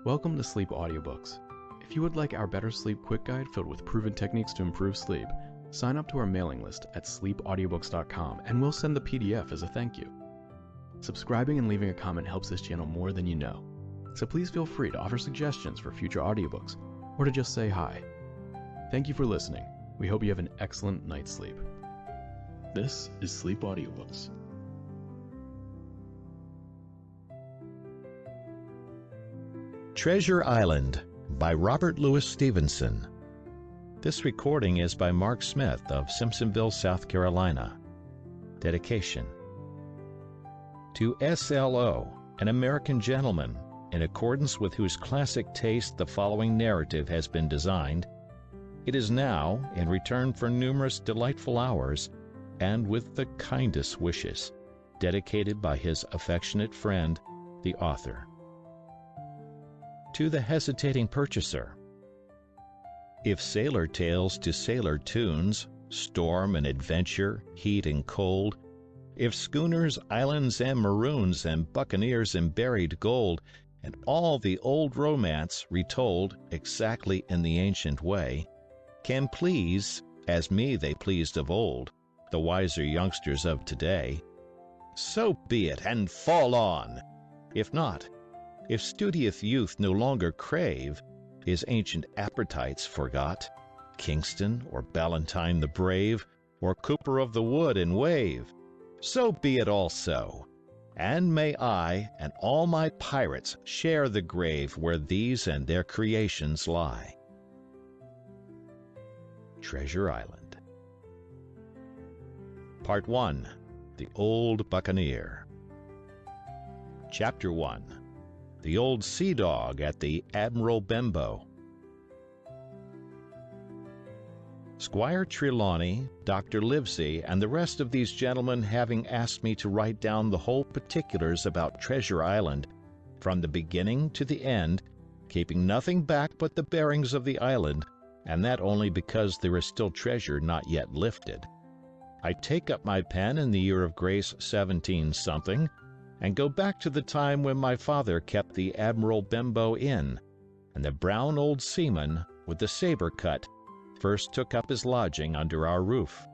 Welcome to Sleep Audiobooks. If you would like our Better Sleep Quick Guide filled with proven techniques to improve sleep, sign up to our mailing list at sleepaudiobooks.com and we'll send the PDF as a thank you. Subscribing and leaving a comment helps this channel more than you know, so please feel free to offer suggestions for future audiobooks or to just say hi. Thank you for listening. We hope you have an excellent night's sleep. This is Sleep Audiobooks. Treasure Island by Robert Louis Stevenson. This recording is by Mark Smith of Simpsonville, South Carolina. Dedication. To S.L.O., an American gentleman, in accordance with whose classic taste the following narrative has been designed, it is now, in return for numerous delightful hours, and with the kindest wishes, dedicated by his affectionate friend, the author. To the hesitating purchaser. If sailor tales to sailor tunes, storm and adventure, heat and cold, if schooners, islands, and maroons, and buccaneers and buried gold, and all the old romance retold exactly in the ancient way, can please, as me they pleased of old, the wiser youngsters of today, so be it, and fall on. If not, if studious youth no longer crave, his ancient appetites forgot, Kingston or Ballantyne the brave, or Cooper of the Wood and Wave, so be it also, and may I and all my pirates share the grave where these and their creations lie. Treasure Island. Part 1. The Old Buccaneer. Chapter 1. The Old Sea Dog at the Admiral Benbow. Squire Trelawney, Dr. Livesey, and the rest of these gentlemen having asked me to write down the whole particulars about Treasure Island, from the beginning to the end, keeping nothing back but the bearings of the island, and that only because there is still treasure not yet lifted, I take up my pen in the year of grace 17-something, and go back to the time when my father kept the Admiral Benbow Inn, and the brown old seaman, with the saber cut, first took up his lodging under our roof.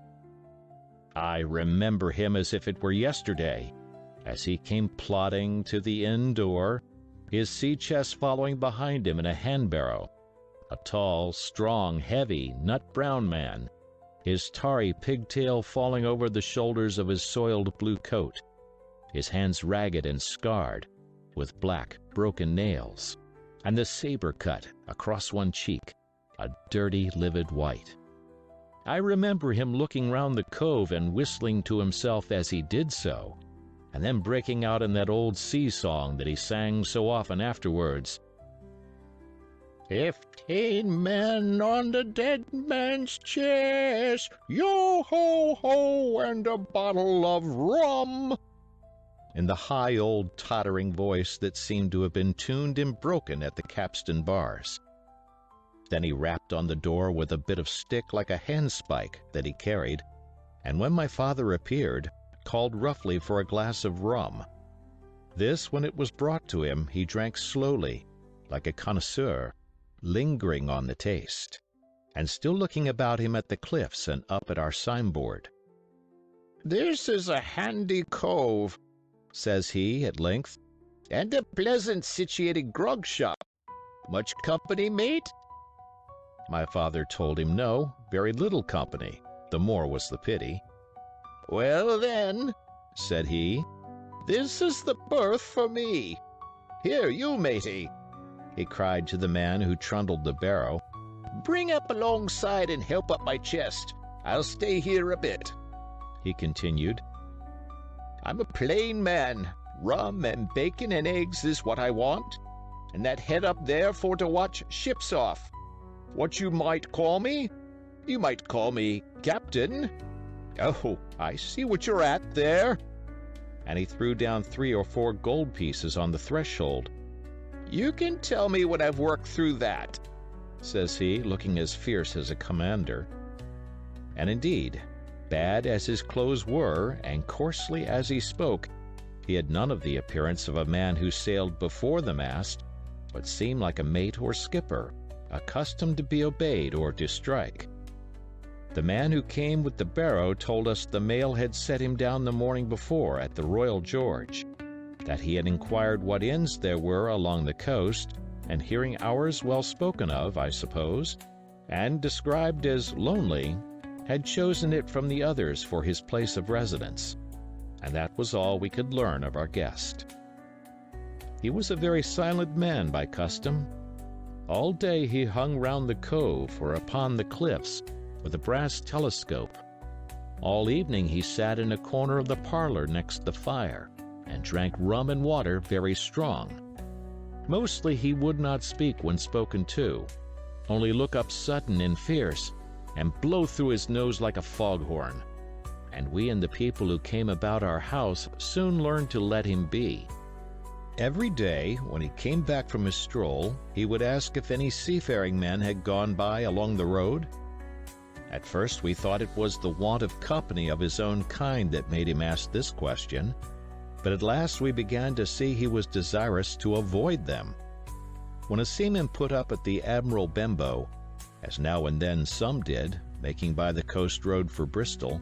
I remember him as if it were yesterday, as he came plodding to the inn door, his sea-chest following behind him in a hand-barrow, a tall, strong, heavy, nut-brown man, his tarry pigtail falling over the shoulders of his soiled blue coat, his hands ragged and scarred, with black, broken nails, and the saber cut across one cheek, a dirty, livid white. I remember him looking round the cove and whistling to himself as he did so, and then breaking out in that old sea song that he sang so often afterwards. 15 men on the dead man's chest, yo-ho-ho, and a bottle of rum, in the high old tottering voice that seemed to have been tuned and broken at the capstan bars. Then he rapped on the door with a bit of stick like a handspike that he carried, and when my father appeared, called roughly for a glass of rum. This, when it was brought to him, he drank slowly, like a connoisseur, lingering on the taste, and still looking about him at the cliffs and up at our signboard. "This is a handy cove," says he at length, "and a pleasant situated grog shop. Much company, mate?" My father told him no, very little company, the more was the pity. "Well then," said he, "this is the berth for me. Here, you matey," he cried to the man who trundled the barrow, "bring up alongside and help up my chest. I'll stay here a bit," he continued. "I'm a plain man. Rum and bacon and eggs is what I want, and that head up there for to watch ships off. What you might call me? You might call me Captain. Oh, I see what you're at there." And he threw down 3 or 4 gold pieces on the threshold. "You can tell me when I've worked through that," says he, looking as fierce as a commander. And indeed, bad as his clothes were, and coarsely as he spoke, he had none of the appearance of a man who sailed before the mast, but seemed like a mate or skipper, accustomed to be obeyed or to strike. The man who came with the barrow told us the mail had set him down the morning before at the Royal George, that he had inquired what inns there were along the coast, and hearing ours well spoken of, I suppose, and described as lonely, had chosen it from the others for his place of residence, and that was all we could learn of our guest. He was a very silent man by custom. All day he hung round the cove or upon the cliffs with a brass telescope. All evening he sat in a corner of the parlor next the fire, and drank rum and water very strong. Mostly he would not speak when spoken to, only look up sudden and fierce, and blow through his nose like a foghorn. And we and the people who came about our house soon learned to let him be. Every day, when he came back from his stroll, he would ask if any seafaring men had gone by along the road. At first we thought it was the want of company of his own kind that made him ask this question, but at last we began to see he was desirous to avoid them. When a seaman put up at the Admiral Benbow, as now and then some did, making by the coast road for Bristol,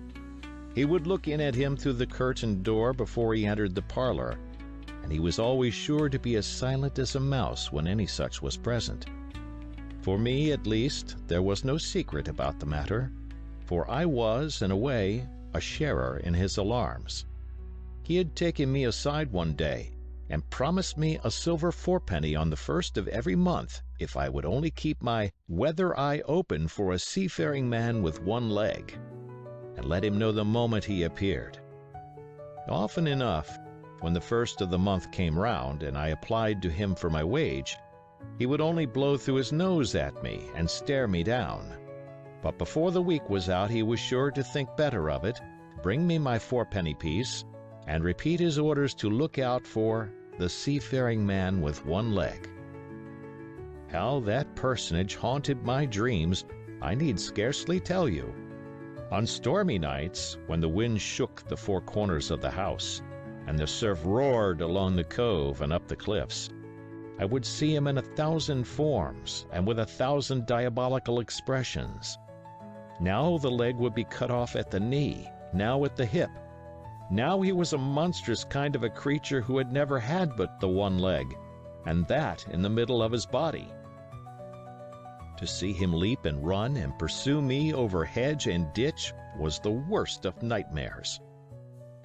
he would look in at him through the curtained door before he entered the parlor, and he was always sure to be as silent as a mouse when any such was present. For me, at least, there was no secret about the matter, for I was, in a way, a sharer in his alarms. He had taken me aside one day, and promised me a silver fourpenny on the first of every month if I would only keep my weather eye open for a seafaring man with one leg, and let him know the moment he appeared. Often enough, when the first of the month came round and I applied to him for my wage, he would only blow through his nose at me and stare me down. But before the week was out he was sure to think better of it, bring me my fourpenny piece, and repeat his orders to look out for the seafaring man with one leg. How that personage haunted my dreams, I need scarcely tell you. On stormy nights, when the wind shook the four corners of the house, and the surf roared along the cove and up the cliffs, I would see him in 1,000 forms and with 1,000 diabolical expressions. Now the leg would be cut off at the knee, now at the hip. Now he was a monstrous kind of a creature who had never had but the one leg, and that in the middle of his body. To see him leap and run and pursue me over hedge and ditch was the worst of nightmares.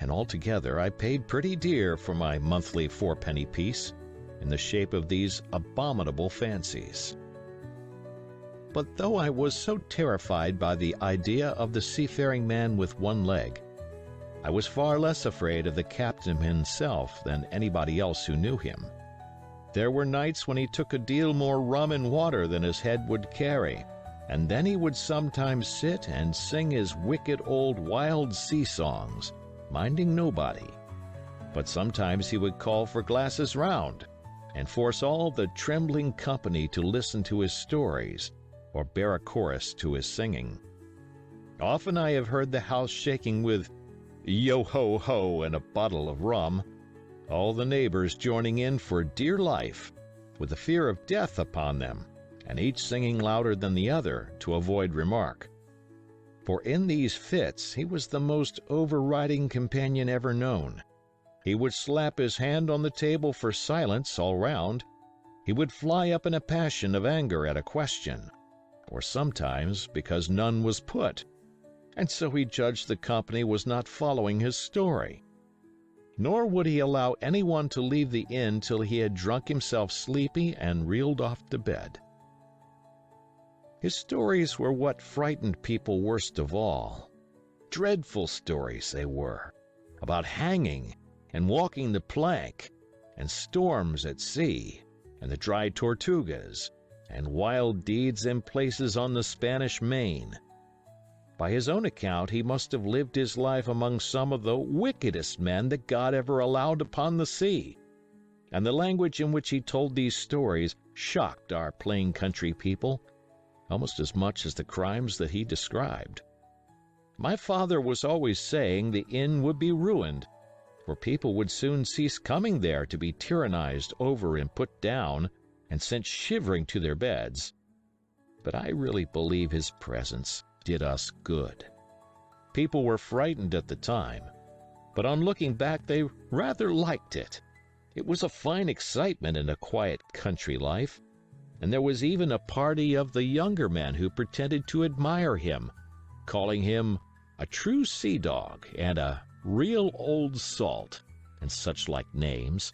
And altogether I paid pretty dear for my monthly fourpenny piece in the shape of these abominable fancies. But though I was so terrified by the idea of the seafaring man with one leg, I was far less afraid of the captain himself than anybody else who knew him. There were nights when he took a deal more rum and water than his head would carry, and then he would sometimes sit and sing his wicked old wild sea songs, minding nobody. But sometimes he would call for glasses round, and force all the trembling company to listen to his stories, or bear a chorus to his singing. Often I have heard the house shaking with yo-ho-ho and a bottle of rum, all the neighbors joining in for dear life, with the fear of death upon them, and each singing louder than the other to avoid remark. For in these fits he was the most overriding companion ever known. He would slap his hand on the table for silence all round. He would fly up in a passion of anger at a question, or sometimes because none was put, and so he judged the company was not following his story. Nor would he allow anyone to leave the inn till he had drunk himself sleepy and reeled off to bed. His stories were what frightened people worst of all. Dreadful stories they were, about hanging and walking the plank, and storms at sea, and the dry Tortugas, and wild deeds in places on the Spanish Main. By his own account, he must have lived his life among some of the wickedest men that God ever allowed upon the sea, and the language in which he told these stories shocked our plain country people almost as much as the crimes that he described. My father was always saying the inn would be ruined, for people would soon cease coming there to be tyrannized over and put down, and sent shivering to their beds. But I really believe his presence did us good. People were frightened at the time, but on looking back they rather liked it. It was a fine excitement in a quiet country life, and there was even a party of the younger men who pretended to admire him, calling him a true sea dog and a real old salt, and such like names,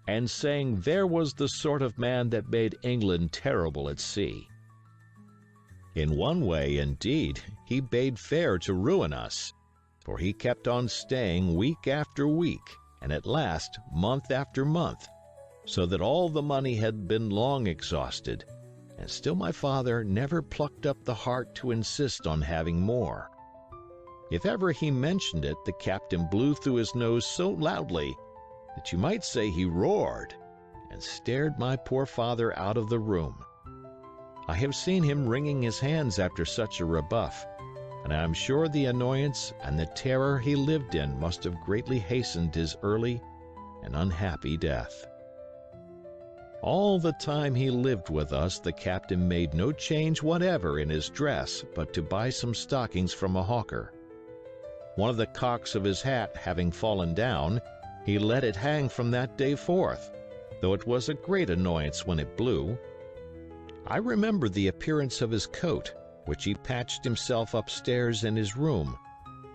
and saying there was the sort of man that made England terrible at sea. In one way, indeed, he bade fair to ruin us, for he kept on staying week after week, and at last month after month, so that all the money had been long exhausted, and still my father never plucked up the heart to insist on having more. If ever he mentioned it, the captain blew through his nose so loudly that you might say he roared, and stared my poor father out of the room. I have seen him wringing his hands after such a rebuff, and I am sure the annoyance and the terror he lived in must have greatly hastened his early and unhappy death. All the time he lived with us, the captain made no change whatever in his dress but to buy some stockings from a hawker. One of the cocks of his hat having fallen down, he let it hang from that day forth, though it was a great annoyance when it blew. I remember the appearance of his coat, which he patched himself upstairs in his room,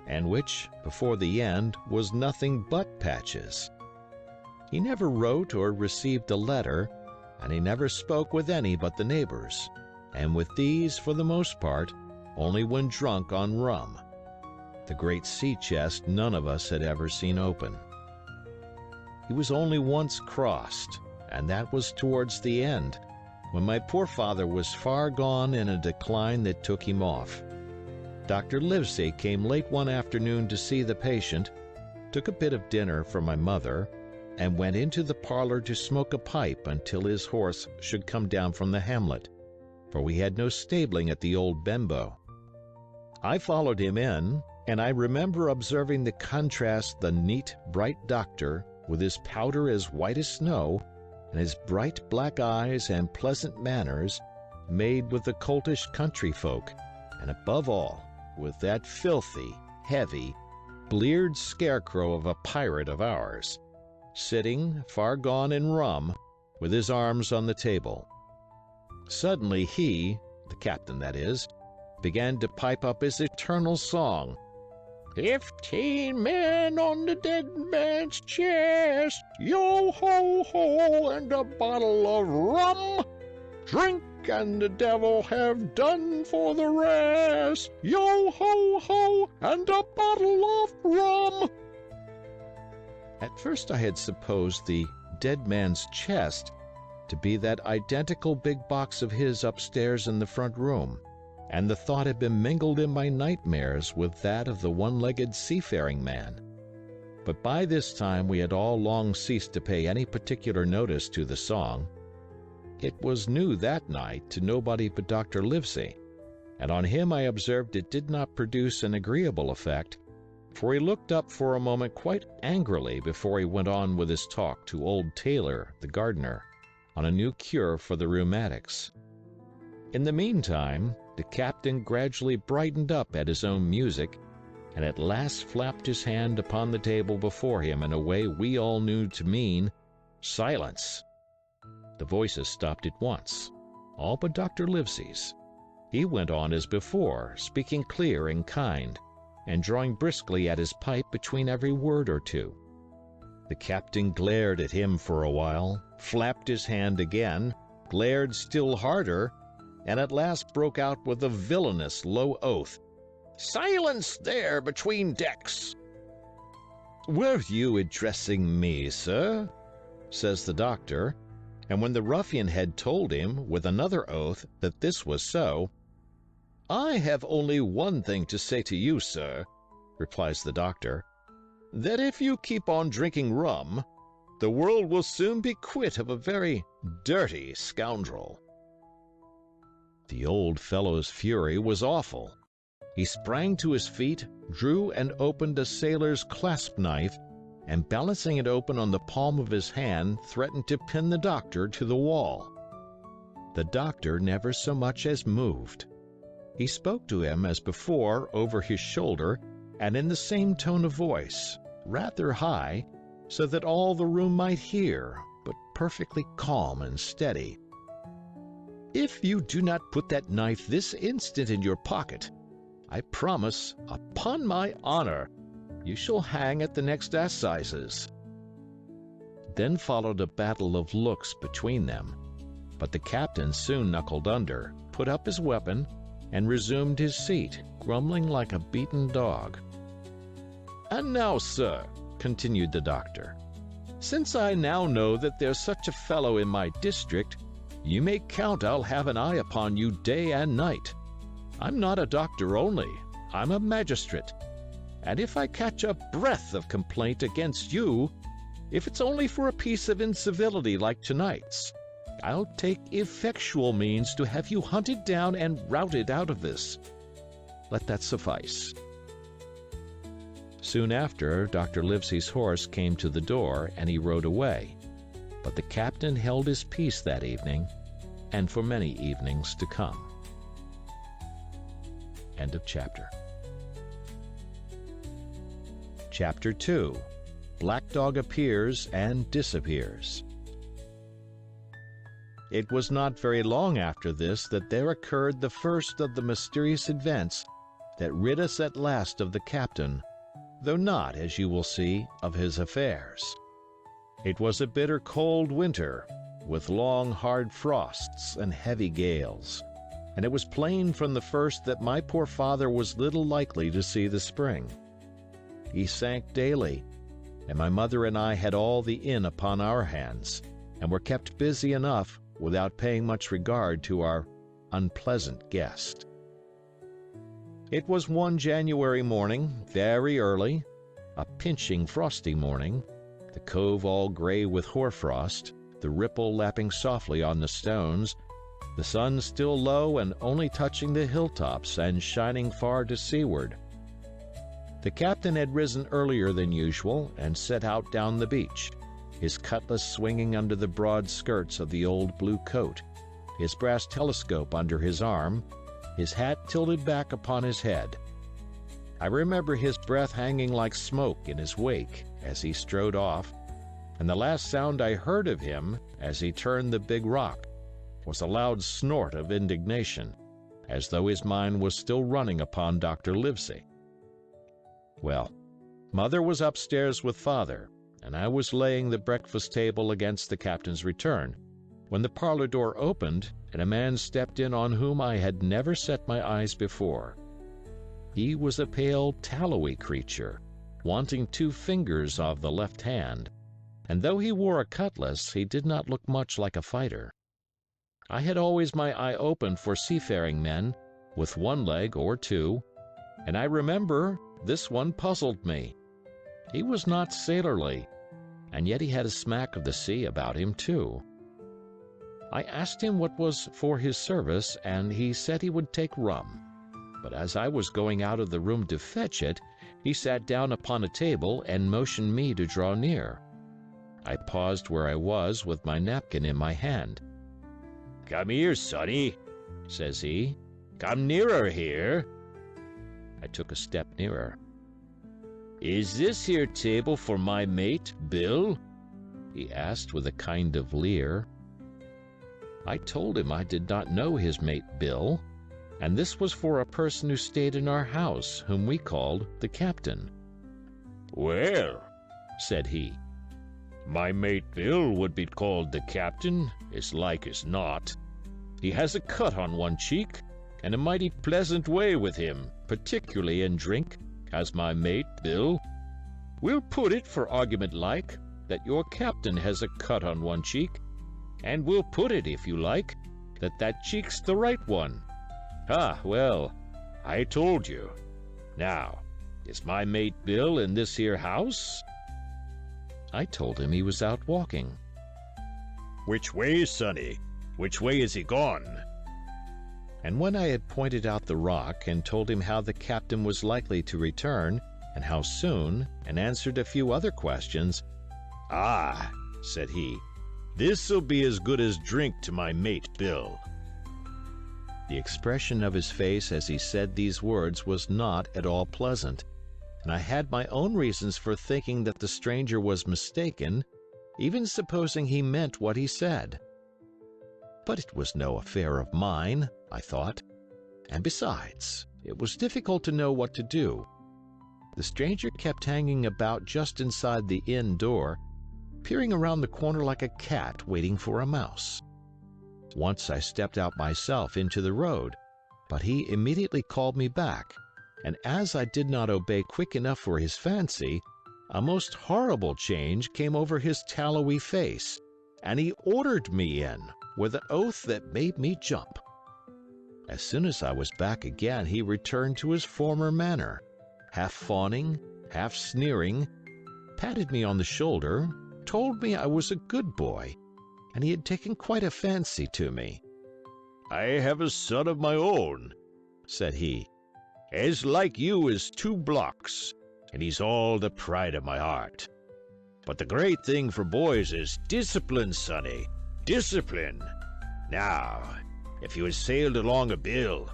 and which, before the end, was nothing but patches. He never wrote or received a letter, and he never spoke with any but the neighbors, and with these, for the most part, only when drunk on rum. The great sea chest none of us had ever seen open. He was only once crossed, and that was towards the end, when my poor father was far gone in a decline that took him off. Dr. Livesey came late one afternoon to see the patient, took a bit of dinner for my mother, and went into the parlor to smoke a pipe until his horse should come down from the hamlet, for we had no stabling at the old Benbow. I followed him in, and I remember observing the contrast the neat, bright doctor, with his powder as white as snow, and his bright black eyes and pleasant manners, made with the coltish country folk, and above all, with that filthy, heavy, bleared scarecrow of a pirate of ours, sitting, far gone in rum, with his arms on the table. Suddenly he, the captain that is, began to pipe up his eternal song. 15 men on the dead man's chest, yo-ho-ho, and a bottle of rum. Drink and the devil have done for the rest, yo-ho-ho, and a bottle of rum. At first I had supposed the dead man's chest to be that identical big box of his upstairs in the front room, and the thought had been mingled in my nightmares with that of the one-legged seafaring man. But by this time we had all long ceased to pay any particular notice to the song. It was new that night to nobody but Dr. Livesey, and on him I observed it did not produce an agreeable effect, for he looked up for a moment quite angrily before he went on with his talk to old Taylor, the gardener, on a new cure for the rheumatics. In the meantime, the captain gradually brightened up at his own music, and at last flapped his hand upon the table before him in a way we all knew to mean, "Silence!" The voices stopped at once, all but Dr. Livesey's. He went on as before, speaking clear and kind, and drawing briskly at his pipe between every word or two. The captain glared at him for a while, flapped his hand again, glared still harder, and at last broke out with a villainous low oath. "Silence there between decks!" "Were you addressing me, sir?" says the doctor, and when the ruffian had told him, with another oath, that this was so, "I have only one thing to say to you, sir," replies the doctor, "that if you keep on drinking rum, the world will soon be quit of a very dirty scoundrel." The old fellow's fury was awful. He sprang to his feet, drew and opened a sailor's clasp knife, and balancing it open on the palm of his hand, threatened to pin the doctor to the wall. The doctor never so much as moved. He spoke to him as before over his shoulder and in the same tone of voice, rather high, so that all the room might hear, but perfectly calm and steady. "If you do not put that knife this instant in your pocket, I promise, upon my honor, you shall hang at the next assizes." Then followed a battle of looks between them, but the captain soon knuckled under, put up his weapon, and resumed his seat, grumbling like a beaten dog. "And now, sir," continued the doctor, "since I now know that there's such a fellow in my district, you may count I'll have an eye upon you day and night. I'm not a doctor only, I'm a magistrate, and if I catch a breath of complaint against you, if it's only for a piece of incivility like tonight's, I'll take effectual means to have you hunted down and routed out of this. Let that suffice." Soon after, Dr. Livesey's horse came to the door, and he rode away. But the captain held his peace that evening, and for many evenings to come. End of chapter. Chapter 2. Black Dog Appears and Disappears. It was not very long after this that there occurred the first of the mysterious events that rid us at last of the captain, though not, as you will see, of his affairs. It was a bitter cold winter, with long hard frosts and heavy gales, and it was plain from the first that my poor father was little likely to see the spring. He sank daily, and my mother and I had all the inn upon our hands, and were kept busy enough without paying much regard to our unpleasant guest. It was one January morning, very early, a pinching frosty morning, the cove all gray with hoarfrost, the ripple lapping softly on the stones, the sun still low and only touching the hilltops and shining far to seaward. The captain had risen earlier than usual and set out down the beach, his cutlass swinging under the broad skirts of the old blue coat, his brass telescope under his arm, his hat tilted back upon his head. I remember his breath hanging like smoke in his wake as he strode off, and the last sound I heard of him as he turned the big rock was a loud snort of indignation, as though his mind was still running upon Dr. Livesey. Well, Mother was upstairs with Father, and I was laying the breakfast table against the captain's return, when the parlor door opened and a man stepped in on whom I had never set my eyes before. He was a pale, tallowy creature, wanting 2 fingers of the left hand, and though he wore a cutlass, he did not look much like a fighter. I had always my eye open for seafaring men, with 1 leg or 2, and I remember this one puzzled me. He was not sailorly, and yet he had a smack of the sea about him, too. I asked him what was for his service, and he said he would take rum. But as I was going out of the room to fetch it, he sat down upon a table and motioned me to draw near. I paused where I was with my napkin in my hand. "Come here, sonny," says he. "Come nearer here." I took a step nearer. "Is this here table for my mate, Bill?" he asked with a kind of leer. I told him I did not know his mate Bill, and this was for a person who stayed in our house, whom we called the captain. "Well," said he, "my mate Bill would be called the captain, as like as not. He has a cut on one cheek, and a mighty pleasant way with him, particularly in drink, has my mate Bill. We'll put it, for argument like, that your captain has a cut on one cheek, and we'll put it, if you like, that that cheek's the right one. Ah, well, I told you. Now, is my mate Bill in this here house?" I told him he was out walking. "Which way, sonny? Which way is he gone?" And when I had pointed out the rock and told him how the captain was likely to return, and how soon, and answered a few other questions, "Ah," said he, This'll be as good as drink to my mate, Bill." The expression of his face as he said these words was not at all pleasant, and I had my own reasons for thinking that the stranger was mistaken, even supposing he meant what he said. But it was no affair of mine, I thought, and besides, it was difficult to know what to do. The stranger kept hanging about just inside the inn door, peering around the corner like a cat waiting for a mouse. Once I stepped out myself into the road, but he immediately called me back, and as I did not obey quick enough for his fancy, a most horrible change came over his tallowy face, and he ordered me in, with an oath that made me jump. As soon as I was back again, he returned to his former manner, half fawning, half sneering, patted me on the shoulder, told me I was a good boy, and he had taken quite a fancy to me. "I have a son of my own," said he, "as like you as 2 blocks, and he's all the pride of my heart. But the great thing for boys is discipline, sonny, discipline. Now, if you had sailed along a Bill,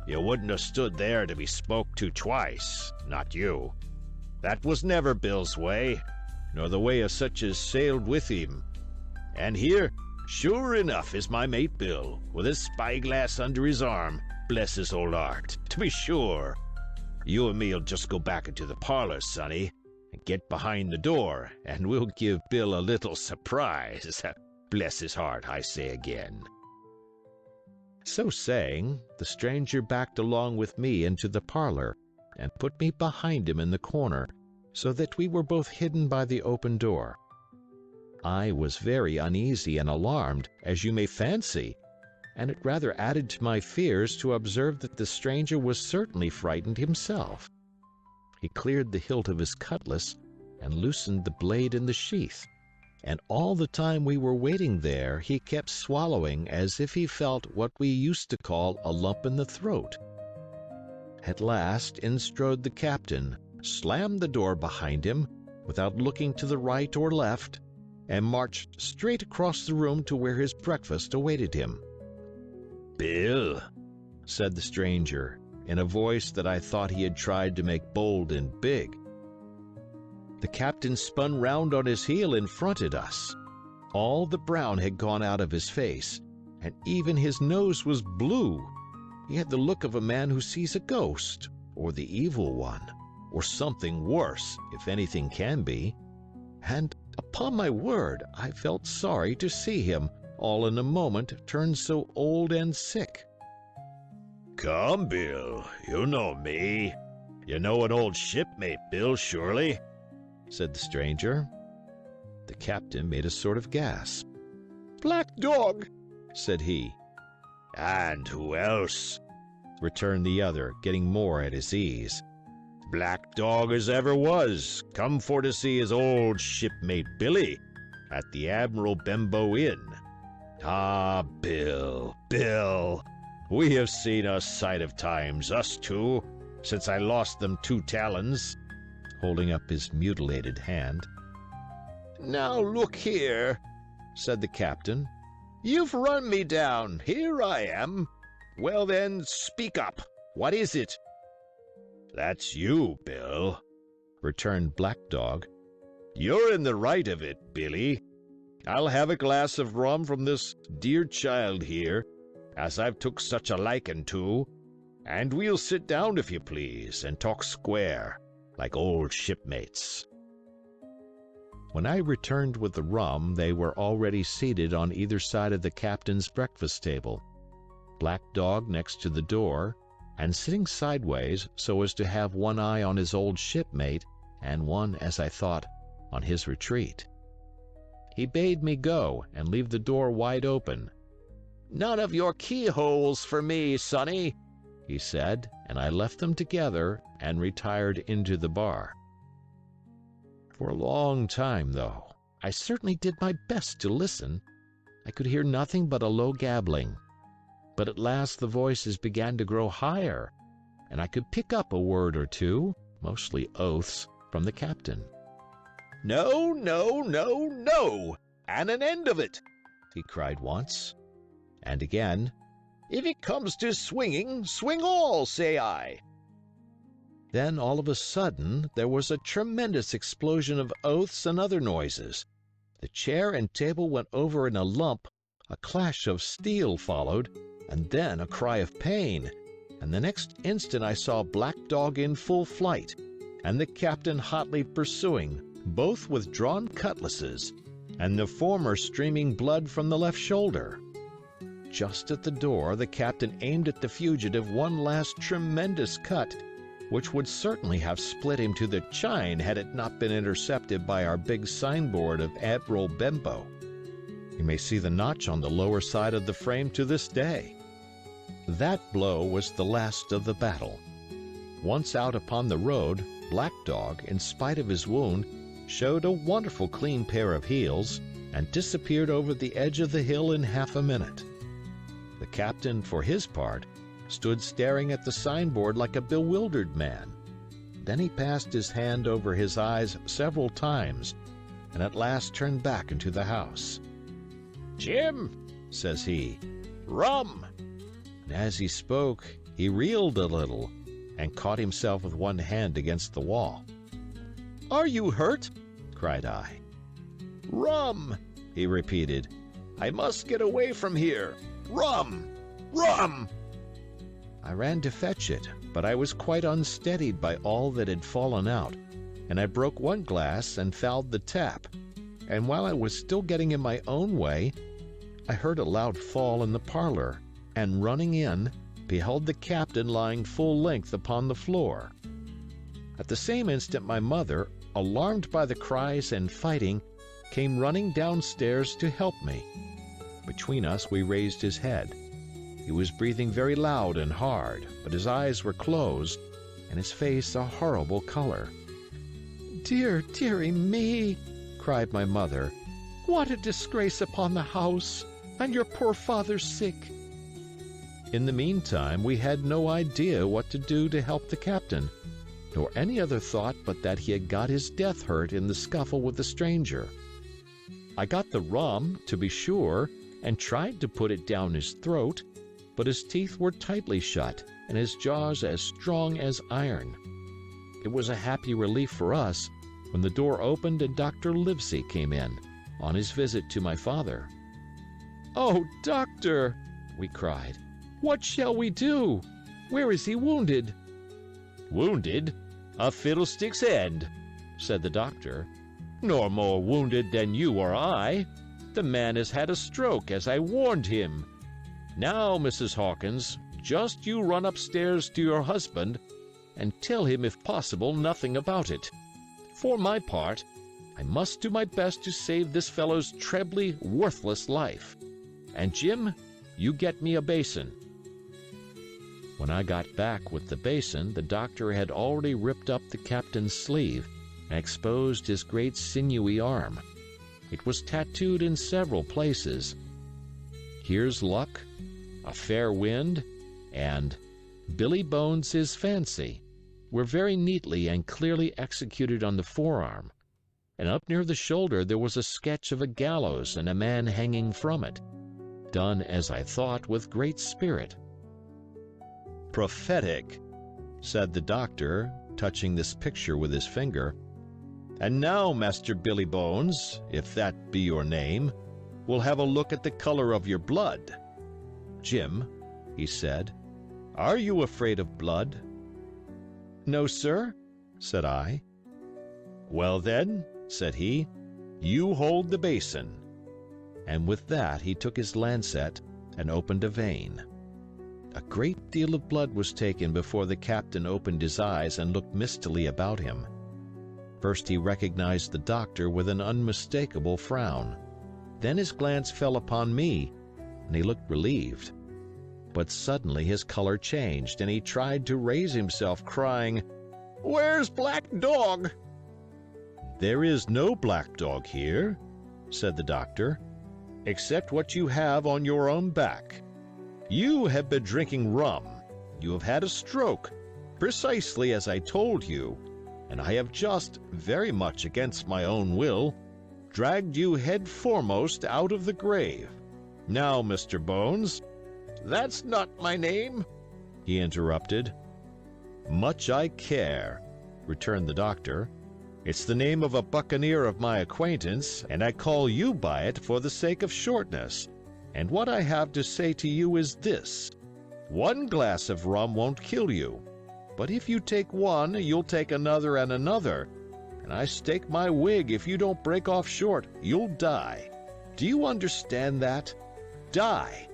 you wouldn't have stood there to be spoke to twice, not you. That was never Bill's way, nor the way of such as sailed with him. And here, sure enough, is my mate Bill, with his spyglass under his arm, bless his old heart, to be sure. You and me'll just go back into the parlor, sonny, and get behind the door, and we'll give Bill a little surprise. Bless his heart, I say again." So saying, the stranger backed along with me into the parlor, and put me behind him in the corner, so that we were both hidden by the open door. I was very uneasy and alarmed, as you may fancy, and it rather added to my fears to observe that the stranger was certainly frightened himself. He cleared the hilt of his cutlass and loosened the blade in the sheath, and all the time we were waiting there he kept swallowing as if he felt what we used to call a lump in the throat. At last in strode the captain, slammed the door behind him, without looking to the right or left, and marched straight across the room to where his breakfast awaited him. "Bill," said the stranger, in a voice that I thought he had tried to make bold and big. The captain spun round on his heel and fronted us. All the brown had gone out of his face, and even his nose was blue. He had the look of a man who sees a ghost, or the evil one, or something worse, if anything can be. And, upon my word, I felt sorry to see him, all in a moment, turn so old and sick. "Come, Bill, you know me. You know an old shipmate, Bill, surely?" said the stranger. The captain made a sort of gasp. "Black Dog," said he. "And who else?" returned the other, getting more at his ease. "Black Dog as ever was, come for to see his old shipmate Billy at the Admiral Benbow Inn. Ah, Bill, Bill, we have seen a sight of times, us two, since I lost them 2 talons, holding up his mutilated hand. "Now look here," said the captain. "You've run me down. Here I am. Well then, speak up. What is it?" "That's you, Bill," returned Black Dog. "You're in the right of it, Billy. I'll have a glass of rum from this dear child here, as I've took such a liking to, and we'll sit down, if you please, and talk square, like old shipmates." When I returned with the rum, they were already seated on either side of the captain's breakfast table, Black Dog next to the door, and sitting sideways so as to have one eye on his old shipmate and one, as I thought, on his retreat. He bade me go and leave the door wide open. "None of your keyholes for me, sonny," he said, and I left them together and retired into the bar. For a long time, though, I certainly did my best to listen. I could hear nothing but a low gabbling. But at last the voices began to grow higher, and I could pick up a word or two, mostly oaths, from the captain. "No, no, no, no! and an end of it," he cried once. And again, "If it comes to swinging, swing all, say I." Then all of a sudden there was a tremendous explosion of oaths and other noises. The chair and table went over in a lump, a clash of steel followed, and then a cry of pain, and the next instant I saw Black Dog in full flight, and the captain hotly pursuing, both with drawn cutlasses, and the former streaming blood from the left shoulder. Just at the door, the captain aimed at the fugitive one last tremendous cut, which would certainly have split him to the chine had it not been intercepted by our big signboard of Admiral Benbow. You may see the notch on the lower side of the frame to this day. That blow was the last of the battle. Once out upon the road, Black Dog, in spite of his wound, showed a wonderful clean pair of heels and disappeared over the edge of the hill in half a minute. The captain, for his part, stood staring at the signboard like a bewildered man. Then he passed his hand over his eyes several times and at last turned back into the house. "Jim," says he, "rum!" And as he spoke, he reeled a little and caught himself with one hand against the wall. "Are you hurt?" cried I. "Rum," he repeated. "I must get away from here. Rum! Rum!" I ran to fetch it, but I was quite unsteadied by all that had fallen out, and I broke one glass and fouled the tap, and while I was still getting in my own way, I heard a loud fall in the parlor, and running in, beheld the captain lying full length upon the floor. At the same instant my mother, alarmed by the cries and fighting, came running downstairs to help me. Between us we raised his head. He was breathing very loud and hard, but his eyes were closed, and his face a horrible color. "Dear, dearie me!" cried my mother. "What a disgrace upon the house, and your poor father sick!" In the meantime we had no idea what to do to help the captain, nor any other thought but that he had got his death hurt in the scuffle with the stranger. I got the rum, to be sure, and tried to put it down his throat, but his teeth were tightly shut and his jaws as strong as iron. It was a happy relief for us when the door opened and Dr. Livesey came in, on his visit to my father. "Oh, doctor!" we cried. "What shall we do? Where is he wounded?" "Wounded? A fiddlestick's end," said the doctor. "Nor more wounded than you or I. The man has had a stroke, as I warned him. Now, Mrs. Hawkins, just you run upstairs to your husband and tell him, if possible, nothing about it. For my part, I must do my best to save this fellow's trebly worthless life. And Jim, you get me a basin." When I got back with the basin, the doctor had already ripped up the captain's sleeve and exposed his great sinewy arm. It was tattooed in several places. "Here's luck," "A fair wind," and "Billy Bones' his fancy" were very neatly and clearly executed on the forearm, and up near the shoulder there was a sketch of a gallows and a man hanging from it, done, as I thought, with great spirit. "Prophetic," said the doctor, touching this picture with his finger. "And now, Master Billy Bones, if that be your name, we'll have a look at the color of your blood. Jim," he said, "are you afraid of blood?" "No, sir," said I. "Well, then," said he, "you hold the basin." And with that he took his lancet and opened a vein. A great deal of blood was taken before the captain opened his eyes and looked mistily about him. First he recognized the doctor with an unmistakable frown. Then his glance fell upon me, and he looked relieved. But suddenly his color changed, and he tried to raise himself, crying, "Where's Black Dog?" "There is no Black Dog here," said the doctor, "except what you have on your own back. You have been drinking rum. You have had a stroke, precisely as I told you, and I have just, very much against my own will, dragged you head foremost out of the grave. Now, Mr. Bones—" "That's not my name," he interrupted. "Much I care," returned the doctor. "It's the name of a buccaneer of my acquaintance, and I call you by it for the sake of shortness. And what I have to say to you is this: 1 glass of rum won't kill you, but if you take one, you'll take another and another, and I stake my wig if you don't break off short, you'll die. Do you understand that? Die,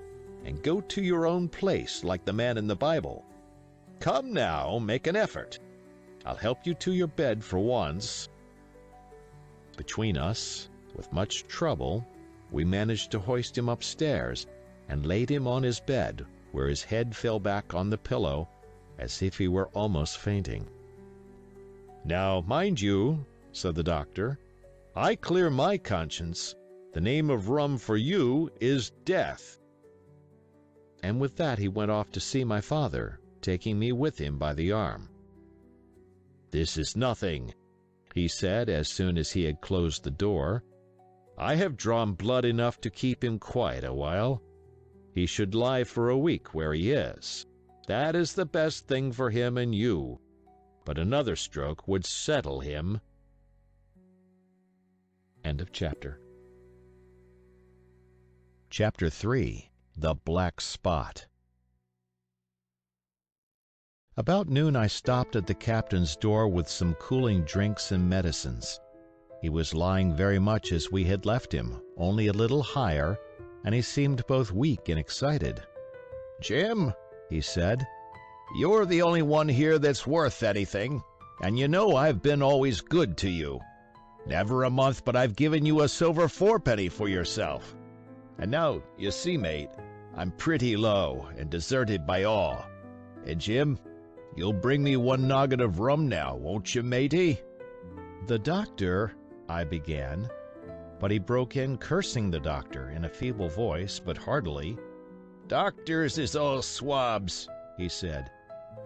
and go to your own place like the man in the Bible. Come now, make an effort. I'll help you to your bed for once." Between us, with much trouble, we managed to hoist him upstairs and laid him on his bed, where his head fell back on the pillow as if he were almost fainting. "Now, mind you," said the doctor, "I clear my conscience. The name of rum for you is death." And with that he went off to see my father, taking me with him by the arm. "This is nothing," he said as soon as he had closed the door. "I have drawn blood enough to keep him quiet a while. He should lie for a week where he is. That is the best thing for him and you. But another stroke would settle him." End of chapter. Chapter 3. The Black Spot. About noon I stopped at the captain's door with some cooling drinks and medicines. He was lying very much as we had left him, only a little higher, and he seemed both weak and excited. "Jim," he said, "you're the only one here that's worth anything, and you know I've been always good to you. Never a month but I've given you a silver fourpenny for yourself. And now, you see, mate, I'm pretty low and deserted by all. And Jim, you'll bring me 1 noggin of rum now, won't you, matey?" "The doctor—" I began, but he broke in, cursing the doctor in a feeble voice, but heartily. "Doctors is all swabs," he said.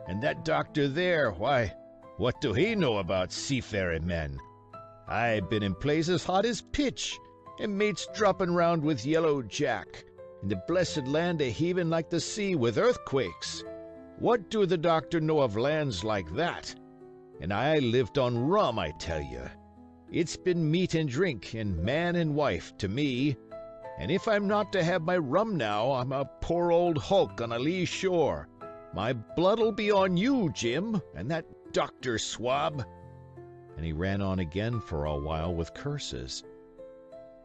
"And that doctor there, why, what do he know about seafaring men? I've been in places hot as pitch, and mates dropping round with yellow jack, and the blessed land a-heaving like the sea with earthquakes. What do the doctor know of lands like that? And I lived on rum, I tell you. It's been meat and drink, and man and wife, to me. And if I'm not to have my rum now, I'm a poor old hulk on a lee shore. My blood'll be on you, Jim, and that doctor swab." And he ran on again for a while with curses.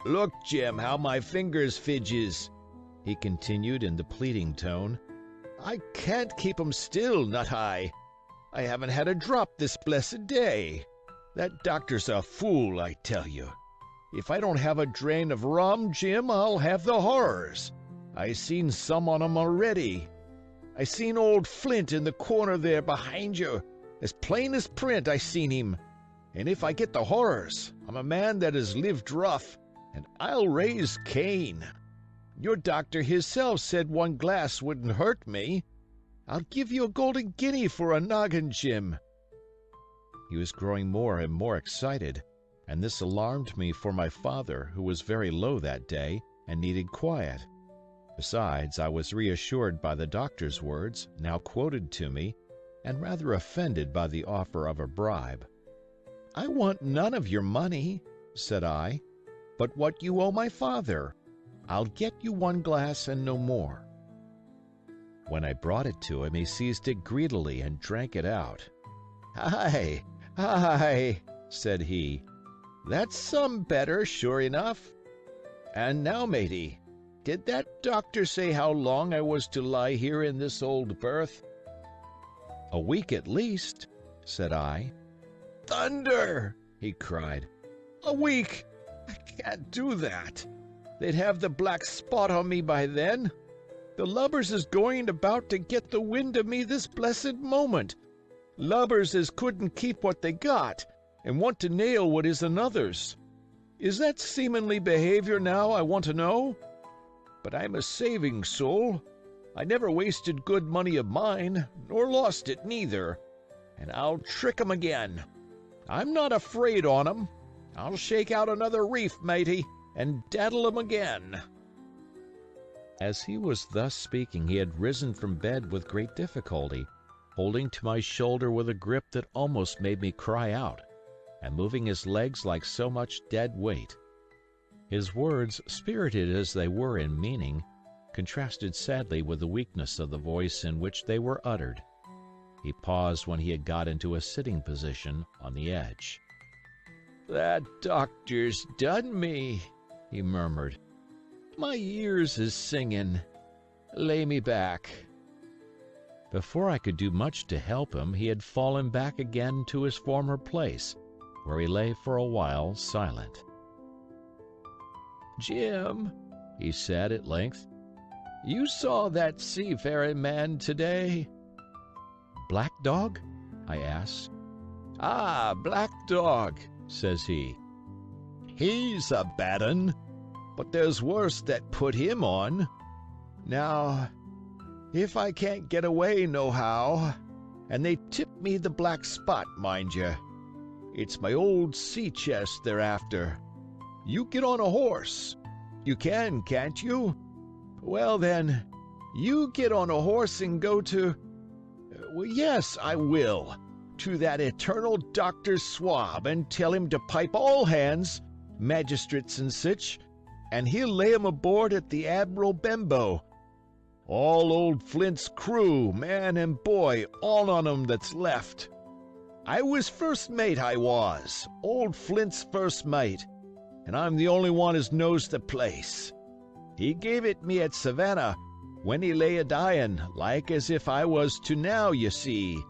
"Look, Jim, how my fingers fidges," he continued in the pleading tone. "I can't keep 'em still, not I. I haven't had a drop this blessed day. That doctor's a fool, I tell you. If I don't have a drain of rum, Jim, I'll have the horrors. I seen some on 'em already. I seen old Flint in the corner there behind you. As plain as print I seen him. And if I get the horrors, I'm a man that has lived rough, and I'll raise Cain. Your doctor hisself said 1 glass wouldn't hurt me. I'll give you a golden guinea for a noggin, Jim." He was growing more and more excited, and this alarmed me for my father, who was very low that day and needed quiet. Besides, I was reassured by the doctor's words, now quoted to me, and rather offended by the offer of a bribe. "I want none of your money," said I, "but what you owe my father. I'll get you 1 glass and no more." When I brought it to him, he seized it greedily and drank it out. "Aye, aye," said he, "that's some better, sure enough. And now, matey, did that doctor say how long I was to lie here in this old berth?" "A week at least," said I. "Thunder!" he cried. "A week! I can't do that. They'd have the black spot on me by then. The lubbers is going about to get the wind of me this blessed moment. Lubbers as couldn't keep what they got, and want to nail what is another's. Is that seamanly behavior now, I want to know? But I'm a saving soul. I never wasted good money of mine, nor lost it neither. And I'll trick 'em again. I'm not afraid on 'em. I'll shake out another reef, matey, and daddle 'em again." As he was thus speaking, he had risen from bed with great difficulty, holding to my shoulder with a grip that almost made me cry out, and moving his legs like so much dead weight. His words, spirited as they were in meaning, contrasted sadly with the weakness of the voice in which they were uttered. He paused when he had got into a sitting position on the edge. "That doctor's done me," he murmured. "My ears is singing. Lay me back." Before I could do much to help him, he had fallen back again to his former place, where he lay for a while silent. "Jim," he said at length, "you saw that seafaring man today?" "Black Dog?" I asked. "Ah, Black Dog," says he. "He's a bad 'un, but there's worse that put him on. Now, if I can't get away nohow, and they tip me the black spot, mind you, it's my old sea chest they're after. You get on a horse. You can, can't you? Well then, you get on a horse and go to... Well, yes, I will. To that eternal Dr. Swab, and tell him to pipe all hands, magistrates and sich, and he'll lay 'em aboard at the Admiral Benbow. All old Flint's crew, man and boy, all on 'em that's left. I was first mate, I was, old Flint's first mate, and I'm the only one as knows the place. He gave it me at Savannah, when he lay a-dying, like as if I was to now, you see.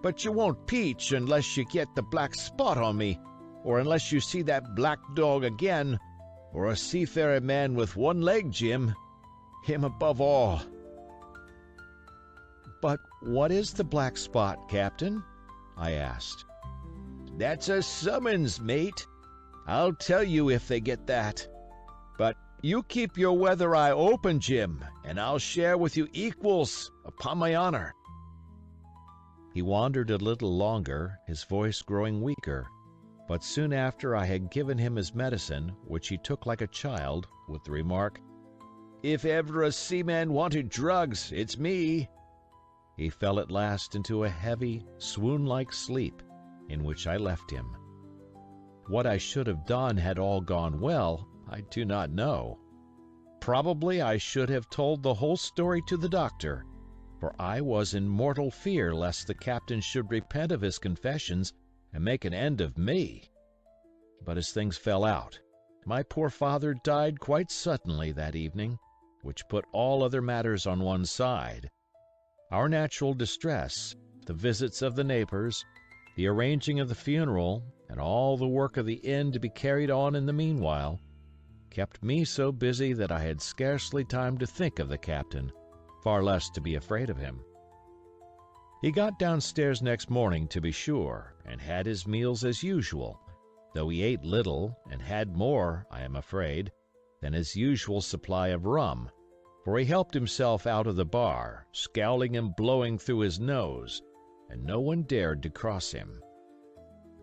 But you won't peach unless you get the black spot on me, or unless you see that Black Dog again, or a seafaring man with one leg, Jim. Him above all." "But what is the black spot, Captain?" I asked. "That's a summons, mate. I'll tell you if they get that. But you keep your weather eye open, Jim, and I'll share with you equals, upon my honor." He wandered a little longer, his voice growing weaker, but soon after I had given him his medicine, which he took like a child, with the remark, "If ever a seaman wanted drugs, it's me," he fell at last into a heavy, swoon-like sleep, in which I left him. What I should have done had all gone well, I do not know. Probably I should have told the whole story to the doctor, for I was in mortal fear lest the captain should repent of his confessions and make an end of me. But as things fell out, my poor father died quite suddenly that evening, which put all other matters on one side. Our natural distress, the visits of the neighbors, the arranging of the funeral, and all the work of the inn to be carried on in the meanwhile, kept me so busy that I had scarcely time to think of the captain, far less to be afraid of him. He got downstairs next morning, to be sure, and had his meals as usual, though he ate little, and had more, I am afraid, than his usual supply of rum, for he helped himself out of the bar, scowling and blowing through his nose, and no one dared to cross him.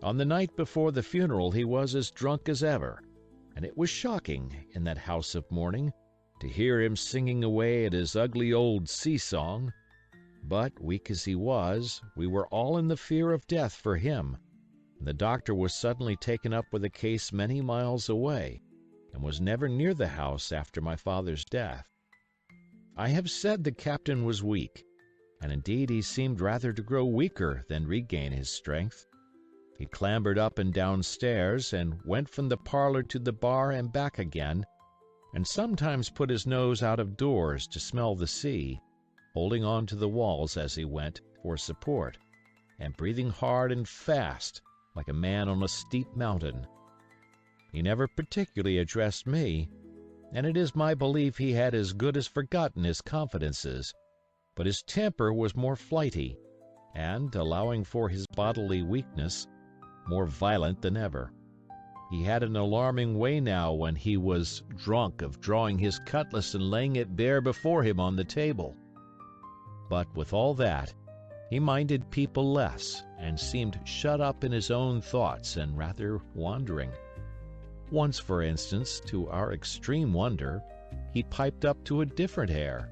On the night before the funeral he was as drunk as ever, and it was shocking, in that house of mourning, to hear him singing away at his ugly old sea-song. But, weak as he was, we were all in the fear of death for him, and the doctor was suddenly taken up with a case many miles away, and was never near the house after my father's death. I have said the captain was weak, and indeed he seemed rather to grow weaker than regain his strength. He clambered up and down stairs, and went from the parlor to the bar and back again, and sometimes put his nose out of doors to smell the sea, holding on to the walls as he went for support, and breathing hard and fast like a man on a steep mountain. He never particularly addressed me, and it is my belief he had as good as forgotten his confidences, but his temper was more flighty, and, allowing for his bodily weakness, more violent than ever. He had an alarming way now when he was drunk of drawing his cutlass and laying it bare before him on the table. But with all that, he minded people less, and seemed shut up in his own thoughts and rather wandering. Once, for instance, to our extreme wonder, he piped up to a different air,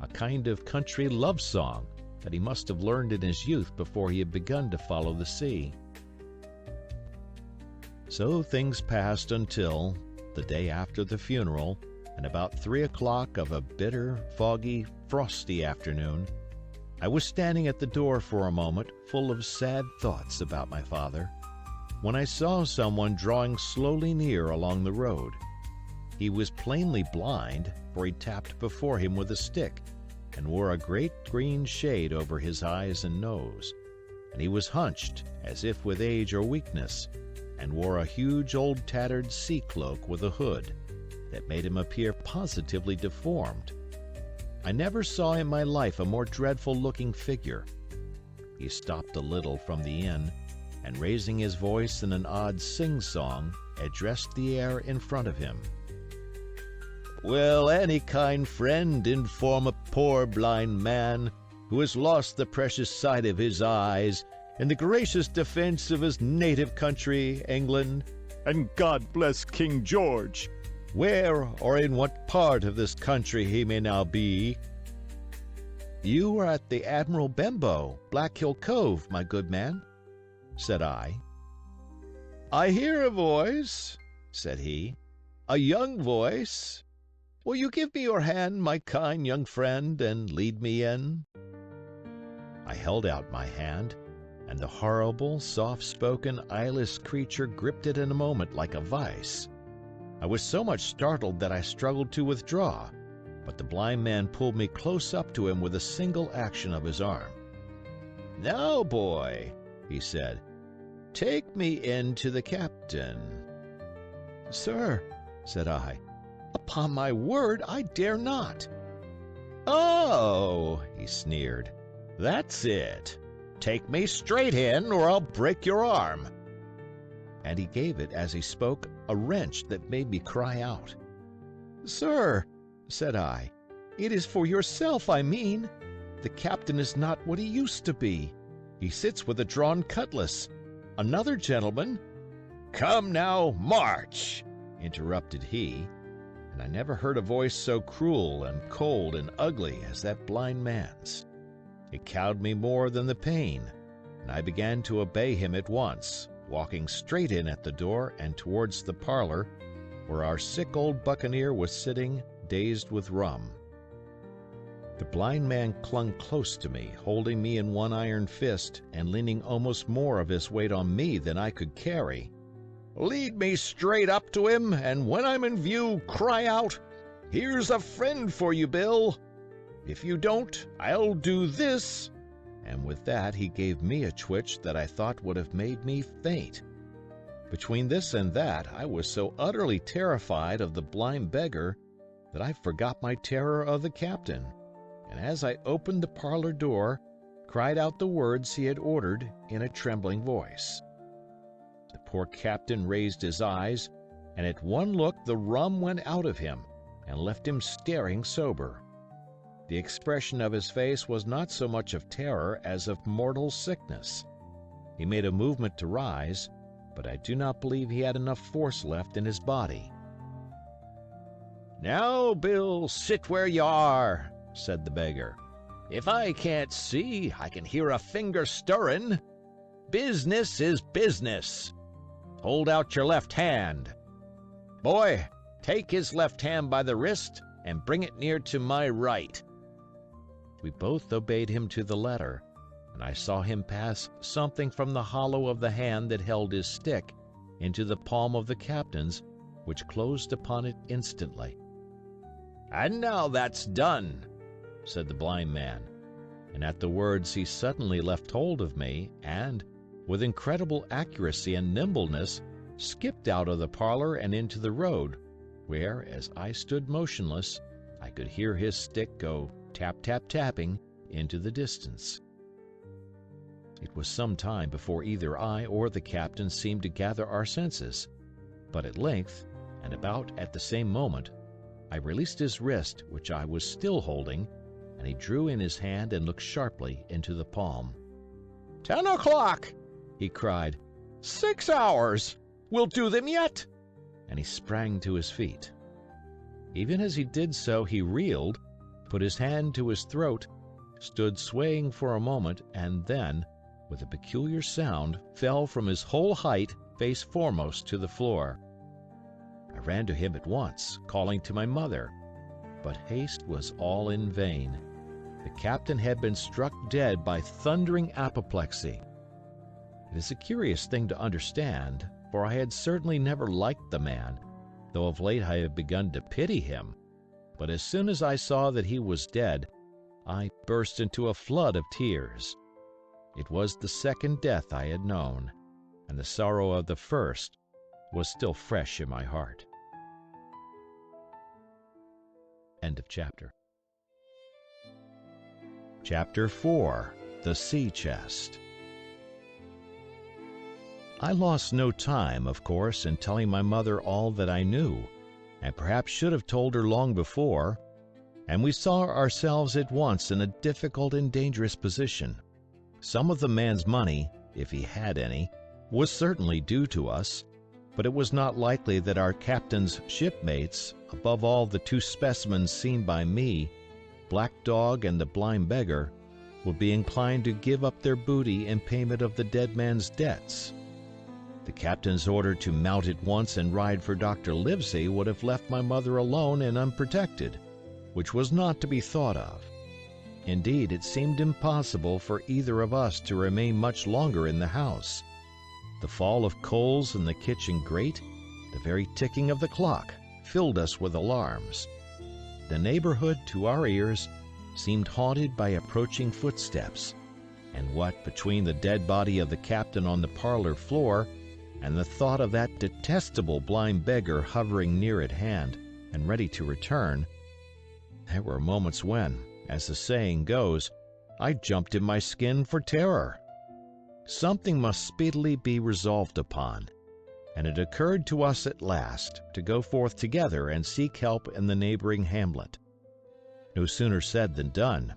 a kind of country love song that he must have learned in his youth before he had begun to follow the sea. So things passed until, the day after the funeral, and about 3 o'clock of a bitter, foggy, frosty afternoon, I was standing at the door for a moment, full of sad thoughts about my father, when I saw someone drawing slowly near along the road. He was plainly blind, for he tapped before him with a stick, and wore a great green shade over his eyes and nose, and he was hunched, as if with age or weakness, and wore a huge old tattered sea cloak with a hood that made him appear positively deformed. I never saw in my life a more dreadful-looking figure. He stopped a little from the inn, and raising his voice in an odd sing-song, addressed the air in front of him. "Will any kind friend inform a poor blind man who has lost the precious sight of his eyes in the gracious defense of his native country, England, And God bless King George, where or in what part of this country he may now be?" "You are at the Admiral Benbow, Black Hill Cove, my good man," said I. "I hear a voice," said he, "a young voice. Will you give me your hand, my kind young friend, and lead me in?" I held out my hand, and the horrible, soft-spoken, eyeless creature gripped it in a moment like a vice. I was so much startled that I struggled to withdraw, but the blind man pulled me close up to him with a single action of his arm. "Now, boy," he said, "take me in to the captain." "Sir," said I, "upon my word I dare not." "Oh," he sneered, "that's it. Take me straight in, or I'll break your arm." And he gave it, as he spoke, a wrench that made me cry out. "Sir," said I, "it is for yourself I mean. The captain is not what he used to be. He sits with a drawn cutlass. Another gentleman—" "Come now, march!" interrupted he, and I never heard a voice so cruel and cold and ugly as that blind man's. It cowed me more than the pain, and I began to obey him at once, walking straight in at the door and towards the parlor, where our sick old buccaneer was sitting, dazed with rum. The blind man clung close to me, holding me in one iron fist and leaning almost more of his weight on me than I could carry. "Lead me straight up to him, and when I'm in view, cry out, 'Here's a friend for you, Bill!' If you don't, I'll do this," and with that he gave me a twitch that I thought would have made me faint. Between this and that, I was so utterly terrified of the blind beggar that I forgot my terror of the captain, and as I opened the parlor door, cried out the words he had ordered in a trembling voice. The poor captain raised his eyes, and at one look the rum went out of him and left him staring sober. The expression of his face was not so much of terror as of mortal sickness. He made a movement to rise, but I do not believe he had enough force left in his body. "Now, Bill, sit where you are," said the beggar. "If I can't see, I can hear a finger stirring. Business is business. Hold out your left hand. Boy, take his left hand by the wrist and bring it near to my right." We both obeyed him to the letter, and I saw him pass something from the hollow of the hand that held his stick into the palm of the captain's, which closed upon it instantly. "And now that's done," said the blind man, and at the words he suddenly left hold of me and, with incredible accuracy and nimbleness, skipped out of the parlor and into the road, where, as I stood motionless, I could hear his stick go tap, tap, tapping into the distance. It was some time before either I or the captain seemed to gather our senses, but at length, and about at the same moment, I released his wrist, which I was still holding, and he drew in his hand and looked sharply into the palm. 10 o'clock, he cried. 6 hours! We'll do them yet! and he sprang to his feet. Even as he did so, he reeled, put his hand to his throat, stood swaying for a moment, and then, with a peculiar sound, fell from his whole height face foremost to the floor. I ran to him at once, calling to my mother, but haste was all in vain. The captain had been struck dead by thundering apoplexy. It is a curious thing to understand, for I had certainly never liked the man, though of late I had begun to pity him. But as soon as I saw that he was dead, I burst into a flood of tears. It was the second death I had known, and the sorrow of the first was still fresh in my heart. End of chapter. Chapter 4. The Sea Chest. I lost no time, of course, in telling my mother all that I knew, and perhaps should have told her long before, and we saw ourselves at once in a difficult and dangerous position. Some of the man's money, if he had any, was certainly due to us, but it was not likely that our captain's shipmates, above all the two specimens seen by me, Black Dog and the blind beggar, would be inclined to give up their booty in payment of the dead man's debts. The captain's order to mount at once and ride for Dr. Livesey would have left my mother alone and unprotected, which was not to be thought of. Indeed, it seemed impossible for either of us to remain much longer in the house. The fall of coals in the kitchen grate, the very ticking of the clock, filled us with alarms. The neighborhood, to our ears, seemed haunted by approaching footsteps, and what between the dead body of the captain on the parlor floor and the thought of that detestable blind beggar hovering near at hand and ready to return, there were moments when, as the saying goes, I jumped in my skin for terror. Something must speedily be resolved upon, and it occurred to us at last to go forth together and seek help in the neighboring hamlet. No sooner said than done.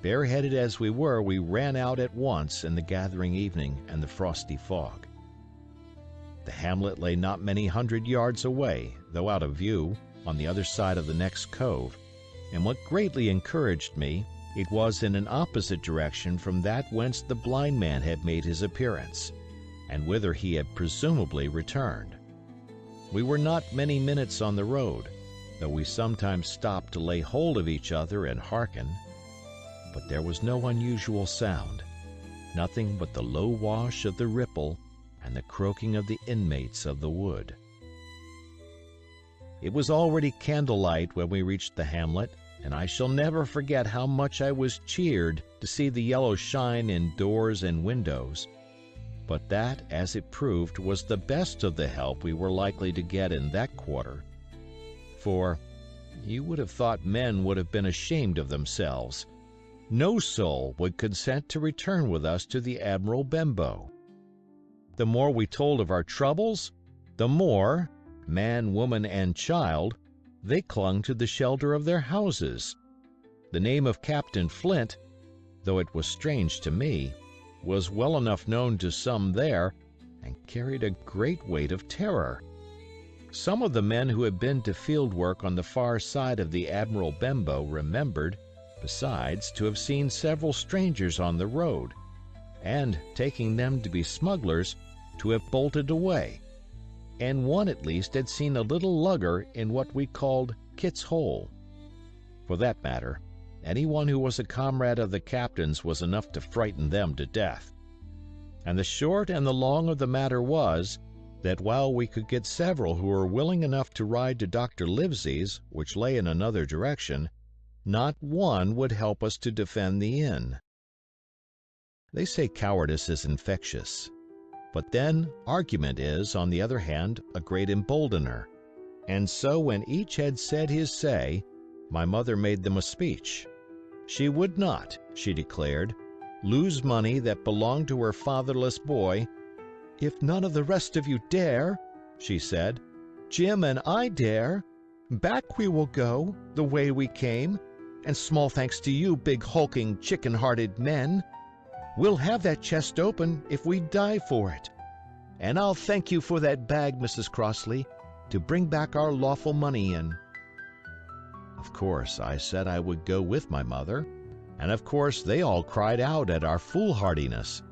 Bareheaded as we were, we ran out at once in the gathering evening and the frosty fog. The hamlet lay not many hundred yards away, though out of view, on the other side of the next cove, and what greatly encouraged me, it was in an opposite direction from that whence the blind man had made his appearance, and whither he had presumably returned. We were not many minutes on the road, though we sometimes stopped to lay hold of each other and hearken. But there was no unusual sound, nothing but the low wash of the ripple and the croaking of the inmates of the wood. It was already candlelight when we reached the hamlet, and I shall never forget how much I was cheered to see the yellow shine in doors and windows. But that, as it proved, was the best of the help we were likely to get in that quarter. For you would have thought men would have been ashamed of themselves. No soul would consent to return with us to the Admiral Benbow. The more we told of our troubles, the more, man, woman, and child, they clung to the shelter of their houses. The name of Captain Flint, though it was strange to me, was well enough known to some there, and carried a great weight of terror. Some of the men who had been to field work on the far side of the Admiral Benbow remembered, besides, to have seen several strangers on the road, and, taking them to be smugglers, to have bolted away, and one at least had seen a little lugger in what we called Kit's Hole. For that matter, anyone who was a comrade of the captain's was enough to frighten them to death. And the short and the long of the matter was, that while we could get several who were willing enough to ride to Dr. Livesey's, which lay in another direction, not one would help us to defend the inn. They say cowardice is infectious, but then argument is, on the other hand, a great emboldener. And so when each had said his say, my mother made them a speech. She would not, she declared, lose money that belonged to her fatherless boy. "If none of the rest of you dare," she said, "Jim and I dare. Back we will go, the way we came, and small thanks to you, big hulking, chicken-hearted men. We'll have that chest open if we die for it. And I'll thank you for that bag, Mrs. Crossley. to bring back our lawful money in. Of course, I said I would go with my mother, and of course they all cried out at our foolhardiness,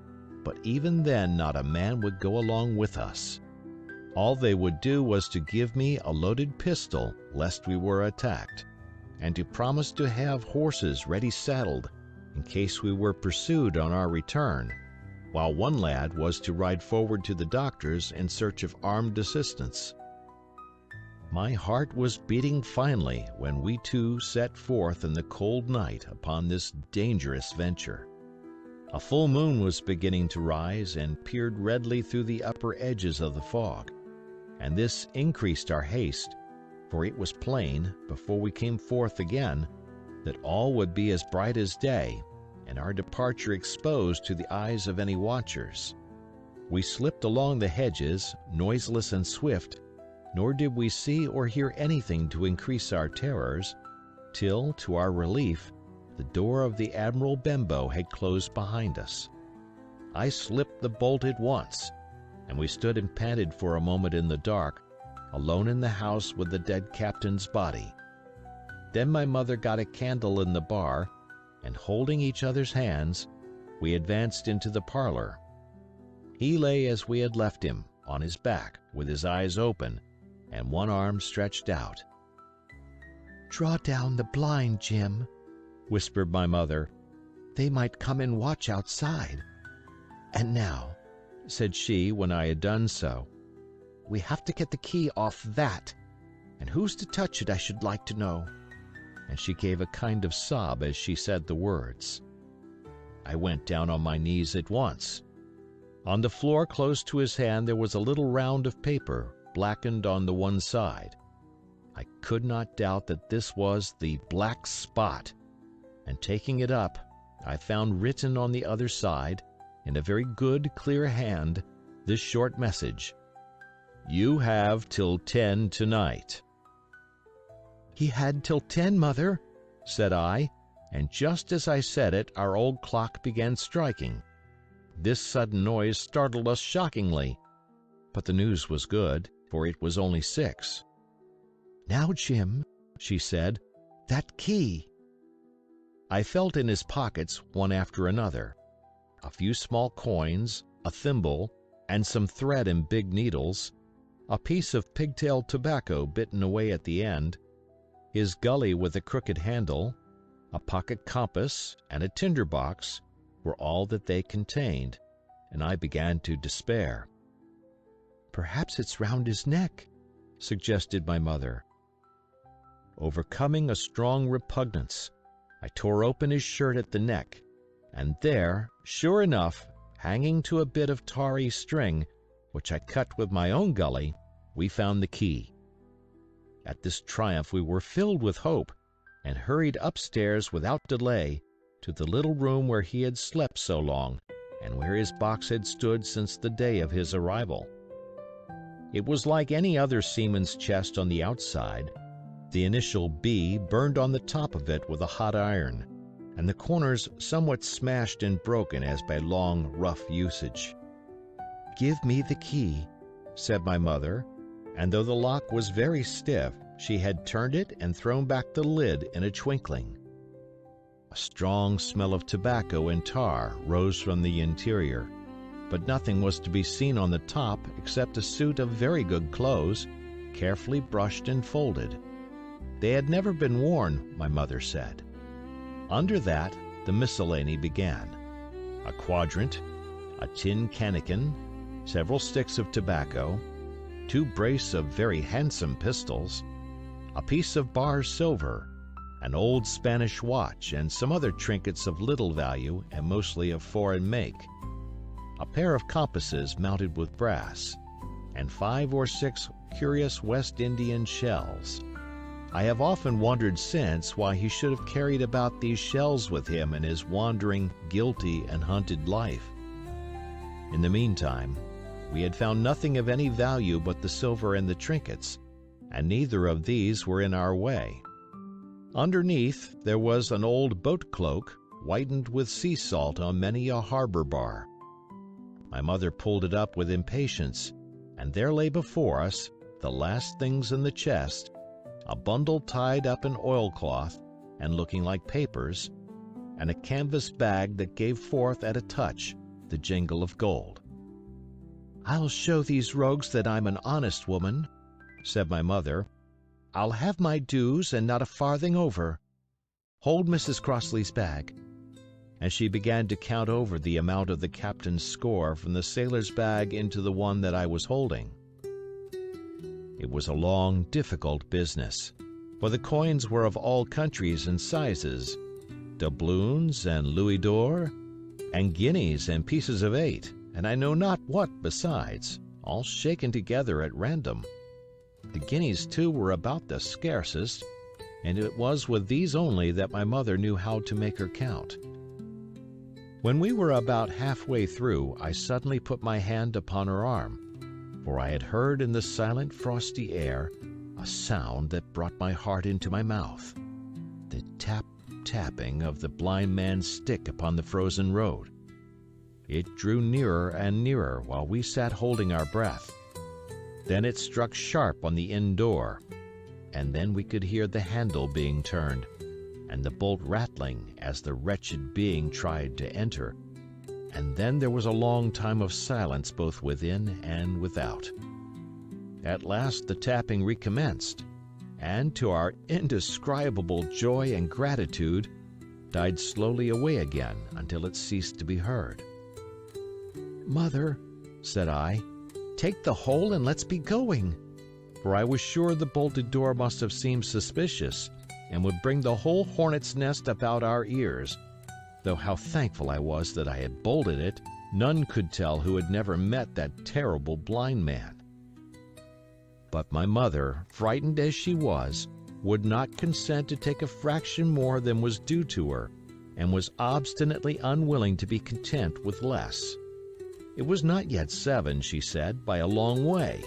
but even then not a man would go along with us. All they would do was to give me a loaded pistol lest we were attacked, and to promise to have horses ready saddled in case we were pursued on our return, while one lad was to ride forward to the doctor's in search of armed assistance. My heart was beating finely when we two set forth in the cold night upon this dangerous venture. A full moon was beginning to rise and peered redly through the upper edges of the fog, and this increased our haste, for it was plain, before we came forth again, that all would be as bright as day, and our departure exposed to the eyes of any watchers. We slipped along the hedges, noiseless and swift, nor did we see or hear anything to increase our terrors, till, to our relief, the door of the Admiral Benbow had closed behind us. I slipped the bolt at once, and we stood and panted for a moment in the dark, alone in the house with the dead captain's body. Then my mother got a candle in the bar, and holding each other's hands, we advanced into the parlor. He lay as we had left him, on his back, with his eyes open, and one arm stretched out. "Draw down the blind, Jim," whispered my mother. "They might come and watch outside. And now," said she when I had done so, "we have to get the key off that. And who's to touch it, I should like to know?" And she gave a kind of sob as she said the words. I went down on my knees at once. On the floor close to his hand there was a little round of paper, blackened on the one side. I could not doubt that this was the Black Spot, and taking it up, I found written on the other side, in a very good, clear hand, this short message: "You have till 10 tonight." "He had till 10, Mother," said I, and just as I said it our old clock began striking. This sudden noise startled us shockingly, but the news was good, for it was only 6. "Now, Jim," she said, "that key." I felt in his pockets one after another. A few small coins, a thimble, and some thread and big needles, a piece of pigtail tobacco bitten away at the end, his gully with a crooked handle, a pocket compass, and a tinder box were all that they contained, and I began to despair. "Perhaps it's round his neck," suggested my mother. Overcoming a strong repugnance, I tore open his shirt at the neck, and there, sure enough, hanging to a bit of tarry string, which I cut with my own gully, we found the key. At this triumph we were filled with hope, and hurried upstairs without delay to the little room where he had slept so long, and where his box had stood since the day of his arrival. It was like any other seaman's chest on the outside, the initial B burned on the top of it with a hot iron, and the corners somewhat smashed and broken as by long, rough usage. "Give me the key," said my mother, and though the lock was very stiff, she had turned it and thrown back the lid in a twinkling. A strong smell of tobacco and tar rose from the interior, but nothing was to be seen on the top except a suit of very good clothes, carefully brushed and folded. They had never been worn, my mother said. Under that, the miscellany began: a quadrant, a tin cannikin, several sticks of tobacco, 2 brace of very handsome pistols, a piece of bar silver, an old Spanish watch, and some other trinkets of little value and mostly of foreign make, a pair of compasses mounted with brass, and 5 or 6 curious West Indian shells. I have often wondered since why he should have carried about these shells with him in his wandering, guilty, and hunted life. In the meantime, we had found nothing of any value but the silver and the trinkets, and neither of these were in our way. Underneath there was an old boat cloak, whitened with sea salt on many a harbor bar. My mother pulled it up with impatience, and there lay before us the last things in the chest, a bundle tied up in oilcloth and looking like papers, and a canvas bag that gave forth at a touch the jingle of gold. "I'll show these rogues that I'm an honest woman," said my mother. "I'll have my dues and not a farthing over. Hold Mrs. Crossley's bag." And she began to count over the amount of the captain's score from the sailor's bag into the one that I was holding. It was a long, difficult business, for the coins were of all countries and sizes, doubloons and louis d'or, and guineas and pieces of 8, and I know not what besides, all shaken together at random. The guineas, too, were about the scarcest, and it was with these only that my mother knew how to make her count. When we were about halfway through, I suddenly put my hand upon her arm, for I had heard in the silent, frosty air a sound that brought my heart into my mouth, the tap-tapping of the blind man's stick upon the frozen road. It drew nearer and nearer while we sat holding our breath. Then it struck sharp on the inn door, and then we could hear the handle being turned, and the bolt rattling as the wretched being tried to enter, and then there was a long time of silence both within and without. At last the tapping recommenced, and to our indescribable joy and gratitude, died slowly away again until it ceased to be heard. "Mother," said I, "take the whole and let's be going," for I was sure the bolted door must have seemed suspicious, and would bring the whole hornet's nest about our ears, though how thankful I was that I had bolted it, none could tell who had never met that terrible blind man. But my mother, frightened as she was, would not consent to take a fraction more than was due to her, and was obstinately unwilling to be content with less. It was not yet 7, she said, by a long way.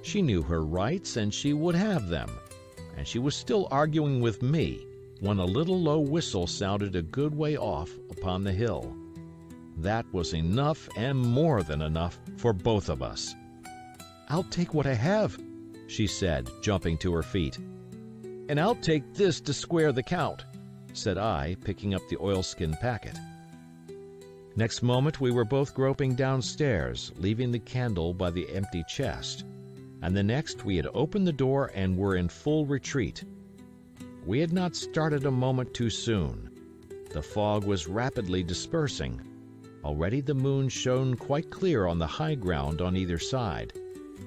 She knew her rights, and she would have them, and she was still arguing with me when a little low whistle sounded a good way off upon the hill. That was enough and more than enough for both of us. "I'll take what I have," she said, jumping to her feet. "And I'll take this to square the count," said I, picking up the oilskin packet. Next moment we were both groping downstairs, leaving the candle by the empty chest, and the next we had opened the door and were in full retreat. We had not started a moment too soon. The fog was rapidly dispersing. Already the moon shone quite clear on the high ground on either side,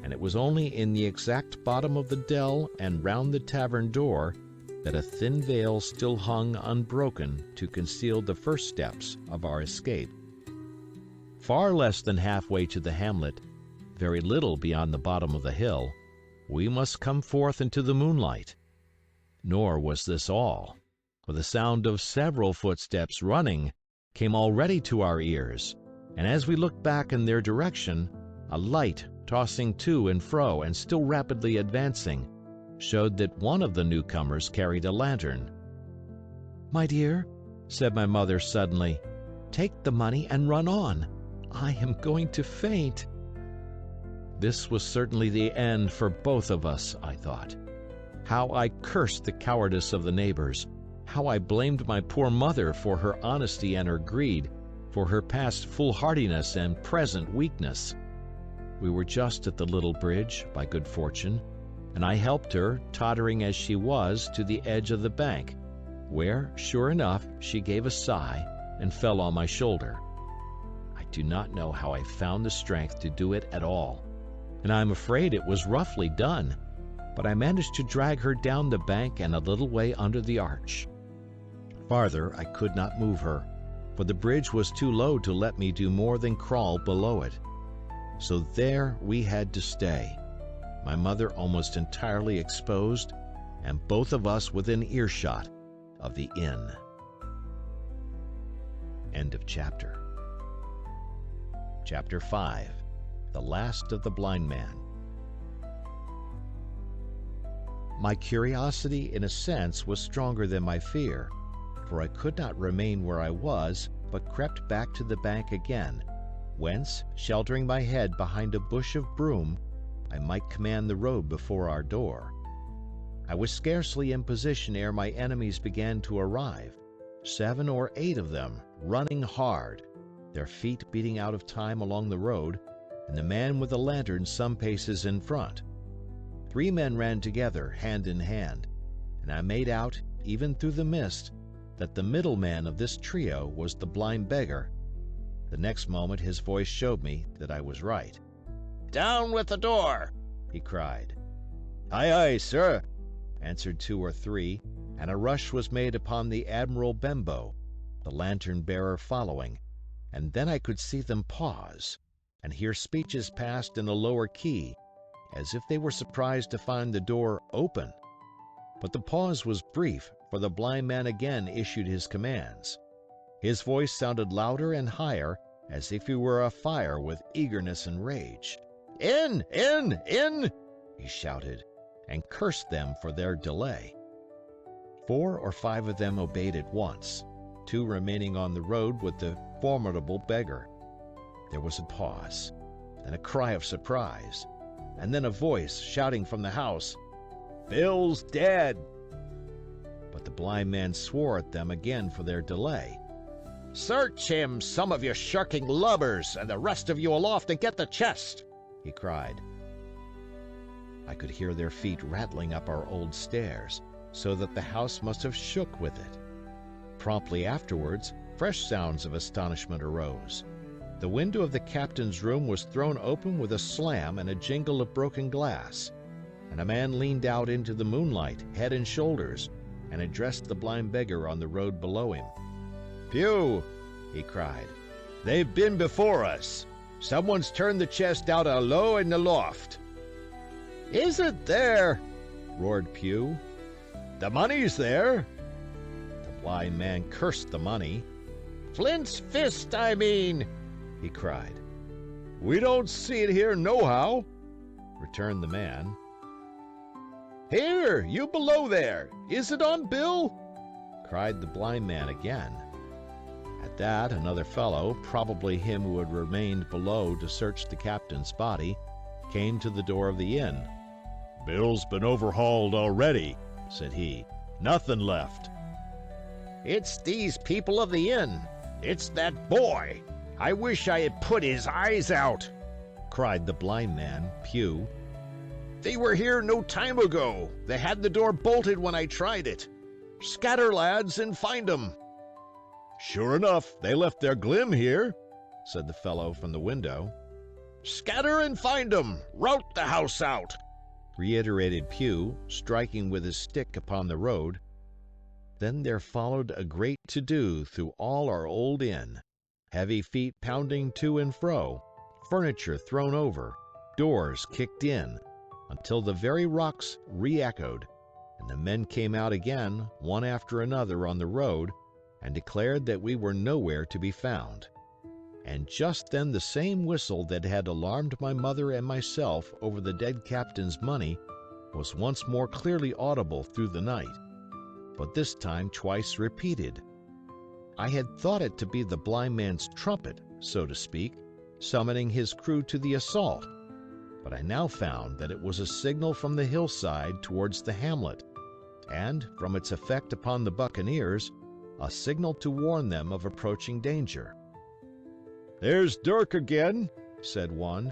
and it was only in the exact bottom of the dell and round the tavern door that a thin veil still hung unbroken to conceal the first steps of our escape. Far less than halfway to the hamlet, very little beyond the bottom of the hill, we must come forth into the moonlight. Nor was this all, for the sound of several footsteps running came already to our ears, and as we looked back in their direction, a light tossing to and fro and still rapidly advancing showed that one of the newcomers carried a lantern. "My dear," said my mother suddenly, "take the money and run on. I am going to faint." This was certainly the end for both of us, I thought. How I cursed the cowardice of the neighbors, how I blamed my poor mother for her honesty and her greed, for her past foolhardiness and present weakness. We were just at the little bridge, by good fortune, and I helped her, tottering as she was, to the edge of the bank, where, sure enough, she gave a sigh and fell on my shoulder. I do not know how I found the strength to do it at all, and I am afraid it was roughly done, but I managed to drag her down the bank and a little way under the arch. Farther I could not move her, for the bridge was too low to let me do more than crawl below it. So there we had to stay, my mother almost entirely exposed, and both of us within earshot of the inn. End of chapter. Chapter 5. The Last of the Blind Man. My curiosity, in a sense, was stronger than my fear, for I could not remain where I was, but crept back to the bank again, whence, sheltering my head behind a bush of broom, I might command the road before our door. I was scarcely in position ere my enemies began to arrive, 7 or 8 of them, running hard, their feet beating out of time along the road, and the man with the lantern some paces in front. 3 men ran together, hand in hand, and I made out, even through the mist, that the middle man of this trio was the blind beggar. The next moment his voice showed me that I was right. "Down with the door!" he cried. "Aye, aye, sir," answered 2 or 3, and a rush was made upon the Admiral Benbow, the lantern-bearer following, and then I could see them pause, and hear speeches passed in a lower key, as if they were surprised to find the door open. But the pause was brief, for the blind man again issued his commands. His voice sounded louder and higher, as if he were afire with eagerness and rage. "In, in, in!" he shouted, and cursed them for their delay. 4 or 5 of them obeyed at once, 2 remaining on the road with the formidable beggar. There was a pause, then a cry of surprise, and then a voice shouting from the house, "Bill's dead!" But the blind man swore at them again for their delay. "Search him, some of you shirking lubbers, and the rest of you aloft and get the chest!" he cried. I could hear their feet rattling up our old stairs, so that the house must have shook with it. Promptly afterwards, fresh sounds of astonishment arose. The window of the captain's room was thrown open with a slam and a jingle of broken glass, and a man leaned out into the moonlight, head and shoulders, and addressed the blind beggar on the road below him. "Pew!" he cried. "They've been before us. Someone's turned the chest out alow in the loft." "Is it there?" roared Pew. "The money's there." The blind man cursed the money. "Flint's fist, I mean!" he cried. "We don't see it here nohow," returned the man. "Here, you below there, is it on Bill?" cried the blind man again. At that, another fellow, probably him who had remained below to search the captain's body, came to the door of the inn. "Bill's been overhauled already," said he. "Nothing left." "It's these people of the inn. It's that boy. I wish I had put his eyes out," cried the blind man, Pew. "They were here no time ago. They had the door bolted when I tried it. Scatter, lads, and find 'em." "Sure enough, they left their glim here," said the fellow from the window. "Scatter and find 'em. Rout the house out," reiterated Pew, striking with his stick upon the road. Then there followed a great to-do through all our old inn, heavy feet pounding to and fro, furniture thrown over, doors kicked in, until the very rocks re-echoed, and the men came out again, one after another, on the road, and declared that we were nowhere to be found. And just then the same whistle that had alarmed my mother and myself over the dead captain's money was once more clearly audible through the night, but this time twice repeated. I had thought it to be the blind man's trumpet, so to speak, summoning his crew to the assault, but I now found that it was a signal from the hillside towards the hamlet, and, from its effect upon the buccaneers, a signal to warn them of approaching danger. "There's Dirk again," said one.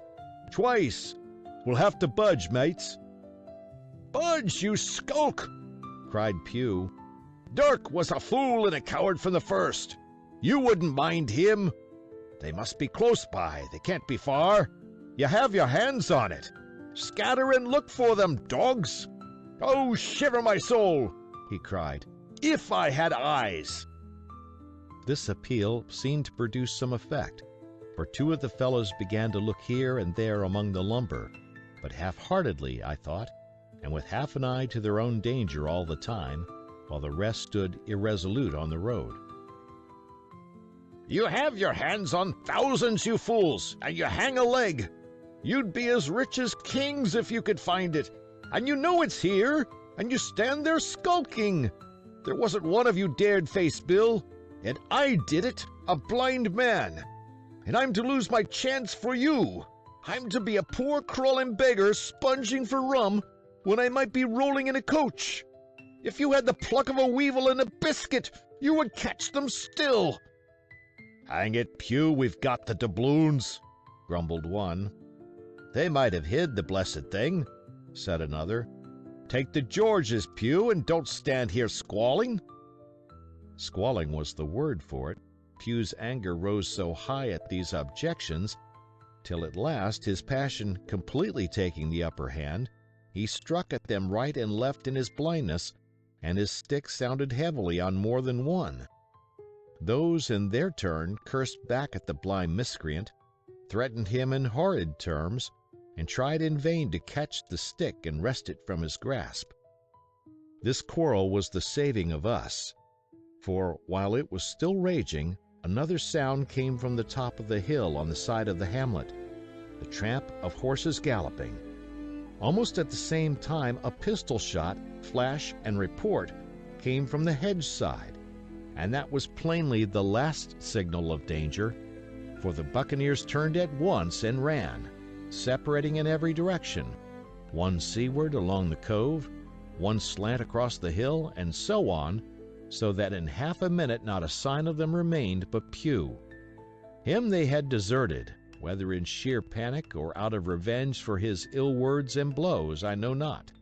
"Twice. We'll have to budge, mates." "Budge, you skulk!" cried Pew. "Dirk was a fool and a coward from the first. You wouldn't mind him. They must be close by. They can't be far. You have your hands on it. Scatter and look for them, dogs. Oh, shiver my soul," he cried, "if I had eyes." This appeal seemed to produce some effect, for 2 of the fellows began to look here and there among the lumber, but half-heartedly, I thought, and with half an eye to their own danger all the time, while the rest stood irresolute on the road. "You have your hands on thousands, you fools, and you hang a leg. You'd be as rich as kings if you could find it, and you know it's here, and you stand there skulking. There wasn't one of you dared face Bill, and I did it, a blind man. And I'm to lose my chance for you. I'm to be a poor crawling beggar sponging for rum when I might be rolling in a coach. If you had the pluck of a weevil and a biscuit, you would catch them still." "Hang it, Pew, we've got the doubloons," grumbled one. "They might have hid the blessed thing," said another. "Take the Georges, Pew, and don't stand here squalling." Squalling was the word for it. Pew's anger rose so high at these objections, till at last, his passion completely taking the upper hand, he struck at them right and left in his blindness, and his stick sounded heavily on more than one. Those, in their turn, cursed back at the blind miscreant, threatened him in horrid terms, and tried in vain to catch the stick and wrest it from his grasp. This quarrel was the saving of us, for while it was still raging, another sound came from the top of the hill on the side of the hamlet, the tramp of horses galloping. Almost at the same time, a pistol shot, flash, and report came from the hedge side, and that was plainly the last signal of danger, for the buccaneers turned at once and ran, separating in every direction, one seaward along the cove, one slant across the hill, and so on, so that in half a minute not a sign of them remained but Pew. Him they had deserted, whether in sheer panic or out of revenge for his ill words and blows, I know not.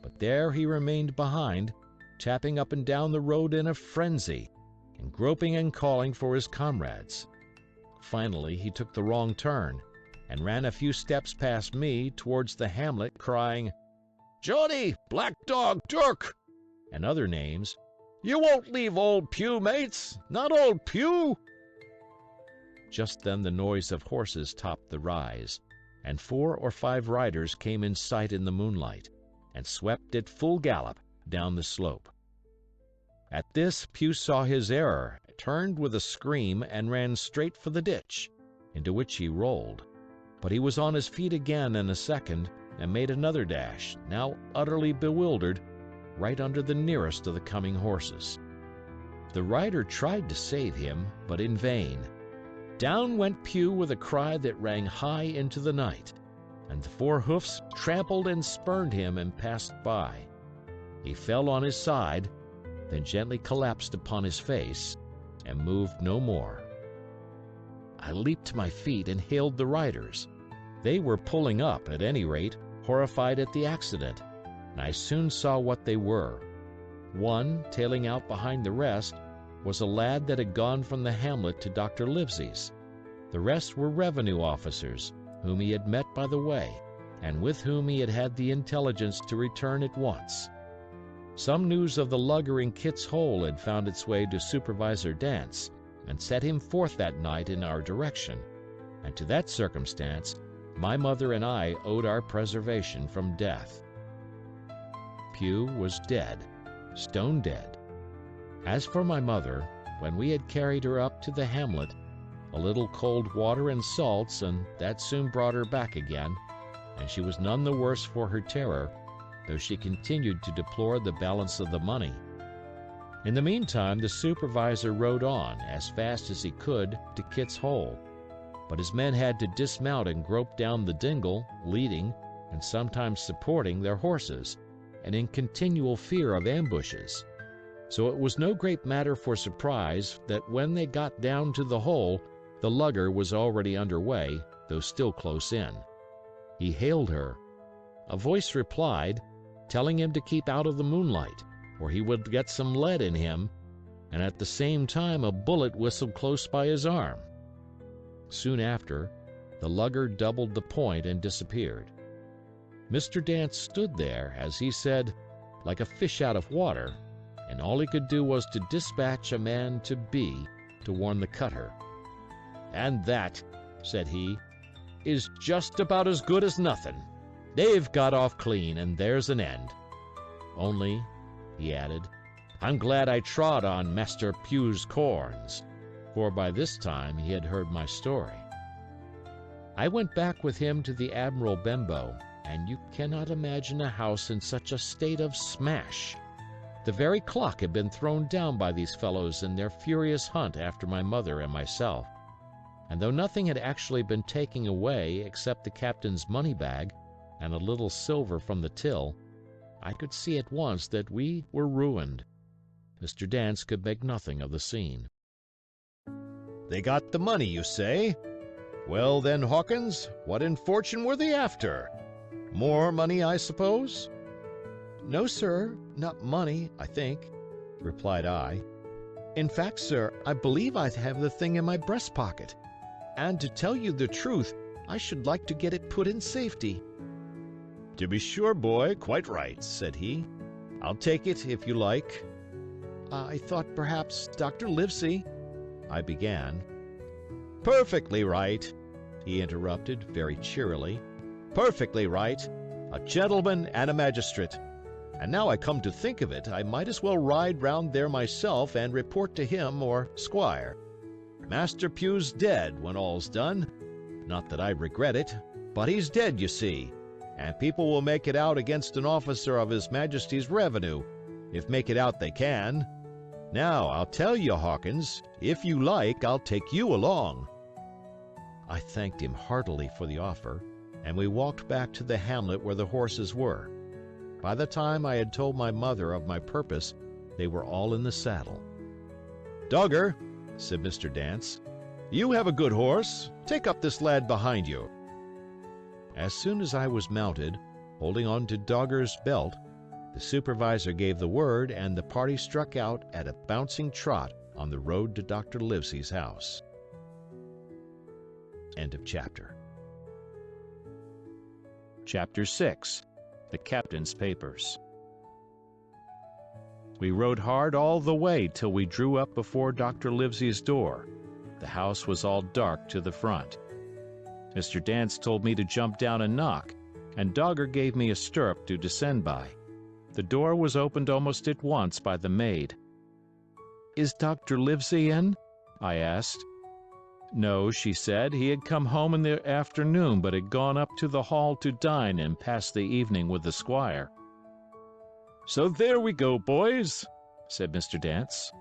But there he remained behind, tapping up and down the road in a frenzy, and groping and calling for his comrades. Finally he took the wrong turn, and ran a few steps past me towards the hamlet, crying, "Johnny, Black Dog, Dirk," and other names. "You won't leave old Pew, mates, not old Pew." Just then the noise of horses topped the rise, and 4 or 5 riders came in sight in the moonlight, and swept at full gallop down the slope. At this Pew saw his error, turned with a scream, and ran straight for the ditch, into which he rolled. But he was on his feet again in a second, and made another dash, now utterly bewildered, right under the nearest of the coming horses. The rider tried to save him, but in vain. Down went Pew with a cry that rang high into the night, and the 4 hoofs trampled and spurned him and passed by. He fell on his side, then gently collapsed upon his face, and moved no more. I leaped to my feet and hailed the riders. They were pulling up, at any rate, horrified at the accident, and I soon saw what they were. One, tailing out behind the rest, was a lad that had gone from the hamlet to Dr. Livesey's. The rest were revenue officers, whom he had met by the way, and with whom he had had the intelligence to return at once. Some news of the lugger in Kit's Hole had found its way to Supervisor Dance, and set him forth that night in our direction, and to that circumstance my mother and I owed our preservation from death. Pew was dead, stone dead. As for my mother, when we had carried her up to the hamlet, a little cold water and salts, and that soon brought her back again, and she was none the worse for her terror, though she continued to deplore the balance of the money. In the meantime the supervisor rode on as fast as he could to Kit's Hole, but his men had to dismount and grope down the dingle, leading, and sometimes supporting, their horses, and in continual fear of ambushes. So it was no great matter for surprise that when they got down to the hole, the lugger was already under way, though still close in. He hailed her. A voice replied, telling him to keep out of the moonlight, or he would get some lead in him, and at the same time a bullet whistled close by his arm. Soon after, the lugger doubled the point and disappeared. Mr. Dance stood there, as he said, like a fish out of water, and all he could do was to dispatch a man to B to warn the cutter. "And that," said he, "is just about as good as nothing. They've got off clean, and there's an end. Only," he added, "I'm glad I trod on Master Pew's corns," for by this time he had heard my story. I went back with him to the Admiral Benbow, and you cannot imagine a house in such a state of smash. The very clock had been thrown down by these fellows in their furious hunt after my mother and myself, and though nothing had actually been taken away except the captain's money bag and a little silver from the till, I could see at once that we were ruined. Mr. Dance could make nothing of the scene. They got the money, you say? Well then, Hawkins, what in fortune were they after? More money, I suppose? No, sir, not money, I think, replied I. In fact, sir, I believe I have the thing in my breast pocket. And to tell you the truth, I should like to get it put in safety. To be sure, boy, quite right, said he. I'll take it if you like. I thought perhaps Dr. Livesey, I began. Perfectly right, he interrupted very cheerily. Perfectly right. A gentleman and a magistrate. And now I come to think of it, I might as well ride round there myself and report to him or squire. Master Pugh's dead when all's done. Not that I regret it, but he's dead, you see, and people will make it out against an officer of His Majesty's revenue, if make it out they can. Now, I'll tell you, Hawkins, if you like, I'll take you along. I thanked him heartily for the offer, and we walked back to the hamlet where the horses were. By the time I had told my mother of my purpose, they were all in the saddle. "Dogger," said Mr. Dance, "you have a good horse. Take up this lad behind you." As soon as I was mounted, holding on to Dogger's belt, the supervisor gave the word, and the party struck out at a bouncing trot on the road to Dr. Livesey's house. End of chapter. Chapter 6. The Captain's Papers. We rode hard all the way till we drew up before Dr. Livesey's door. The house was all dark to the front. Mr. Dance told me to jump down and knock, and Dogger gave me a stirrup to descend by. The door was opened almost at once by the maid. "Is Dr. Livesey in?" I asked. No, she said, he had come home in the afternoon, but had gone up to the hall to dine and pass the evening with the squire. "So there we go, boys," said Mr. Dance.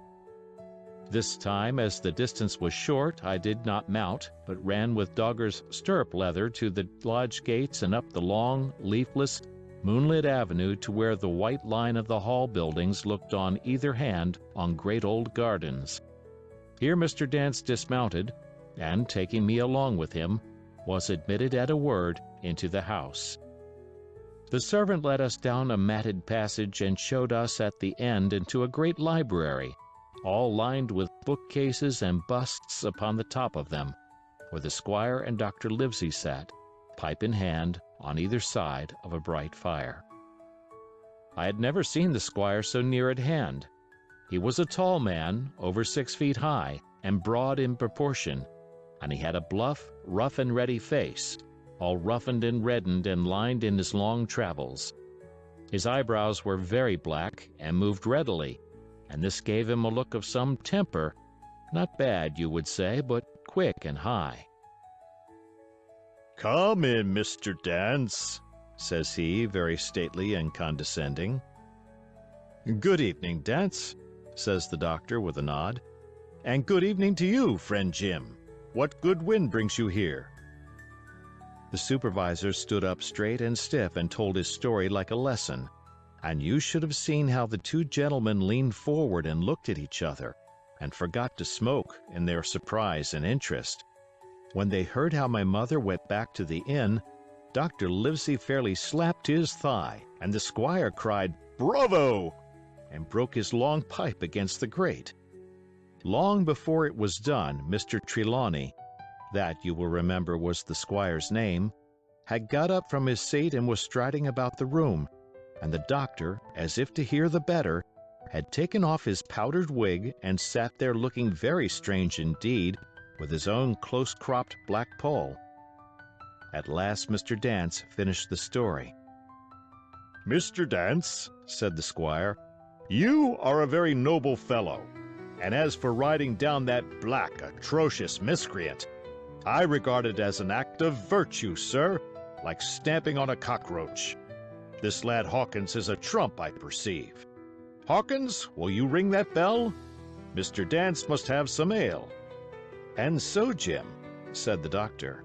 This time, as the distance was short, I did not mount, but ran with Dogger's stirrup leather to the lodge gates and up the long, leafless, moonlit avenue to where the white line of the hall buildings looked on either hand on great old gardens. Here Mr. Dance dismounted, and, taking me along with him, was admitted at a word into the house. The servant led us down a matted passage and showed us at the end into a great library, all lined with bookcases and busts upon the top of them, where the squire and Dr. Livesey sat, pipe in hand, on either side of a bright fire. I had never seen the squire so near at hand. He was a tall man, over 6 feet high, and broad in proportion, and he had a bluff, rough-and-ready face, all roughened and reddened and lined in his long travels. His eyebrows were very black and moved readily, and this gave him a look of some temper, not bad, you would say, but quick and high. "Come in, Mr. Dance," says he, very stately and condescending. "Good evening, Dance," says the doctor with a nod. "And good evening to you, friend Jim. What good wind brings you here?" The supervisor stood up straight and stiff and told his story like a lesson, and you should have seen how the two gentlemen leaned forward and looked at each other, and forgot to smoke in their surprise and interest. When they heard how my mother went back to the inn, Dr. Livesey fairly slapped his thigh, and the squire cried, "Bravo!" and broke his long pipe against the grate. Long before it was done, Mr. Trelawney, that, you will remember, was the squire's name, had got up from his seat and was striding about the room, and the doctor, as if to hear the better, had taken off his powdered wig and sat there looking very strange indeed, with his own close-cropped black poll. At last Mr. Dance finished the story. "Mr. Dance," said the squire, "you are a very noble fellow, and as for riding down that black, atrocious miscreant, I regard it as an act of virtue, sir, like stamping on a cockroach. This lad Hawkins is a trump, I perceive. Hawkins, will you ring that bell? Mr. Dance must have some ale." And so, Jim, said the doctor.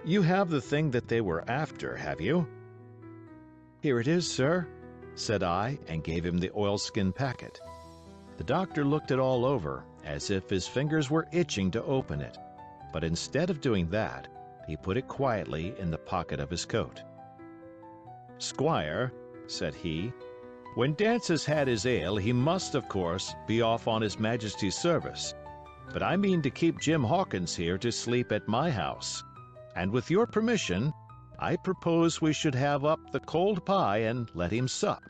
"You have the thing that they were after, have you?" "Here it is, sir," said I, and gave him the oilskin packet. The doctor looked it all over, as if his fingers were itching to open it, but instead of doing that, he put it quietly in the pocket of his coat. "Squire," said he, "when Dance has had his ale, he must, of course, be off on his Majesty's service. But I mean to keep Jim Hawkins here to sleep at my house, and with your permission, I propose we should have up the cold pie and let him sup."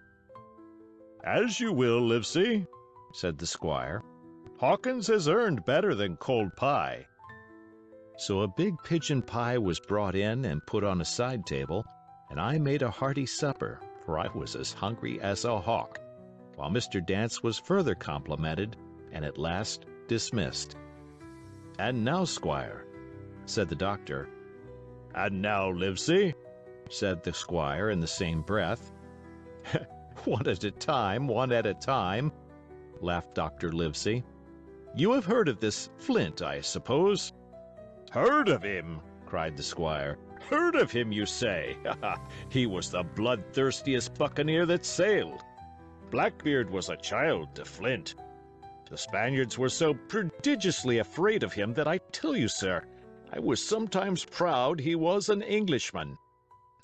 "As you will, Livesey," said the squire. "Hawkins has earned better than cold pie." So a big pigeon pie was brought in and put on a side table, and I made a hearty supper, for I was as hungry as a hawk, while Mr. Dance was further complimented and at last dismissed. "And now, squire," said the doctor. "And now, Livesey," said the squire in the same breath. "One at a time, one at a time," laughed Dr. Livesey. "You have heard of this Flint, I suppose?" "Heard of him?" cried the squire. "Heard of him, you say? He was the bloodthirstiest buccaneer that sailed. Blackbeard was a child to Flint. The Spaniards were so prodigiously afraid of him that I tell you, sir, I was sometimes proud he was an Englishman.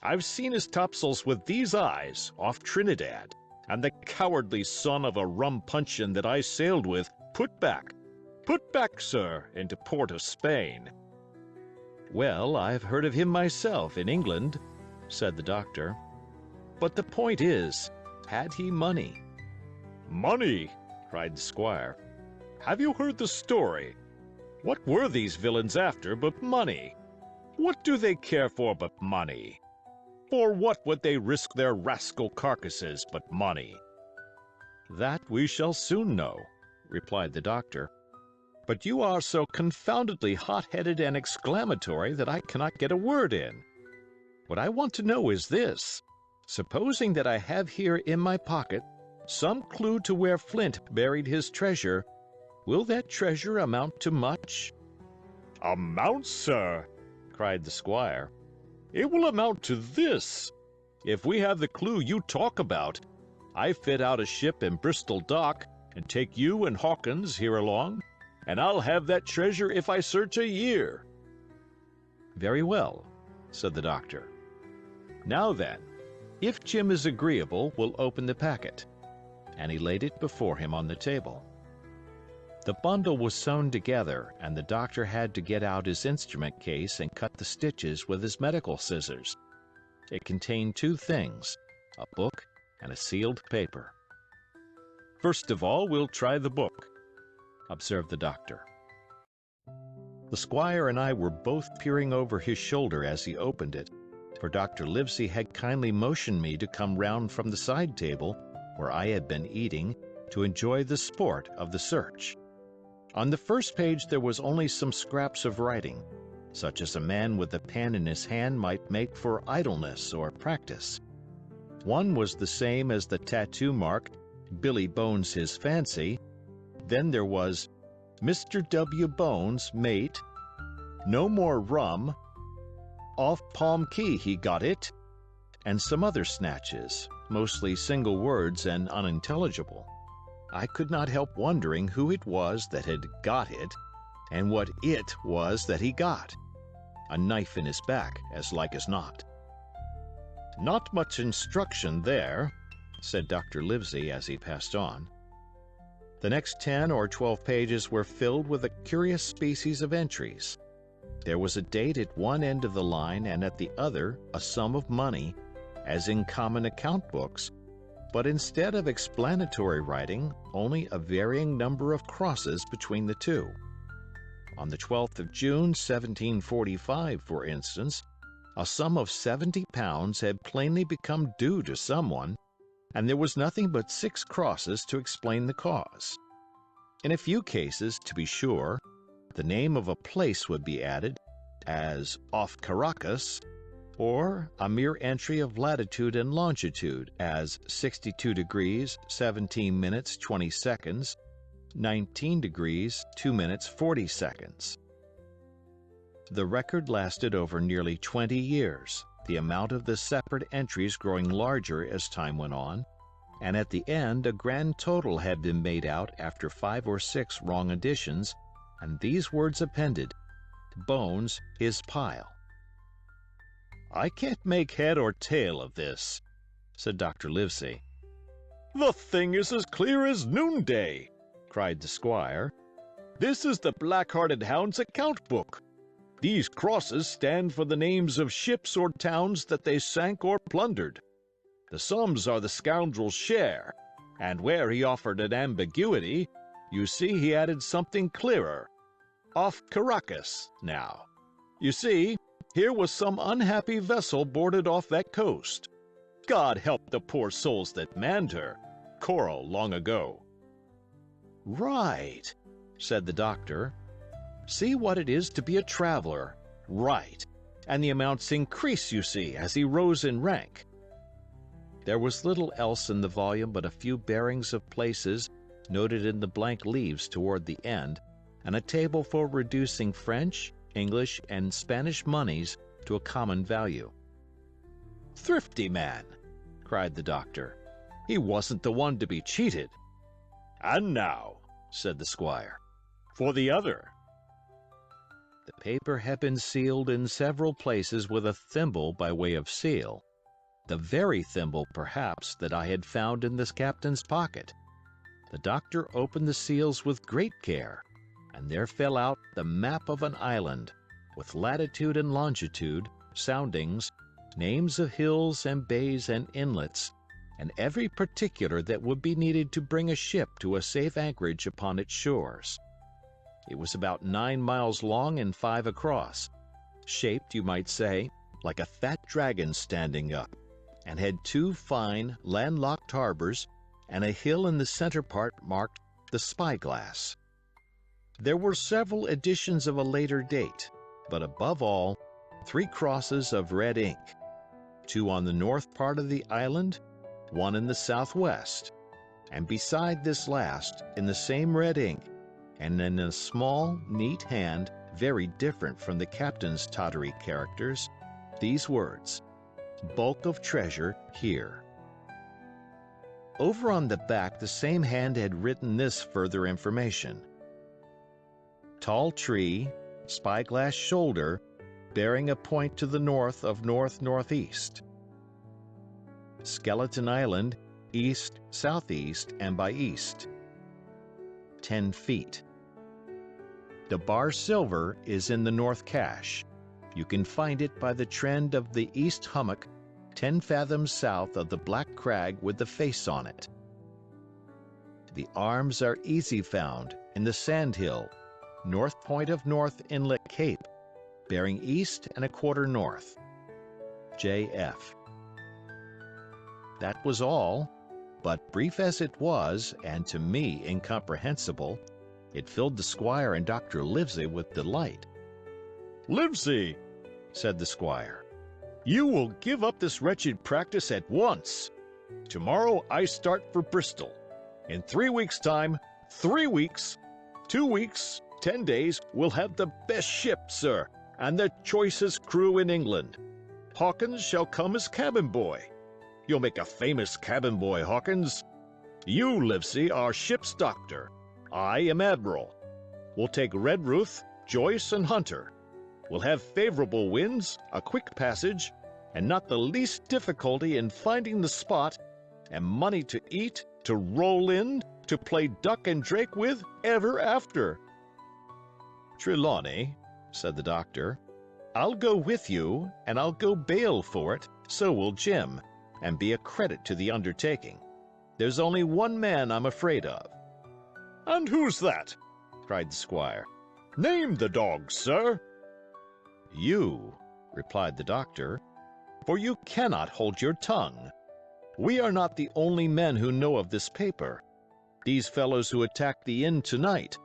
I've seen his topsails with these eyes off Trinidad, and the cowardly son of a rum puncheon that I sailed with put back, sir, into port of Spain." "Well, I've heard of him myself in England," said the doctor. "But the point is, had he money?" "Money!" cried the squire. "Have you heard the story? What were these villains after but money? What do they care for but money? For what would they risk their rascal carcasses but money?" "That we shall soon know," replied the doctor. "But you are so confoundedly hot-headed and exclamatory that I cannot get a word in. What I want to know is this: supposing that I have here in my pocket some clue to where Flint buried his treasure, will that treasure amount to much?" "Amount, sir!" cried the squire. "It will amount to this. If we have the clue you talk about, I fit out a ship in Bristol dock and take you and Hawkins here along, and I'll have that treasure if I search a year." "Very well," said the doctor. "Now then, if Jim is agreeable, we'll open the packet." And he laid it before him on the table. The bundle was sewn together, and the doctor had to get out his instrument case and cut the stitches with his medical scissors. It contained two things, a book and a sealed paper. "First of all, we'll try the book," observed the doctor. The squire and I were both peering over his shoulder as he opened it, for Dr. Livesey had kindly motioned me to come round from the side table, where I had been eating, to enjoy the sport of the search. On the first page there was only some scraps of writing, such as a man with a pen in his hand might make for idleness or practice. One was the same as the tattoo mark, "Billy Bones his fancy." Then there was, "Mr. W. Bones, mate," "No more rum," "Off Palm Key he got it," and some other snatches, mostly single words and unintelligible. I could not help wondering who it was that had got it, and what it was that he got. A knife in his back, as like as not. "Not much instruction there," said Dr. Livesey as he passed on. The next 10 or 12 pages were filled with a curious species of entries. There was a date at one end of the line and at the other a sum of money, as in common account books, but instead of explanatory writing, only a varying number of crosses between the two. On the 12th of June, 1745, for instance, a sum of £70 had plainly become due to someone, and there was nothing but 6 crosses to explain the cause. In a few cases, to be sure, the name of a place would be added, as off Caracas, or a mere entry of latitude and longitude, as 62 degrees, 17 minutes, 20 seconds, 19 degrees, 2 minutes, 40 seconds. The record lasted over nearly 20 years, the amount of the separate entries growing larger as time went on, and at the end a grand total had been made out after 5 or 6 wrong additions, and these words appended: Bones his pile. "I can't make head or tail of this," said Dr. Livesey. "The thing is as clear as noonday," cried the squire. "This is the black-hearted hound's account book. These crosses stand for the names of ships or towns that they sank or plundered. The sums are the scoundrel's share, and where he offered an ambiguity, you see he added something clearer. Off Caracas, now. You see, here was some unhappy vessel boarded off that coast. God help the poor souls that manned her. Coral long ago." "Right," said the doctor. "See what it is to be a traveler. Right. And the amounts increase, you see, as he rose in rank." There was little else in the volume but a few bearings of places noted in the blank leaves toward the end, and a table for reducing French, English, and Spanish moneys to a common value. "Thrifty man," cried the doctor. "he wasn't the one to be cheated." "And now," said the squire, "for the other." The paper had been sealed in several places with a thimble by way of seal, the very thimble, perhaps, that I had found in this captain's pocket. The doctor opened the seals with great care, and there fell out the map of an island, with latitude and longitude, soundings, names of hills and bays and inlets, and every particular that would be needed to bring a ship to a safe anchorage upon its shores. It was about 9 miles long and 5 across, shaped, you might say, like a fat dragon standing up, and had 2 fine, landlocked harbors, and a hill in the center part marked the Spyglass. There were several editions of a later date, but above all, 3 crosses of red ink, 2 on the north part of the island, 1 in the southwest, and beside this last, in the same red ink, and in a small, neat hand, very different from the captain's tottery characters, these words: "Bulk of treasure here." Over on the back the same hand had written this further information: "Tall tree, spyglass shoulder, bearing a point to the north of north-northeast. Skeleton Island, east-southeast and by east. 10 feet. The bar silver is in the north cache. You can find it by the trend of the east hummock, 10 fathoms south of the black crag with the face on it. The arms are easy found in the sandhill, north point of North Inlet Cape, bearing east and a quarter north. J.F." That was all, but brief as it was, and to me incomprehensible, it filled the squire and Dr. Livesey with delight. "Livesey," said the squire, "you will give up this wretched practice at once. Tomorrow I start for Bristol. In 3 weeks' time, 3 weeks, 2 weeks, 10 days, we'll have the best ship, sir, and the choicest crew in England. Hawkins shall come as cabin boy. You'll make a famous cabin boy, Hawkins. You, Livesey, are ship's doctor. I am admiral. We'll take Redruth, Joyce, and Hunter. We'll have favorable winds, a quick passage, and not the least difficulty in finding the spot, and money to eat, to roll in, to play duck and drake with ever after." "Trelawney," said the doctor, "I'll go with you, and I'll go bail for it, so will Jim, and be a credit to the undertaking. There's only one man I'm afraid of." "And who's that?" cried the squire. "Name the dog, sir." "You," replied the doctor, "for you cannot hold your tongue. We are not the only men who know of this paper. These fellows who attacked the inn tonight,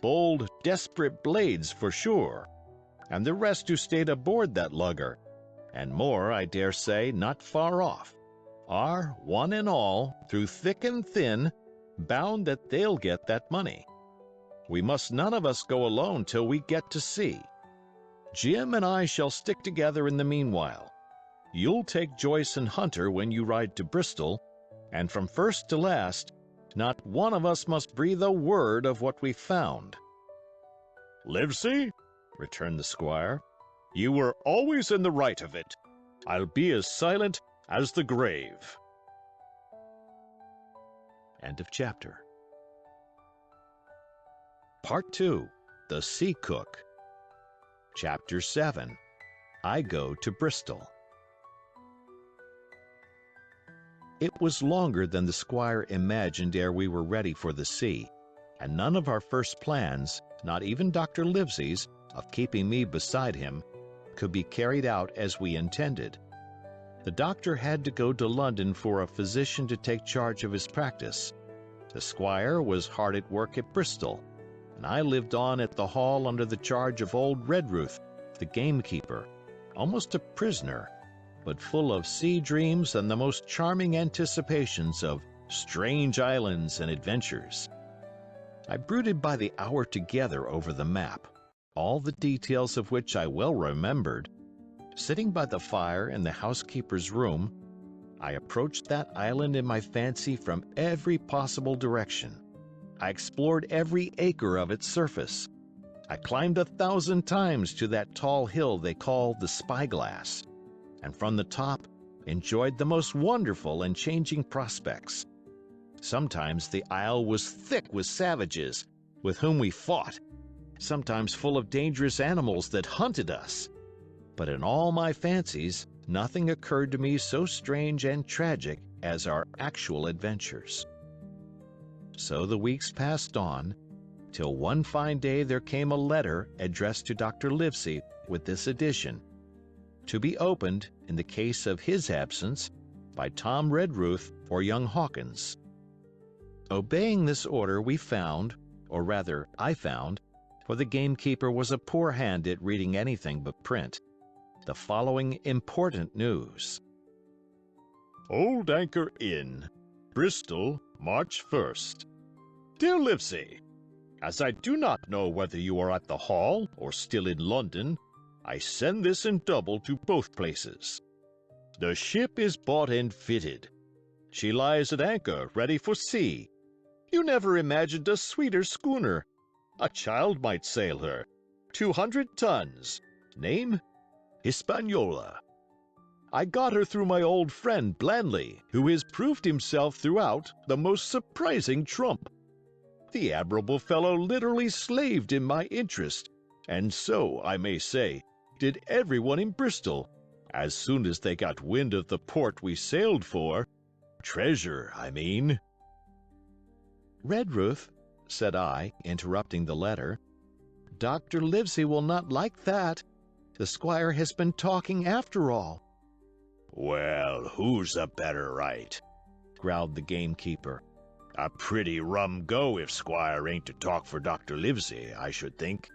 bold, desperate blades for sure, and the rest who stayed aboard that lugger, and more, I dare say, not far off, are, one and all, through thick and thin, bound that they'll get that money. We must none of us go alone till we get to sea. Jim and I shall stick together in the meanwhile. You'll take Joyce and Hunter when you ride to Bristol, and from first to last, not one of us must breathe a word of what we found." "Livesey," returned the squire, "you were always in the right of it. I'll be as silent as the grave." End of chapter. Part 2. The Sea Cook. Chapter 7. I Go to Bristol. It was longer than the squire imagined ere we were ready for the sea, and none of our first plans, not even Dr. Livesey's, of keeping me beside him, could be carried out as we intended. The doctor had to go to London for a physician to take charge of his practice. The squire was hard at work at Bristol, and I lived on at the Hall under the charge of old Redruth, the gamekeeper, almost a prisoner, but full of sea dreams and the most charming anticipations of strange islands and adventures. I brooded by the hour together over the map, all the details of which I well remembered. Sitting by the fire in the housekeeper's room, I approached that island in my fancy from every possible direction. I explored every acre of its surface. I climbed 1,000 times to that tall hill they call the Spyglass, and from the top enjoyed the most wonderful and changing prospects. Sometimes the isle was thick with savages, with whom we fought, sometimes full of dangerous animals that hunted us. But in all my fancies, nothing occurred to me so strange and tragic as our actual adventures. So the weeks passed on, till one fine day there came a letter addressed to Dr. Livesey with this addition, to be opened, in the case of his absence, by Tom Redruth or young Hawkins. Obeying this order, we found, or rather I found, for the gamekeeper was a poor hand at reading anything but print, the following important news. Old Anchor Inn, Bristol, March 1st. Dear Livesey, as I do not know whether you are at the Hall or still in London, I send this in double to both places. The ship is bought and fitted. She lies at anchor, ready for sea. You never imagined a sweeter schooner. A child might sail her. 200 tons. Name? Hispaniola. I got her through my old friend Blandley, who has proved himself throughout the most surprising trump. The admirable fellow literally slaved in my interest, and so, I may say, did everyone in Bristol, as soon as they got wind of the port we sailed for. Treasure, I mean. Redruth, said I, interrupting the letter, Dr. Livesey will not like that. The squire has been talking after all. Well, who's the better right? Growled the gamekeeper. A pretty rum go if squire ain't to talk for Dr. Livesey, I should think.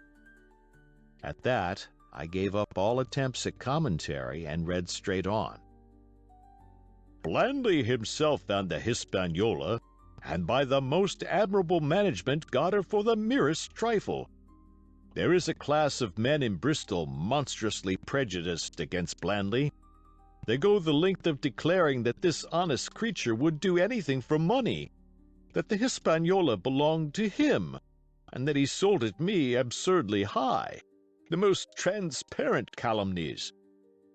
At that, I gave up all attempts at commentary and read straight on. Blandley himself found the Hispaniola, and by the most admirable management got her for the merest trifle. There is a class of men in Bristol monstrously prejudiced against Blandley. They go the length of declaring that this honest creature would do anything for money, that the Hispaniola belonged to him, and that he sold it me absurdly high. The most transparent calumnies.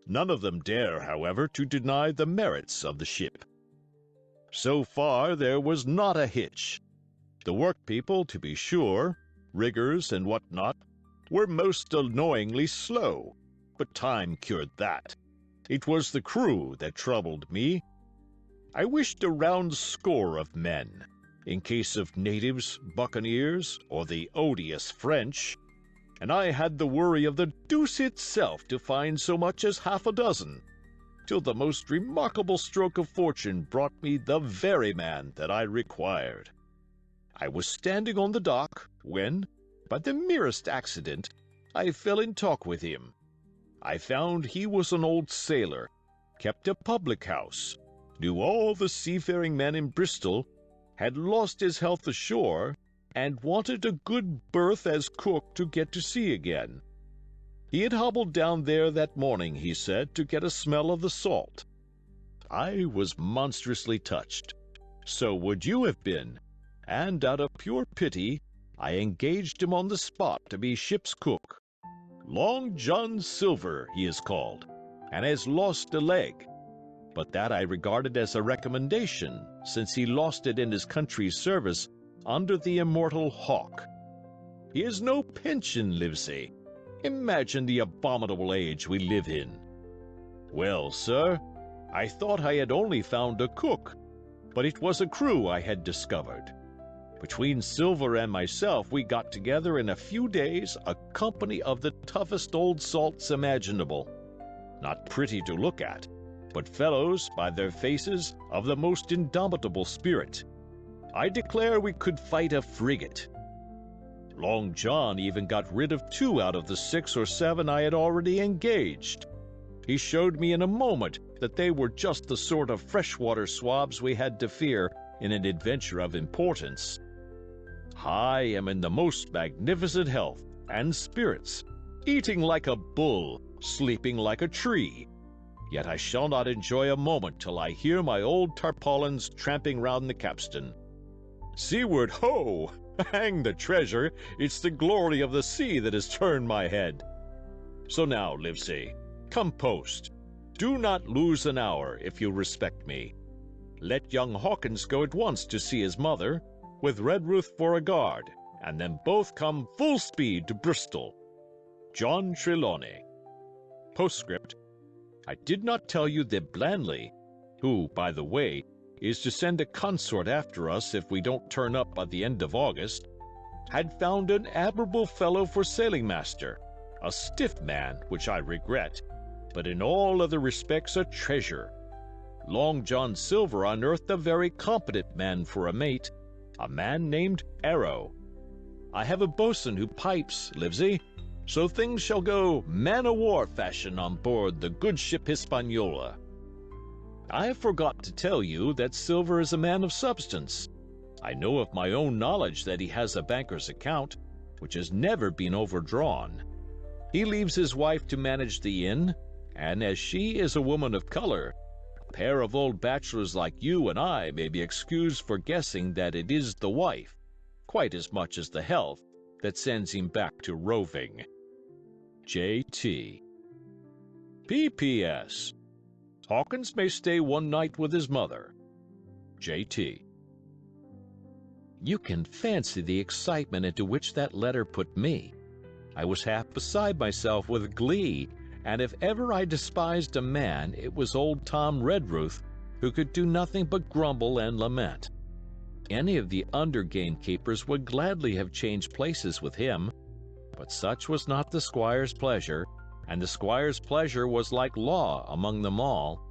None of them dare, however, to deny the merits of the ship. So far there was not a hitch. The workpeople, to be sure, riggers and what not, were most annoyingly slow, but time cured that. It was the crew that troubled me. I wished a round score of men, in case of natives, buccaneers, or the odious French, and I had the worry of the deuce itself to find so much as half a dozen, till the most remarkable stroke of fortune brought me the very man that I required. I was standing on the dock when, by the merest accident, I fell in talk with him. I found he was an old sailor, kept a public house, knew all the seafaring men in Bristol, had lost his health ashore, and wanted a good berth as cook to get to sea again. He had hobbled down there that morning, he said, to get a smell of the salt. I was monstrously touched. So would you have been, and out of pure pity, I engaged him on the spot to be ship's cook. Long John Silver, he is called, and has lost a leg. But that I regarded as a recommendation, since he lost it in his country's service under the immortal Hawk. He has no pension, Livesey. Imagine the abominable age we live in. Well, sir, I thought I had only found a cook, but it was a crew I had discovered. Between Silver and myself, we got together in a few days a company of the toughest old salts imaginable. Not pretty to look at, but fellows, by their faces, of the most indomitable spirit. I declare we could fight a frigate. Long John even got rid of 2 out of the 6 or 7 I had already engaged. He showed me in a moment that they were just the sort of freshwater swabs we had to fear in an adventure of importance. I am in the most magnificent health and spirits, eating like a bull, sleeping like a tree. Yet I shall not enjoy a moment till I hear my old tarpaulins tramping round the capstan. Seaward, ho! Hang the treasure! It's the glory of the sea that has turned my head. So now, Livesey, come post. Do not lose an hour, if you respect me. Let young Hawkins go at once to see his mother, with Redruth for a guard, and then both come full speed to Bristol. John Trelawney. Postscript. I did not tell you that Blandley, who, by the way, is to send a consort after us if we don't turn up by the end of August, had found an admirable fellow for sailing master, a stiff man, which I regret, but in all other respects a treasure. Long John Silver unearthed a very competent man for a mate, a man named Arrow. I have a boatswain who pipes, Livesey, so things shall go man-o'-war fashion on board the good ship Hispaniola. I forgot to tell you that Silver is a man of substance. I know of my own knowledge that he has a banker's account, which has never been overdrawn. He leaves his wife to manage the inn, and as she is a woman of color, a pair of old bachelors like you and I may be excused for guessing that it is the wife, quite as much as the health, that sends him back to roving. J.T. P.P.S. Hawkins may stay one night with his mother. J.T. You can fancy the excitement into which that letter put me. I was half beside myself with glee, and if ever I despised a man, it was old Tom Redruth, who could do nothing but grumble and lament. Any of the under gamekeepers would gladly have changed places with him, but such was not the squire's pleasure, and the squire's pleasure was like law among them all.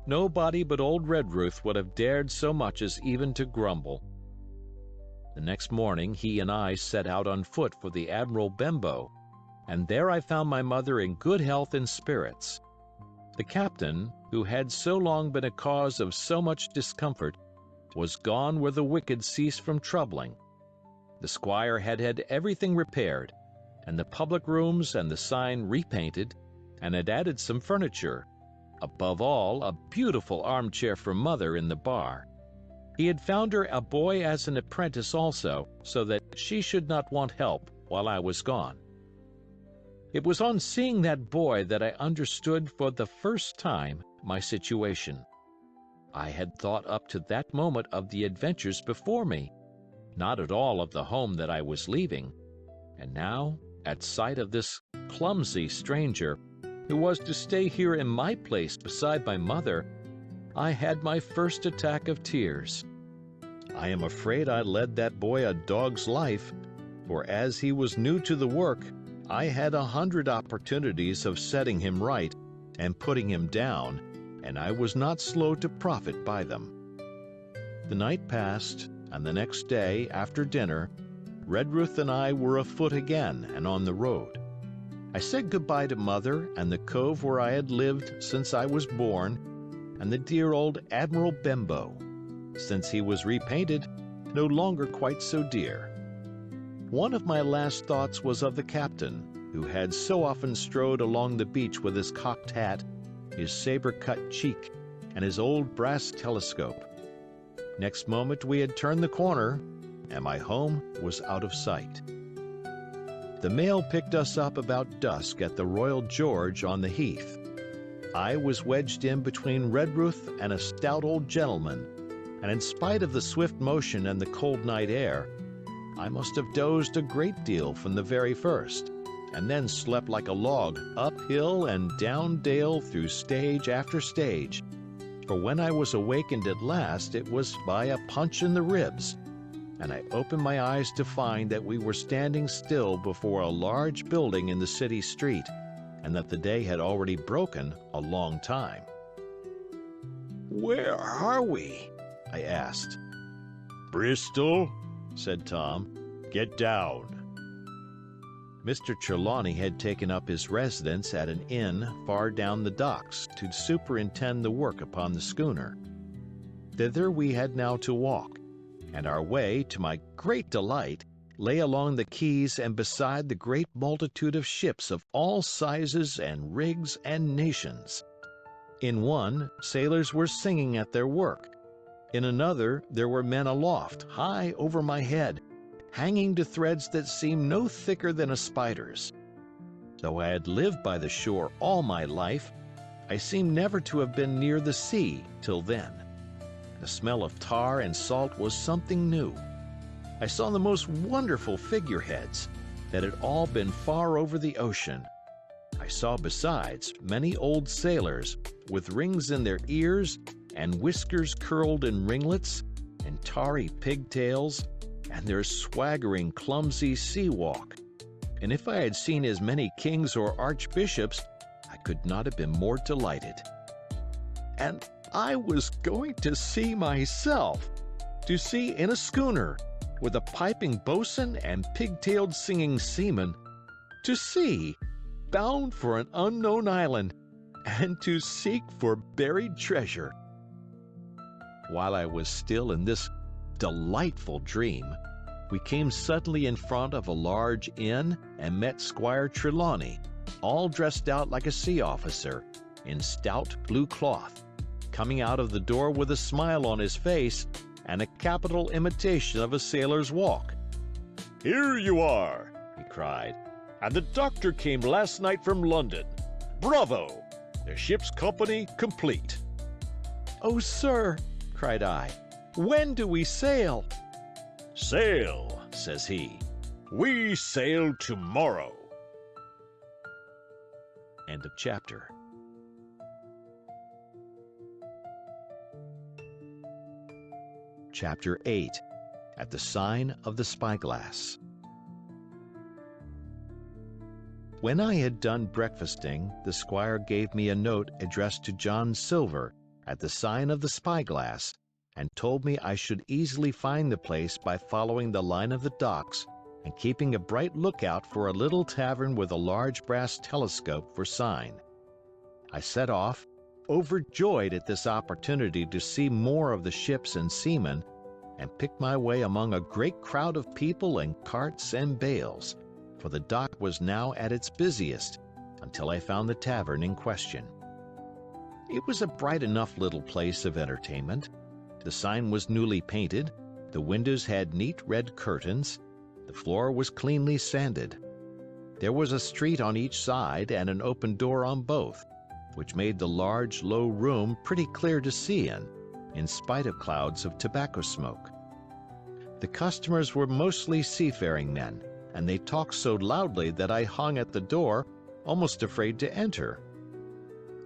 Nobody but old Redruth would have dared so much as even to grumble. The next morning he and I set out on foot for the Admiral Benbow, and there I found my mother in good health and spirits. The captain, who had so long been a cause of so much discomfort, was gone where the wicked cease from troubling. The squire had had everything repaired, and the public rooms and the sign repainted, and had added some furniture. Above all, a beautiful armchair for mother in the bar. He had found her a boy as an apprentice also, so that she should not want help while I was gone. It was on seeing that boy that I understood for the first time my situation. I had thought up to that moment of the adventures before me, not at all of the home that I was leaving, and now, at sight of this clumsy stranger, who was to stay here in my place beside my mother, I had my first attack of tears. I am afraid I led that boy a dog's life, for as he was new to the work, I had 100 opportunities of setting him right and putting him down, and I was not slow to profit by them. The night passed, and the next day, after dinner, Redruth and I were afoot again and on the road. I said goodbye to Mother and the cove where I had lived since I was born, and the dear old Admiral Benbow, since he was repainted, no longer quite so dear. One of my last thoughts was of the captain, who had so often strode along the beach with his cocked hat, his saber-cut cheek, and his old brass telescope. Next moment we had turned the corner, and my home was out of sight. The mail picked us up about dusk at the Royal George on the Heath. I was wedged in between Redruth and a stout old gentleman, and in spite of the swift motion and the cold night air, I must have dozed a great deal from the very first, and then slept like a log uphill and down dale through stage after stage, for when I was awakened at last it was by a punch in the ribs, and I opened my eyes to find that we were standing still before a large building in the city street, and that the day had already broken a long time. "Where are we?" I asked. "Bristol," said Tom. "Get down." Mr. Trelawney had taken up his residence at an inn far down the docks to superintend the work upon the schooner. Thither we had now to walk, and our way, to my great delight, lay along the quays and beside the great multitude of ships of all sizes and rigs and nations. In one, sailors were singing at their work. In another, there were men aloft, high over my head, hanging to threads that seemed no thicker than a spider's. Though I had lived by the shore all my life, I seemed never to have been near the sea till then. The smell of tar and salt was something new. I saw the most wonderful figureheads that had all been far over the ocean. I saw besides many old sailors with rings in their ears and whiskers curled in ringlets and tarry pigtails and their swaggering, clumsy sea walk. And if I had seen as many kings or archbishops, I could not have been more delighted. And I was going to sea myself, to sea in a schooner, with a piping boatswain and pigtailed singing seaman, to sea, bound for an unknown island, and to seek for buried treasure. While I was still in this delightful dream, we came suddenly in front of a large inn and met Squire Trelawney, all dressed out like a sea officer, in stout blue cloth, coming out of the door with a smile on his face and a capital imitation of a sailor's walk. "Here you are," he cried, "and the doctor came last night from London. Bravo! The ship's company complete." "Oh, sir," cried I, "when do we sail?" "Sail," says he. "We sail tomorrow." End of chapter. Chapter 8. At the Sign of the Spyglass. When I had done breakfasting, the squire gave me a note addressed to John Silver at the Sign of the Spyglass, and told me I should easily find the place by following the line of the docks and keeping a bright lookout for a little tavern with a large brass telescope for sign. I set off, overjoyed at this opportunity to see more of the ships and seamen, and picked my way among a great crowd of people and carts and bales, for the dock was now at its busiest, until I found the tavern in question. It was a bright enough little place of entertainment. The sign was newly painted, the windows had neat red curtains, the floor was cleanly sanded. There was a street on each side and an open door on both, which made the large, low room pretty clear to see in spite of clouds of tobacco smoke. The customers were mostly seafaring men, and they talked so loudly that I hung at the door, almost afraid to enter.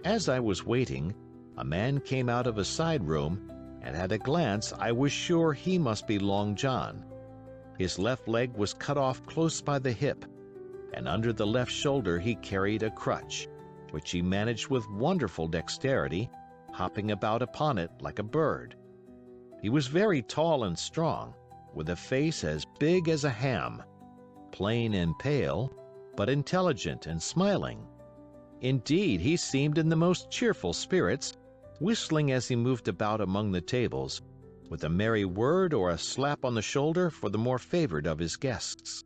As I was waiting, a man came out of a side room, and at a glance I was sure he must be Long John. His left leg was cut off close by the hip, and under the left shoulder he carried a crutch, which he managed with wonderful dexterity, hopping about upon it like a bird. He was very tall and strong, with a face as big as a ham, plain and pale, but intelligent and smiling. Indeed, he seemed in the most cheerful spirits, whistling as he moved about among the tables, with a merry word or a slap on the shoulder for the more favored of his guests.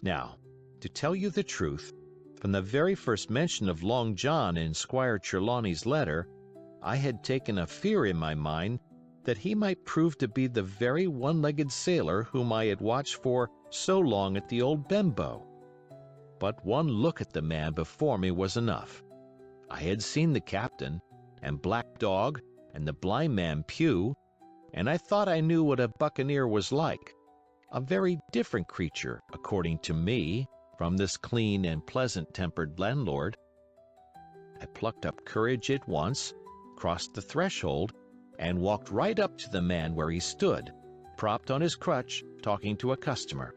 Now, To tell you the truth, from the very first mention of Long John in Squire Trelawney's letter, I had taken a fear in my mind that he might prove to be the very one-legged sailor whom I had watched for so long at the old Benbow. But one look at the man before me was enough. I had seen the captain, and Black Dog, and the blind man Pew, and I thought I knew what a buccaneer was like. A very different creature, according to me, from this clean and pleasant-tempered landlord. I plucked up courage at once, crossed the threshold, and walked right up to the man where he stood, propped on his crutch, talking to a customer.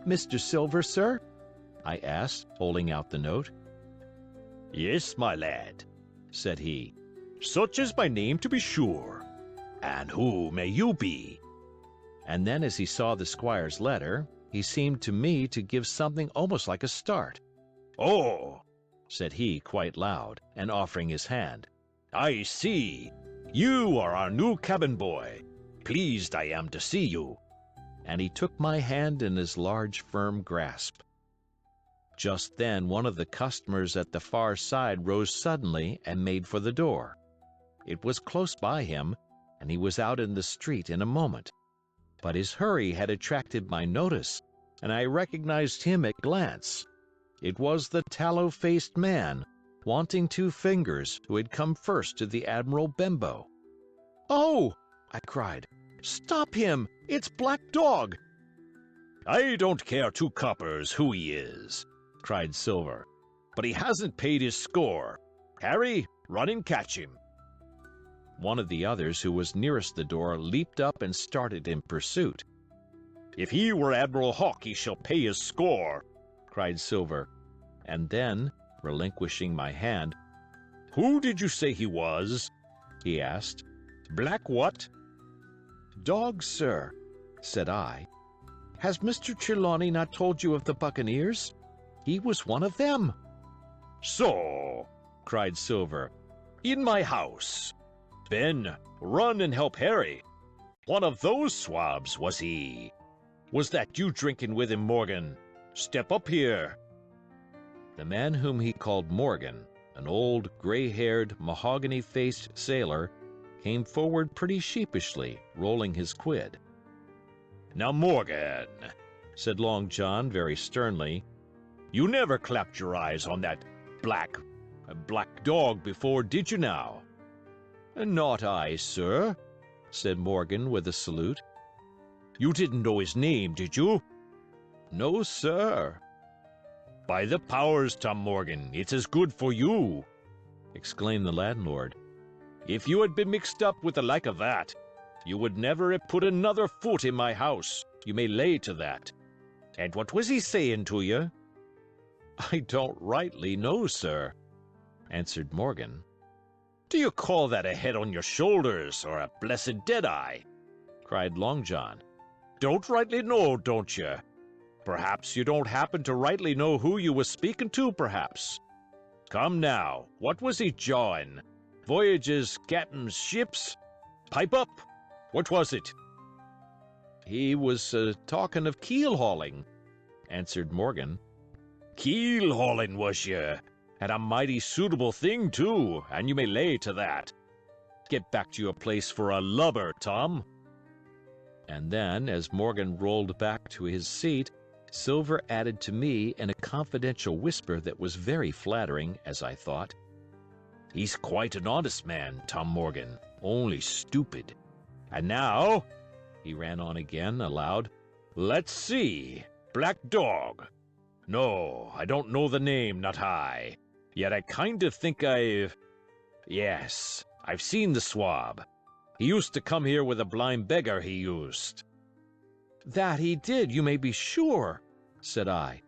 "Mr. Silver, sir?" I asked, holding out the note. "Yes, my lad," said he. "Such is my name, to be sure. And who may you be?" And then, as he saw the squire's letter, he seemed to me to give something almost like a start. "Oh," said he quite loud, and offering his hand. "I see. You are our new cabin boy. Pleased I am to see you." And he took my hand in his large, firm grasp. Just then one of the customers at the far side rose suddenly and made for the door. It was close by him, and he was out in the street in a moment. But his hurry had attracted my notice, and I recognized him at glance. It was the tallow-faced man, wanting 2 fingers, who had come first to the Admiral Benbow. "Oh!" I cried. "Stop him! It's Black Dog!" "I don't care 2 coppers who he is," cried Silver, "but he hasn't paid his score. Harry, run and catch him." One of the others, who was nearest the door, leaped up and started in pursuit. "If he were Admiral Hawke, he shall pay his score," cried Silver, and then, relinquishing my hand, "Who did you say he was?" he asked. "Black what?" "Dog, sir," said I. "Has Mr. Trelawney not told you of the buccaneers? He was one of them." "So," cried Silver, "in my house. Ben, run and help Harry. One of those swabs, was he? Was that you drinking with him, Morgan? Step up here." The man whom he called Morgan, an old, gray-haired, mahogany-faced sailor, came forward pretty sheepishly, rolling his quid. "Now, Morgan," said Long John very sternly, "you never clapped your eyes on that black dog before, did you now?" "Not I, sir," said Morgan with a salute. "You didn't know his name, did you?" "No, sir." "By the powers, Tom Morgan, it's as good for you," exclaimed the landlord. "If you had been mixed up with the like of that, you would never have put another foot in my house, you may lay to that. And what was he saying to you?" "I don't rightly know, sir," answered Morgan. "Do you call that a head on your shoulders, or a blessed dead-eye?" cried Long John. "Don't rightly know, don't you? Perhaps you don't happen to rightly know who you was speaking to, perhaps. Come now, what was he jawing? Voyages, captains, ships? Pipe up! What was it?" "He was talking of keel-hauling," answered Morgan. "Keel-hauling, was you? And a mighty suitable thing, too, and you may lay to that. Get back to your place for a lubber, Tom." And then, as Morgan rolled back to his seat, Silver added to me in a confidential whisper that was very flattering, as I thought, "He's quite an honest man, Tom Morgan, only stupid. And now," he ran on again, aloud, "let's see, Black Dog. No, I don't know the name, not I. Yet I kind of think Yes, I've seen the swab. He used to come here with a blind beggar, he used." "That he did, you may be sure," said I.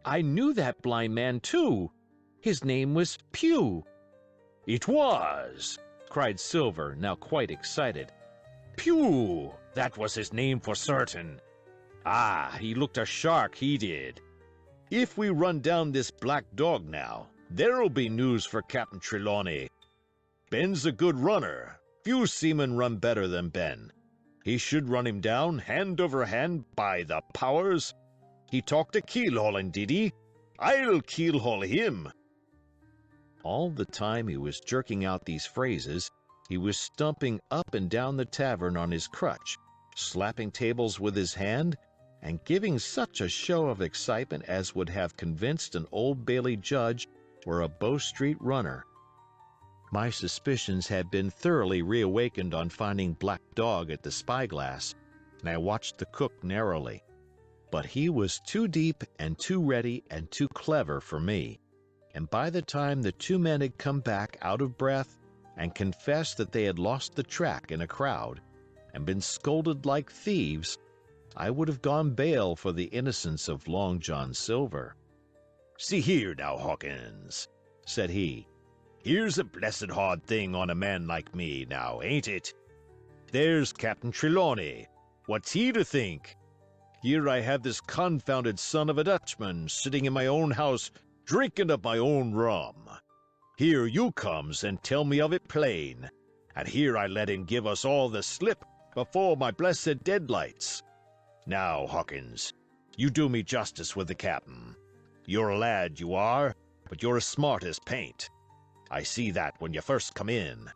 "I knew that blind man, too. His name was Pew." "It was!" cried Silver, now quite excited. "Pew! That was his name for certain. Ah, he looked a shark, he did. If we run down this Black Dog now, there'll be news for Captain Trelawney. Ben's a good runner. Few seamen run better than Ben. He should run him down, hand over hand, by the powers. He talked to keel-hauling, did he? I'll keel-haul him. All the time he was jerking out these phrases, he was stumping up and down the tavern on his crutch, slapping tables with his hand, and giving such a show of excitement as would have convinced an Old Bailey judge or a Bow Street runner. My suspicions had been thoroughly reawakened on finding Black Dog at the spyglass, and I watched the cook narrowly. But he was too deep and too ready and too clever for me, and by the time the two men had come back out of breath and confessed that they had lost the track in a crowd and been scolded like thieves, I would have gone bail for the innocence of Long John Silver. "See here now, Hawkins," said he. "Here's a blessed hard thing on a man like me, now, ain't it? There's Captain Trelawney. What's he to think? Here I have this confounded son of a Dutchman sitting in my own house drinking of my own rum. Here you comes and tell me of it plain, and here I let him give us all the slip before my blessed deadlights. Now, Hawkins, you do me justice with the captain. You're a lad, you are, but you're as smart as paint. I see that when you first come in.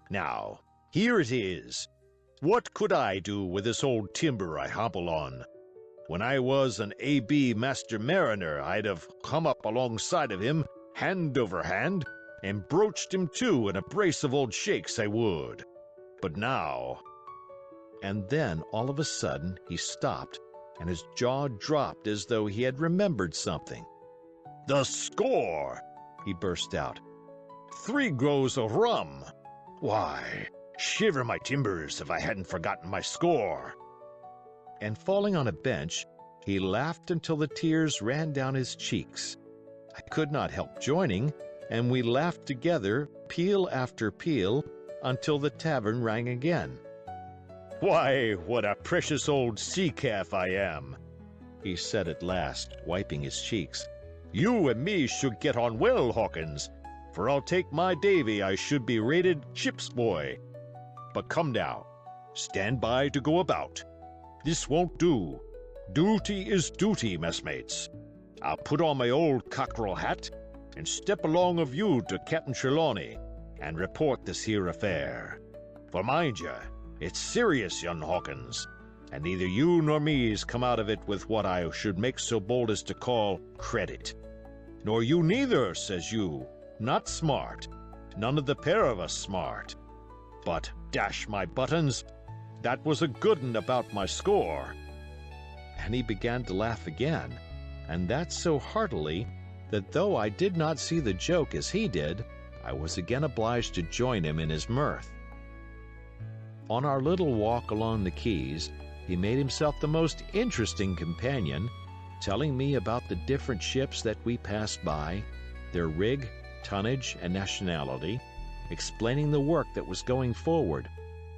Now, here it is. What could I do with this old timber I hobble on? When I was an A.B. master mariner, I'd have come up alongside of him, hand over hand, and broached him to in a brace of old shakes, I would. But now—" And then, all of a sudden, he stopped, and his jaw dropped as though he had remembered something. "The score!" he burst out. "3 grows of rum! Why, shiver my timbers if I hadn't forgotten my score!" And falling on a bench, he laughed until the tears ran down his cheeks. I could not help joining, and we laughed together, peal after peal, until the tavern rang again. "Why, what a precious old sea-calf I am!" he said at last, wiping his cheeks. "You and me should get on well, Hawkins, for I'll take my davy I should be rated ship's boy. But come now, stand by to go about. This won't do. Duty is duty, messmates. I'll put on my old cockerel hat and step along of you to Captain Trelawney and report this here affair. For mind ye, it's serious, young Hawkins, and neither you nor me's come out of it with what I should make so bold as to call credit. Nor you neither, says you, not smart, none of the pair of us smart. But, dash my buttons, that was a good 'un about my score." And he began to laugh again, and that so heartily that though I did not see the joke as he did, I was again obliged to join him in his mirth. On our little walk along the quays, he made himself the most interesting companion, telling me about the different ships that we passed by, their rig, tonnage, and nationality, explaining the work that was going forward,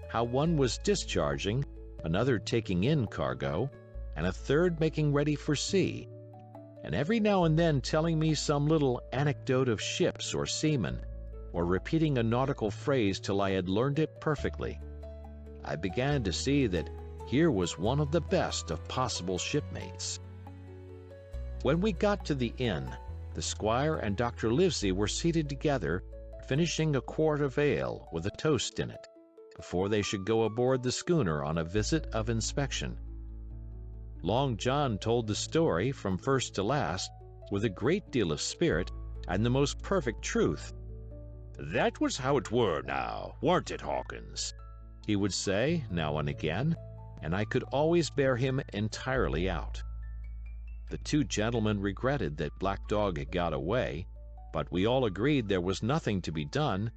how one was discharging, another taking in cargo, and a third making ready for sea, and every now and then telling me some little anecdote of ships or seamen, or repeating a nautical phrase till I had learned it perfectly. I began to see that here was one of the best of possible shipmates. When we got to the inn, the squire and Dr. Livesey were seated together, finishing a quart of ale with a toast in it, before they should go aboard the schooner on a visit of inspection. Long John told the story from first to last with a great deal of spirit and the most perfect truth. "That was how it were now, warn't it, Hawkins?" he would say now and again, and I could always bear him entirely out. The two gentlemen regretted that Black Dog had got away, but we all agreed there was nothing to be done,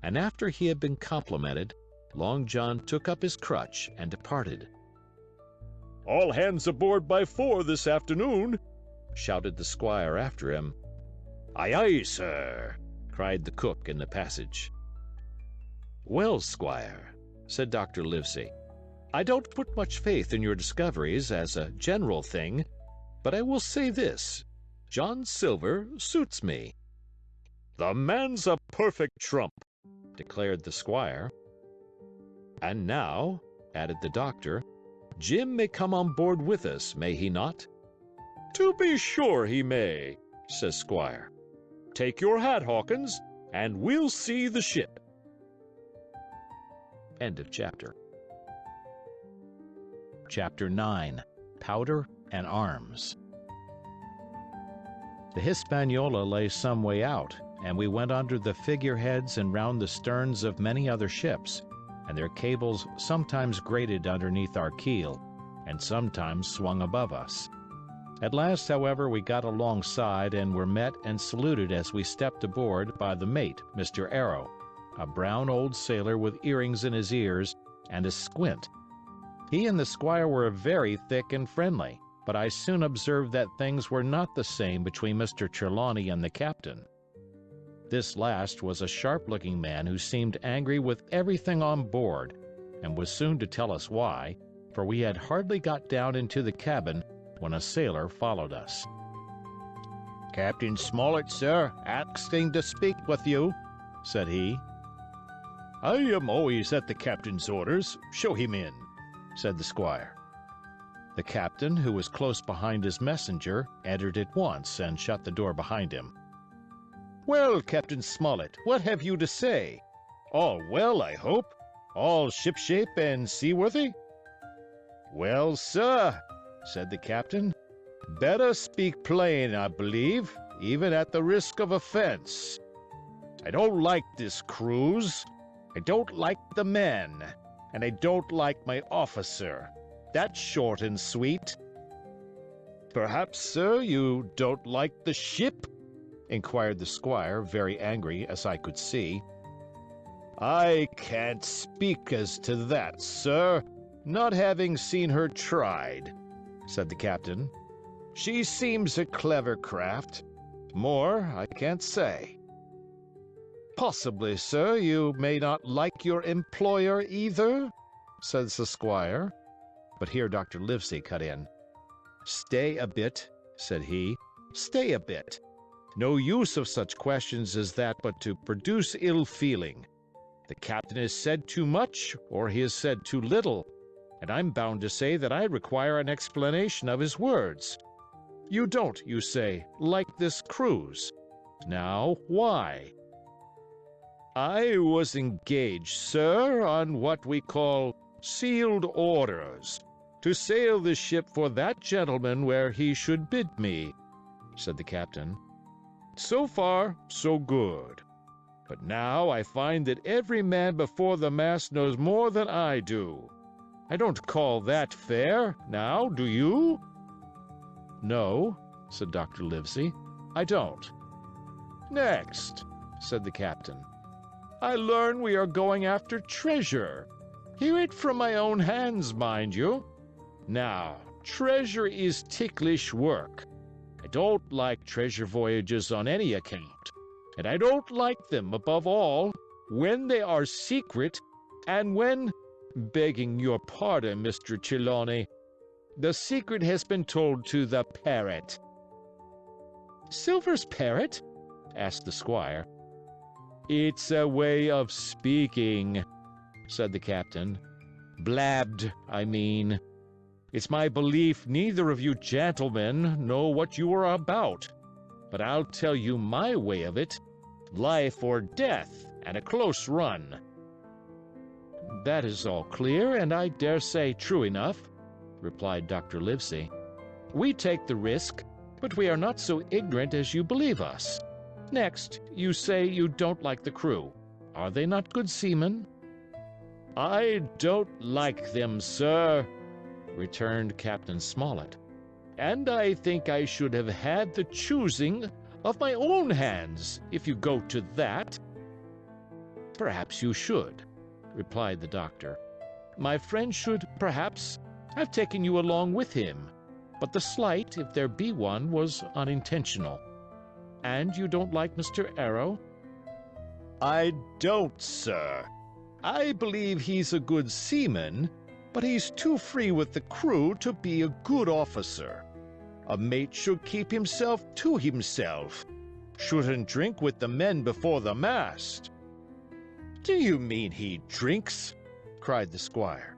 and after he had been complimented, Long John took up his crutch and departed. "All hands aboard by 4 this afternoon," shouted the squire after him. "Aye, aye, sir," cried the cook in the passage. "Well, squire," said Dr. Livesey, "I don't put much faith in your discoveries as a general thing, but I will say this, John Silver suits me." "The man's a perfect trump," declared the squire. "And now," added the doctor, "Jim may come on board with us, may he not?" To be sure he may, says Squire. Take your hat, Hawkins, and we'll see the ship. End of chapter. Chapter 9. Powder and Arms. The Hispaniola lay some way out, and we went under the figureheads and round the sterns of many other ships, and their cables sometimes grated underneath our keel, and sometimes swung above us. At last, however, we got alongside and were met and saluted as we stepped aboard by the mate, Mr. Arrow, a brown old sailor with earrings in his ears and a squint. He and the squire were very thick and friendly, but I soon observed that things were not the same between Mr. Trelawney and the captain. This last was a sharp-looking man who seemed angry with everything on board, and was soon to tell us why, for we had hardly got down into the cabin when a sailor followed us. Captain Smollett, sir, asking to speak with you, said he. I am always at the captain's orders. Show him in, said the squire. The captain, who was close behind his messenger, entered at once and shut the door behind him. Well, Captain Smollett, what have you to say? All well, I hope? All shipshape and seaworthy? Well, sir, said the captain, better speak plain, I believe, even at the risk of offense. I don't like this cruise. I don't like the men, and I don't like my officer. That's short and sweet. Perhaps, sir, you don't like the ship? Inquired the squire, very angry, as I could see. I can't speak as to that, sir, not having seen her tried, said the captain. She seems a clever craft. More I can't say. Possibly, sir, you may not like your employer either, says the squire. But here Dr. Livesey cut in. Stay a bit, said he. Stay a bit. No use of such questions as that but to produce ill feeling. The captain has said too much, or he has said too little, and I'm bound to say that I require an explanation of his words. You don't, you say, like this cruise. Now, why? I was engaged, sir, on what we call sealed orders, to sail the ship for that gentleman where he should bid me, said the captain. So far, so good. But now I find that every man before the mast knows more than I do. I don't call that fair, now, do you? No, said Dr. Livesey, I don't. Next, said the captain, I learn we are going after treasure. Hear it from my own hands, mind you. Now, treasure is ticklish work. I don't like treasure voyages on any account, and I don't like them, above all, when they are secret, and when, begging your pardon, Mr. Trelawney, the secret has been told to the parrot. Silver's parrot? Asked the squire. It's a way of speaking, said the captain. Blabbed, I mean. It's my belief neither of you gentlemen know what you are about, but I'll tell you my way of it. Life or death, and a close run. That is all clear, and I dare say true enough, replied Dr. Livesey. We take the risk, but we are not so ignorant as you believe us. Next, you say you don't like the crew. Are they not good seamen? I don't like them, sir, returned Captain Smollett, and I think I should have had the choosing of my own hands, if you go to that. Perhaps you should, replied the doctor. My friend should, perhaps, have taken you along with him, but the slight, if there be one, was unintentional. And you don't like Mr. Arrow? I don't, sir. I believe he's a good seaman, but he's too free with the crew to be a good officer. A mate should keep himself to himself. Shouldn't drink with the men before the mast. Do you mean he drinks? Cried the squire.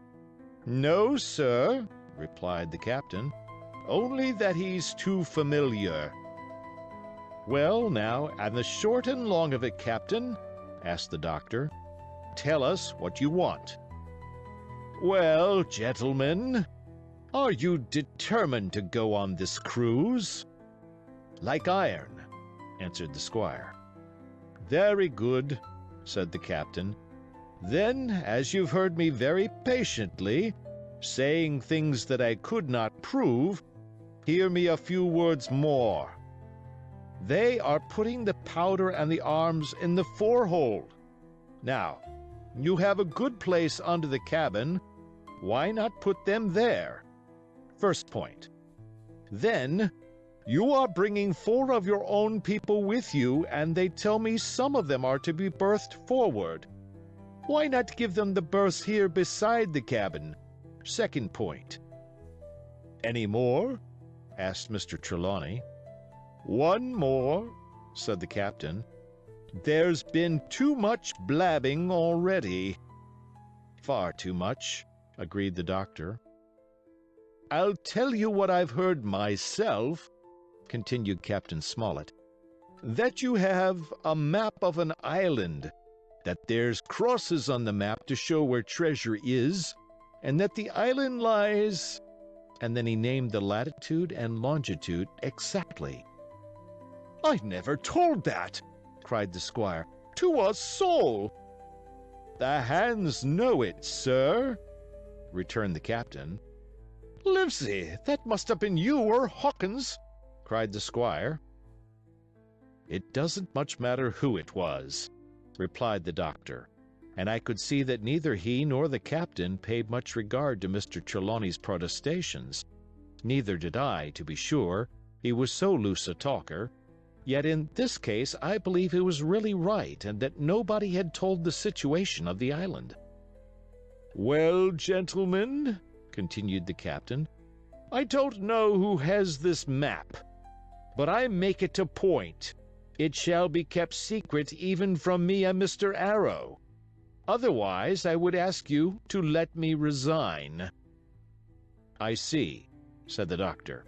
No, sir, replied the captain. only that he's too familiar." "Well, now, and the short and long of it, Captain," asked the doctor. "Tell us what you want." "Well, gentlemen, are you determined to go on this cruise?" "Like iron," answered the squire. "Very good," said the captain. "Then, as you've heard me very patiently, saying things that I could not prove, hear me a few words more. They are putting the powder and the arms in the forehold. Now, you have a good place under the cabin. Why not put them there? First point. Then, you are bringing 4 of your own people with you, and they tell me some of them are to be berthed forward. Why not give them the berths here beside the cabin? Second point." "Any more?" asked Mr. Trelawney. "One more," said the captain. "There's been too much blabbing already." "Far too much," agreed the doctor. "I'll tell you what I've heard myself," continued Captain Smollett, "that you have a map of an island, that there's crosses on the map to show where treasure is, and that the island lies—" and then he named the latitude and longitude exactly. "I never told that," cried the squire, "to a soul." "The hands know it, sir," returned the captain. "Livesey, that must have been you or Hawkins," cried the squire. "It doesn't much matter who it was," replied the doctor, and I could see that neither he nor the captain paid much regard to Mr. Trelawney's protestations. Neither did I, to be sure, he was so loose a talker. Yet in this case I believe he was really right, and that nobody had told the situation of the island. "Well, gentlemen," continued the captain, "I don't know who has this map, but I make it a point. It shall be kept secret even from me and Mr. Arrow. Otherwise I would ask you to let me resign." "I see," said the doctor.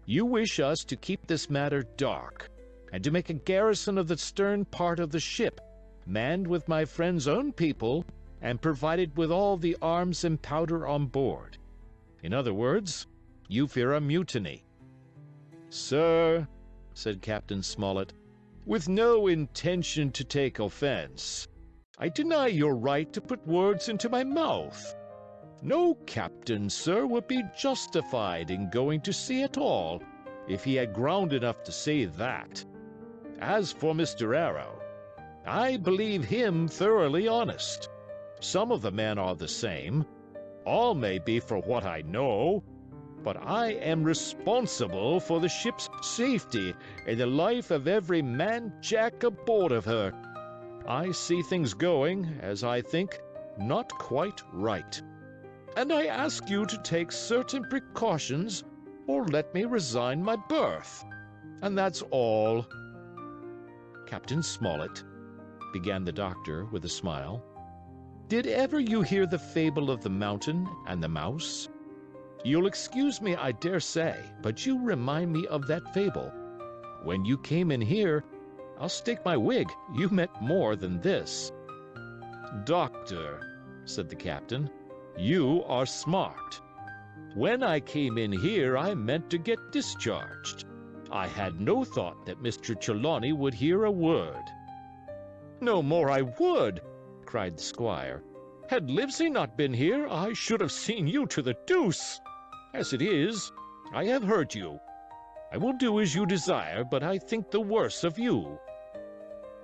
"You wish us to keep this matter dark, and to make a garrison of the stern part of the ship, manned with my friend's own people, and provided with all the arms and powder on board. In other words, you fear a mutiny." "Sir," said Captain Smollett, "with no intention to take offense, I deny your right to put words into my mouth. No captain, sir, would be justified in going to sea at all, if he had ground enough to say that. As for Mr. Arrow, I believe him thoroughly honest. Some of the men are the same. All may be for what I know, but I am responsible for the ship's safety and the life of every man jack aboard of her. I see things going, as I think, not quite right. And I ask you to take certain precautions, or let me resign my berth. And that's all." "Captain Smollett," began the doctor with a smile, "did ever you hear the fable of the mountain and the mouse? You'll excuse me, I dare say, but you remind me of that fable. When you came in here, I'll stake my wig, you meant more than this." "Doctor," said the captain, "you are smart. When I came in here, I meant to get discharged. I had no thought that Mr. Trelawney would hear a word." "No more I would," cried the squire. "Had Livesey not been here, I should have seen you to the deuce. As it is, I have heard you. I will do as you desire, but I think the worse of you."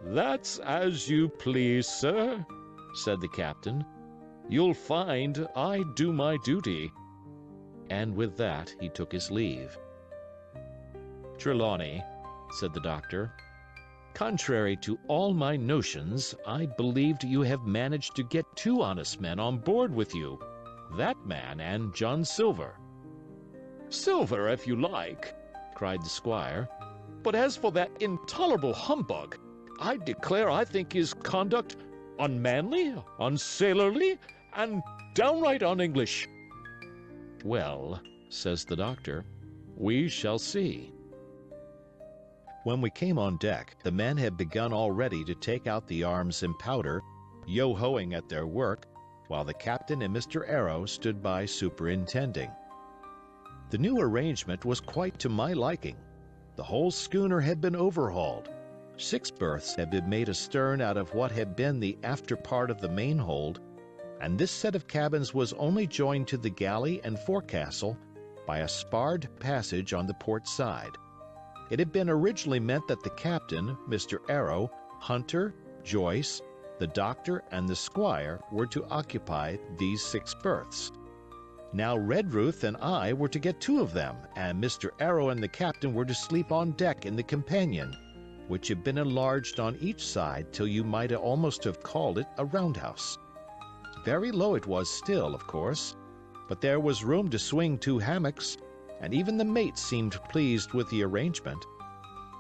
"That's as you please, sir," said the captain. "You'll find I do my duty." And with that he took his leave. "Trelawney," said the doctor, "contrary to all my notions, I believed you have managed to get 2 honest men on board with you, that man and John Silver." "Silver, if you like," cried the squire. "But as for that intolerable humbug, I declare I think his conduct unmanly, unsailorly, and downright un-English." "Well," says the doctor, We shall see. When we came on deck, the men had begun already to take out the arms and powder, yo-hoing at their work, while the captain and Mr. Arrow stood by superintending. The new arrangement was quite to my liking. The whole schooner had been overhauled. 6 berths had been made astern out of what had been the after part of the main hold, and this set of cabins was only joined to the galley and forecastle by a sparred passage on the port side. It had been originally meant that the captain, Mr. Arrow, Hunter, Joyce, the doctor, and the squire were to occupy these 6 berths. Now Redruth and I were to get 2 of them, and Mr. Arrow and the captain were to sleep on deck in the companion, which had been enlarged on each side till you might almost have called it a roundhouse. Very low it was still, of course, but there was room to swing 2 hammocks, and even the mate seemed pleased with the arrangement.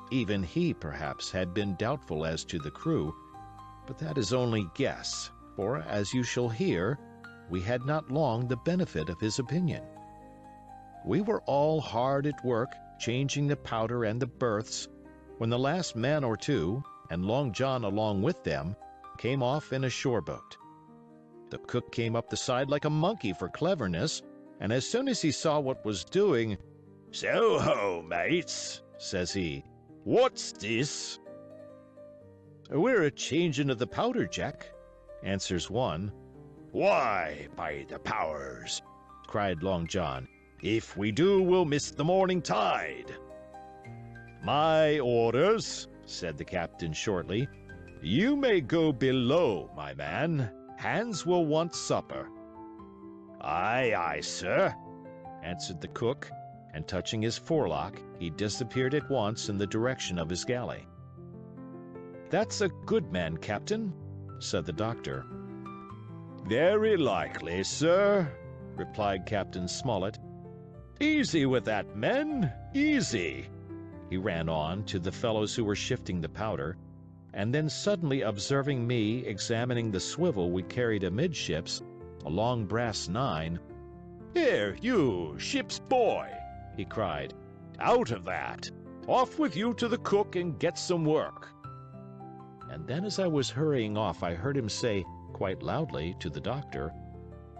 Even he, perhaps, had been doubtful as to the crew, but that is only guess, for, as you shall hear, we had not long the benefit of his opinion. We were all hard at work, changing the powder and the berths, when the last man or 2, and Long John along with them, came off in a shore boat. The cook came up the side like a monkey for cleverness, and as soon as he saw what was doing, "So ho, mates," says he. "What's this?" "We're a changing of the powder, Jack," answers one. "Why, by the powers," cried Long John, "if we do, we'll miss the morning tide." "My orders," said the captain shortly. "You may go below, my man. Hands will want supper." "Aye, aye, sir," answered the cook, and touching his forelock, he disappeared at once in the direction of his galley. "That's a good man, Captain," said the doctor. "Very likely, sir," replied Captain Smollett. "Easy with that, men, easy," he ran on to the fellows who were shifting the powder, and then suddenly observing me examining the swivel we carried amidships, a long brass 9, "Here, you, ship's boy," he cried, "out of that! Off with you to the cook and get some work." And then as I was hurrying off, I heard him say, quite loudly, to the doctor,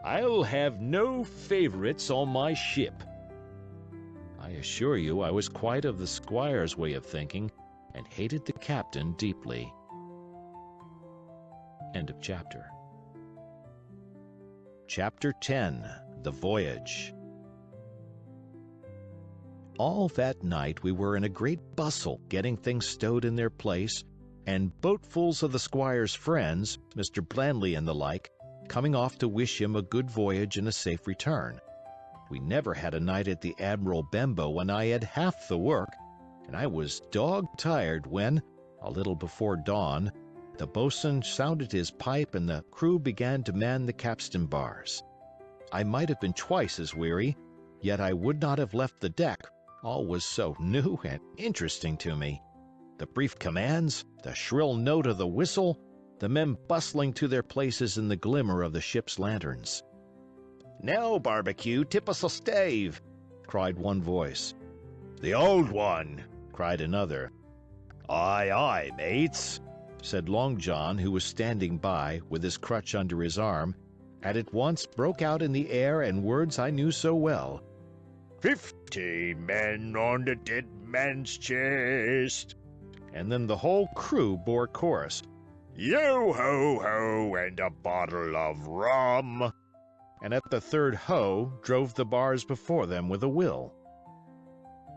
"I'll have no favorites on my ship." I assure you I was quite of the squire's way of thinking, and hated the captain deeply. End of chapter. Chapter 10. The Voyage. All that night we were in a great bustle getting things stowed in their place, and boatfuls of the squire's friends, Mr. Blandley and the like, coming off to wish him a good voyage and a safe return. We never had a night at the Admiral Benbow when I had half the work, and I was dog-tired when, a little before dawn, the boatswain sounded his pipe and the crew began to man the capstan bars. I might have been twice as weary, yet I would not have left the deck, all was so new and interesting to me. The brief commands, the shrill note of the whistle, the men bustling to their places in the glimmer of the ship's lanterns. "Now, Barbecue, tip us a stave!" cried one voice. "The old one!" cried another. "Aye, aye, mates!" said Long John, who was standing by, with his crutch under his arm, and at once broke out in the air in words I knew so well. 50 men on the dead man's chest!" And then the whole crew bore chorus. "Yo-ho-ho and a bottle of rum!" And at the third ho drove the bars before them with a will.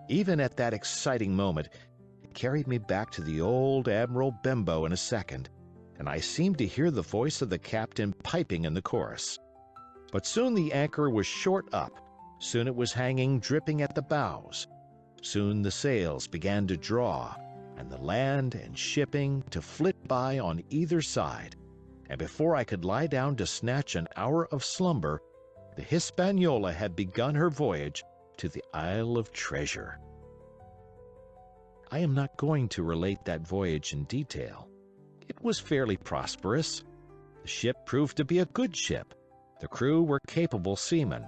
Even at that exciting moment, it carried me back to the old Admiral Benbow in a second, and I seemed to hear the voice of the captain piping in the chorus. But soon the anchor was short up, soon it was hanging dripping at the bows, soon the sails began to draw, and the land and shipping to flit by on either side, and before I could lie down to snatch an hour of slumber, the Hispaniola had begun her voyage to the Isle of Treasure. I am not going to relate that voyage in detail. It was fairly prosperous. The ship proved to be a good ship. The crew were capable seamen,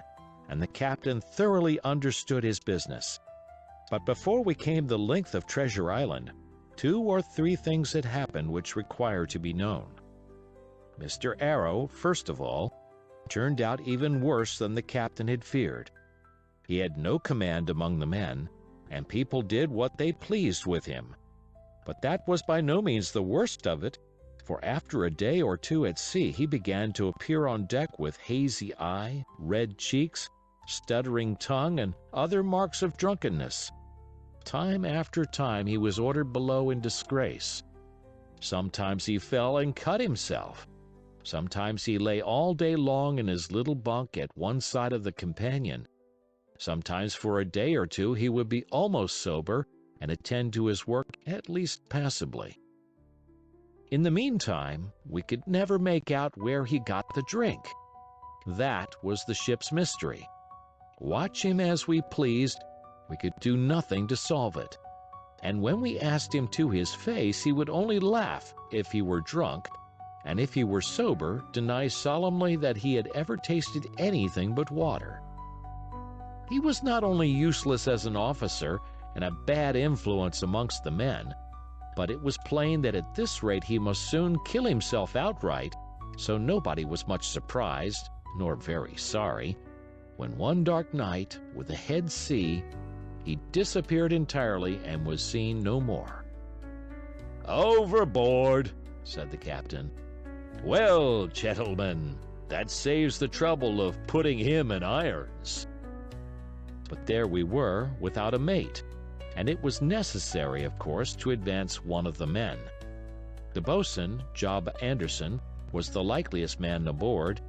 and the captain thoroughly understood his business. But before we came the length of Treasure Island, 2 or 3 things had happened which require to be known. Mr. Arrow, first of all, turned out even worse than the captain had feared. He had no command among the men, and people did what they pleased with him. But that was by no means the worst of it, for after a day or 2 at sea he began to appear on deck with hazy eye, red cheeks, stuttering tongue, and other marks of drunkenness. Time after time he was ordered below in disgrace. Sometimes he fell and cut himself. Sometimes he lay all day long in his little bunk at one side of the companion. Sometimes for a day or 2 he would be almost sober and attend to his work at least passably. In the meantime, we could never make out where he got the drink. That was the ship's mystery. Watch him as we pleased, we could do nothing to solve it. And when we asked him to his face, he would only laugh if he were drunk, and if he were sober, deny solemnly that he had ever tasted anything but water. He was not only useless as an officer and a bad influence amongst the men, but it was plain that at this rate he must soon kill himself outright, so nobody was much surprised, nor very sorry, when one dark night, with a head sea, he disappeared entirely and was seen no more. "Overboard," said the captain. "Well, gentlemen, that saves the trouble of putting him in irons." But there we were, without a mate, and it was necessary, of course, to advance one of the men. The boatswain, Job Anderson, was the likeliest man aboard,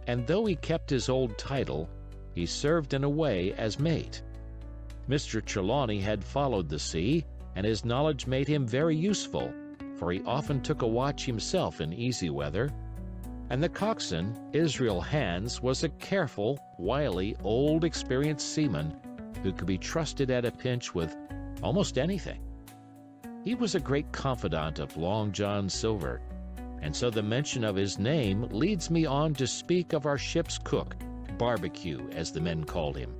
and though he kept his old title, he served in a way as mate. Mr. Trelawney had followed the sea, and his knowledge made him very useful, for he often took a watch himself in easy weather. And the coxswain, Israel Hands, was a careful, wily, old, experienced seaman who could be trusted at a pinch with almost anything. He was a great confidant of Long John Silver, and so the mention of his name leads me on to speak of our ship's cook, Barbecue, as the men called him.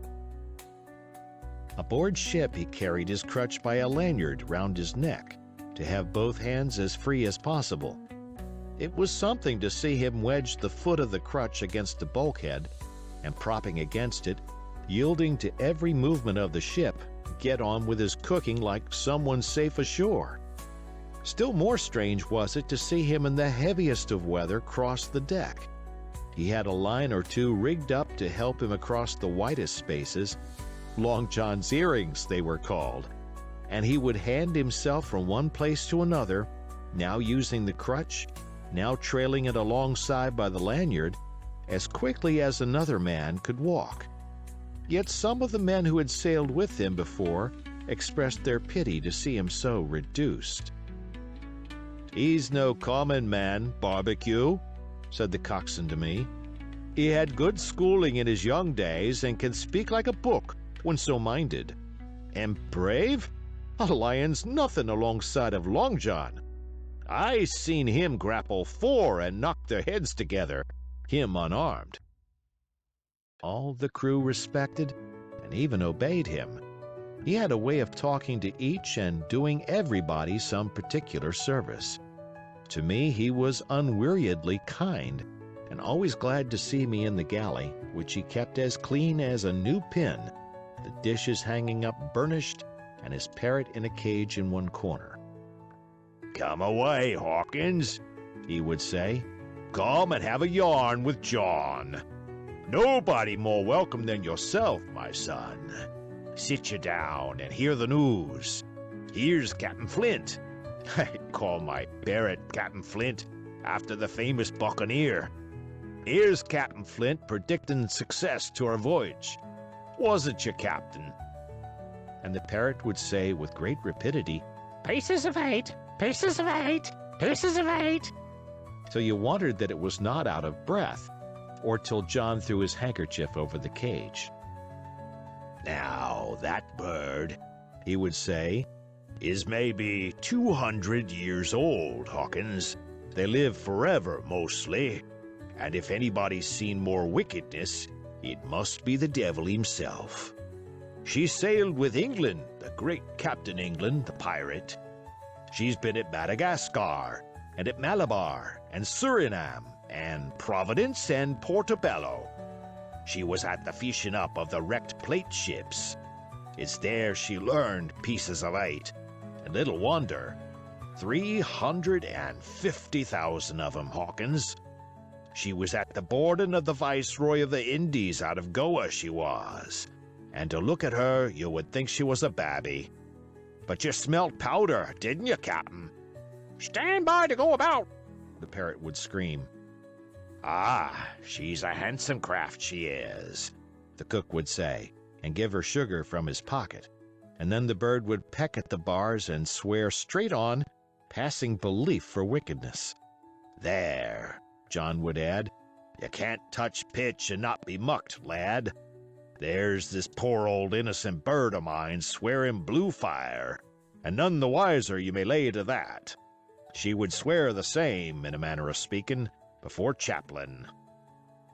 Aboard ship he carried his crutch by a lanyard round his neck, to have both hands as free as possible. It was something to see him wedge the foot of the crutch against the bulkhead, and propping against it, yielding to every movement of the ship, get on with his cooking like someone safe ashore. Still more strange was it to see him in the heaviest of weather cross the deck. He had a line or 2 rigged up to help him across the widest spaces, Long John's earrings they were called, and he would hand himself from one place to another, now using the crutch, now trailing it alongside by the lanyard, as quickly as another man could walk. Yet some of the men who had sailed with him before expressed their pity to see him so reduced. "He's no common man, Barbecue," said the coxswain to me. "He had good schooling in his young days and can speak like a book when so minded. And brave? A lion's nothing alongside of Long John. I seen him grapple 4 and knock their heads together, him unarmed." All the crew respected and even obeyed him. He had a way of talking to each and doing everybody some particular service. To me he was unweariedly kind, and always glad to see me in the galley, which he kept as clean as a new pin, the dishes hanging up burnished, and his parrot in a cage in one corner. "Come away, Hawkins," he would say. "Come and have a yarn with John. Nobody more welcome than yourself, my son. Sit you down and hear the news. Here's Captain Flint. I call my parrot Captain Flint after the famous buccaneer. Here's Captain Flint predicting success to our voyage. Wasn't you, Captain?" And the parrot would say with great rapidity, "Paces of 8, paces of 8, paces of 8. So you wondered that it was not out of breath, or till John threw his handkerchief over the cage. "Now, that bird," he would say, "is maybe 200 years old, Hawkins. They live forever, mostly, and if anybody's seen more wickedness, it must be the devil himself. She sailed with England the great Captain England, the pirate. She's been at Madagascar, and at Malabar, and Suriname, and Providence, and Portobello. She was at the fishing up of the wrecked plate ships. It's there she learned pieces of eight, and little wonder. 350,000 of 'em, Hawkins. She was at the boarding of the Viceroy of the Indies out of Goa, she was. And to look at her, you would think she was a babby. But you smelt powder, didn't you, Captain? Stand by to go about, The parrot would scream. Ah, she's a handsome craft, she is, the cook would say, and give her sugar from his pocket. And then the bird would peck at the bars and swear straight on, passing belief for wickedness. There, John would add, you can't touch pitch and not be mucked, lad. There's this poor old innocent bird of mine swearing blue fire, and none the wiser you may lay to that. She would swear the same, in a manner of speaking, before Chaplain.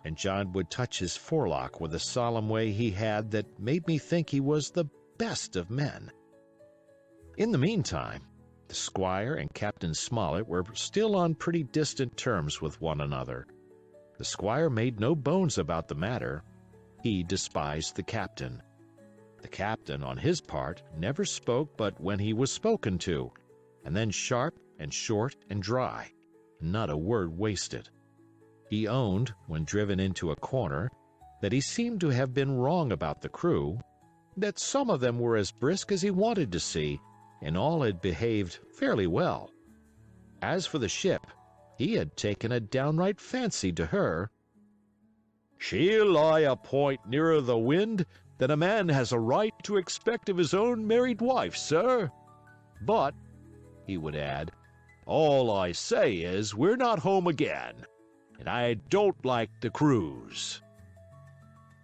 And John would touch his forelock with a solemn way he had that made me think he was the best of men. In the meantime, the squire and Captain Smollett were still on pretty distant terms with one another. The squire made no bones about the matter. He despised the captain. The captain, on his part, never spoke but when he was spoken to, and then sharp and short and dry, not a word wasted. He owned, when driven into a corner, that he seemed to have been wrong about the crew, that some of them were as brisk as he wanted to see, and all had behaved fairly well. As for the ship, he had taken a downright fancy to her. She'll lie a point nearer the wind than a man has a right to expect of his own married wife, sir. But, he would add, all I say is we're not home again, and I don't like the cruise.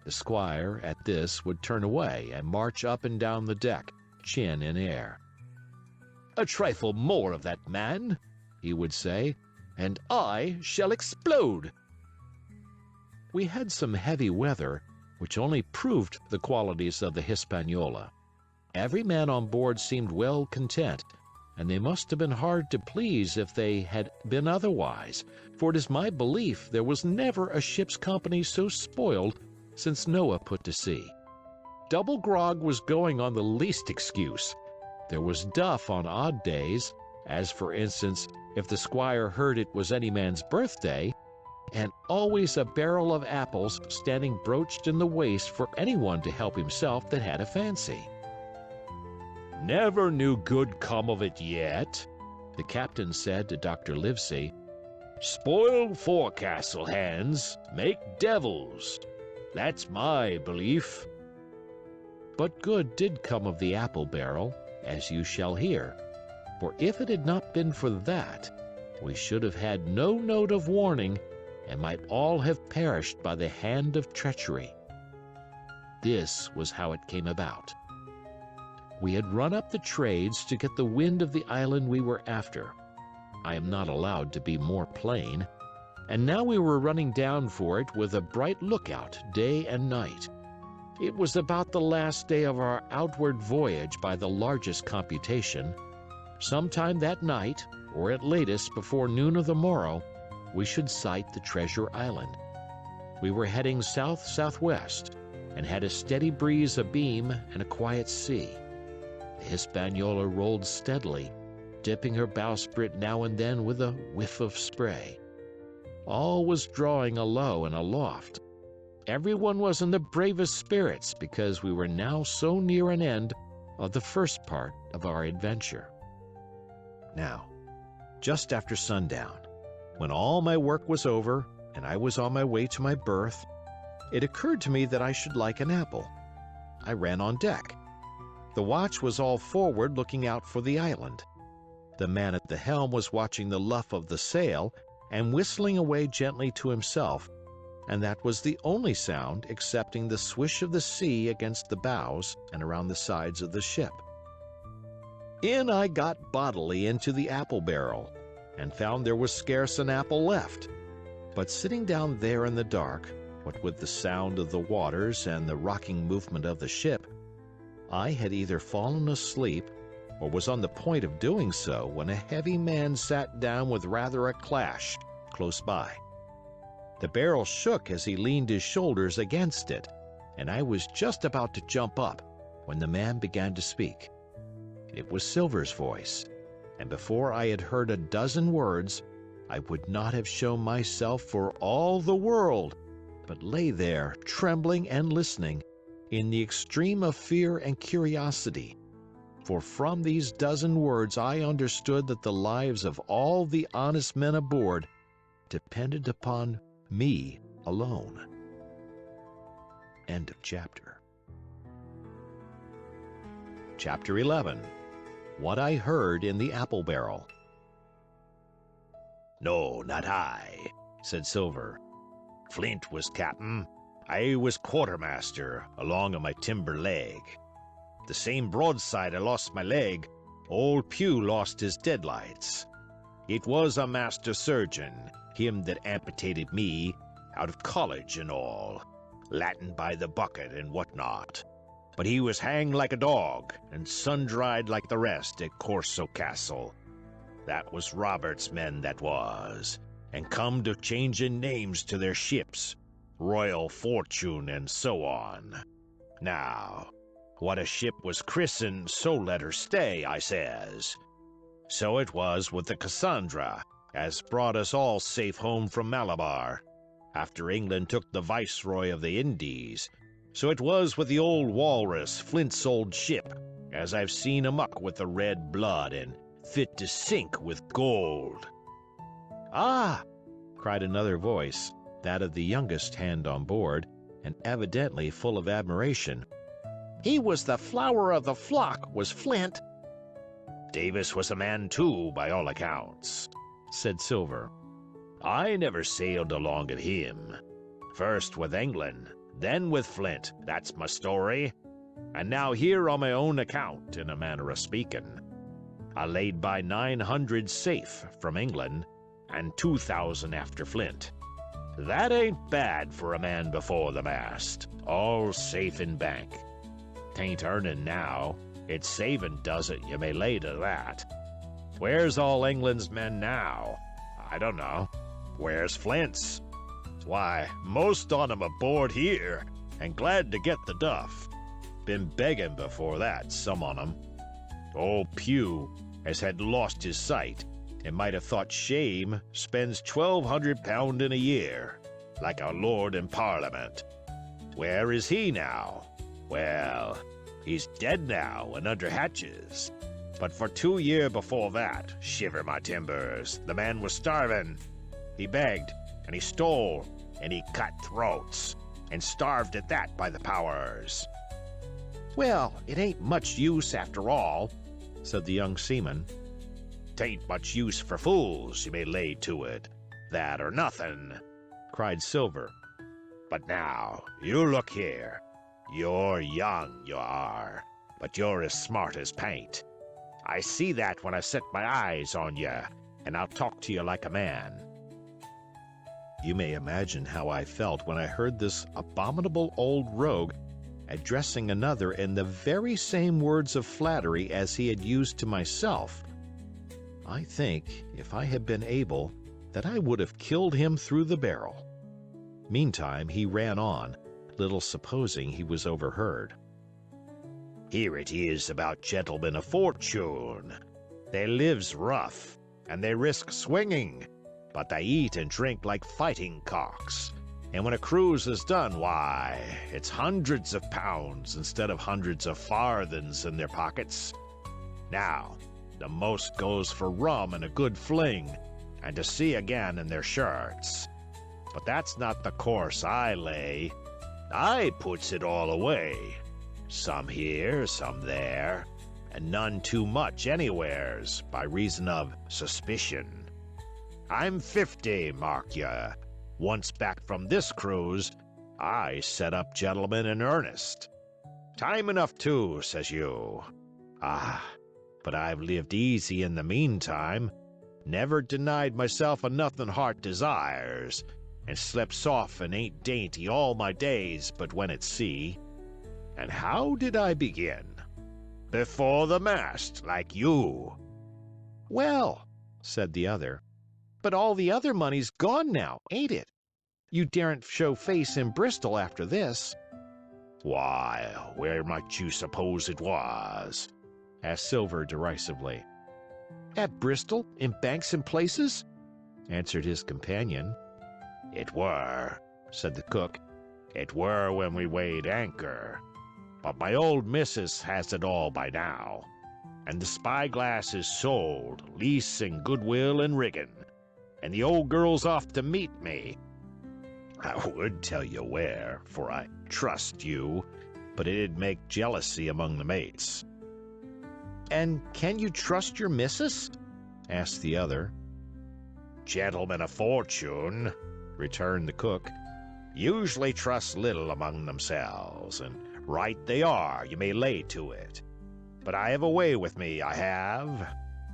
The squire, at this, would turn away and march up and down the deck, chin in air. A trifle more of that man, he would say, and I shall explode. We had some heavy weather, which only proved the qualities of the Hispaniola. Every man on board seemed well content, and they must have been hard to please if they had been otherwise, for it is my belief there was never a ship's company so spoiled since Noah put to sea. Double grog was going on the least excuse. There was duff on odd days, as for instance, if the squire heard it was any man's birthday, and always a barrel of apples standing broached in the waist for anyone to help himself that had a fancy. Never knew good come of it yet, the captain said to Dr. Livesey. Spoiled forecastle hands make devils. That's my belief. But good did come of the apple barrel, as you shall hear, for if it had not been for that, we should have had no note of warning, and might all have perished by the hand of treachery. This was how it came about. We had run up the trades to get the wind of the island we were after. I am not allowed to be more plain. And now we were running down for it with a bright lookout day and night. It was about the last day of our outward voyage by the largest computation. Sometime that night, or at latest before noon of the morrow, we should sight the treasure island. We were heading south-southwest, and had a steady breeze abeam and a quiet sea. The Hispaniola rolled steadily, dipping her bowsprit now and then with a whiff of spray. All was drawing alow and aloft. Everyone was in the bravest spirits because we were now so near an end of the first part of our adventure. Now, just after sundown, when all my work was over and I was on my way to my berth, it occurred to me that I should like an apple. I ran on deck. The watch was all forward looking out for the island. The man at the helm was watching the luff of the sail and whistling away gently to himself, and that was the only sound excepting the swish of the sea against the bows and around the sides of the ship. In I got bodily into the apple barrel, and found there was scarce an apple left. But sitting down there in the dark, what with the sound of the waters and the rocking movement of the ship, I had either fallen asleep or was on the point of doing so when a heavy man sat down with rather a clash close by. The barrel shook as he leaned his shoulders against it, and I was just about to jump up when the man began to speak. It was Silver's voice, and before I had heard a dozen words, I would not have shown myself for all the world, but lay there trembling and listening in the extreme of fear and curiosity. For from these dozen words I understood that the lives of all the honest men aboard depended upon me alone. End of chapter. Chapter 11. What I Heard in the Apple Barrel. "No, not I," said Silver. "Flint was captain. I was quartermaster along of my timber leg. The same broadside I lost my leg, old Pew lost his deadlights. It was a master surgeon, him that amputated me, out of college and all, Latin by the bucket and whatnot. But he was hanged like a dog, and sun-dried like the rest at Corso Castle. That was Robert's men, that was, and come to changing names to their ships, Royal Fortune and so on. Now, what a ship was christened, so let her stay, I says. So it was with the Cassandra, as brought us all safe home from Malabar, after England took the Viceroy of the Indies. So it was with the old Walrus, Flint's old ship, as I've seen amuck with the red blood and fit to sink with gold." "Ah!" cried another voice, that of the youngest hand on board, and evidently full of admiration. "He was the flower of the flock, was Flint." "Davis was a man too, by all accounts," said Silver. "I never sailed along of him. First with England, then with Flint, that's my story. And now here on my own account, in a manner of speaking. I laid by 900 safe from England, and 2,000 after Flint. That ain't bad for a man before the mast, all safe in bank. 'Tain't earning now, it's saving does it, you may lay to that. Where's all England's men now? I don't know. Where's Flint's? Why, most on 'em aboard here, and glad to get the duff. Been begging before that, some on 'em. Old Pew, as had lost his sight, and might have thought shame, spends £1,200 in a year, like a lord in Parliament. Where is he now? Well, he's dead now and under hatches. But for 2 years before that, shiver my timbers, the man was starving. He begged, and he stole, and he cut throats, and starved at that by the powers." "Well, it ain't much use after all," said the young seaman. "'Tain't much use for fools, you may lay to it. That or nothing," cried Silver. "But now, you look here. You're young, you are, but you're as smart as paint. I see that when I set my eyes on you, and I'll talk to you like a man." You may imagine how I felt when I heard this abominable old rogue addressing another in the very same words of flattery as he had used to myself. I think, if I had been able, that I would have killed him through the barrel. Meantime he ran on, little supposing he was overheard. "Here it is about gentlemen of fortune. They lives rough, and they risk swinging, but they eat and drink like fighting cocks. And when a cruise is done, why, it's hundreds of pounds instead of hundreds of farthings in their pockets. Now, the most goes for rum and a good fling, and to sea again in their shirts. But that's not the course I lay. I puts it all away. Some here, some there, and none too much anywheres, by reason of suspicion. I'm 50, mark ya. Once back from this cruise, I set up gentlemen in earnest. Time enough too, says you. Ah, but I've lived easy in the meantime, never denied myself a nothing heart desires, and slept soft and ain't dainty all my days but when at sea. And how did I begin? Before the mast, like you. Well, said the other, but all the other money's gone now, ain't it? You daren't show face in Bristol after this. Why, where might you suppose it was? Asked Silver derisively. At Bristol, in banks and places? Answered his companion. It were, said the cook. It were when we weighed anchor. But my old missus has it all by now. And the spyglass is sold, lease and goodwill and rigging. And the old girl's off to meet me. I would tell you where, for I trust you, but it'd make jealousy among the mates. And can you trust your missus? Asked the other. Gentlemen of fortune, returned the cook, usually trust little among themselves, and right they are, you may lay to it. But I have a way with me, I have.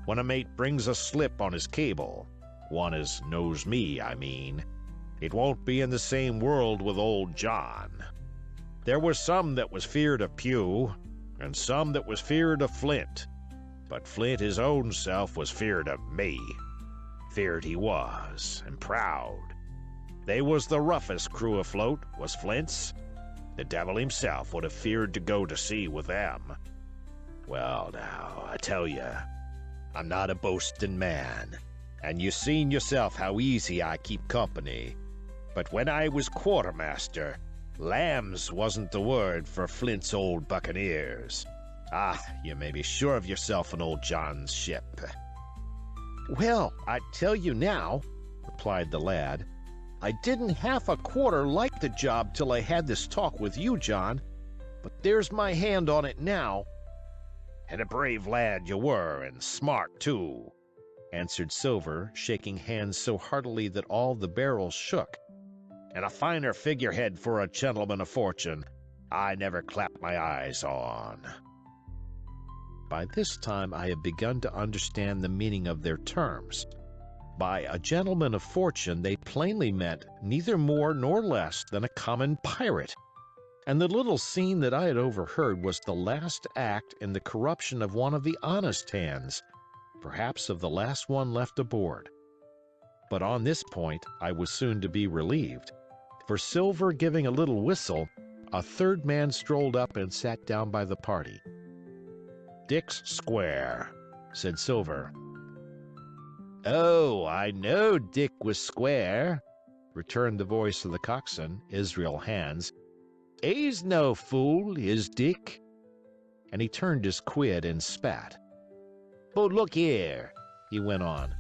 When a mate brings a slip on his cable, one as knows me, I mean, it won't be in the same world with old John. There was some that was feared of Pew, and some that was feared of Flint. But Flint his own self was feared of me. Feared he was, and proud. They was the roughest crew afloat, was Flint's. The devil himself would have feared to go to sea with them. Well, now, I tell you, I'm not a boasting man, and you seen yourself how easy I keep company. But when I was quartermaster, lambs wasn't the word for Flint's old buccaneers. Ah, you may be sure of yourself in old John's ship. Well, I tell you now, replied the lad, I didn't half a quarter like the job till I had this talk with you, John. But there's my hand on it now. And a brave lad you were, and smart, too, answered Silver, shaking hands so heartily that all the barrels shook. And a finer figurehead for a gentleman of fortune I never clapped my eyes on. By this time I had begun to understand the meaning of their terms. By a gentleman of fortune they plainly meant neither more nor less than a common pirate. And the little scene that I had overheard was the last act in the corruption of one of the honest hands, perhaps of the last one left aboard. But on this point I was soon to be relieved, for Silver giving a little whistle, a third man strolled up and sat down by the party. Dick's square, said Silver. Oh, I know Dick was square, returned the voice of the coxswain, Israel Hands. He's no fool, is Dick. And he turned his quid and spat. But look here, he went on.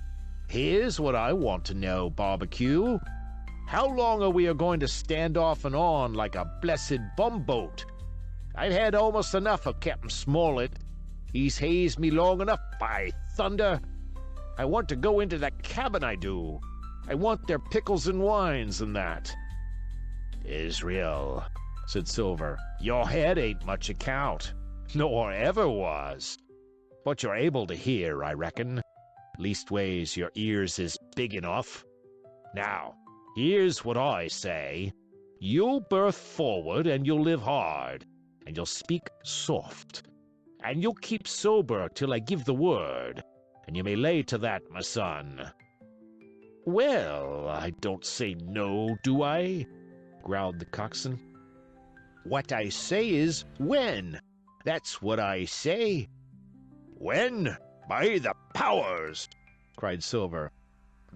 Here's what I want to know, Barbecue. How long are we going to stand off and on like a blessed bumboat? I've had almost enough of Captain Smollett. He's hazed me long enough, by thunder. I want to go into that cabin, I do. I want their pickles and wines and that. Israel, said Silver, your head ain't much account, nor ever was. But you're able to hear, I reckon. Leastways, your ears is big enough. Now, here's what I say. You'll berth forward, and you'll live hard, and you'll speak soft, and you'll keep sober till I give the word, and you may lay to that, my son. Well, I don't say no, do I? Growled the coxswain. What I say is when. That's what I say. When? By the powers! Cried Silver.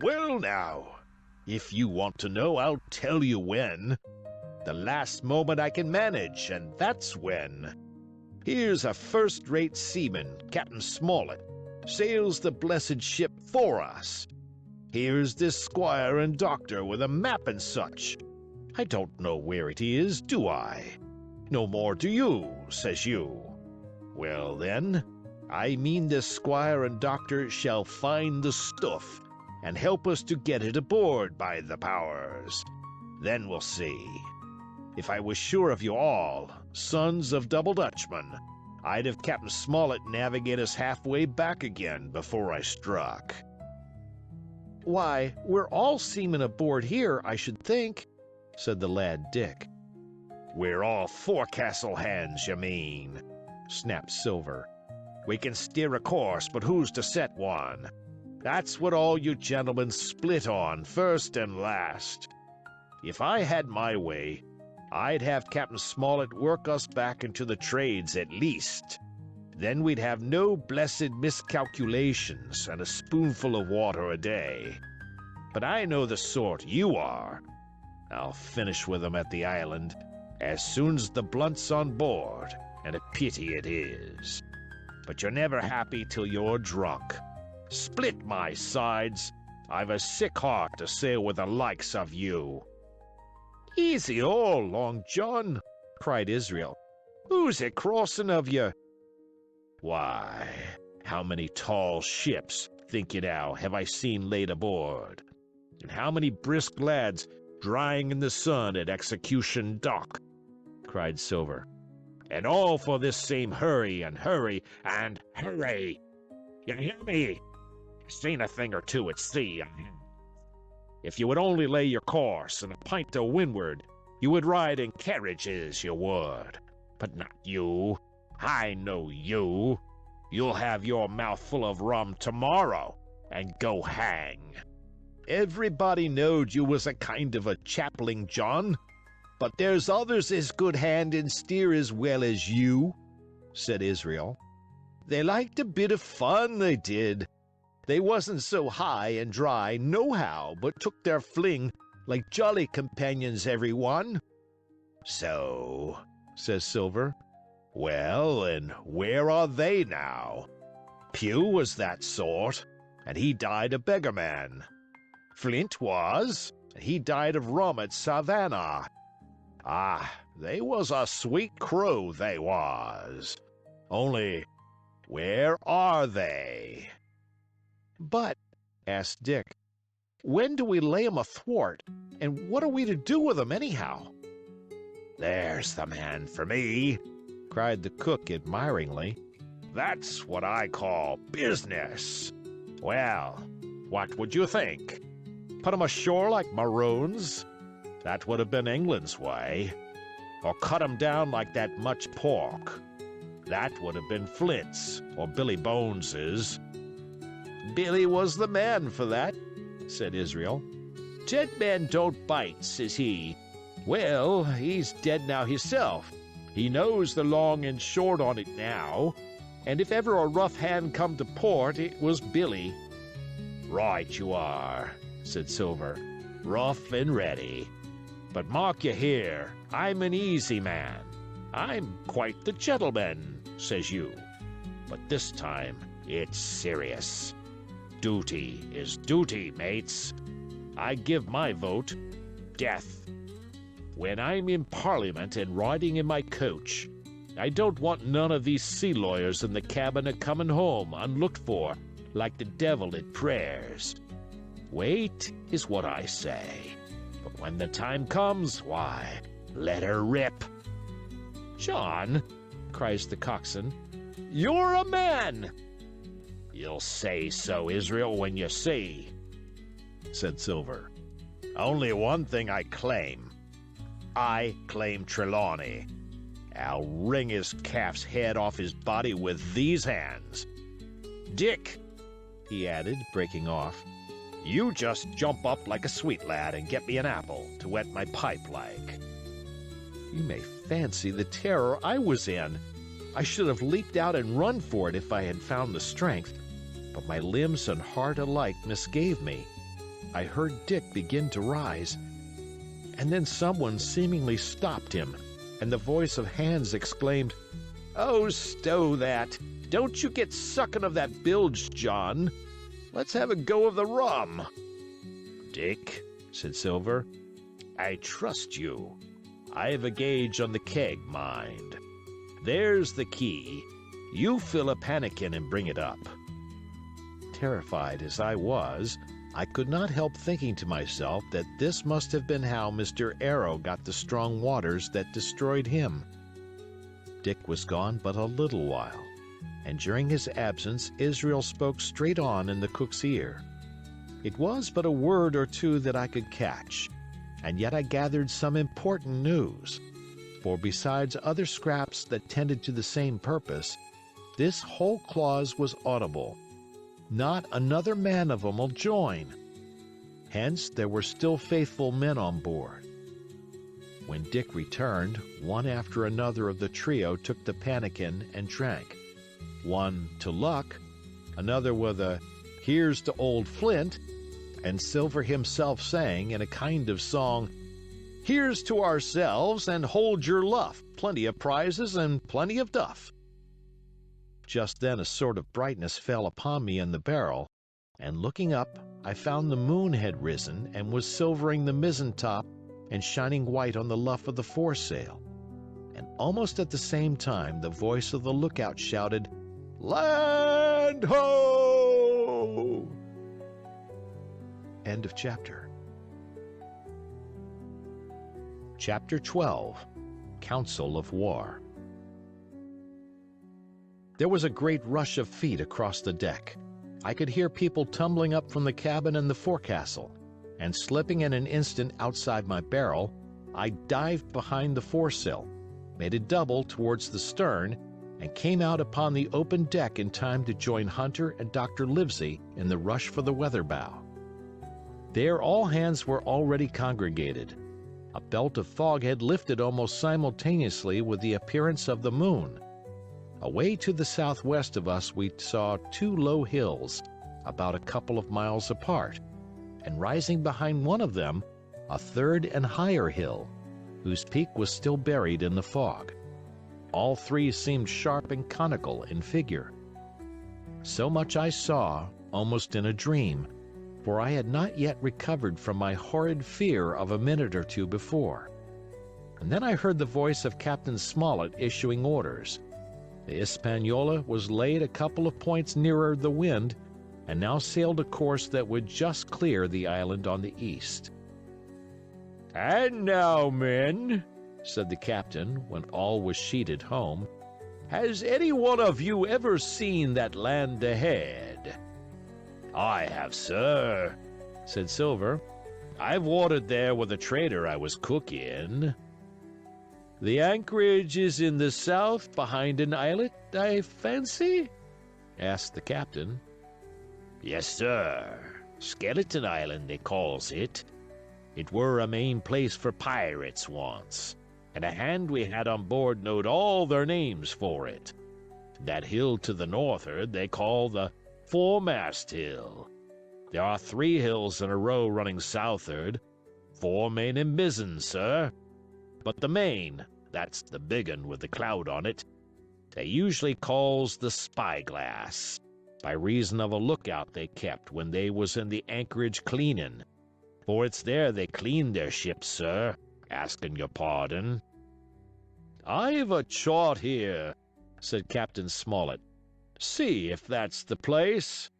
Well, now, if you want to know, I'll tell you when. The last moment I can manage, and that's when. Here's a first-rate seaman, Captain Smollett, sails the blessed ship for us. Here's this squire and doctor with a map and such. I don't know where it is, do I? No more do you, says you. Well, then, I mean this squire and doctor shall find the stuff and help us to get it aboard, by the powers. Then we'll see. If I was sure of you all, sons of double Dutchmen, I'd have Captain Smollett navigate us halfway back again before I struck. Why, we're all seamen aboard here, I should think, said the lad Dick. We're all forecastle hands, you mean, snapped Silver. We can steer a course, but who's to set one? That's what all you gentlemen split on, first and last. If I had my way, I'd have Captain Smollett work us back into the trades at least. Then we'd have no blessed miscalculations and a spoonful of water a day. But I know the sort you are. I'll finish with 'em at the island as soon's the blunt's on board, and a pity it is. But you're never happy till you're drunk. Split my sides, I've a sick heart to sail with the likes of you." "Easy all, Long John," cried Israel. "Who's a crossing of you?" "Why, how many tall ships, think you now, have I seen laid aboard? And how many brisk lads drying in the sun at Execution Dock?" cried Silver. "And all for this same hurry and hurry and hurry. You hear me? Seen a thing or two at sea, I have. If you would only lay your course and a pint to windward, you would ride in carriages, you would. But not you. I know you. You'll have your mouth full of rum tomorrow, and go hang. Everybody knowed you was a kind of a chaplain, John. But there's others as good hand and steer as well as you," said Israel. "They liked a bit of fun, they did. They wasn't so high and dry nohow, but took their fling like jolly companions every one." "So," says Silver. "Well, and where are they now? Pugh was that sort, and he died a beggarman. Flint was, and he died of rum at Savannah. Ah, they was a sweet crew, they was. Only, where are they?" "But," asked Dick, "when do we lay 'em athwart, and what are we to do with 'em anyhow?" "There's the man for me," cried the cook admiringly. "That's what I call business. Well, what would you think? Put 'em ashore like maroons? That would have been England's way. Or cut 'em down like that much pork? That would have been Flint's or Billy Bones's." "Billy was the man for that," said Israel. "Dead men don't bite," says he. "Well, he's dead now himself. He knows the long and short on it now, and if ever a rough hand come to port, it was Billy." "Right you are," said Silver. "Rough and ready. But mark you here, I'm an easy man. I'm quite the gentleman, says you. But this time it's serious. Duty is duty, mates. I give my vote, death. When I'm in Parliament and riding in my coach, I don't want none of these sea lawyers in the cabin a-comin' home unlooked for, like the devil at prayers. Wait is what I say. But when the time comes, why, let her rip." "John," cries the coxswain, "you're a man." "You'll say so, Israel, when you see," said Silver. "Only one thing I claim. I claim Trelawney. I'll wring his calf's head off his body with these hands. Dick," he added, breaking off, "you just jump up like a sweet lad and get me an apple to wet my pipe like." You may fancy the terror I was in. I should have leaped out and run for it if I had found the strength, but my limbs and heart alike misgave me. I heard Dick begin to rise, and then someone seemingly stopped him, and the voice of Hans exclaimed, "Oh, stow that! Don't you get sucking of that bilge, John. Let's have a go of the rum." "Dick," said Silver, "I trust you. I've a gauge on the keg, mind. There's the key. You fill a pannikin and bring it up." Terrified as I was, I could not help thinking to myself that this must have been how Mr. Arrow got the strong waters that destroyed him. Dick was gone but a little while, and during his absence Israel spoke straight on in the cook's ear. It was but a word or two that I could catch, and yet I gathered some important news, for besides other scraps that tended to the same purpose, This whole clause was audible. Not another man of 'em will join. Hence there were still faithful men on board. When Dick returned, one after another of the trio took the pannikin and drank. One to luck, another with a "Here's to old Flint," and Silver himself sang in a kind of song, "Here's to ourselves and hold your luff, plenty of prizes and plenty of duff." Just then a sort of brightness fell upon me in the barrel, and looking up, I found the moon had risen and was silvering the mizzen top and shining white on the luff of the foresail. And almost at the same time the voice of the lookout shouted, "Land ho!" End of chapter. Chapter 12. Council of War. There was a great rush of feet across the deck. I could hear people tumbling up from the cabin and the forecastle, and slipping in an instant outside my barrel, I dived behind the foresail, made a double towards the stern, and came out upon the open deck in time to join Hunter and Dr. Livesey in the rush for the weather bow. There all hands were already congregated. A belt of fog had lifted almost simultaneously with the appearance of the moon. Away to the southwest of us we saw two low hills, about a couple of miles apart, and rising behind one of them, a third and higher hill, whose peak was still buried in the fog. All three seemed sharp and conical in figure. So much I saw, almost in a dream, for I had not yet recovered from my horrid fear of a minute or two before. And then I heard the voice of Captain Smollett issuing orders. The Hispaniola was laid a couple of points nearer the wind, and now sailed a course that would just clear the island on the east. "And now, men," said the captain, when all was sheeted home, "has any one of you ever seen that land ahead?" "I have, sir," said Silver. "I've watered there with a trader I was cook in." "The anchorage is in the south behind an islet, I fancy?" asked the captain. "Yes, sir. Skeleton Island, they calls it. It were a main place for pirates once, and a hand we had on board knowed all their names for it. That hill to the north'ard they call the Foremast Hill. There are 3 hills in a row running south'ard, fore, main, and mizzen, sir. But the main, that's the big un with the cloud on it, they usually calls the Spyglass, by reason of a lookout they kept when they was in the anchorage cleanin'. For it's there they cleaned their ships, sir, asking your pardon." "I've a chart here," said Captain Smollett. "See if that's the place."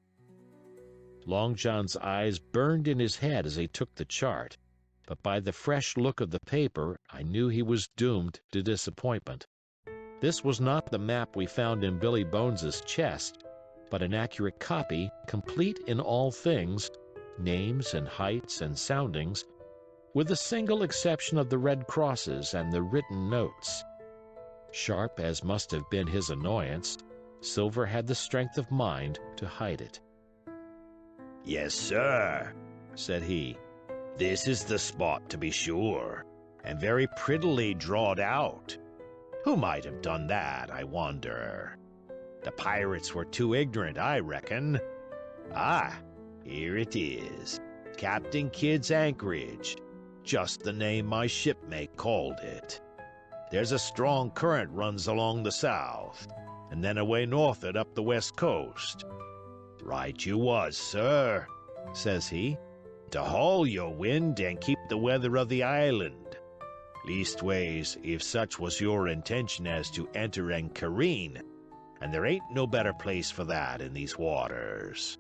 Long John's eyes burned in his head as he took the chart, but by the fresh look of the paper I knew he was doomed to disappointment. This was not the map we found in Billy Bones's chest, but an accurate copy, complete in all things, names and heights and soundings, with the single exception of the red crosses and the written notes. Sharp as must have been his annoyance, Silver had the strength of mind to hide it. "Yes, sir," said he. "This is the spot, to be sure, and very prettily drawed out. Who might have done that, I wonder? The pirates were too ignorant, I reckon. Ah, here it is. Captain Kidd's anchorage. Just the name my shipmate called it. There's a strong current runs along the south, and then away north'ard up the west coast. Right you was, sir," says he, "to haul your wind and keep the weather of the island. Leastways, if such was your intention as to enter and careen, and there ain't no better place for that in these waters."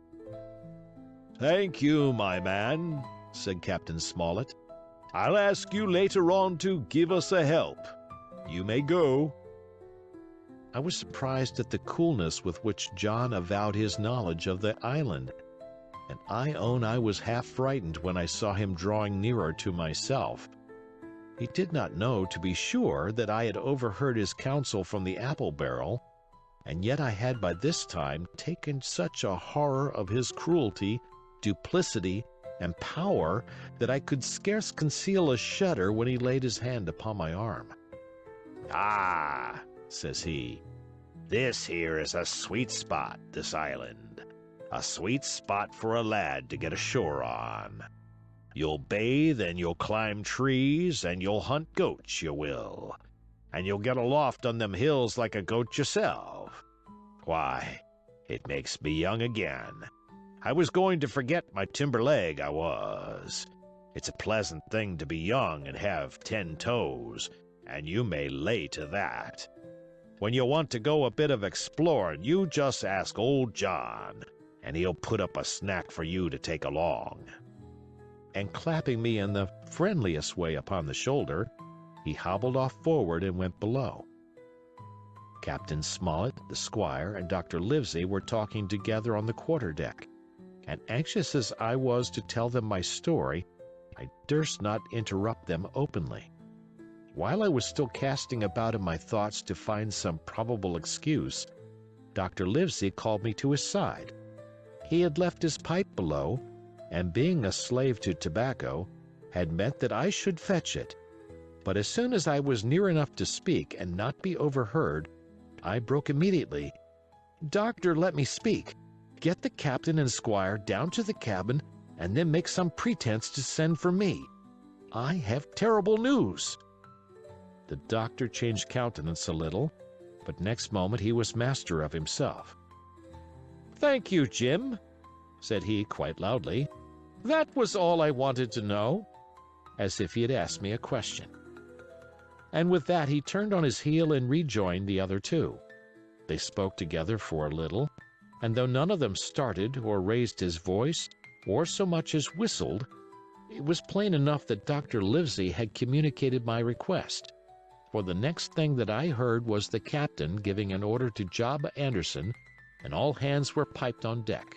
"Thank you, my man," said Captain Smollett. "I'll ask you later on to give us a help. You may go." I was surprised at the coolness with which John avowed his knowledge of the island, and I own I was half frightened when I saw him drawing nearer to myself. He did not know, to be sure, that I had overheard his counsel from the apple barrel, and yet I had by this time taken such a horror of his cruelty, duplicity, and power that I could scarce conceal a shudder when he laid his hand upon my arm. "Ah," says he, "this here is a sweet spot, this island. A sweet spot for a lad to get ashore on. You'll bathe and you'll climb trees and you'll hunt goats, you will. And you'll get aloft on them hills like a goat yourself. Why, it makes me young again. I was going to forget my timber leg, I was. It's a pleasant thing to be young and have 10 toes, and you may lay to that. When you want to go a bit of exploring, you just ask old John, and he'll put up a snack for you to take along." And clapping me in the friendliest way upon the shoulder, he hobbled off forward and went below. Captain Smollett, the squire, and Dr. Livesey were talking together on the quarterdeck, and anxious as I was to tell them my story, I durst not interrupt them openly. While I was still casting about in my thoughts to find some probable excuse, Dr. Livesey called me to his side. He had left his pipe below, and being a slave to tobacco, had meant that I should fetch it. But as soon as I was near enough to speak and not be overheard, I broke immediately. "Doctor, let me speak. Get the captain and squire down to the cabin, and then make some pretense to send for me. I have terrible news." The doctor changed countenance a little, but next moment he was master of himself. "Thank you, Jim," said he quite loudly. "That was all I wanted to know," as if he had asked me a question. And with that he turned on his heel and rejoined the other two. They spoke together for a little, and though none of them started or raised his voice or so much as whistled, it was plain enough that Dr. Livesey had communicated my request, for the next thing that I heard was the captain giving an order to Job Anderson, and all hands were piped on deck.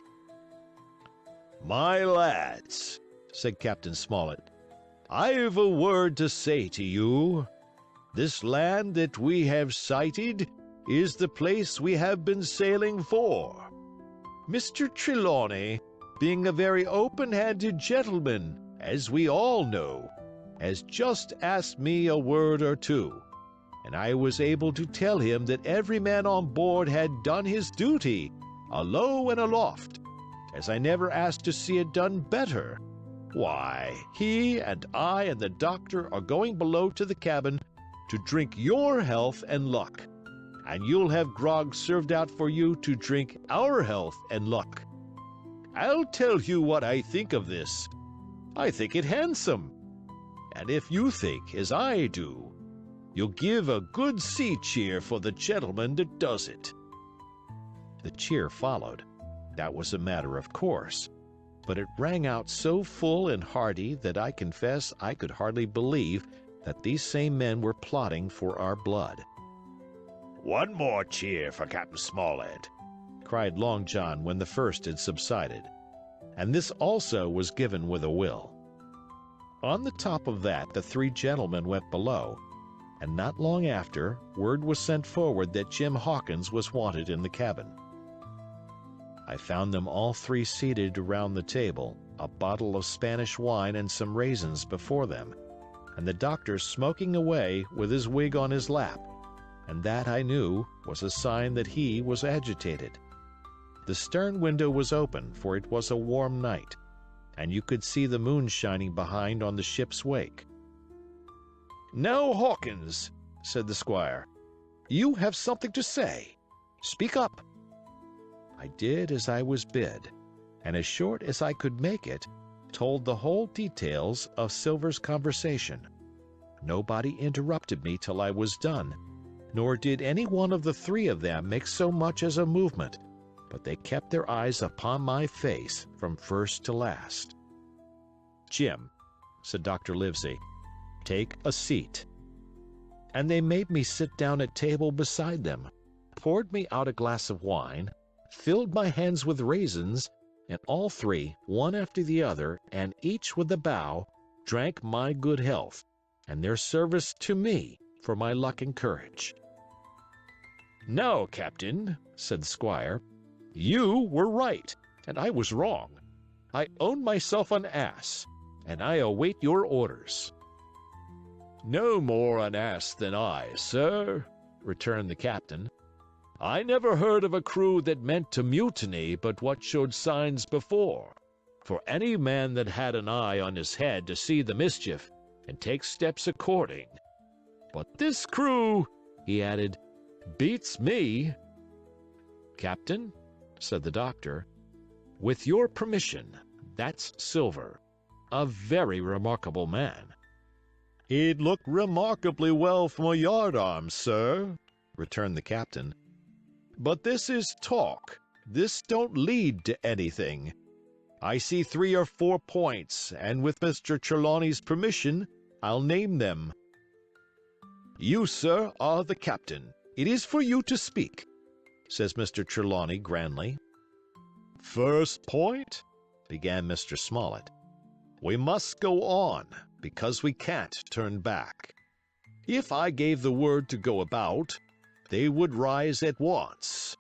"My lads," said Captain Smollett, "I've a word to say to you. This land that we have sighted is the place we have been sailing for. Mr. Trelawney, being a very open-handed gentleman, as we all know, has just asked me a word or two, and I was able to tell him that every man on board had done his duty, alow and aloft, as I never asked to see it done better. Why, he and I and the doctor are going below to the cabin to drink your health and luck, and you'll have grog served out for you to drink our health and luck. I'll tell you what I think of this. I think it handsome, and if you think as I do, you'll give a good sea cheer for the gentleman that does it." The cheer followed. That was a matter of course, but it rang out so full and hearty that I confess I could hardly believe that these same men were plotting for our blood. "One more cheer for Captain Smollett," cried Long John when the first had subsided, and this also was given with a will. On the top of that the three gentlemen went below, and not long after word was sent forward that Jim Hawkins was wanted in the cabin. I found them all three seated around the table, a bottle of Spanish wine and some raisins before them, and the doctor smoking away with his wig on his lap, and that, I knew, was a sign that he was agitated. The stern window was open, for it was a warm night, and you could see the moon shining behind on the ship's wake. "Now, Hawkins," said the squire, "you have something to say. Speak up." I did as I was bid, and as short as I could make it, told the whole details of Silver's conversation. Nobody interrupted me till I was done, nor did any one of the three of them make so much as a movement, but they kept their eyes upon my face from first to last. "Jim," said Dr. Livesey, "take a seat." And they made me sit down at table beside them, poured me out a glass of wine, filled my hands with raisins, and all three, one after the other, and each with a bow, drank my good health, and their service to me for my luck and courage. "Now, Captain," said the squire, "you were right, and I was wrong. I own myself an ass, and I await your orders." "No more an ass than I, sir," returned the captain. "I never heard of a crew that meant to mutiny but what showed signs before, for any man that had an eye on his head to see the mischief and take steps according. But this crew," he added, "beats me." "Captain," said the doctor, "with your permission, that's Silver, a very remarkable man." "He'd look remarkably well from a yardarm, sir," returned the captain. "But this is talk. This don't lead to anything. I see 3 or 4 points, and with Mr. Trelawney's permission, I'll name them." "You, sir, are the captain. It is for you to speak," says Mr. Trelawney grandly. "First point," began Mr. Smollett. "We must go on, because we can't turn back. If I gave the word to go about, they would rise at once.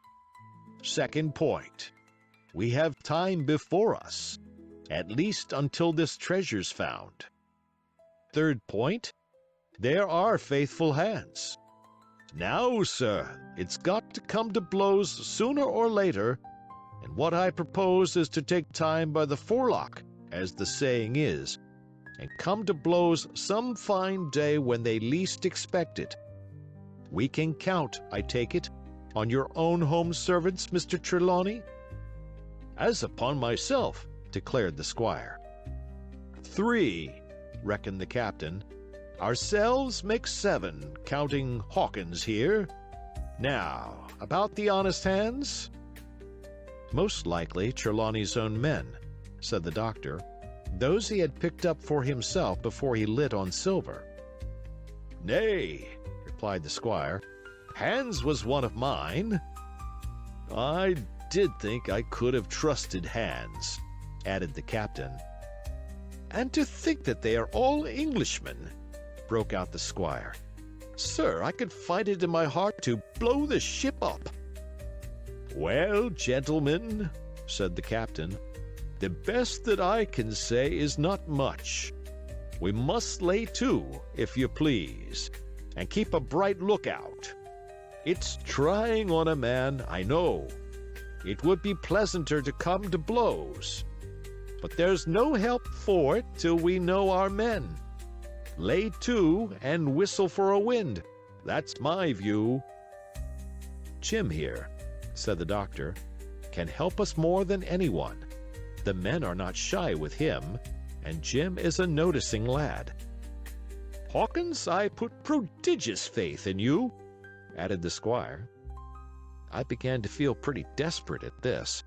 Second point, we have time before us, at least until this treasure's found. Third point, there are faithful hands. Now, sir, it's got to come to blows sooner or later, and what I propose is to take time by the forelock, as the saying is, and come to blows some fine day when they least expect it. We can count, I take it, on your own home servants, Mr. Trelawney?" "As upon myself," declared the squire. "3, reckoned the captain. "Ourselves make 7, counting Hawkins here. Now, about the honest hands?" "Most likely Trelawney's own men," said the doctor, "those he had picked up for himself before he lit on Silver." "Nay," replied the squire, "Hans was one of mine." "I did think I could have trusted Hans," added the captain. "And to think that they are all Englishmen," broke out the squire. "Sir, I could find it in my heart to blow the ship up." "Well, gentlemen," said the captain, "the best that I can say is not much. We must lay to, if you please, and keep a bright lookout. It's trying on a man, I know. It would be pleasanter to come to blows. But there's no help for it till we know our men. Lay to and whistle for a wind. That's my view." "Jim here," said the doctor, "can help us more than anyone. The men are not shy with him, and Jim is a noticing lad." "Hawkins, I put prodigious faith in you," added the squire. I began to feel pretty desperate at this,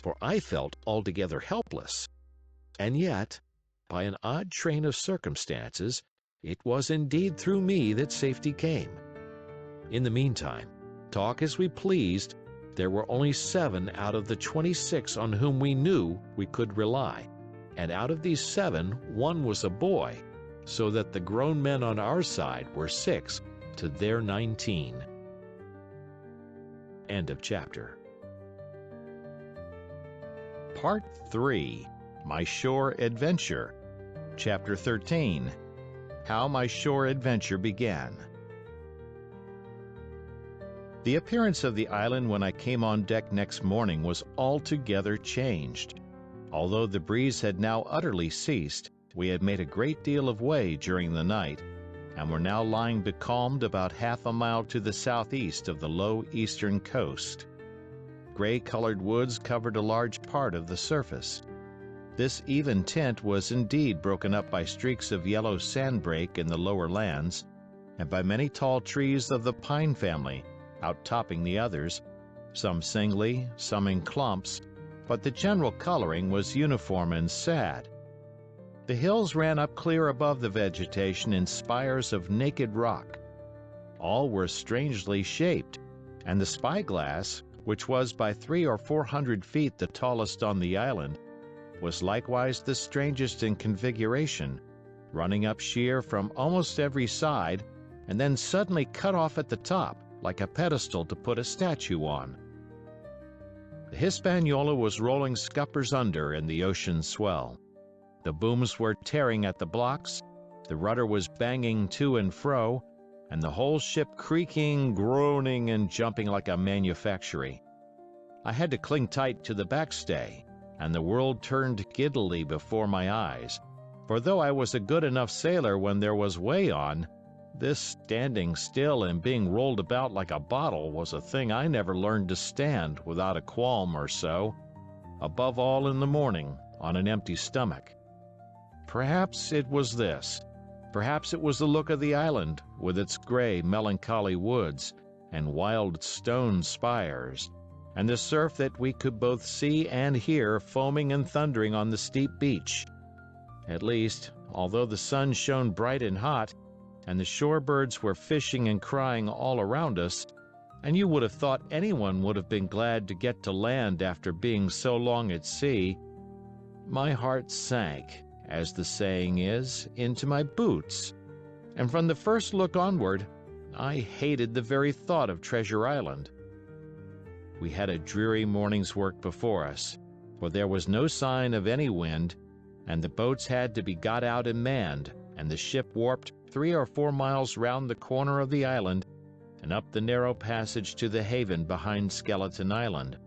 for I felt altogether helpless. And yet, by an odd train of circumstances, it was indeed through me that safety came. In the meantime, talk as we pleased, there were only 7 out of the 26 on whom we knew we could rely, and out of these 7, 1 was a boy, so that the grown men on our side were 6 to their 19. End of chapter. Part 3, My Shore Adventure. Chapter 13, How My Shore Adventure Began. The appearance of the island when I came on deck next morning was altogether changed. Although the breeze had now utterly ceased, we had made a great deal of way during the night, and were now lying becalmed about half a mile to the southeast of the low eastern coast. Gray-colored woods covered a large part of the surface. This even tint was indeed broken up by streaks of yellow sandbrake in the lower lands, and by many tall trees of the pine family, outtopping the others, some singly, some in clumps, but the general coloring was uniform and sad. The hills ran up clear above the vegetation in spires of naked rock. All were strangely shaped, and the spyglass, which was by 300 or 400 feet the tallest on the island, was likewise the strangest in configuration, running up sheer from almost every side, and then suddenly cut off at the top, like a pedestal to put a statue on. The Hispaniola was rolling scuppers under in the ocean swell. The booms were tearing at the blocks, the rudder was banging to and fro, and the whole ship creaking, groaning, and jumping like a manufactory. I had to cling tight to the backstay, and the world turned giddily before my eyes, for though I was a good enough sailor when there was way on, this standing still and being rolled about like a bottle was a thing I never learned to stand without a qualm or so, above all in the morning, on an empty stomach. Perhaps it was this. Perhaps it was the look of the island, with its gray, melancholy woods and wild stone spires, and the surf that we could both see and hear foaming and thundering on the steep beach. At least, although the sun shone bright and hot, and the shore birds were fishing and crying all around us, and you would have thought anyone would have been glad to get to land after being so long at sea, my heart sank, as the saying is, into my boots, and from the first look onward, I hated the very thought of Treasure Island. We had a dreary morning's work before us, for there was no sign of any wind, and the boats had to be got out and manned, and the ship warped 3 or 4 miles round the corner of the island and up the narrow passage to the haven behind Skeleton Island.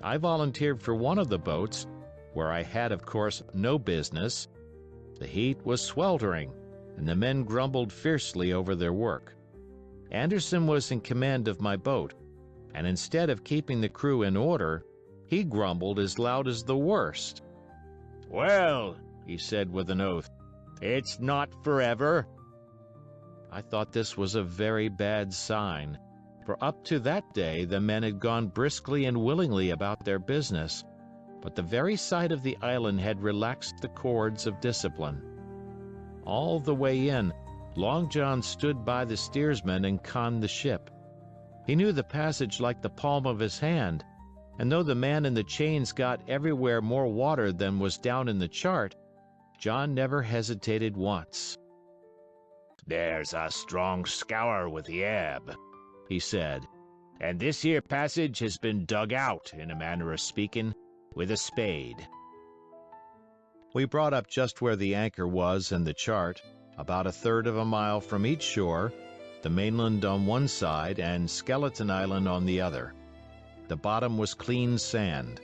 I volunteered for one of the boats, where I had, of course, no business. The heat was sweltering, and the men grumbled fiercely over their work. Anderson was in command of my boat, and instead of keeping the crew in order, he grumbled as loud as the worst. "Well," he said with an oath, "it's not forever." I thought this was a very bad sign, for up to that day the men had gone briskly and willingly about their business, but the very sight of the island had relaxed the cords of discipline. All the way in, Long John stood by the steersman and conned the ship. He knew the passage like the palm of his hand, and though the man in the chains got everywhere more water than was down in the chart, John never hesitated once. "There's a strong scour with the ebb," he said, "and this here passage has been dug out, in a manner of speaking, with a spade." We brought up just where the anchor was in the chart, about 1/3 of a mile from each shore, the mainland on one side and Skeleton Island on the other. The bottom was clean sand.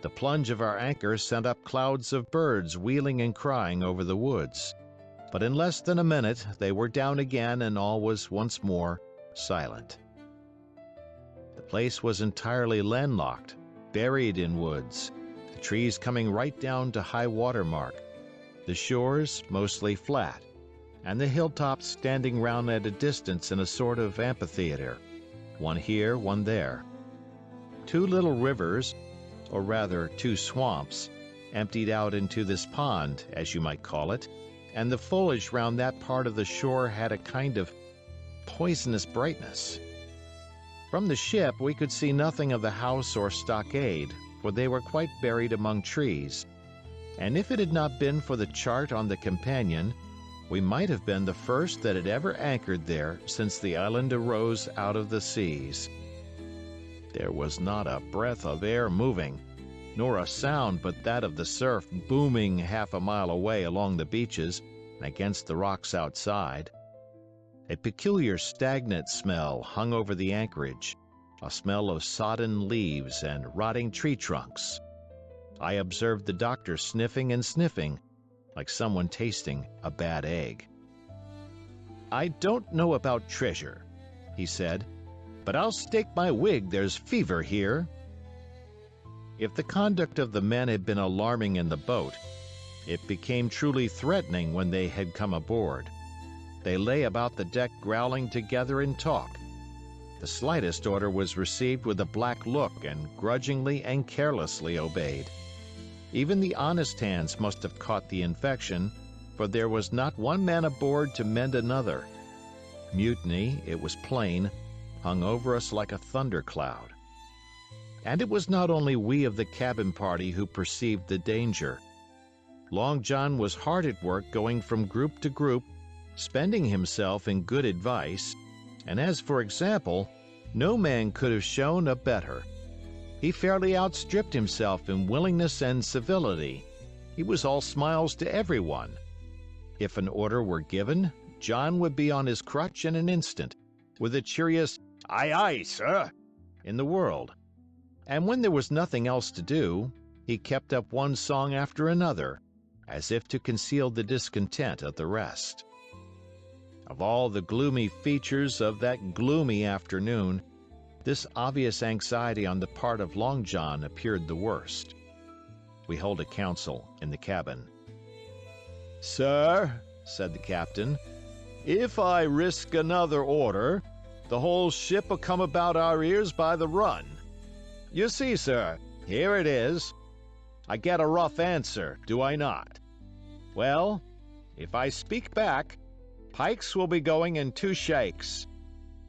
The plunge of our anchor sent up clouds of birds wheeling and crying over the woods. But in less than a minute they were down again and all was once more silent. The place was entirely landlocked, buried in woods, the trees coming right down to high water mark, the shores mostly flat, and the hilltops standing round at a distance in a sort of amphitheater, one here, one there. 2 little rivers, or rather 2 swamps, emptied out into this pond, as you might call it, and the foliage round that part of the shore had a kind of poisonous brightness. From the ship we could see nothing of the house or stockade, for they were quite buried among trees, and if it had not been for the chart on the companion, we might have been the first that had ever anchored there since the island arose out of the seas. There was not a breath of air moving, nor a sound but that of the surf booming half a mile away along the beaches and against the rocks outside. A peculiar stagnant smell hung over the anchorage, a smell of sodden leaves and rotting tree trunks. I observed the doctor sniffing and sniffing, like someone tasting a bad egg. "I don't know about treasure," he said, "but I'll stake my wig there's fever here." If the conduct of the men had been alarming in the boat, it became truly threatening when they had come aboard. They lay about the deck growling together in talk. The slightest order was received with a black look and grudgingly and carelessly obeyed. Even the honest hands must have caught the infection, for there was not one man aboard to mend another. Mutiny, it was plain, hung over us like a thundercloud. And it was not only we of the cabin party who perceived the danger. Long John was hard at work going from group to group, spending himself in good advice, and as for example, no man could have shown a better. He fairly outstripped himself in willingness and civility. He was all smiles to everyone. If an order were given, John would be on his crutch in an instant, with the cheeriest "Aye, aye, sir," in the world. And when there was nothing else to do, he kept up one song after another, as if to conceal the discontent of the rest. Of all the gloomy features of that gloomy afternoon, this obvious anxiety on the part of Long John appeared the worst. We held a council in the cabin. "Sir," said the captain, "if I risk another order, the whole ship will come about our ears by the run. You see, sir, here it is. I get a rough answer, do I not? Well, if I speak back, pikes will be going in 2 shakes.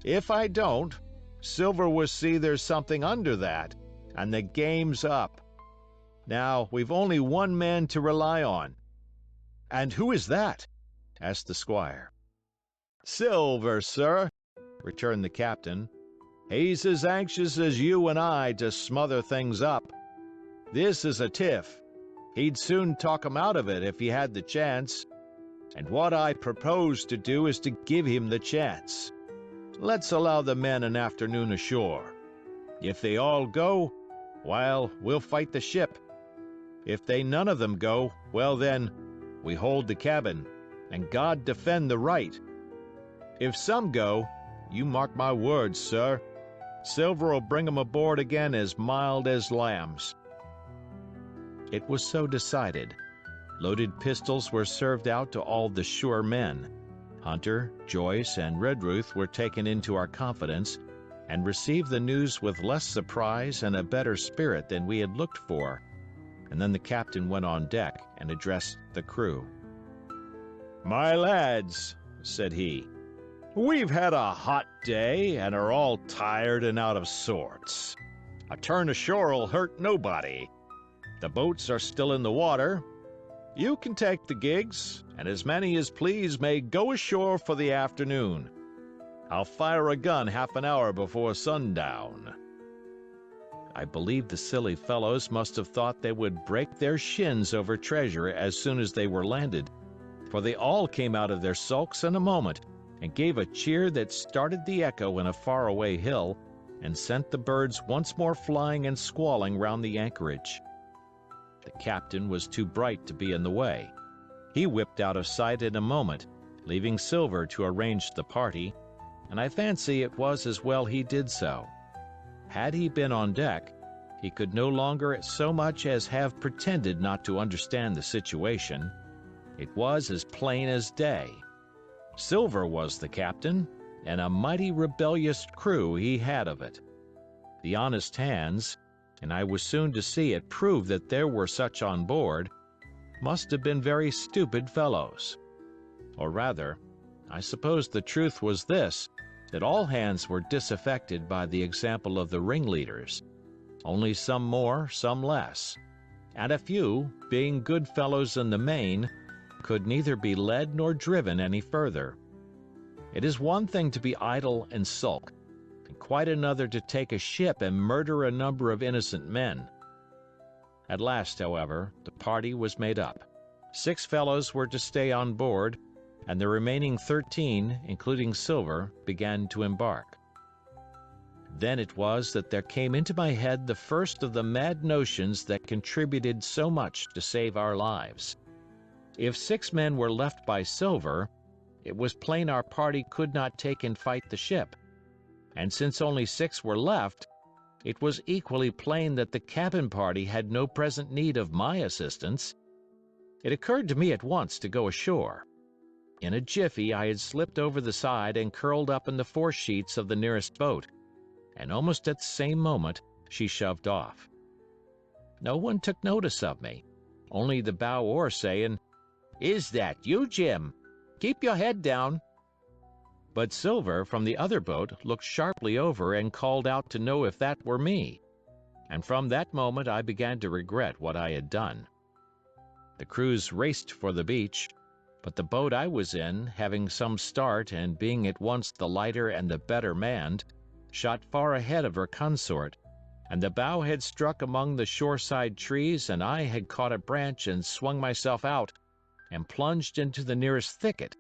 If I don't, Silver will see there's something under that, and the game's up. Now, we've only one man to rely on." "And who is that?" asked the squire. "Silver, sir," returned the captain. "He's as anxious as you and I to smother things up. This is a tiff. He'd soon talk 'em out of it if he had the chance. And what I propose to do is to give him the chance. Let's allow the men an afternoon ashore. If they all go, well, we'll fight the ship. If they none of them go, well then, we hold the cabin, and God defend the right. If some go, you mark my words, sir, Silver'll bring 'em aboard again as mild as lambs." It was so decided. Loaded pistols were served out to all the sure men. Hunter, Joyce, and Redruth were taken into our confidence, and received the news with less surprise and a better spirit than we had looked for. And then the captain went on deck and addressed the crew. "My lads," said he, "we've had a hot day and are all tired and out of sorts. A turn ashore'll hurt nobody. The boats are still in the water. You can take the gigs, and as many as please may go ashore for the afternoon. I'll fire a gun half an hour before sundown." I believe the silly fellows must have thought they would break their shins over treasure as soon as they were landed, for they all came out of their sulks in a moment, and gave a cheer that started the echo in a faraway hill, and sent the birds once more flying and squalling round the anchorage. The captain was too bright to be in the way. He whipped out of sight in a moment, leaving Silver to arrange the party, and I fancy it was as well he did so. Had he been on deck, he could no longer so much as have pretended not to understand the situation. It was as plain as day. Silver was the captain, and a mighty rebellious crew he had of it. The honest hands, and I was soon to see it proved that there were such on board, must have been very stupid fellows. Or rather, I suppose the truth was this, that all hands were disaffected by the example of the ringleaders, only some more, some less, and a few, being good fellows in the main, could neither be led nor driven any further. It is one thing to be idle and sulk, and quite another to take a ship and murder a number of innocent men. At last, however, the party was made up. 6 fellows were to stay on board, and the remaining 13, including Silver, began to embark. Then it was that there came into my head the first of the mad notions that contributed so much to save our lives. If 6 men were left by Silver, it was plain our party could not take and fight the ship. And since only 6 were left, it was equally plain that the cabin party had no present need of my assistance. It occurred to me at once to go ashore. In a jiffy I had slipped over the side and curled up in the foresheets of the nearest boat, and almost at the same moment she shoved off. No one took notice of me, only the bow oar saying, "Is that you, Jim? Keep your head down." But Silver, from the other boat, looked sharply over and called out to know if that were me, and from that moment I began to regret what I had done. The crews raced for the beach. But the boat I was in, having some start and being at once the lighter and the better manned, shot far ahead of her consort, and the bow had struck among the shoreside trees, and I had caught a branch and swung myself out and plunged into the nearest thicket,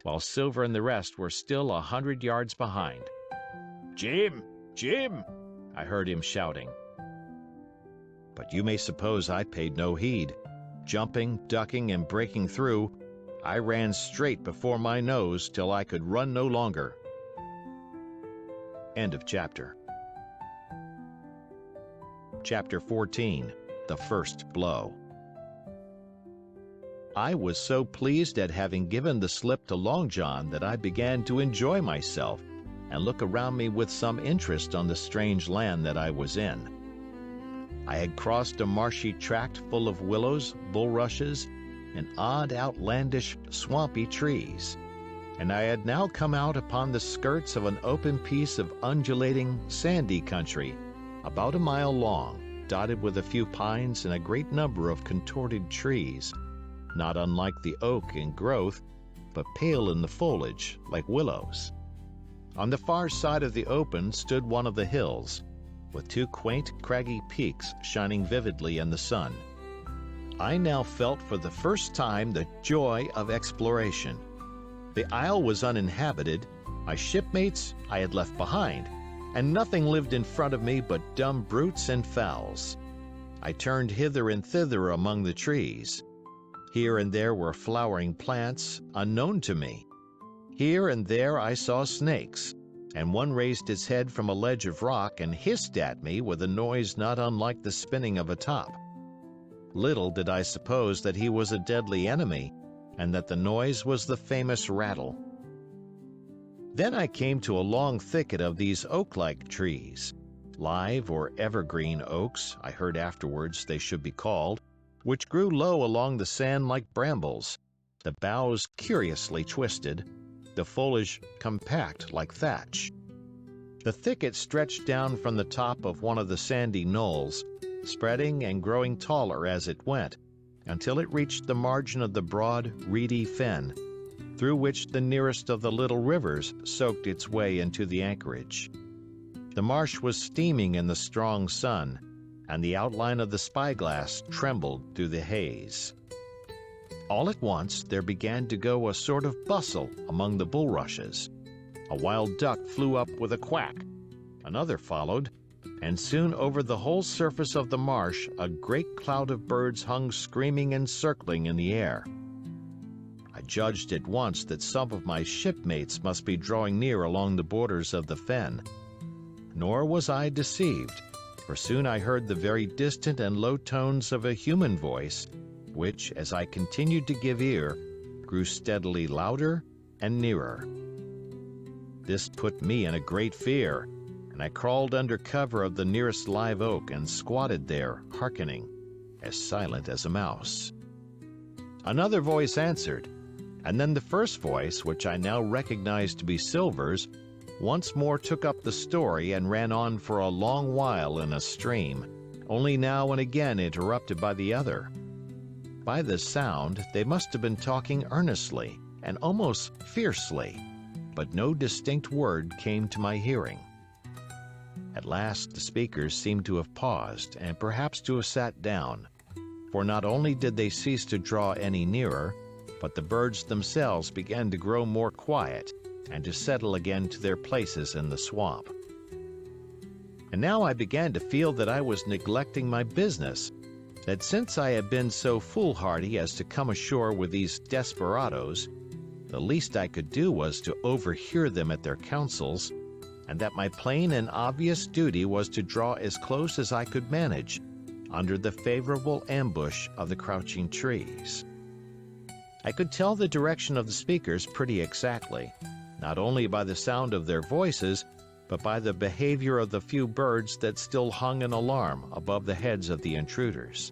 while Silver and the rest were still 100 yards behind. "Jim! Jim!" I heard him shouting. But you may suppose I paid no heed. Jumping, ducking, and breaking through, I ran straight before my nose till I could run no longer. End of chapter. Chapter 14. The First Blow. I was so pleased at having given the slip to Long John that I began to enjoy myself and look around me with some interest on the strange land that I was in. I had crossed a marshy tract full of willows, bulrushes, and odd outlandish swampy trees, and I had now come out upon the skirts of an open piece of undulating, sandy country, about a mile long, dotted with a few pines and a great number of contorted trees, not unlike the oak in growth, but pale in the foliage, like willows. On the far side of the open stood one of the hills, with two quaint, craggy peaks shining vividly in the sun. I now felt for the first time the joy of exploration. The isle was uninhabited, my shipmates I had left behind, and nothing lived in front of me but dumb brutes and fowls. I turned hither and thither among the trees. Here and there were flowering plants, unknown to me. Here and there I saw snakes, and one raised its head from a ledge of rock and hissed at me with a noise not unlike the spinning of a top. Little did I suppose that he was a deadly enemy, and that the noise was the famous rattle. Then I came to a long thicket of these oak-like trees, live or evergreen oaks, I heard afterwards they should be called, which grew low along the sand like brambles, the boughs curiously twisted, the foliage compact like thatch. The thicket stretched down from the top of one of the sandy knolls, spreading and growing taller as it went, until it reached the margin of the broad, reedy fen, through which the nearest of the little rivers soaked its way into the anchorage. The marsh was steaming in the strong sun, and the outline of the spyglass trembled through the haze. All at once there began to go a sort of bustle among the bulrushes. A wild duck flew up with a quack. Another followed, and soon over the whole surface of the marsh a great cloud of birds hung screaming and circling in the air. I judged at once that some of my shipmates must be drawing near along the borders of the fen. Nor was I deceived, for soon I heard the very distant and low tones of a human voice, which, as I continued to give ear, grew steadily louder and nearer. This put me in a great fear, and I crawled under cover of the nearest live oak and squatted there, hearkening, as silent as a mouse. Another voice answered, and then the first voice, which I now recognized to be Silver's, once more took up the story and ran on for a long while in a stream, only now and again interrupted by the other. By the sound, they must have been talking earnestly and almost fiercely, but no distinct word came to my hearing. At last the speakers seemed to have paused and perhaps to have sat down, for not only did they cease to draw any nearer, but the birds themselves began to grow more quiet and to settle again to their places in the swamp. And now I began to feel that I was neglecting my business, that since I had been so foolhardy as to come ashore with these desperadoes, the least I could do was to overhear them at their councils, and that my plain and obvious duty was to draw as close as I could manage, under the favorable ambush of the crouching trees. I could tell the direction of the speakers pretty exactly, not only by the sound of their voices, but by the behavior of the few birds that still hung in alarm above the heads of the intruders.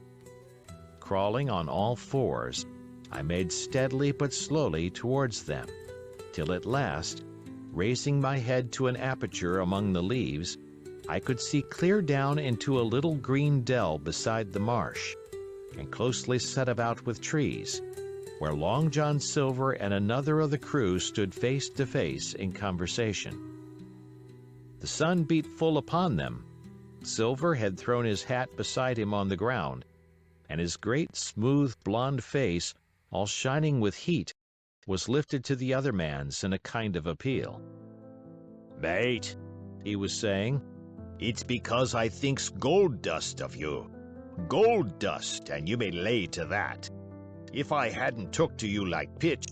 Crawling on all fours, I made steadily but slowly towards them, till at last, raising my head to an aperture among the leaves, I could see clear down into a little green dell beside the marsh, and closely set about with trees, where Long John Silver and another of the crew stood face to face in conversation. The sun beat full upon them. Silver had thrown his hat beside him on the ground, and his great smooth blond face, all shining with heat, was lifted to the other man's in a kind of appeal. Mate, He was saying, it's because I thinks gold dust of you. Gold dust, and you may lay to that. If I hadn't took to you like pitch,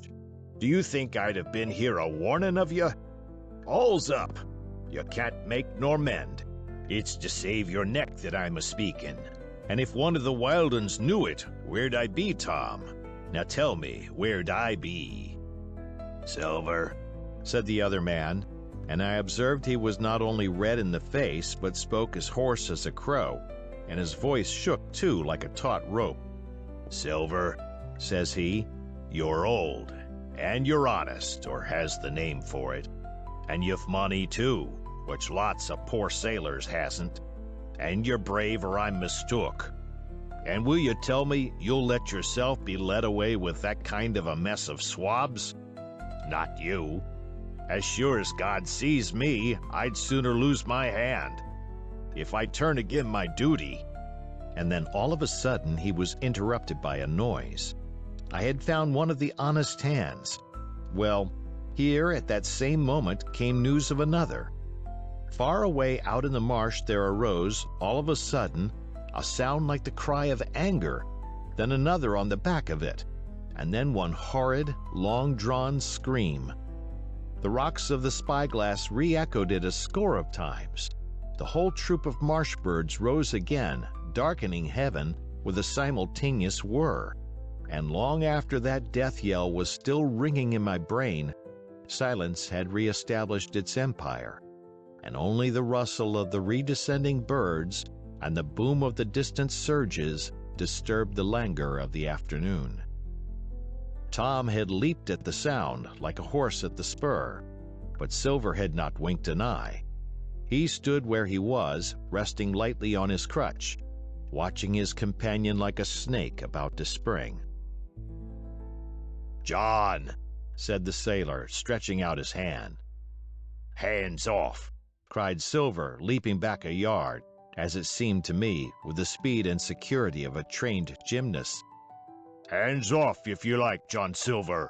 do you think I'd have been here a warning of you? All's up. You can't make nor mend. It's to save your neck that I'm a-speaking. And if one of the wild uns knew it, where'd I be, Tom? Now tell me, where'd I be? Silver, said the other man, and I observed he was not only red in the face, but spoke as hoarse as a crow, and his voice shook too like a taut rope. Silver, says he, you're old, and you're honest, or has the name for it, and you've money too, which lots of poor sailors hasn't, and you're brave or I'm mistook. And will you tell me you'll let yourself be led away with that kind of a mess of swabs? Not you. As sure as God sees me, I'd sooner lose my hand. If I turn again my duty. And then all of a sudden he was interrupted by a noise. I had found one of the honest hands. Well, here at that same moment came news of another. Far away out in the marsh there arose, all of a sudden, a sound like the cry of anger, then another on the back of it, and then one horrid, long-drawn scream. The rocks of the spyglass re-echoed it a score of times. The whole troop of marsh birds rose again, darkening heaven with a simultaneous whir. And long after that death yell was still ringing in my brain, silence had re-established its empire, and only the rustle of the redescending birds and the boom of the distant surges disturbed the languor of the afternoon. Tom had leaped at the sound like a horse at the spur, but Silver had not winked an eye. He stood where he was, resting lightly on his crutch, watching his companion like a snake about to spring. John, said the sailor, stretching out his hand. Hands off, cried Silver, leaping back a yard, as it seemed to me, with the speed and security of a trained gymnast. Hands off, if you like, John Silver,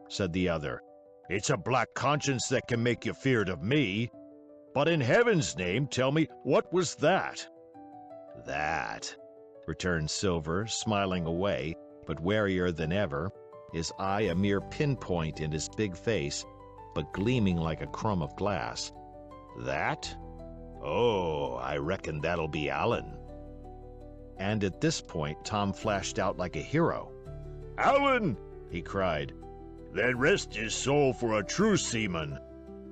said the other. It's a black conscience that can make you feared of me. But in heaven's name, tell me, what was that? That, returned Silver, smiling away, but warier than ever, his eye a mere pinpoint in his big face, but gleaming like a crumb of glass. That? Oh, I reckon that'll be Allen. And at this point, Tom flashed out like a hero. Allen, he cried. Then rest his soul for a true seaman.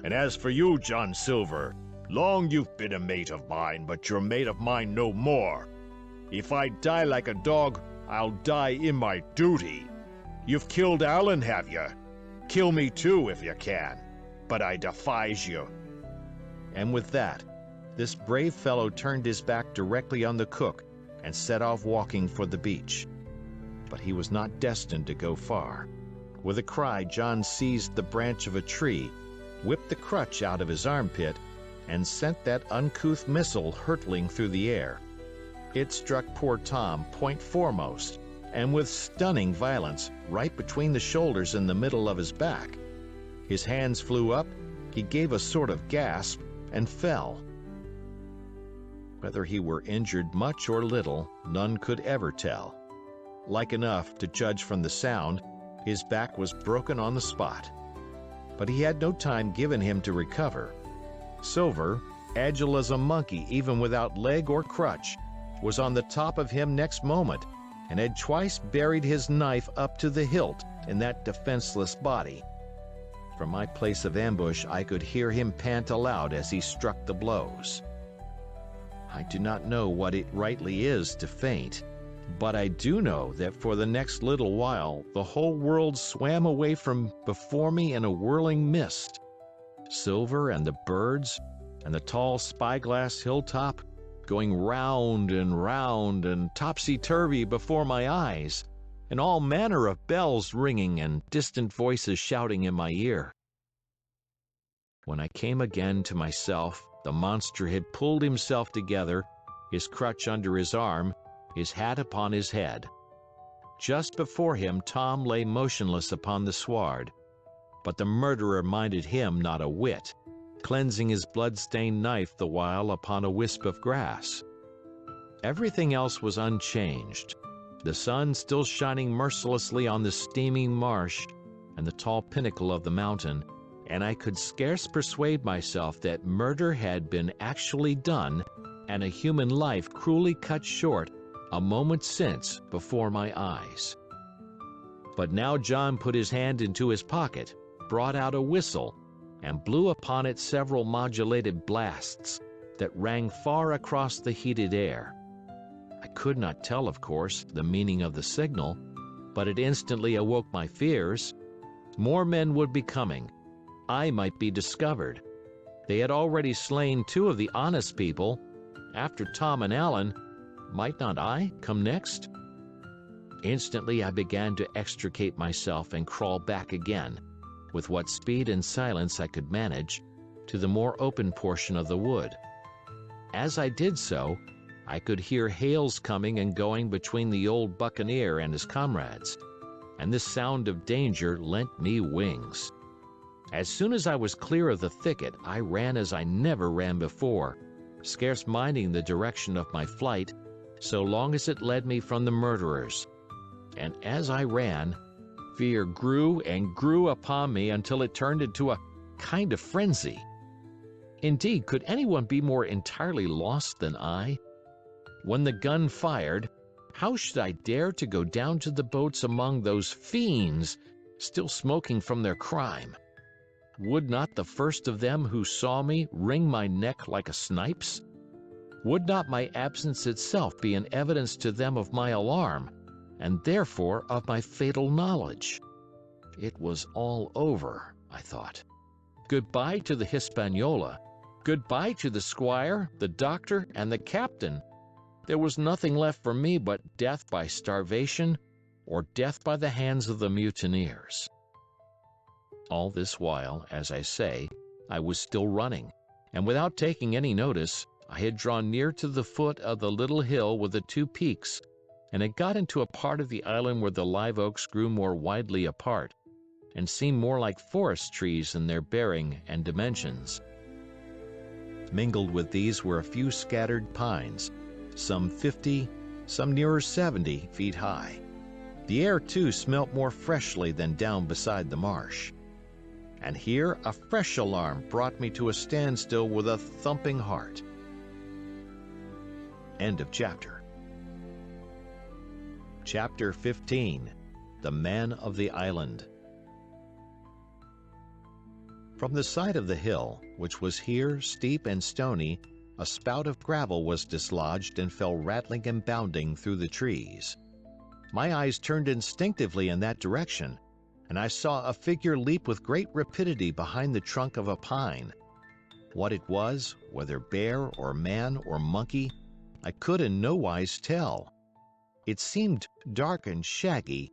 And as for you, John Silver, long you've been a mate of mine, but you're mate of mine no more. If I die like a dog, I'll die in my duty. You've killed Allen, have you? Kill me too if you can, but I defies you. And with that, this brave fellow turned his back directly on the cook and set off walking for the beach. But he was not destined to go far. With a cry, John seized the branch of a tree, whipped the crutch out of his armpit, and sent that uncouth missile hurtling through the air. It struck poor Tom point foremost, and with stunning violence, right between the shoulders in the middle of his back. His hands flew up, he gave a sort of gasp, and fell. Whether he were injured much or little, none could ever tell. Like enough, to judge from the sound, his back was broken on the spot. But he had no time given him to recover. Silver, agile as a monkey even without leg or crutch, was on the top of him next moment, and had twice buried his knife up to the hilt in that defenseless body. From my place of ambush, I could hear him pant aloud as he struck the blows. I do not know what it rightly is to faint, but I do know that for the next little while the whole world swam away from before me in a whirling mist. Silver and the birds and the tall spyglass hilltop going round and topsy-turvy before my eyes, and all manner of bells ringing and distant voices shouting in my ear. When I came again to myself, the monster had pulled himself together, his crutch under his arm, his hat upon his head. Just before him Tom lay motionless upon the sward, but the murderer minded him not a whit, cleansing his blood-stained knife the while upon a wisp of grass. Everything else was unchanged, the sun still shining mercilessly on the steaming marsh and the tall pinnacle of the mountain, and I could scarce persuade myself that murder had been actually done and a human life cruelly cut short a moment since before my eyes. But now John put his hand into his pocket, brought out a whistle, and blew upon it several modulated blasts that rang far across the heated air. I could not tell, of course, the meaning of the signal, but it instantly awoke my fears. More men would be coming. I might be discovered. They had already slain 2 of the honest people. After Tom and Alan, might not I come next? Instantly I began to extricate myself and crawl back again, with what speed and silence I could manage, to the more open portion of the wood. As I did so, I could hear hails coming and going between the old buccaneer and his comrades, and this sound of danger lent me wings. As soon as I was clear of the thicket, I ran as I never ran before, scarce minding the direction of my flight, so long as it led me from the murderers. And as I ran, fear grew and grew upon me until it turned into a kind of frenzy. Indeed, could anyone be more entirely lost than I? When the gun fired, how should I dare to go down to the boats among those fiends still smoking from their crime? Would not the first of them who saw me wring my neck like a snipe's? Would not my absence itself be an evidence to them of my alarm, and therefore of my fatal knowledge? It was all over, I thought. Goodbye to the Hispaniola. Goodbye to the squire, the doctor, and the captain. There was nothing left for me but death by starvation or death by the hands of the mutineers. All this while, as I say, I was still running, and without taking any notice, I had drawn near to the foot of the little hill with the 2 peaks, and had got into a part of the island where the live oaks grew more widely apart, and seemed more like forest trees in their bearing and dimensions. Mingled with these were a few scattered pines, some 50, some nearer 70 feet high. The air, too, smelt more freshly than down beside the marsh. And here a fresh alarm brought me to a standstill with a thumping heart. End of chapter. Chapter 15. The Man of the Island. From the side of the hill, which was here steep and stony, a spout of gravel was dislodged and fell rattling and bounding through the trees. My eyes turned instinctively in that direction, and I saw a figure leap with great rapidity behind the trunk of a pine. What it was, whether bear or man or monkey, I could in no wise tell. It seemed dark and shaggy,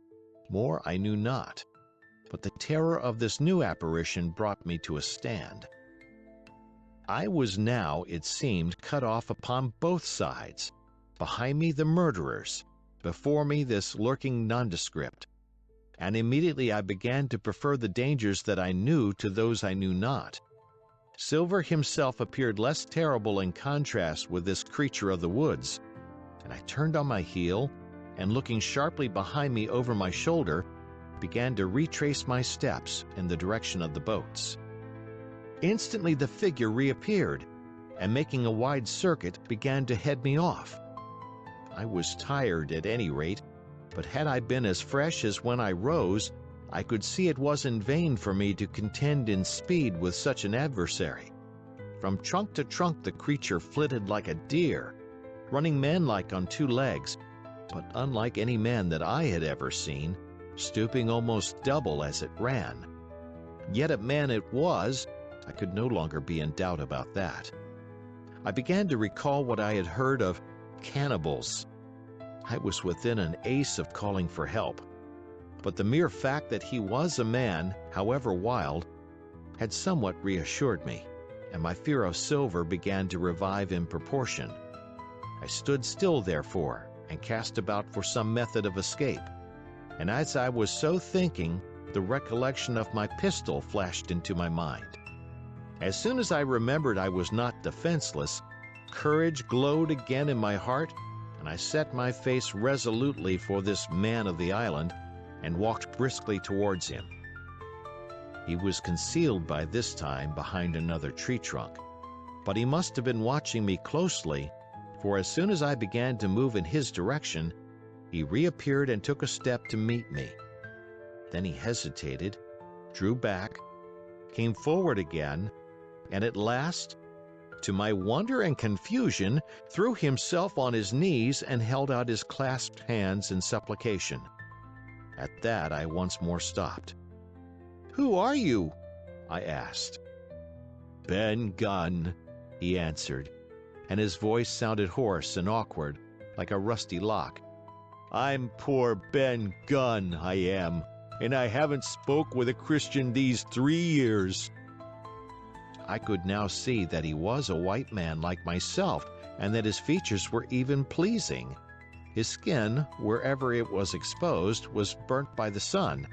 more I knew not, but the terror of this new apparition brought me to a stand. I was now, it seemed, cut off upon both sides. Behind me the murderers, before me this lurking nondescript. And immediately I began to prefer the dangers that I knew to those I knew not. Silver himself appeared less terrible in contrast with this creature of the woods, and I turned on my heel, and looking sharply behind me over my shoulder, began to retrace my steps in the direction of the boats. Instantly the figure reappeared, and making a wide circuit, began to head me off. I was tired at any rate, but had I been as fresh as when I rose, I could see it was in vain for me to contend in speed with such an adversary. From trunk to trunk the creature flitted like a deer, running manlike on 2 legs, but unlike any man that I had ever seen, stooping almost double as it ran. Yet a man it was, I could no longer be in doubt about that. I began to recall what I had heard of cannibals. I was within an ace of calling for help, but the mere fact that he was a man, however wild, had somewhat reassured me, and my fear of silver began to revive in proportion. I stood still, therefore, and cast about for some method of escape, and as I was so thinking, the recollection of my pistol flashed into my mind. As soon as I remembered I was not defenseless, courage glowed again in my heart, and I set my face resolutely for this man of the island and walked briskly towards him. He was concealed by this time behind another tree trunk, but he must have been watching me closely, for as soon as I began to move in his direction, he reappeared and took a step to meet me. Then he hesitated, drew back, came forward again, and at last, to my wonder and confusion, threw himself on his knees and held out his clasped hands in supplication. At that I once more stopped. "Who are you?" I asked. "Ben Gunn," he answered, and his voice sounded hoarse and awkward, like a rusty lock. "I'm poor Ben Gunn, I am, and I haven't spoke with a Christian these 3 years." I could now see that he was a white man like myself, and that his features were even pleasing. His skin, wherever it was exposed, was burnt by the sun.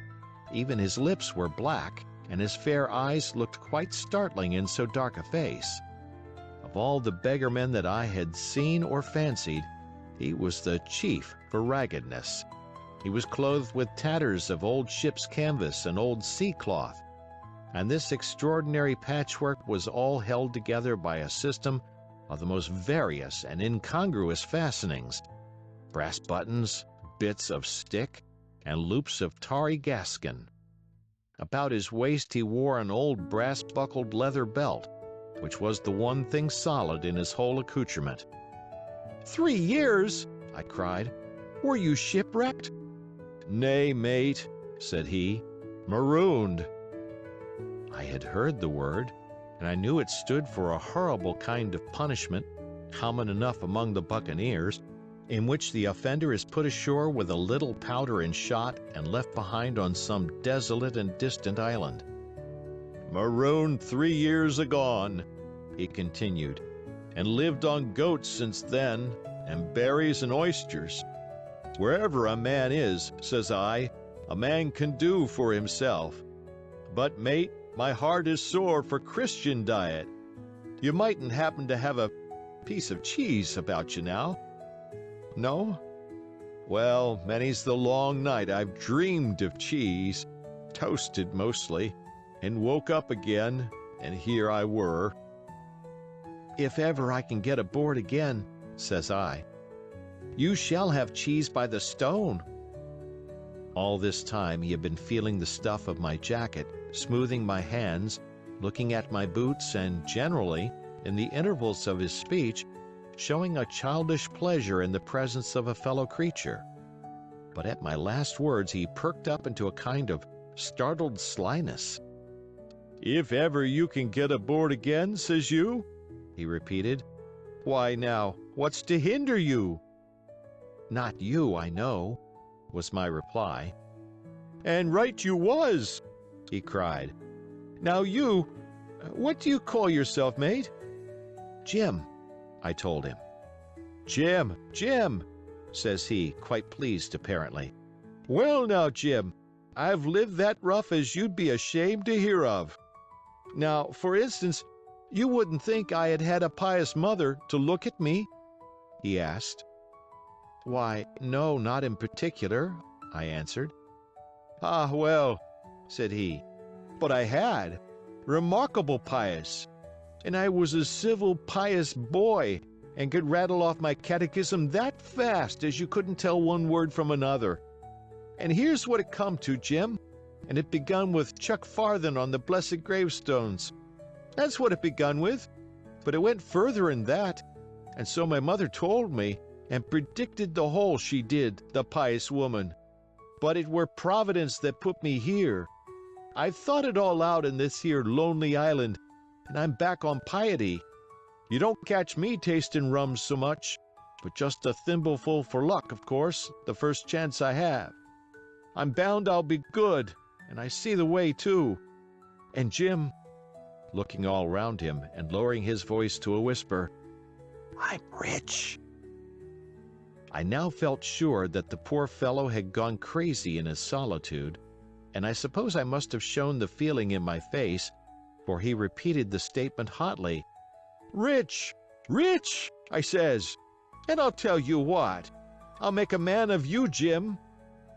Even his lips were black, and his fair eyes looked quite startling in so dark a face. Of all the beggarmen that I had seen or fancied, he was the chief for raggedness. He was clothed with tatters of old ship's canvas and old sea cloth, and this extraordinary patchwork was all held together by a system of the most various and incongruous fastenings, brass buttons, bits of stick, and loops of tarry gaskin. About his waist he wore an old brass-buckled leather belt, which was the one thing solid in his whole accoutrement. 3 years!" I cried. "Were you shipwrecked?" "Nay, mate," said he, "marooned." I had heard the word, and I knew it stood for a horrible kind of punishment, common enough among the buccaneers, in which the offender is put ashore with a little powder and shot and left behind on some desolate and distant island. "Marooned 3 years agone," he continued, "and lived on goats since then, and berries and oysters. Wherever a man is, says I, a man can do for himself. But, mate, my heart is sore for Christian diet. You mightn't happen to have a piece of cheese about you now? No? Well, many's the long night I've dreamed of cheese, toasted mostly, and woke up again, and here I were." "If ever I can get aboard again," says I, "you shall have cheese by the stone." All this time he had been feeling the stuff of my jacket, smoothing my hands, looking at my boots, and generally, in the intervals of his speech, showing a childish pleasure in the presence of a fellow creature. But at my last words he perked up into a kind of startled slyness. "If ever you can get aboard again, says you?" he repeated. "Why now, what's to hinder you?" "Not you, I know," was my reply. "And right you was," he cried. "Now what do you call yourself, mate?" "Jim," I told him. "Jim, Jim," says he, quite pleased apparently. "Well now, Jim, I've lived that rough as you'd be ashamed to hear of. Now, for instance, you wouldn't think I had had a pious mother to look at me?" he asked. "Why, no, not in particular," I answered. "Ah, well," said he, "but I had. Remarkable pious. And I was a civil, pious boy, and could rattle off my catechism that fast as you couldn't tell one word from another. And here's what it come to, Jim, and it begun with Chuck Farthen on the blessed gravestones. That's what it begun with, but it went further than that, and so my mother told me, and predicted the whole, she did, the pious woman. But it were Providence that put me here. I've thought it all out in this here lonely island, and I'm back on piety. You don't catch me tasting rum so much, but just a thimbleful for luck, of course, the first chance I have. I'm bound I'll be good, and I see the way, too. And Jim," looking all round him and lowering his voice to a whisper, "I'm rich." I now felt sure that the poor fellow had gone crazy in his solitude, and I suppose I must have shown the feeling in my face, for he repeated the statement hotly. "Rich! Rich!" I says. "And I'll tell you what, I'll make a man of you, Jim.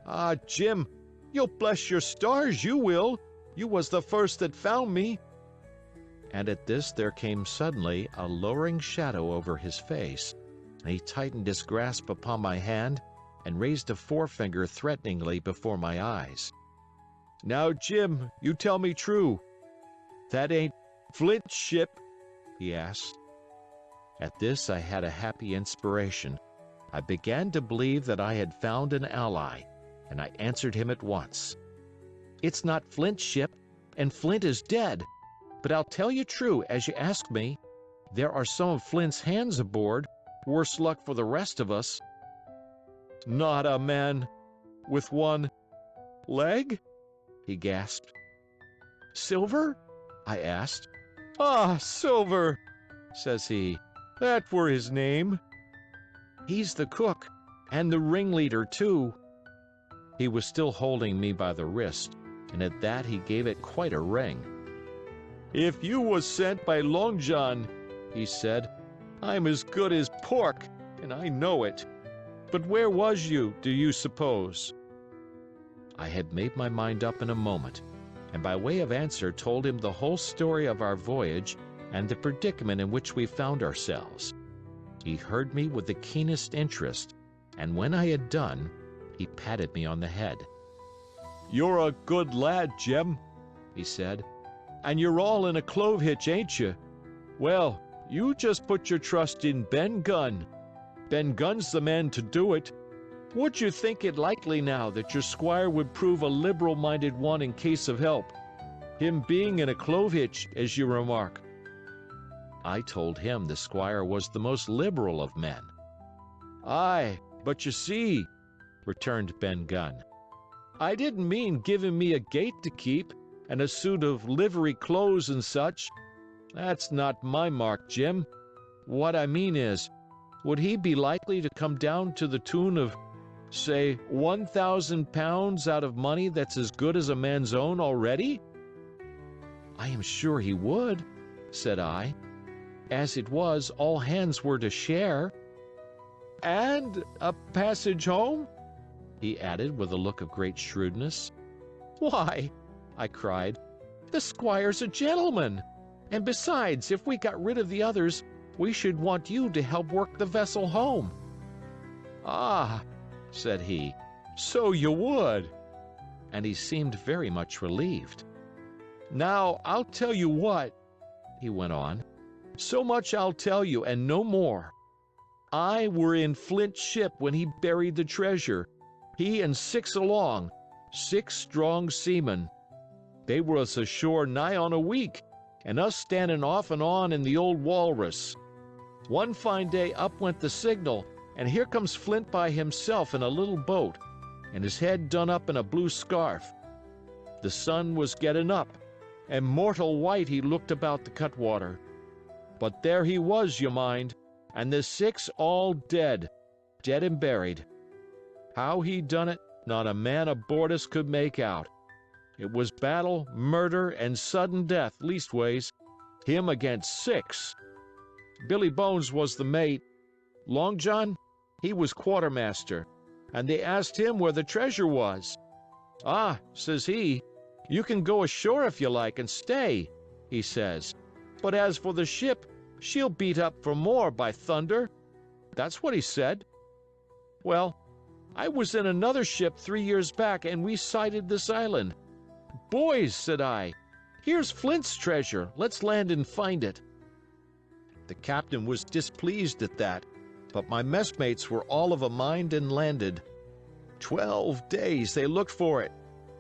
Ah, Jim, you'll bless your stars, you will. You was the first that found me." And at this there came suddenly a lowering shadow over his face, and he tightened his grasp upon my hand and raised a forefinger threateningly before my eyes. "Now, Jim, you tell me true. That ain't Flint's ship?" he asked. At this I had a happy inspiration. I began to believe that I had found an ally, and I answered him at once. "It's not Flint's ship, and Flint is dead. But I'll tell you true, as you ask me, there are some of Flint's hands aboard, worse luck for the rest of us." "Not a man with one leg?" he gasped. "Silver?" I asked. "Ah, Silver," says he. "That were his name." "He's the cook, and the ringleader, too." He was still holding me by the wrist, and at that he gave it quite a wring. "If you was sent by Long John," he said, "I'm as good as pork, and I know it. But where was you, do you suppose?" I had made my mind up in a moment, and by way of answer told him the whole story of our voyage and the predicament in which we found ourselves. He heard me with the keenest interest, and when I had done, he patted me on the head. "You're a good lad, Jem," he said, "and you're all in a clove hitch, ain't you? Well, you just put your trust in Ben Gunn. Ben Gunn's the man to do it. Would you think it likely now that your squire would prove a liberal-minded one in case of help, him being in a clove hitch, as you remark?" I told him the squire was the most liberal of men. "Aye, but you see," returned Ben Gunn, "I didn't mean giving me a gate to keep, and a suit of livery clothes and such. That's not my mark, Jim. What I mean is, would he be likely to come down to the tune of, say, £1,000 out of money that's as good as a man's own already?" "I am sure he would," said I. "As it was, all hands were to share." "And a passage home?" he added with a look of great shrewdness. "Why," I cried, "the squire's a gentleman. And besides, if we got rid of the others, we should want you to help work the vessel home." "Ah," said he, "so you would." And he seemed very much relieved. "Now, I'll tell you what," he went on. "So much I'll tell you, and no more. I were in Flint's ship when he buried the treasure, he and 6 along, 6 strong seamen. They was ashore nigh on a week, and us standing off and on in the old walrus. One fine day up went the signal, and here comes Flint by himself in a little boat, and his head done up in a blue scarf. The sun was getting up, and mortal white he looked about the cutwater. But there he was, you mind, and the 6 all dead, dead and buried. How he done it, not a man aboard us could make out. It was battle, murder, and sudden death, leastways, him against 6. Billy Bones was the mate. Long John, he was quartermaster, and they asked him where the treasure was. 'Ah,' says he, 'you can go ashore if you like and stay,' he says. 'But as for the ship, she'll beat up for more, by thunder.' That's what he said. Well, I was in another ship 3 years back, and we sighted this island. 'Boys,' said I, 'here's Flint's treasure. Let's land and find it.' The captain was displeased at that, but my messmates were all of a mind and landed. 12 days they looked for it,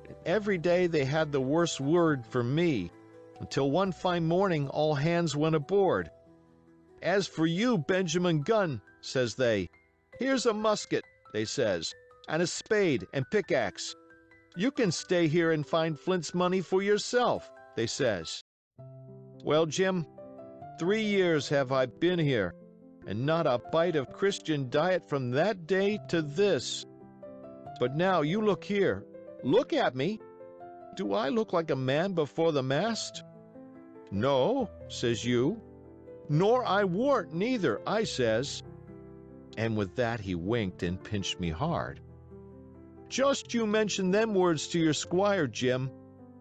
and every day they had the worst word for me, until one fine morning all hands went aboard. 'As for you, Benjamin Gunn,' says they, 'here's a musket,' they says, 'and a spade and pickaxe. You can stay here and find Flint's money for yourself, they says. Well, Jim, 3 years have I been here, and not a bite of Christian diet from that day to this. But now you look here. Look at me. Do I look like a man before the mast? No, says you. Nor I warn't neither, I says. And with that he winked and pinched me hard. Just you mention them words to your squire, Jim,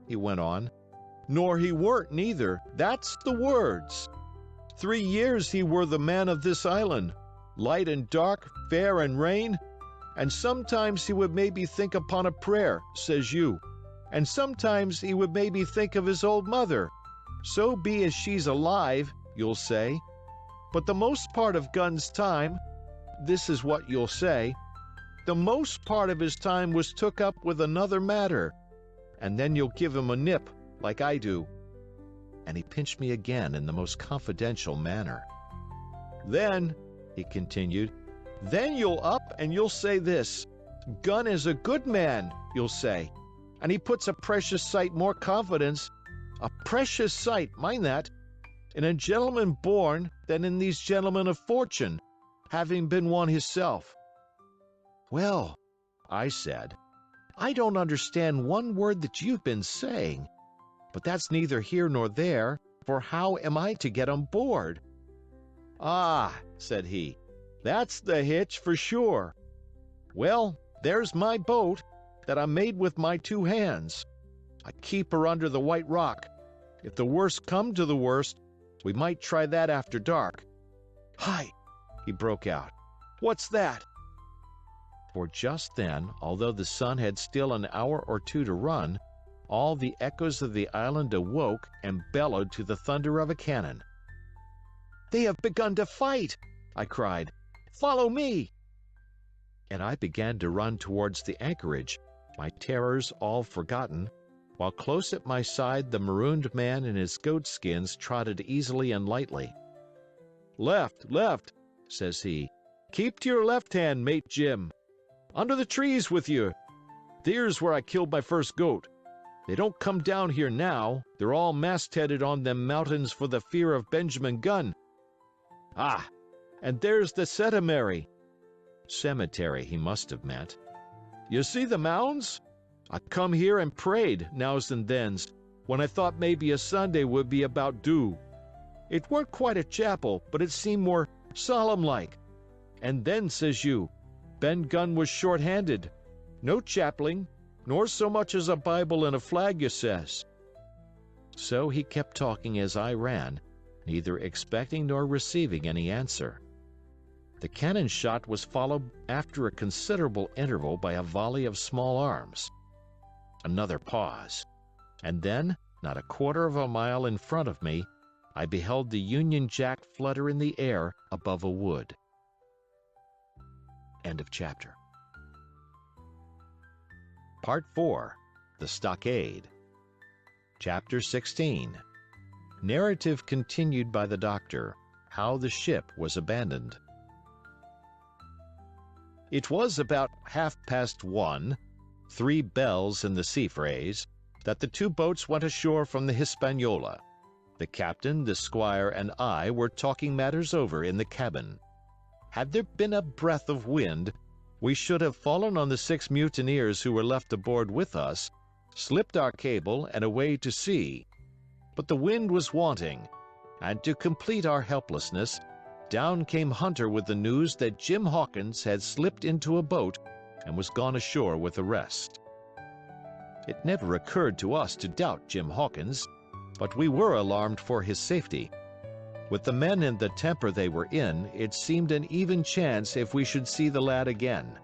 he went on. Nor he weren't neither, that's the words. 3 years he were the man of this island, light and dark, fair and rain, and sometimes he would maybe think upon a prayer, says you, and sometimes he would maybe think of his old mother. So be as she's alive, you'll say. But the most part of Gunn's time, this is what you'll say, the most part of his time was took up with another matter, and then you'll give him a nip, like I do. And he pinched me again in the most confidential manner. Then, he continued, then you'll up and you'll say this, Gunn is a good man, you'll say, and he puts a precious sight more confidence, a precious sight, mind that, in a gentleman born than in these gentlemen of fortune, having been one himself. Well, I said, I don't understand one word that you've been saying, but that's neither here nor there, for how am I to get on board? Ah, said he, that's the hitch for sure. Well, there's my boat, that I made with my 2 hands. I keep her under the White Rock. If the worst come to the worst, we might try that after dark. Hi, he broke out. What's that? For just then, although the sun had still an hour or 2 to run, all the echoes of the island awoke and bellowed to the thunder of a cannon. They have begun to fight, I cried. Follow me! And I began to run towards the anchorage, my terrors all forgotten, while close at my side the marooned man in his goatskins trotted easily and lightly. Left, left, says he. Keep to your left hand, mate Jim. Under the trees with you. There's where I killed my first goat. They don't come down here now. They're all mastheaded on them mountains for the fear of Benjamin Gunn. Ah, and there's the cemetery. Cemetery, he must have meant. You see the mounds? I come here and prayed nows and thens, when I thought maybe a Sunday would be about due. It weren't quite a chapel, but it seemed more solemn-like. And then, says you, Ben Gunn was short-handed. No chapeling, nor so much as a Bible and a flag, you says. So he kept talking as I ran, neither expecting nor receiving any answer. The cannon shot was followed after a considerable interval by a volley of small arms. Another pause, and then, not a quarter of a mile in front of me, I beheld the Union Jack flutter in the air above a wood. End of chapter. Part 4. The Stockade. Chapter 16. Narrative continued by the doctor, how the ship was abandoned. It was about 1:30, 3 bells in the sea phrase, that the 2 boats went ashore from the Hispaniola. The captain, the squire, and I were talking matters over in the cabin. Had there been a breath of wind, we should have fallen on the 6 mutineers who were left aboard with us, slipped our cable, and away to sea. But the wind was wanting, and to complete our helplessness, down came Hunter with the news that Jim Hawkins had slipped into a boat and was gone ashore with the rest. It never occurred to us to doubt Jim Hawkins, but we were alarmed for his safety. With the men in the temper they were in, it seemed an even chance if we should see the lad again.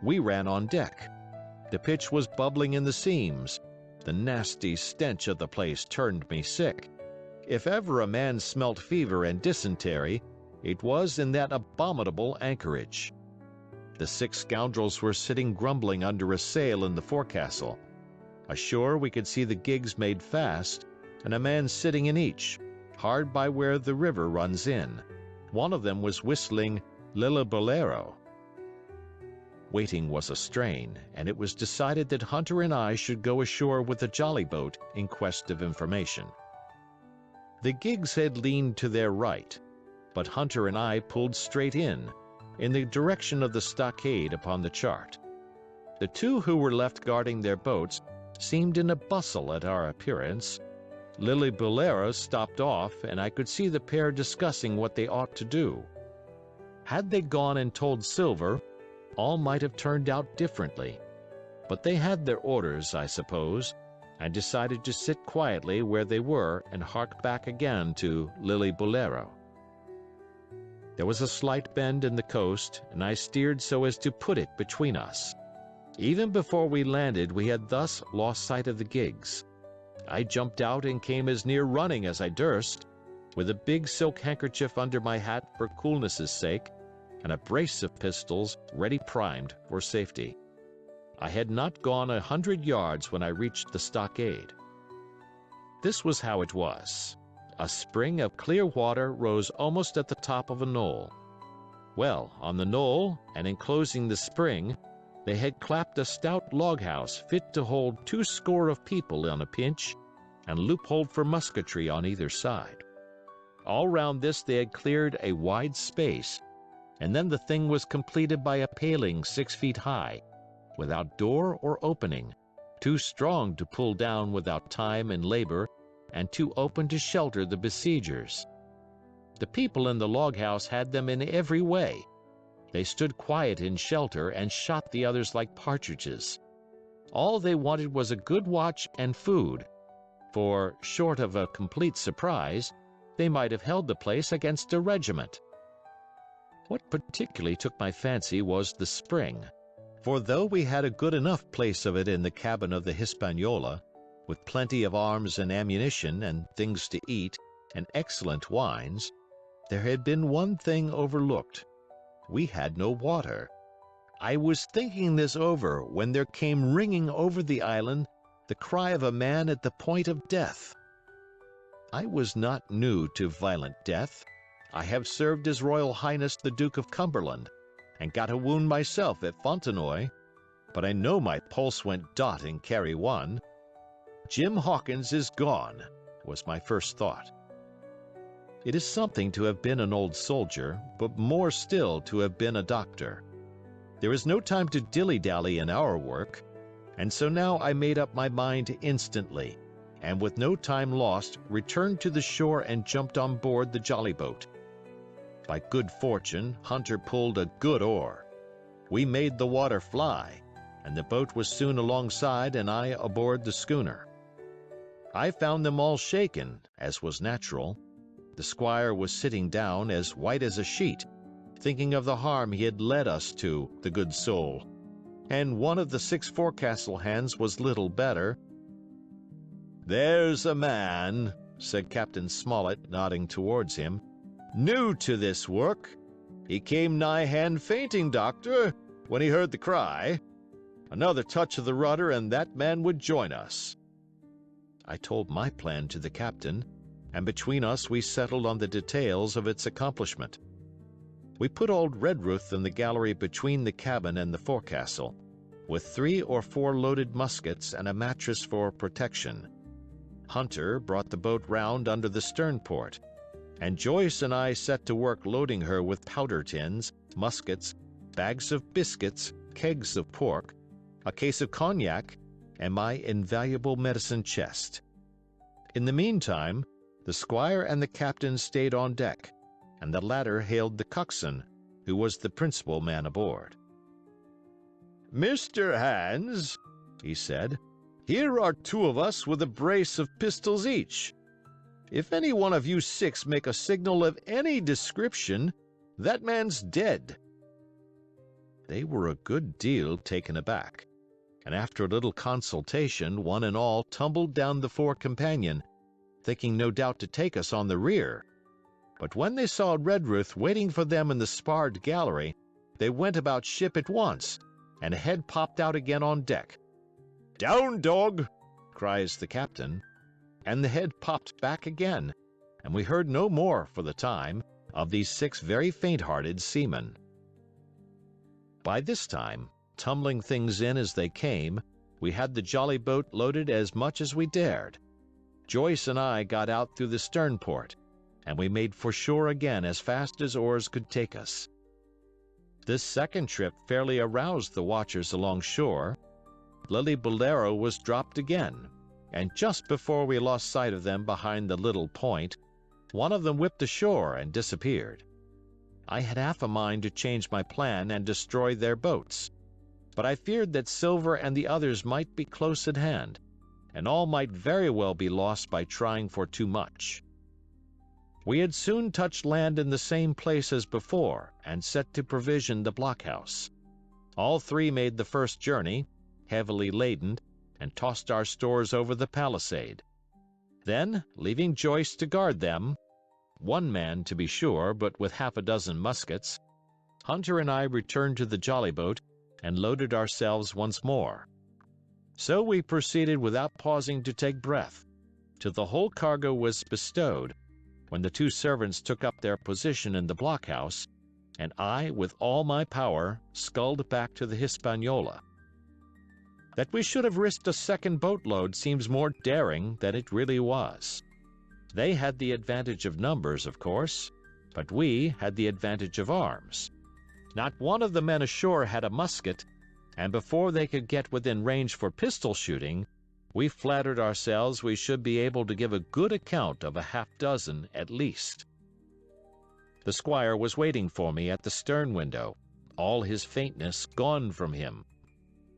We ran on deck. The pitch was bubbling in the seams. The nasty stench of the place turned me sick. If ever a man smelt fever and dysentery, it was in that abominable anchorage. The 6 scoundrels were sitting grumbling under a sail in the forecastle. Ashore we could see the gigs made fast, and a man sitting in each, hard by where the river runs in. One of them was whistling Lilla Bolero. Waiting was a strain, and it was decided that Hunter and I should go ashore with the jolly boat in quest of information. The gigs had leaned to their right, but Hunter and I pulled straight in the direction of the stockade upon the chart. The two who were left guarding their boats seemed in a bustle at our appearance. Lillibullero stopped off, and I could see the pair discussing what they ought to do. Had they gone and told Silver, all might have turned out differently. But they had their orders, I suppose, and decided to sit quietly where they were and hark back again to Lillibullero. There was a slight bend in the coast, and I steered so as to put it between us. Even before we landed, we had thus lost sight of the gigs. I jumped out and came as near running as I durst, with a big silk handkerchief under my hat for coolness' sake, and a brace of pistols ready primed for safety. I had not gone 100 yards when I reached the stockade. This was how it was. A spring of clear water rose almost at the top of a knoll. Well, on the knoll, and enclosing the spring, they had clapped a stout log house fit to hold 20 of people on a pinch, and loopholed for musketry on either side. All round this they had cleared a wide space, and then the thing was completed by a paling 6 feet high, without door or opening, too strong to pull down without time and labor, and too open to shelter the besiegers. The people in the log house had them in every way. They stood quiet in shelter and shot the others like partridges. All they wanted was a good watch and food, for, short of a complete surprise, they might have held the place against a regiment. What particularly took my fancy was the spring, for though we had a good enough place of it in the cabin of the Hispaniola, with plenty of arms and ammunition and things to eat, and excellent wines, there had been one thing overlooked. We had no water. I was thinking this over when there came ringing over the island the cry of a man at the point of death. I was not new to violent death. I have served His Royal Highness the Duke of Cumberland, and got a wound myself at Fontenoy, but I know my pulse went dot in Carry One. Jim Hawkins is gone, was my first thought. It is something to have been an old soldier, but more still to have been a doctor. There is no time to dilly-dally in our work, and so now I made up my mind instantly, and with no time lost returned to the shore and jumped on board the jolly boat. By good fortune, Hunter pulled a good oar. We made the water fly, and the boat was soon alongside and I aboard the schooner. I found them all shaken, as was natural. The squire was sitting down as white as a sheet, thinking of the harm he had led us to, the good soul, and one of the 6 forecastle hands was little better. "There's a man," said Captain Smollett, nodding towards him, "new to this work. He came nigh hand fainting, doctor, when he heard the cry. Another touch of the rudder and that man would join us." I told my plan to the captain, and between us we settled on the details of its accomplishment. We put old Redruth in the gallery between the cabin and the forecastle, with 3 or 4 loaded muskets and a mattress for protection. Hunter brought the boat round under the stern port, and Joyce and I set to work loading her with powder tins, muskets, bags of biscuits, kegs of pork, a case of cognac, and my invaluable medicine chest. In the meantime, the squire and the captain stayed on deck, and the latter hailed the coxswain, who was the principal man aboard. "Mr. Hans," he said, "here are 2 of us with a brace of pistols each. If any one of you 6 make a signal of any description, that man's dead." They were a good deal taken aback, and after a little consultation, one and all tumbled down the fore companion, thinking no doubt to take us on the rear. But when they saw Redruth waiting for them in the sparred gallery, they went about ship at once, and a head popped out again on deck. "Down, dog!" cries the captain, and the head popped back again, and we heard no more, for the time, of these 6 very faint-hearted seamen. By this time, tumbling things in as they came, we had the jolly boat loaded as much as we dared. Joyce and I got out through the stern port, and we made for shore again as fast as oars could take us. This second trip fairly aroused the watchers along shore. Lily Bolero was dropped again, and just before we lost sight of them behind the little point, one of them whipped ashore and disappeared. I had half a mind to change my plan and destroy their boats, but I feared that Silver and the others might be close at hand, and all might very well be lost by trying for too much. We had soon touched land in the same place as before and set to provision the blockhouse. All three made the first journey, heavily laden, and tossed our stores over the palisade. Then, leaving Joyce to guard them, one man to be sure, but with half a dozen muskets, Hunter and I returned to the jolly boat and loaded ourselves once more. So we proceeded without pausing to take breath, till the whole cargo was bestowed, when the two servants took up their position in the blockhouse, and I, with all my power, sculled back to the Hispaniola. That we should have risked a second boatload seems more daring than it really was. They had the advantage of numbers, of course, but we had the advantage of arms. Not one of the men ashore had a musket, and before they could get within range for pistol shooting, we flattered ourselves we should be able to give a good account of a half-dozen at least. The squire was waiting for me at the stern window, all his faintness gone from him.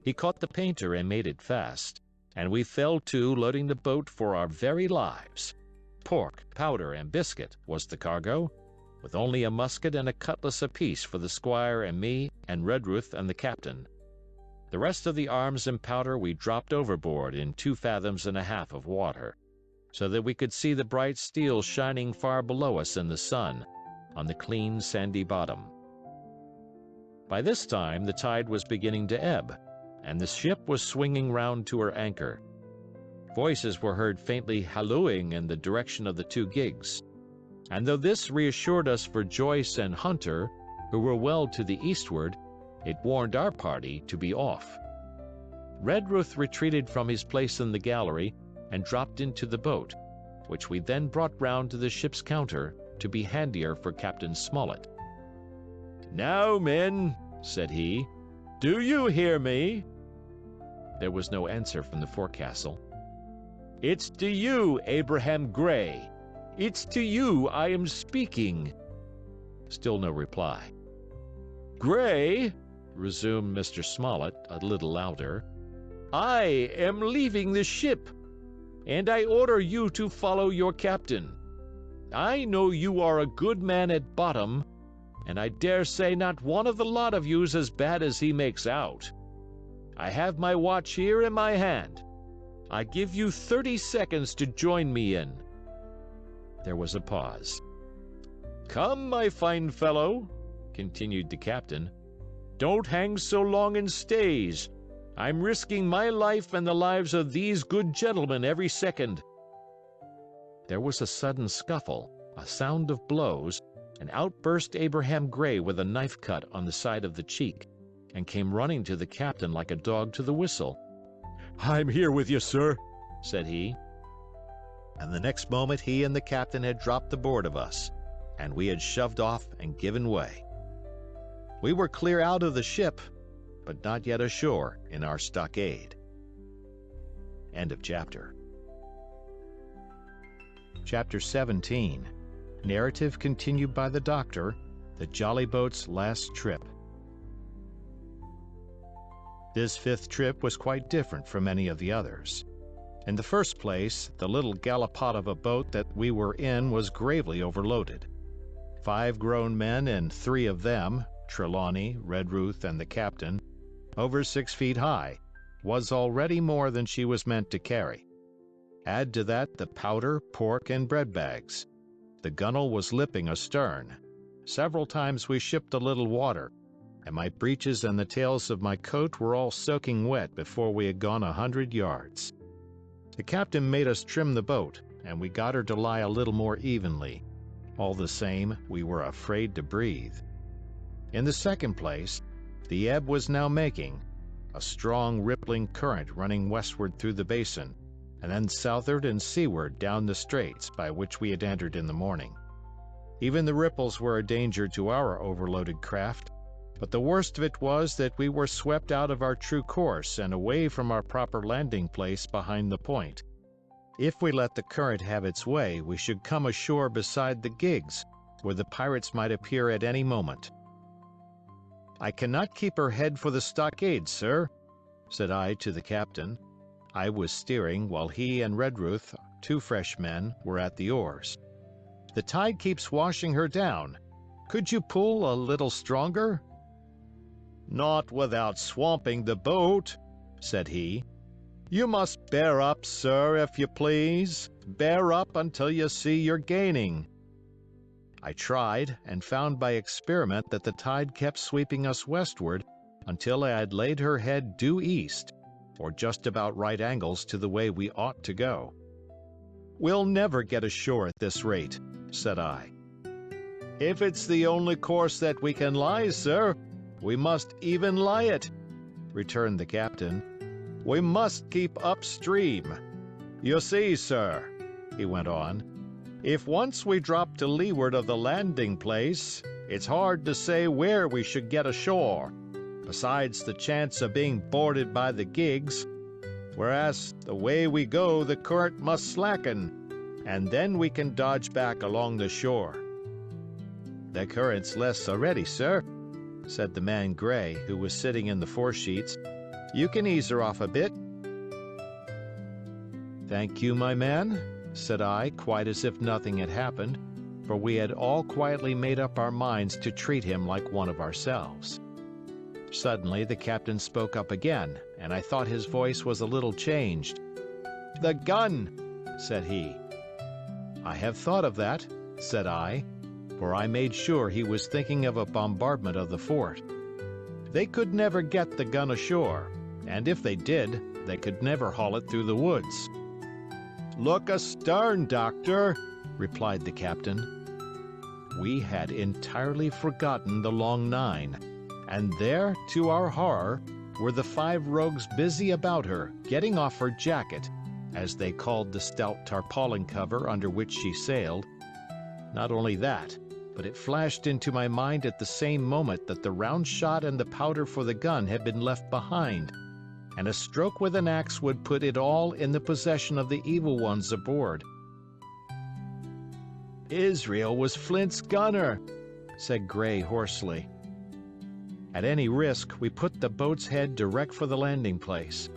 He caught the painter and made it fast, and we fell to loading the boat for our very lives. Pork, powder, and biscuit was the cargo, with only a musket and a cutlass apiece for the squire and me and Redruth and the captain. The rest of the arms and powder we dropped overboard in 2.5 fathoms of water, so that we could see the bright steel shining far below us in the sun, on the clean sandy bottom. By this time the tide was beginning to ebb, and the ship was swinging round to her anchor. Voices were heard faintly hallooing in the direction of the two gigs, and though this reassured us for Joyce and Hunter, who were well to the eastward, it warned our party to be off. Redruth retreated from his place in the gallery and dropped into the boat, which we then brought round to the ship's counter to be handier for Captain Smollett. "Now, men," said he, "do you hear me?" There was no answer from the forecastle. "It's to you, Abraham Gray. It's to you I am speaking." Still no reply. "Gray," resumed Mr. Smollett a little louder, "I am leaving the ship, and I order you to follow your captain. I know you are a good man at bottom, and I dare say not one of the lot of you's as bad as he makes out. I have my watch here in my hand. I give you 30 seconds to join me in." There was a pause. "Come, my fine fellow," continued the captain. "Don't hang so long in stays. I'm risking my life and the lives of these good gentlemen every second." There was a sudden scuffle, a sound of blows, and out burst Abraham Gray with a knife cut on the side of the cheek, and came running to the captain like a dog to the whistle. "I'm here with you, sir," said he. And the next moment he and the captain had dropped aboard of us, and we had shoved off and given way. We were clear out of the ship, but not yet ashore in our stockade. End of chapter. Chapter 17. Narrative continued by the Doctor, the jolly boat's last trip. This fifth trip was quite different from any of the others. In the first place, the little gallipot of a boat that we were in was gravely overloaded. 5 grown men and 3 of them, Trelawney, Redruth, and the captain, over 6 feet high, was already more than she was meant to carry. Add to that the powder, pork, and bread bags. The gunwale was lipping astern. Several times we shipped a little water, and my breeches and the tails of my coat were all soaking wet before we had gone 100 yards. The captain made us trim the boat, and we got her to lie a little more evenly. All the same, we were afraid to breathe. In the second place, the ebb was now making, a strong rippling current running westward through the basin, and then southward and seaward down the straits by which we had entered in the morning. Even the ripples were a danger to our overloaded craft, but the worst of it was that we were swept out of our true course and away from our proper landing place behind the point. If we let the current have its way, we should come ashore beside the gigs, where the pirates might appear at any moment. "I cannot keep her head for the stockade, sir," said I to the captain. I was steering, while he and Redruth, 2 fresh men, were at the oars. "The tide keeps washing her down. Could you pull a little stronger?" "Not without swamping the boat," said he. "You must bear up, sir, if you please. Bear up until you see you're gaining." I tried, and found by experiment that the tide kept sweeping us westward until I had laid her head due east, or just about right angles to the way we ought to go. "We'll never get ashore at this rate," said I. "If it's the only course that we can lie, sir, we must even lie it," returned the captain. "We must keep upstream. You see, sir," he went on, "if once we drop to leeward of the landing place, it's hard to say where we should get ashore, besides the chance of being boarded by the gigs, whereas the way we go the current must slacken, and then we can dodge back along the shore." "The current's less already, sir," said the man Gray, who was sitting in the foresheets. "You can ease her off a bit." "Thank you, my man," said I, quite as if nothing had happened, for we had all quietly made up our minds to treat him like one of ourselves. Suddenly the captain spoke up again, and I thought his voice was a little changed. "The gun," said he. "I have thought of that," said I, for I made sure he was thinking of a bombardment of the fort. "They could never get the gun ashore, and if they did, they could never haul it through the woods." "Look astern, Doctor," replied the captain. We had entirely forgotten the long nine, and there, to our horror, were the 5 rogues busy about her, getting off her jacket, as they called the stout tarpaulin cover under which she sailed. Not only that, but it flashed into my mind at the same moment that the round shot and the powder for the gun had been left behind, and a stroke with an axe would put it all in the possession of the evil ones aboard. "Israel was Flint's gunner," said Gray hoarsely. At any risk, we put the boat's head direct for the landing place.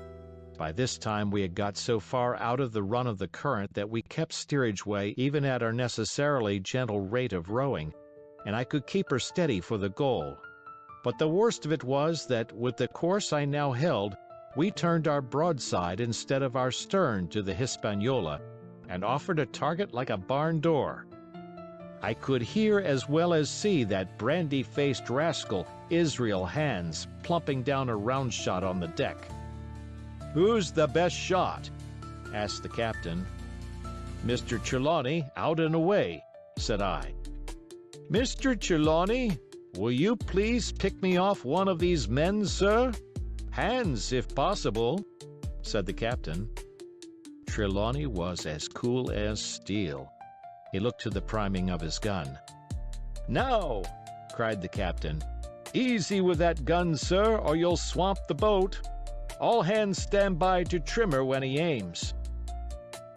By this time we had got so far out of the run of the current that we kept steerage way even at our necessarily gentle rate of rowing, and I could keep her steady for the goal. But the worst of it was that, with the course I now held, we turned our broadside instead of our stern to the Hispaniola, and offered a target like a barn door. I could hear as well as see that brandy-faced rascal, Israel Hands, plumping down a round shot on the deck. "Who's the best shot?" asked the captain. "Mr. Trelawney, out and away," said I. "Mr. Trelawney, will you please pick me off one of these men, sir? Hands, if possible," said the captain. Trelawney was as cool as steel. He looked to the priming of his gun. "Now," cried the captain. "Easy with that gun, sir, or you'll swamp the boat. All hands stand by to trim her when he aims."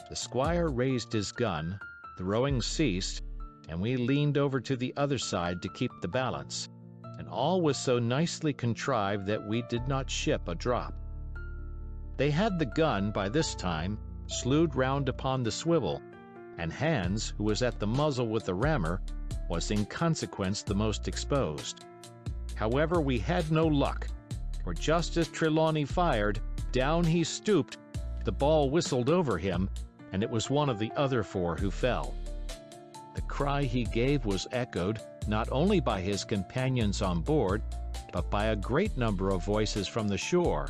The squire raised his gun, the rowing ceased, and we leaned over to the other side to keep the balance, and all was so nicely contrived that we did not ship a drop. They had the gun, by this time, slewed round upon the swivel, and Hans, who was at the muzzle with the rammer, was in consequence the most exposed. However, we had no luck, for just as Trelawney fired, down he stooped, the ball whistled over him, and it was one of the other 4 who fell. The cry he gave was echoed not only by his companions on board, but by a great number of voices from the shore,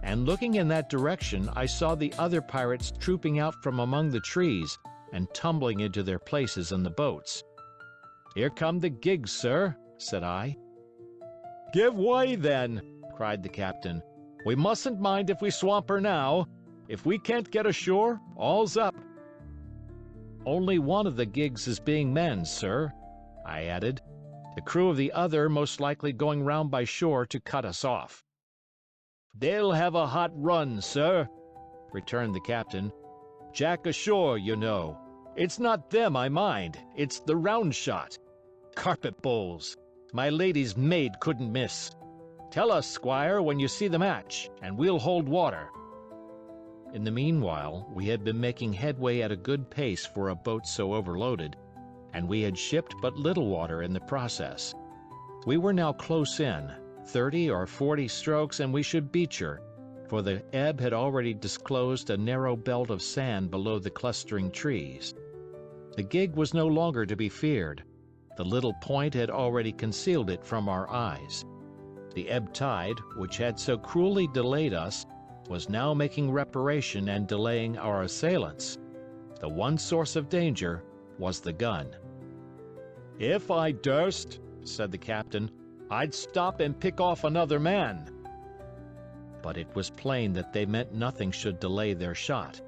and looking in that direction I saw the other pirates trooping out from among the trees and tumbling into their places in the boats. "Here come the gigs, sir," said I. "Give way, then," cried the captain. We mustn't mind if we swamp her now. If we can't get ashore, all's up." "Only one of the gigs is being manned, sir," I added. "The crew of the other most likely going round by shore to cut us off." "They'll have a hot run, sir," returned the captain. "Jack ashore, you know. It's not them I mind, it's the round shot. Carpet bowls. My lady's maid couldn't miss. Tell us, squire, when you see the match, and we'll hold water." In the meanwhile, we had been making headway at a good pace for a boat so overloaded, and we had shipped but little water in the process. We were now close in, 30 or 40 strokes, and we should beach her, for the ebb had already disclosed a narrow belt of sand below the clustering trees. The gig was no longer to be feared. The little point had already concealed it from our eyes. The ebb tide, which had so cruelly delayed us, was now making reparation and delaying our assailants. The one source of danger was the gun. "If I durst," said the captain, "I'd stop and pick off another man." But it was plain that they meant nothing should delay their shot.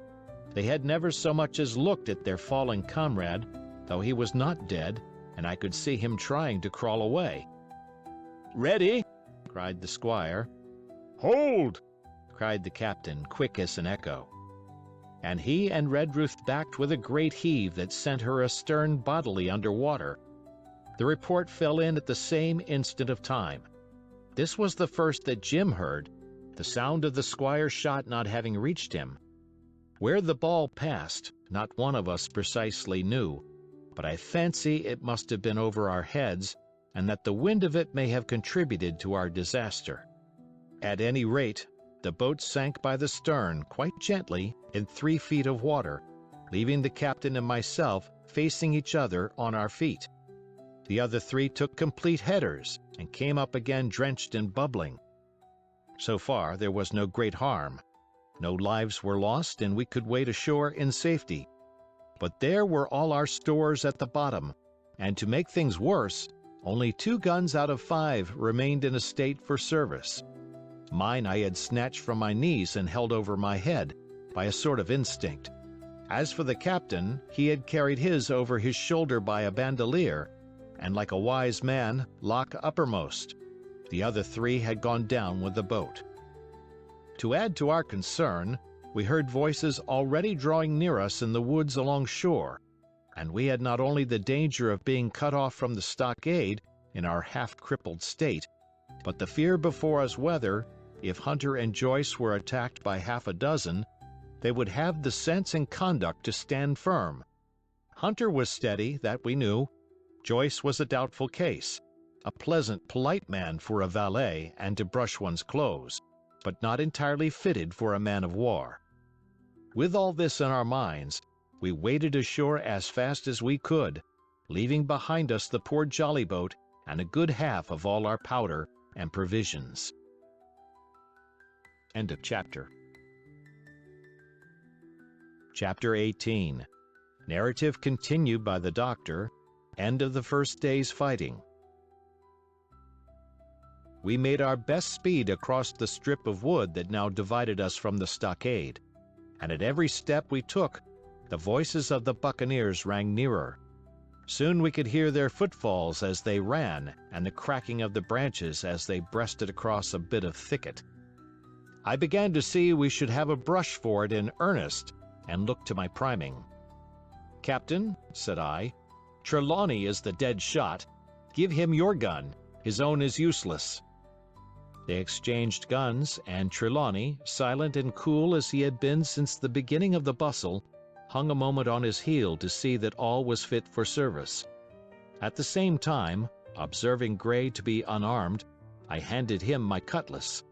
They had never so much as looked at their fallen comrade, though he was not dead, and I could see him trying to crawl away. "Ready!" cried the squire. "Hold!" cried the captain, quick as an echo. And he and Redruth backed with a great heave that sent her astern bodily under water. The report fell in at the same instant of time. This was the first that Jim heard, the sound of the squire's shot not having reached him. Where the ball passed, not one of us precisely knew, but I fancy it must have been over our heads, and that the wind of it may have contributed to our disaster. At any rate, the boat sank by the stern quite gently in 3 feet of water, leaving the captain and myself facing each other on our feet. The other 3 took complete headers and came up again drenched and bubbling. So far there was no great harm. No lives were lost, and we could wade ashore in safety. But there were all our stores at the bottom, and to make things worse, only 2 guns out of 5 remained in a state for service. Mine I had snatched from my knees and held over my head, by a sort of instinct. As for the captain, he had carried his over his shoulder by a bandolier, and like a wise man, lock uppermost. The other 3 had gone down with the boat. To add to our concern, we heard voices already drawing near us in the woods along shore, and we had not only the danger of being cut off from the stockade in our half-crippled state, but the fear before us whether, if Hunter and Joyce were attacked by half a dozen, they would have the sense and conduct to stand firm. Hunter was steady, that we knew. Joyce was a doubtful case, a pleasant, polite man for a valet and to brush one's clothes, but not entirely fitted for a man of war. With all this in our minds, we waded ashore as fast as we could, leaving behind us the poor jolly boat and a good half of all our powder and provisions. End of chapter. Chapter 18. Narrative continued by the doctor. End of the first day's fighting. We made our best speed across the strip of wood that now divided us from the stockade, and at every step we took, the voices of the buccaneers rang nearer. Soon we could hear their footfalls as they ran, and the cracking of the branches as they breasted across a bit of thicket. I began to see we should have a brush for it in earnest, and looked to my priming. "Captain," said I, "Trelawney is the dead shot. Give him your gun. His own is useless." They exchanged guns, and Trelawney, silent and cool as he had been since the beginning of the bustle, hung a moment on his heel to see that all was fit for service. At the same time, observing Gray to be unarmed, I handed him my cutlass.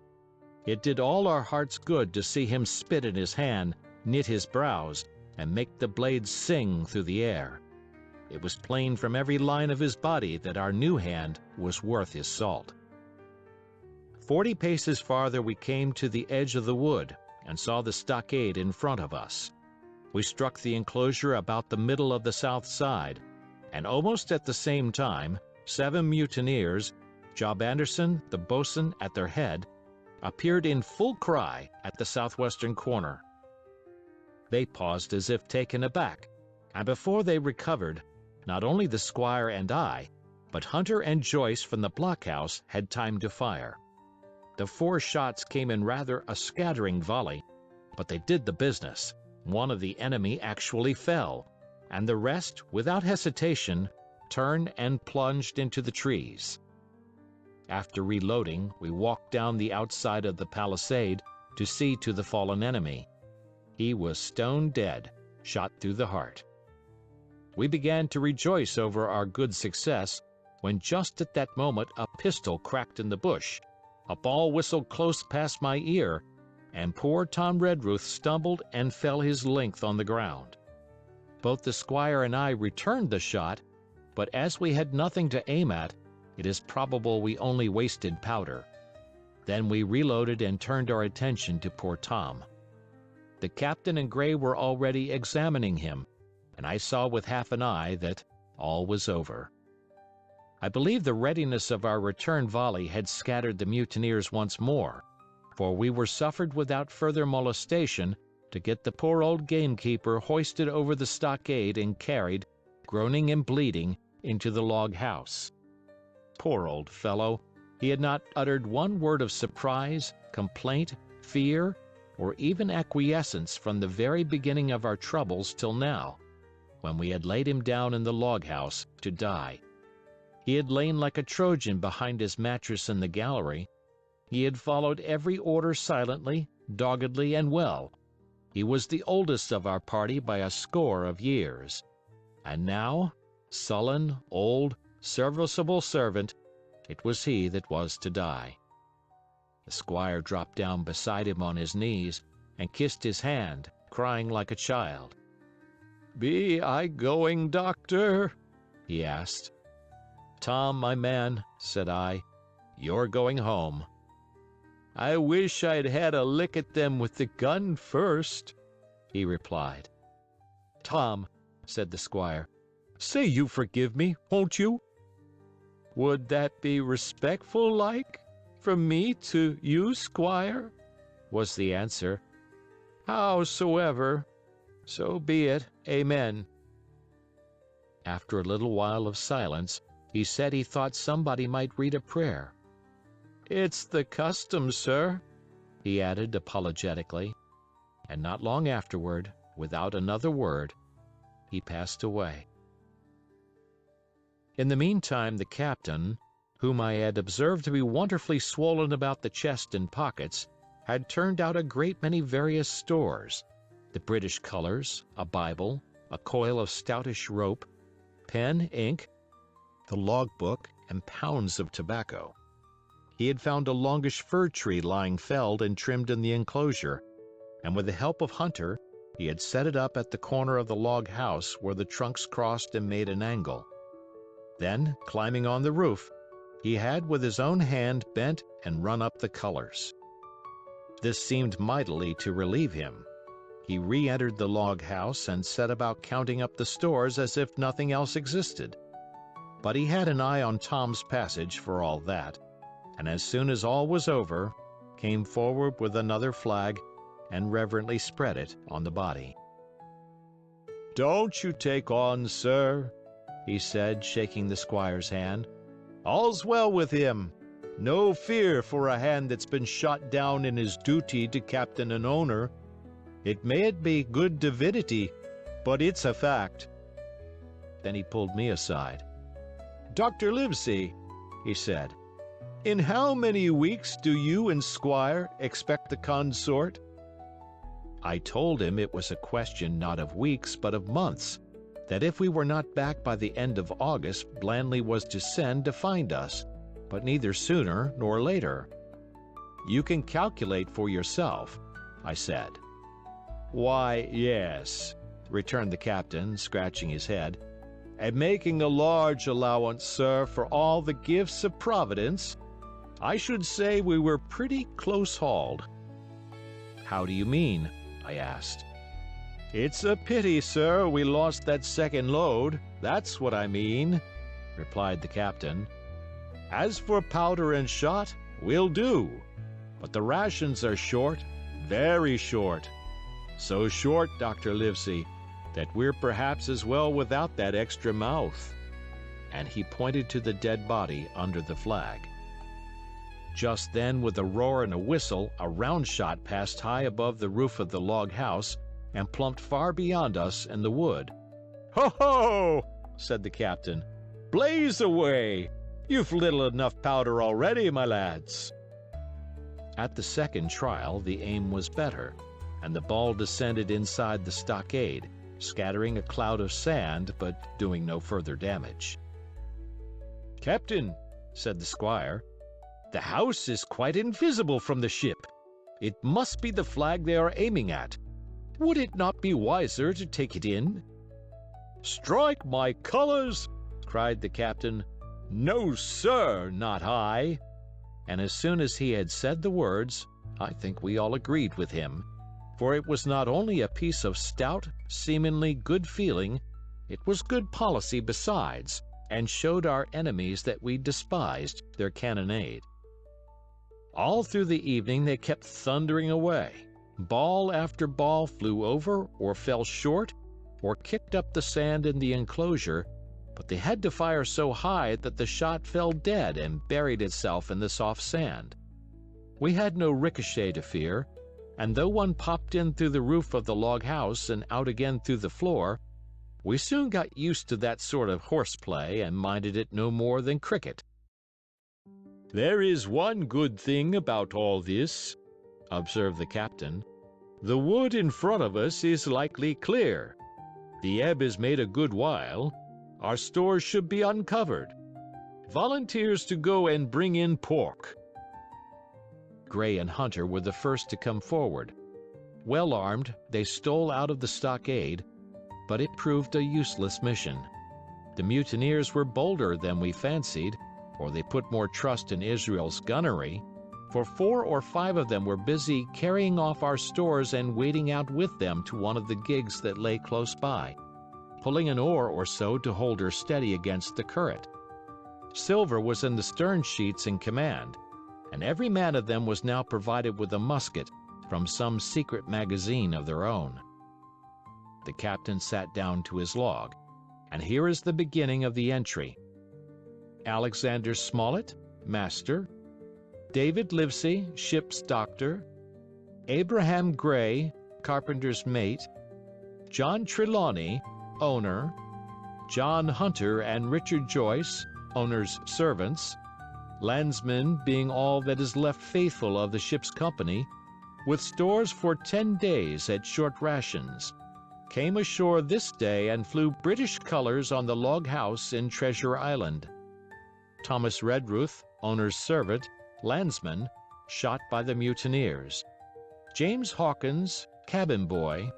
It did all our hearts good to see him spit in his hand, knit his brows, and make the blade sing through the air. It was plain from every line of his body that our new hand was worth his salt. 40 paces farther we came to the edge of the wood, and saw the stockade in front of us. We struck the enclosure about the middle of the south side, and almost at the same time, 7 mutineers, Job Anderson, the boatswain, at their head, appeared in full cry at the southwestern corner. They paused as if taken aback, and before they recovered, not only the squire and I, but Hunter and Joyce from the blockhouse had time to fire. The 4 shots came in rather a scattering volley, but they did the business. One of the enemy actually fell, and the rest, without hesitation, turned and plunged into the trees. After reloading, we walked down the outside of the palisade to see to the fallen enemy. He was stone dead, shot through the heart. We began to rejoice over our good success, when just at that moment a pistol cracked in the bush, a ball whistled close past my ear, and poor Tom Redruth stumbled and fell his length on the ground. Both the squire and I returned the shot, but as we had nothing to aim at, it is probable we only wasted powder. Then we reloaded and turned our attention to poor Tom. The captain and Gray were already examining him, and I saw with half an eye that all was over. I believe the readiness of our return volley had scattered the mutineers once more, for we were suffered without further molestation to get the poor old gamekeeper hoisted over the stockade and carried, groaning and bleeding, into the log house. Poor old fellow, he had not uttered one word of surprise, complaint, fear, or even acquiescence from the very beginning of our troubles till now, when we had laid him down in the log house to die. He had lain like a Trojan behind his mattress in the gallery. He had followed every order silently, doggedly, and well. He was the oldest of our party by a score of years. And now, sullen, old, serviceable servant, it was he that was to die. The squire dropped down beside him on his knees and kissed his hand, crying like a child. "Be I going, doctor?" he asked. "Tom, my man," said I, "you're going home." "I wish I'd had a lick at them with the gun first," he replied. "Tom," said the squire, "say you forgive me, won't you?" "Would that be respectful like, from me to you, squire?" was the answer. "Howsoever, so be it, amen." After a little while of silence, he said he thought somebody might read a prayer. "It's the custom, sir," he added apologetically, and not long afterward, without another word, he passed away. In the meantime, the captain, whom I had observed to be wonderfully swollen about the chest and pockets, had turned out a great many various stores: the British colors, a Bible, a coil of stoutish rope, pen, ink, the logbook, and pounds of tobacco. He had found a longish fir tree lying felled and trimmed in the enclosure, and with the help of Hunter, he had set it up at the corner of the log house where the trunks crossed and made an angle. Then, climbing on the roof, he had with his own hand bent and run up the colors. This seemed mightily to relieve him. He re-entered the log house and set about counting up the stores as if nothing else existed. But he had an eye on Tom's passage for all that, and as soon as all was over, came forward with another flag and reverently spread it on the body. "Don't you take on, sir," he said, shaking the squire's hand. "All's well with him. No fear for a hand that's been shot down in his duty to captain and owner. It mayn't be good divinity, but it's a fact." Then he pulled me aside. "Dr. Livesey," he said, "in how many weeks do you and Squire expect the consort?" I told him it was a question not of weeks but of months, that if we were not back by the end of August, Blandley was to send to find us, but neither sooner nor later. "You can calculate for yourself," I said. "Why, yes," returned the captain, scratching his head, "and making a large allowance, sir, for all the gifts of Providence, I should say we were pretty close-hauled." "How do you mean?" I asked. "It's a pity, sir, we lost that second load, that's what I mean," replied the captain. "As for powder and shot, we'll do, But the rations are short, very short. So short, Dr. Livesey, that we're perhaps as well without that extra mouth." And he pointed to the dead body under the flag. Just then, with a roar and a whistle, a round shot passed high above the roof of the log house and plumped far beyond us in the wood. "Ho, ho!" said the captain. "Blaze away! You've little enough powder already, my lads." At the second trial, the aim was better, and the ball descended inside the stockade, scattering a cloud of sand but doing no further damage. "Captain," said the squire, "the house is quite invisible from the ship. It must be the flag they are aiming at. Would it not be wiser to take it in?" "Strike my colors!" cried the captain. "No, sir, not I." And as soon as he had said the words, I think we all agreed with him, for it was not only a piece of stout, seemingly good feeling, it was good policy besides, and showed our enemies that we despised their cannonade. All through the evening they kept thundering away. Ball after ball flew over or fell short or kicked up the sand in the enclosure, but they had to fire so high that the shot fell dead and buried itself in the soft sand. We had no ricochet to fear, and though one popped in through the roof of the log house and out again through the floor, we soon got used to that sort of horseplay and minded it no more than cricket. "There is one good thing about all this," observed the captain. "The wood in front of us is likely clear. The ebb has made a good while. Our stores should be uncovered. Volunteers to go and bring in pork." Gray and Hunter were the first to come forward. Well armed, they stole out of the stockade, but it proved a useless mission. The mutineers were bolder than we fancied, or they put more trust in Israel's gunnery, for 4 or 5 of them were busy carrying off our stores and wading out with them to one of the gigs that lay close by, pulling an oar or so to hold her steady against the current. Silver was in the stern sheets in command, and every man of them was now provided with a musket from some secret magazine of their own. The captain sat down to his log, and here is the beginning of the entry. Alexander Smollett, master. David Livesey, ship's doctor. Abraham Gray, carpenter's mate. John Trelawney, owner. John Hunter and Richard Joyce, owner's servants. Landsmen being all that is left faithful of the ship's company, with stores for 10 days at short rations, came ashore this day and flew British colors on the log house in Treasure Island. Thomas Redruth, owner's servant, landsman, shot by the mutineers. James Hawkins, cabin boy.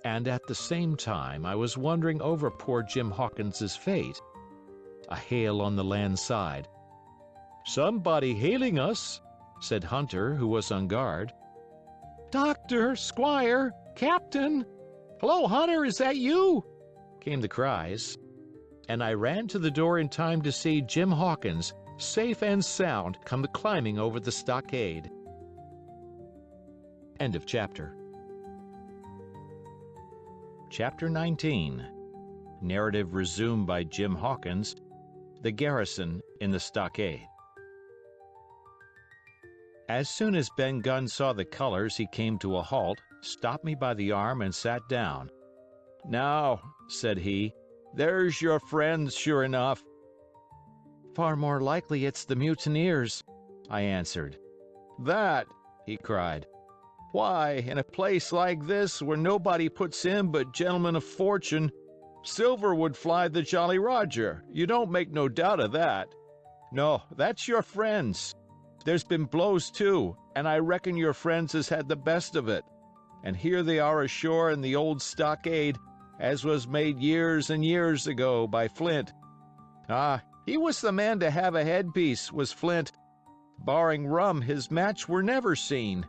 And at the same time I was wondering over poor Jim Hawkins's fate. A hail on the land side. "Somebody hailing us," said Hunter, who was on guard. Doctor, squire, captain. Hello, Hunter, is that you? Came the cries, and I ran to the door in time to see Jim Hawkins, safe and sound, come climbing over the stockade. End of chapter. Chapter 19. Narrative resumed by Jim Hawkins. The garrison in the stockade. As soon as Ben Gunn saw the colors, he came to a halt, stopped me by the arm, and sat down. "Now," said he, "there's your friends, sure enough." "Far more likely it's the mutineers," I answered. "That!" he cried. "Why, in a place like this, where nobody puts in but gentlemen of fortune, Silver would fly the Jolly Roger. You don't make no doubt of that. No, that's your friends. There's been blows, too, and I reckon your friends has had the best of it. And here they are ashore in the old stockade, as was made years and years ago by Flint. Ah, he was the man to have a headpiece, was Flint. Barring rum, his match were never seen.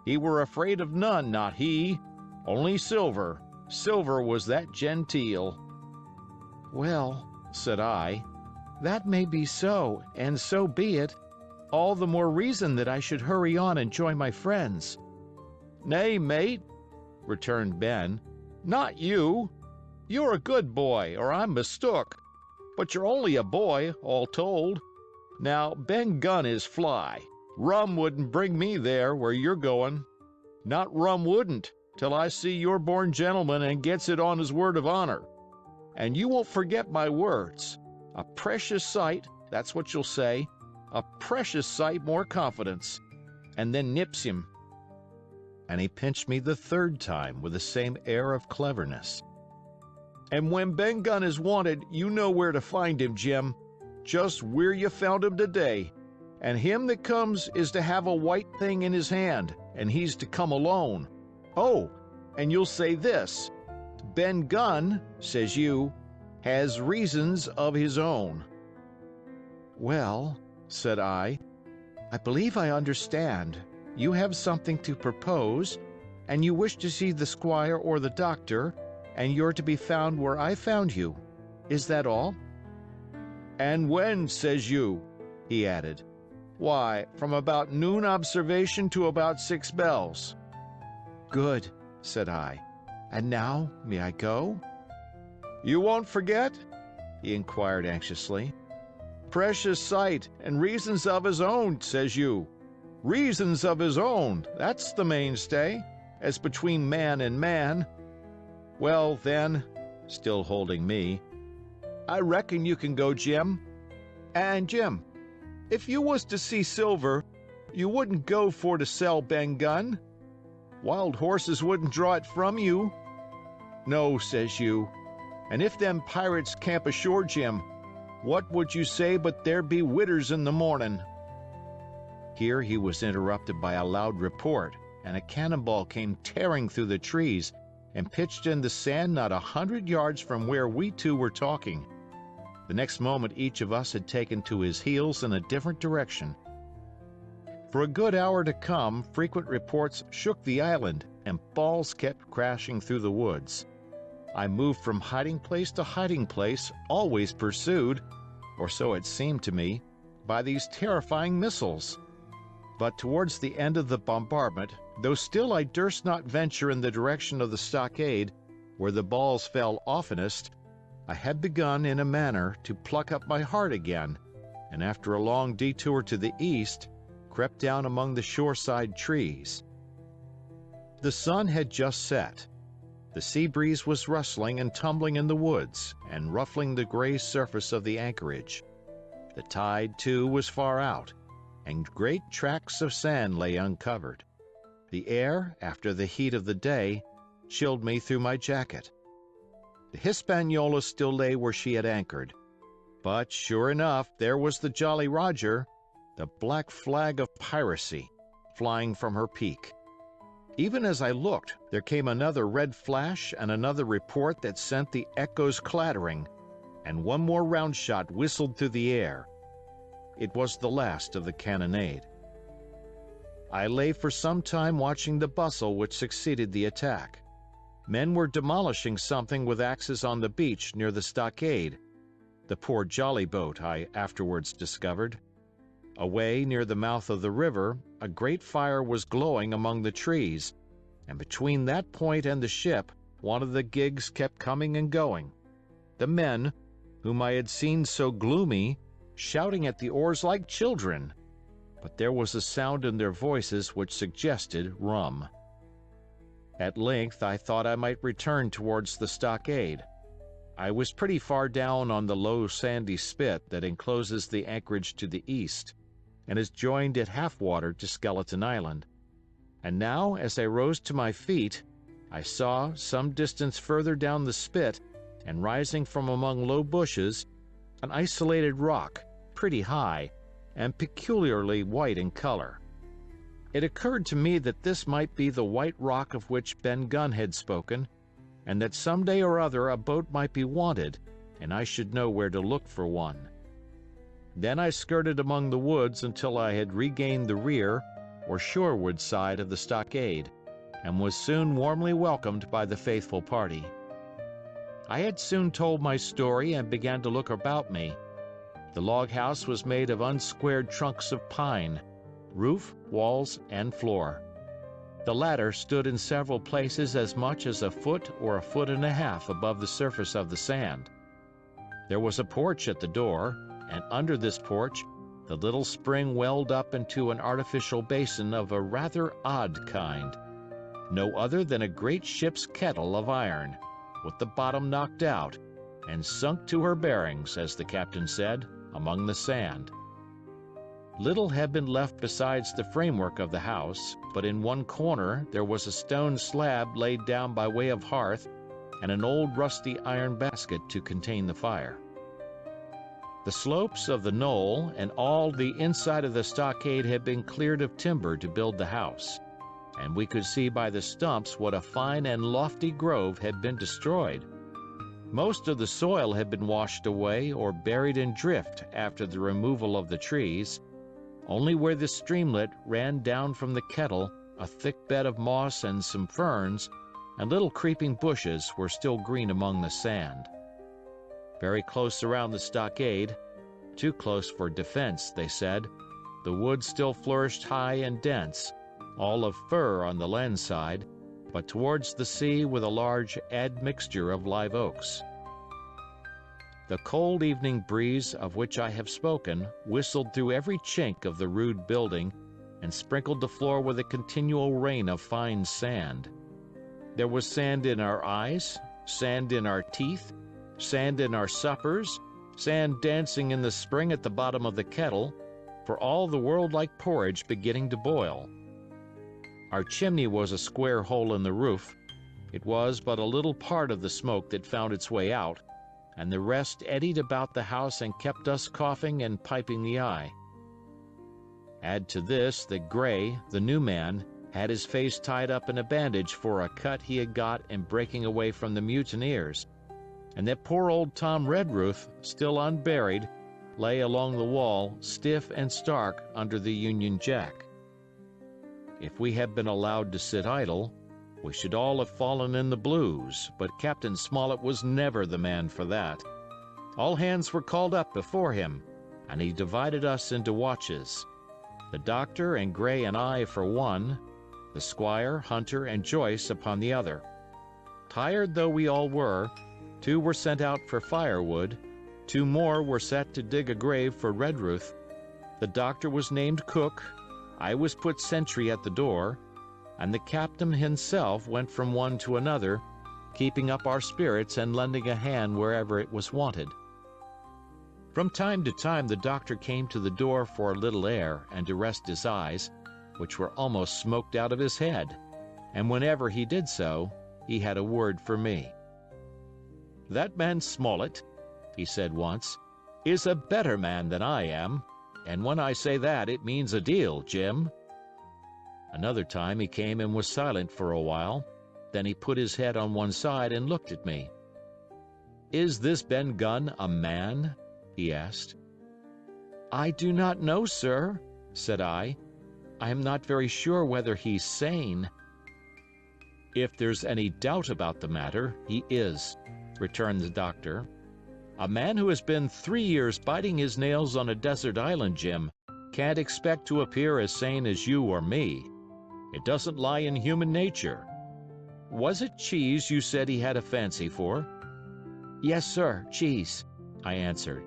He were afraid of none, not he. Only Silver. Silver was that genteel." "Well," said I, "that may be so, and so be it. all the more reason that I should hurry on and join my friends." "Nay, mate," returned Ben, "not you. You're a good boy, or I'm mistook. But you're only a boy, all told. Now, Ben Gunn is fly. Rum wouldn't bring me there where you're going. Not rum wouldn't, till I see you're born gentleman and gets it on his word of honor. And you won't forget my words. A precious sight, that's what you'll say. A precious sight more confidence. And then nips him." And he pinched me the third time with the same air of cleverness. "And when Ben Gunn is wanted, you know where to find him, Jim. Just where you found him today. And him that comes is to have a white thing in his hand, and he's to come alone. Oh, and you'll say this, 'Ben Gunn,' says you, 'has reasons of his own.'" "Well," said I believe I understand. You have something to propose, and you wish to see the squire or the doctor, and you're to be found where I found you. Is that all?" "And when, says you?" he added. "Why, from about noon observation to about 6 bells." "Good," said I. "And now, may I go?" "You won't forget?" he inquired anxiously. "Precious sight, and reasons of his own, says you. Reasons of his own, that's the mainstay, as between man and man. Well, then," still holding me, "I reckon you can go, Jim. And, Jim, if you was to see silver, you wouldn't go for to sell Ben Gunn. Wild horses wouldn't draw it from you. No, says you. And if them pirates camp ashore, Jim, what would you say but there be widders in the morning?" Here he was interrupted by a loud report, and a cannonball came tearing through the trees and pitched in the sand not 100 yards from where we two were talking. The next moment each of us had taken to his heels in a different direction. For a good hour to come, frequent reports shook the island, and balls kept crashing through the woods. I moved from hiding place to hiding place, always pursued, or so it seemed to me, by these terrifying missiles. But towards the end of the bombardment, though still I durst not venture in the direction of the stockade, where the balls fell oftenest, I had begun in a manner to pluck up my heart again, and after a long detour to the east, crept down among the shoreside trees. The sun had just set. The sea breeze was rustling and tumbling in the woods, and ruffling the gray surface of the anchorage. The tide, too, was far out, and great tracts of sand lay uncovered. The air, after the heat of the day, chilled me through my jacket. The Hispaniola still lay where she had anchored, but sure enough there was the Jolly Roger, the black flag of piracy, flying from her peak. Even as I looked, there came another red flash and another report that sent the echoes clattering, and one more round shot whistled through the air. It was the last of the cannonade. I lay for some time watching the bustle which succeeded the attack. Men were demolishing something with axes on the beach near the stockade. The poor jolly boat, I afterwards discovered. Away near the mouth of the river, a great fire was glowing among the trees, and between that point and the ship, one of the gigs kept coming and going. The men, whom I had seen so gloomy, shouting at the oars like children, but there was a sound in their voices which suggested rum. At length I thought I might return towards the stockade. I was pretty far down on the low sandy spit that encloses the anchorage to the east, and is joined at half water to Skeleton Island. And now, as I rose to my feet, I saw, some distance further down the spit, and rising from among low bushes, an isolated rock, pretty high, and peculiarly white in color. It occurred to me that this might be the white rock of which Ben Gunn had spoken, and that some day or other a boat might be wanted, and I should know where to look for one. Then I skirted among the woods until I had regained the rear, or shoreward side of the stockade, and was soon warmly welcomed by the faithful party. I had soon told my story and began to look about me. The log house was made of unsquared trunks of pine, roof, walls, and floor. The latter stood in several places as much as a foot or a foot and a half above the surface of the sand. There was a porch at the door, and under this porch, the little spring welled up into an artificial basin of a rather odd kind, no other than a great ship's kettle of iron, with the bottom knocked out, and sunk to her bearings, as the captain said, among the sand. Little had been left besides the framework of the house, but in one corner there was a stone slab laid down by way of hearth, and an old rusty iron basket to contain the fire. The slopes of the knoll and all the inside of the stockade had been cleared of timber to build the house, and we could see by the stumps what a fine and lofty grove had been destroyed. Most of the soil had been washed away or buried in drift after the removal of the trees. Only where the streamlet ran down from the kettle, a thick bed of moss and some ferns and little creeping bushes were still green among the sand. Very close around the stockade, too close for defense, they said, the wood still flourished high and dense, all of fir on the land side, but towards the sea with a large admixture of live oaks. The cold evening breeze of which I have spoken whistled through every chink of the rude building and sprinkled the floor with a continual rain of fine sand. There was sand in our eyes, sand in our teeth, sand in our suppers, sand dancing in the spring at the bottom of the kettle, for all the world like porridge beginning to boil. Our chimney was a square hole in the roof. It was but a little part of the smoke that found its way out, and the rest eddied about the house and kept us coughing and piping the eye. Add to this that Gray, the new man, had his face tied up in a bandage for a cut he had got in breaking away from the mutineers, and that poor old Tom Redruth, still unburied, lay along the wall, stiff and stark under the Union Jack. If we had been allowed to sit idle, we should all have fallen in the blues, but Captain Smollett was never the man for that. All hands were called up before him, and he divided us into watches. The doctor and Gray and I for one, the squire, Hunter, and Joyce upon the other. Tired though we all were, 2 were sent out for firewood, 2 more were set to dig a grave for Redruth. The doctor was named cook, I was put sentry at the door, and the captain himself went from one to another, keeping up our spirits and lending a hand wherever it was wanted. From time to time the doctor came to the door for a little air and to rest his eyes, which were almost smoked out of his head, and whenever he did so, he had a word for me. "That man Smollett," he said once, "is a better man than I am, and when I say that, it means a deal, Jim." Another time he came and was silent for a while, then he put his head on one side and looked at me. "Is this Ben Gunn a man?" he asked. "I do not know, sir," said I. "I am not very sure whether he's sane." "If there's any doubt about the matter, he is," returned the doctor. "A man who has been 3 years biting his nails on a desert island, Jim, can't expect to appear as sane as you or me. It doesn't lie in human nature. Was it cheese you said he had a fancy for?" "Yes, sir, cheese," I answered.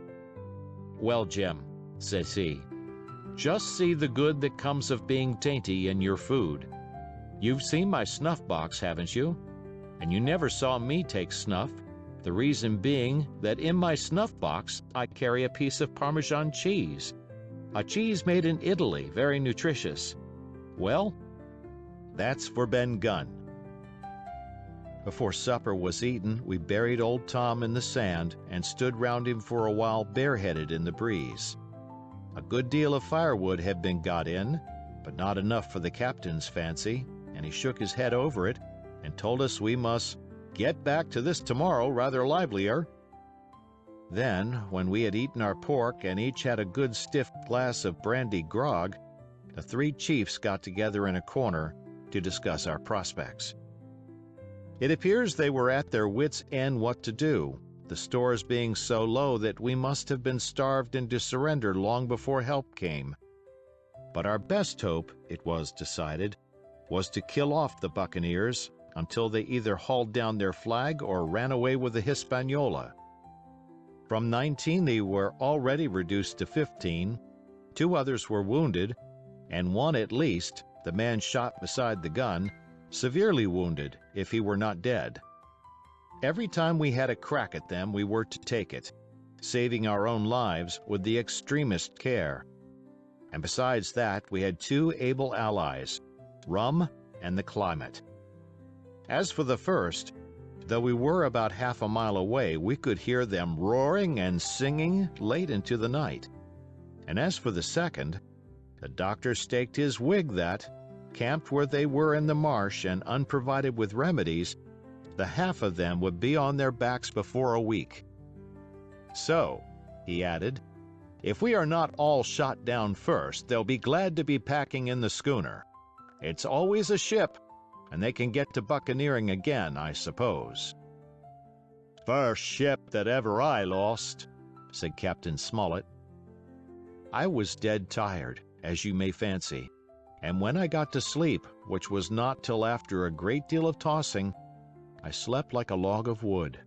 "Well, Jim," says he, "just see the good that comes of being dainty in your food. You've seen my snuff box, haven't you? And you never saw me take snuff, the reason being that in my snuff box I carry a piece of Parmesan cheese, a cheese made in Italy, very nutritious. Well, that's for Ben Gunn." Before supper was eaten, we buried old Tom in the sand and stood round him for a while bareheaded in the breeze. A good deal of firewood had been got in, but not enough for the captain's fancy, and he shook his head over it and told us we must get back to this tomorrow rather livelier. Then, when we had eaten our pork and each had a good stiff glass of brandy grog, the 3 chiefs got together in a corner to discuss our prospects. It appears they were at their wits' end what to do, the stores being so low that we must have been starved into surrender long before help came. But our best hope, it was decided, was to kill off the buccaneers until they either hauled down their flag or ran away with the Hispaniola. From 19 they were already reduced to 15, 2 others were wounded, and one at least, the man shot beside the gun, severely wounded if he were not dead. Every time we had a crack at them we were to take it, saving our own lives with the extremest care. And besides that we had 2 able allies, rum and the climate. As for the first, though we were about half a mile away, we could hear them roaring and singing late into the night. And as for the second, the doctor staked his wig that, camped where they were in the marsh and unprovided with remedies, the half of them would be on their backs before a week. So, he added, if we are not all shot down first, they'll be glad to be packing in the schooner. It's always a ship, and they can get to buccaneering again, I suppose. "First ship that ever I lost," said Captain Smollett. I was dead tired, as you may fancy, and when I got to sleep, which was not till after a great deal of tossing, I slept like a log of wood.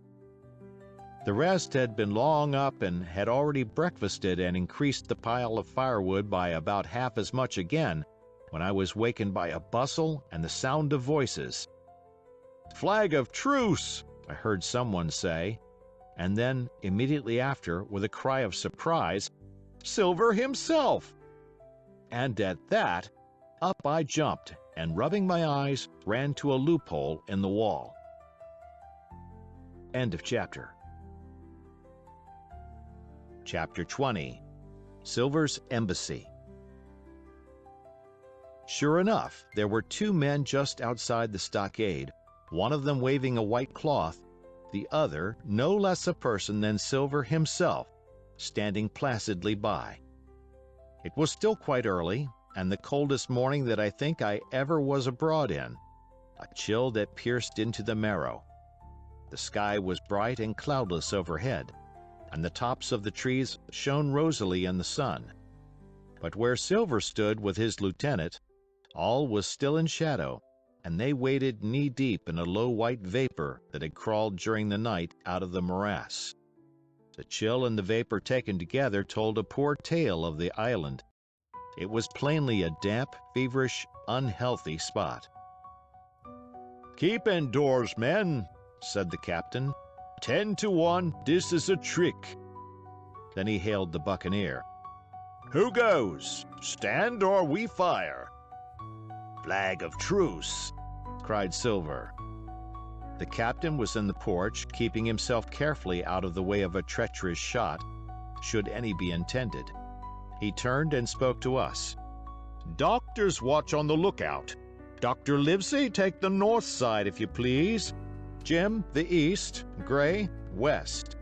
The rest had been long up and had already breakfasted and increased the pile of firewood by about half as much again, when I was wakened by a bustle and the sound of voices. "Flag of truce!" I heard someone say, and then, immediately after, with a cry of surprise, "Silver himself!" And at that, up I jumped, and rubbing my eyes, ran to a loophole in the wall. End of chapter. Chapter 20. Silver's Embassy. Sure enough, there were 2 men just outside the stockade, one of them waving a white cloth, the other no less a person than Silver himself, standing placidly by. It was still quite early, and the coldest morning that I think I ever was abroad in, a chill that pierced into the marrow. The sky was bright and cloudless overhead, and the tops of the trees shone rosily in the sun. But where Silver stood with his lieutenant, all was still in shadow, and they waded knee-deep in a low white vapor that had crawled during the night out of the morass. The chill and the vapor taken together told a poor tale of the island. It was plainly a damp, feverish, unhealthy spot. "Keep indoors, men," said the captain. 10 to 1, this is a trick." Then he hailed the buccaneer. "Who goes? Stand or we fire?" "Flag of truce," cried Silver. The captain was in the porch, keeping himself carefully out of the way of a treacherous shot, should any be intended. He turned and spoke to us. "Doctors watch on the lookout. Dr. Livesey, take the north side, if you please. Jim, the east. Gray, west.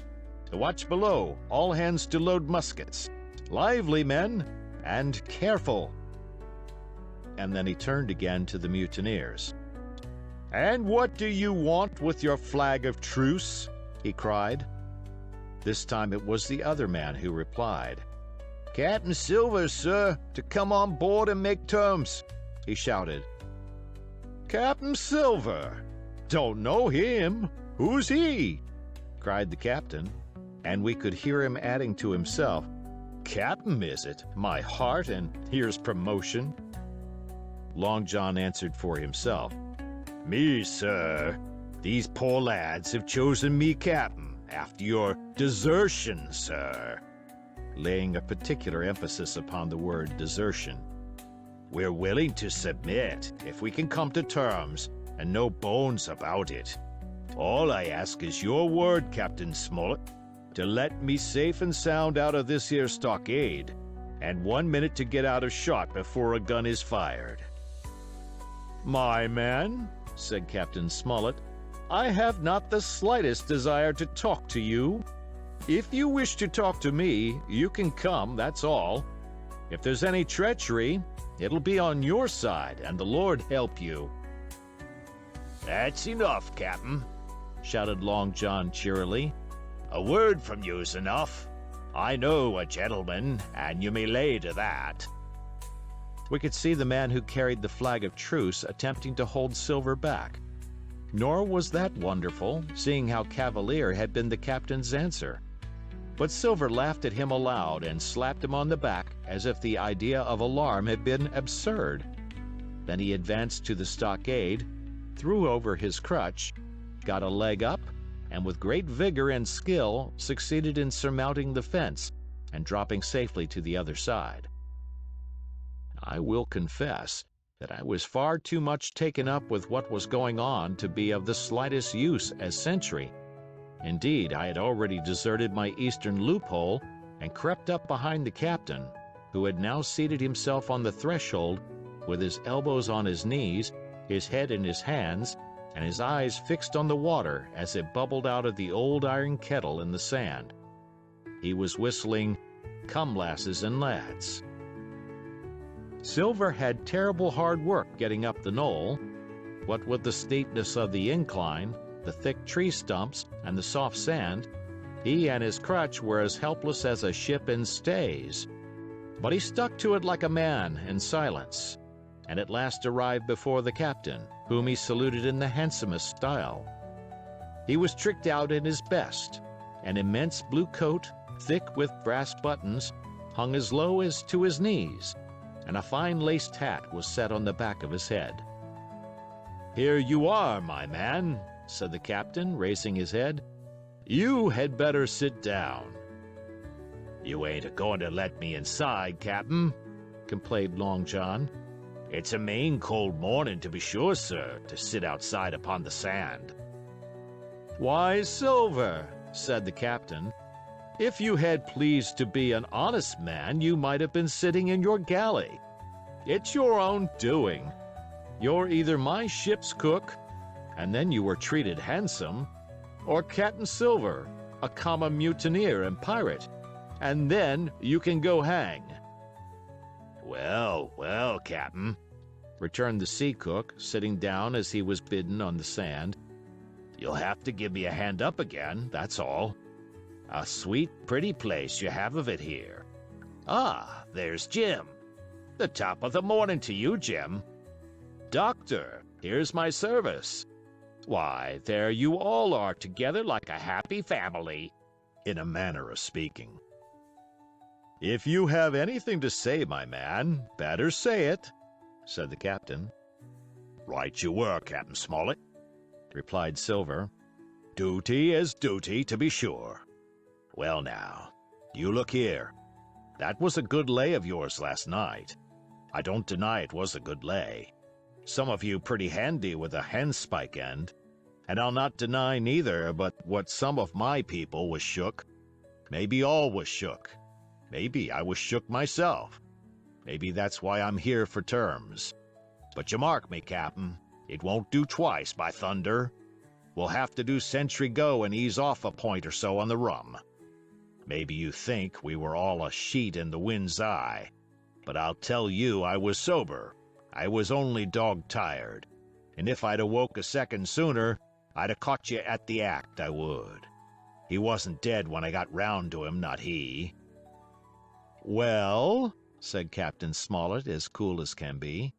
The watch below, all hands to load muskets. Lively, men, and careful." And then he turned again to the mutineers. "And what do you want with your flag of truce?" he cried. This time it was the other man who replied. "Captain Silver, sir, to come on board and make terms," he shouted. "Captain Silver? Don't know him. Who's he?" cried the captain, and we could hear him adding to himself, "Captain, is it? My heart, and here's promotion." Long John answered for himself. "Me, sir. These poor lads have chosen me captain after your desertion, sir," laying a particular emphasis upon the word desertion. "We're willing to submit if we can come to terms, and no bones about it. All I ask is your word, Captain Smollett, to let me safe and sound out of this here stockade, and 1 minute to get out of shot before a gun is fired." "My man," said Captain Smollett, "I have not the slightest desire to talk to you. If you wish to talk to me, you can come, that's all. If there's any treachery, it'll be on your side, and the Lord help you." "That's enough, Captain," shouted Long John cheerily. A word from you's enough. I know a gentleman, and you may lay to that. We could see the man who carried the flag of truce attempting to hold Silver back. Nor was that wonderful, seeing how cavalier had been the captain's answer. But Silver laughed at him aloud and slapped him on the back as if the idea of alarm had been absurd. Then he advanced to the stockade, threw over his crutch, got a leg up, and with great vigor and skill succeeded in surmounting the fence and dropping safely to the other side. I will confess that I was far too much taken up with what was going on to be of the slightest use as sentry. Indeed, I had already deserted my eastern loophole and crept up behind the captain, who had now seated himself on the threshold with his elbows on his knees, his head in his hands, and his eyes fixed on the water as it bubbled out of the old iron kettle in the sand. He was whistling, "Come, lasses and lads." Silver had terrible hard work getting up the knoll. What with the steepness of the incline, the thick tree stumps, and the soft sand, he and his crutch were as helpless as a ship in stays. But he stuck to it like a man in silence, and at last arrived before the captain, whom he saluted in the handsomest style. He was tricked out in his best. An immense blue coat, thick with brass buttons, hung as low as to his knees, and a fine laced hat was set on the back of his head. "Here you are, my man," said the captain, raising his head. "You had better sit down." "You ain't a-going to let me inside, Captain," complained Long John. "It's a main cold morning, to be sure, sir, to sit outside upon the sand." "Why, Silver," said the captain, "if you had pleased to be an honest man, you might have been sitting in your galley. It's your own doing. You're either my ship's cook, and then you were treated handsome, or Captain Silver, a common mutineer and pirate, and then you can go hang." "Well, well, Captain," returned the sea cook, sitting down as he was bidden on the sand. "You'll have to give me a hand up again, that's all. A sweet, pretty place you have of it here. Ah, there's Jim. The top of the morning to you, Jim. Doctor, here's my service. Why, there you all are together like a happy family, in a manner of speaking." "If you have anything to say, my man, better say it," said the captain. "Right you were, Captain Smollett," replied Silver. "Duty is duty, to be sure. Well now, you look here. That was a good lay of yours last night. I don't deny it was a good lay. Some of you pretty handy with a handspike end. And I'll not deny neither but what some of my people was shook. Maybe all was shook. Maybe I was shook myself. Maybe that's why I'm here for terms. But you mark me, Captain, it won't do twice, by thunder. We'll have to do sentry go and ease off a point or so on the rum. Maybe you think we were all a sheet in the wind's eye, but I'll tell you I was sober. I was only dog-tired, and if I'd awoke a second sooner, I'd have caught you at the act, I would. He wasn't dead when I got round to him, not he." "Well," said Captain Smollett, as cool as can be.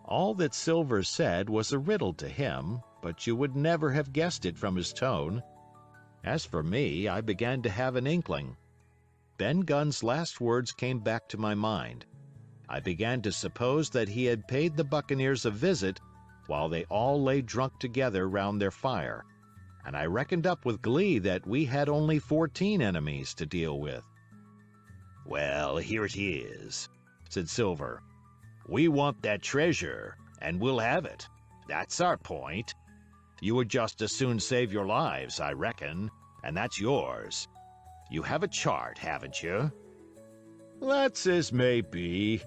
All that Silver said was a riddle to him, but you would never have guessed it from his tone. As for me, I began to have an inkling. Ben Gunn's last words came back to my mind. I began to suppose that he had paid the buccaneers a visit while they all lay drunk together round their fire, and I reckoned up with glee that we had only 14 enemies to deal with. "Well, here it is," said Silver. "We want that treasure, and we'll have it. That's our point. You would just as soon save your lives, I reckon, and that's yours. You have a chart, haven't you?" "That's as may be,"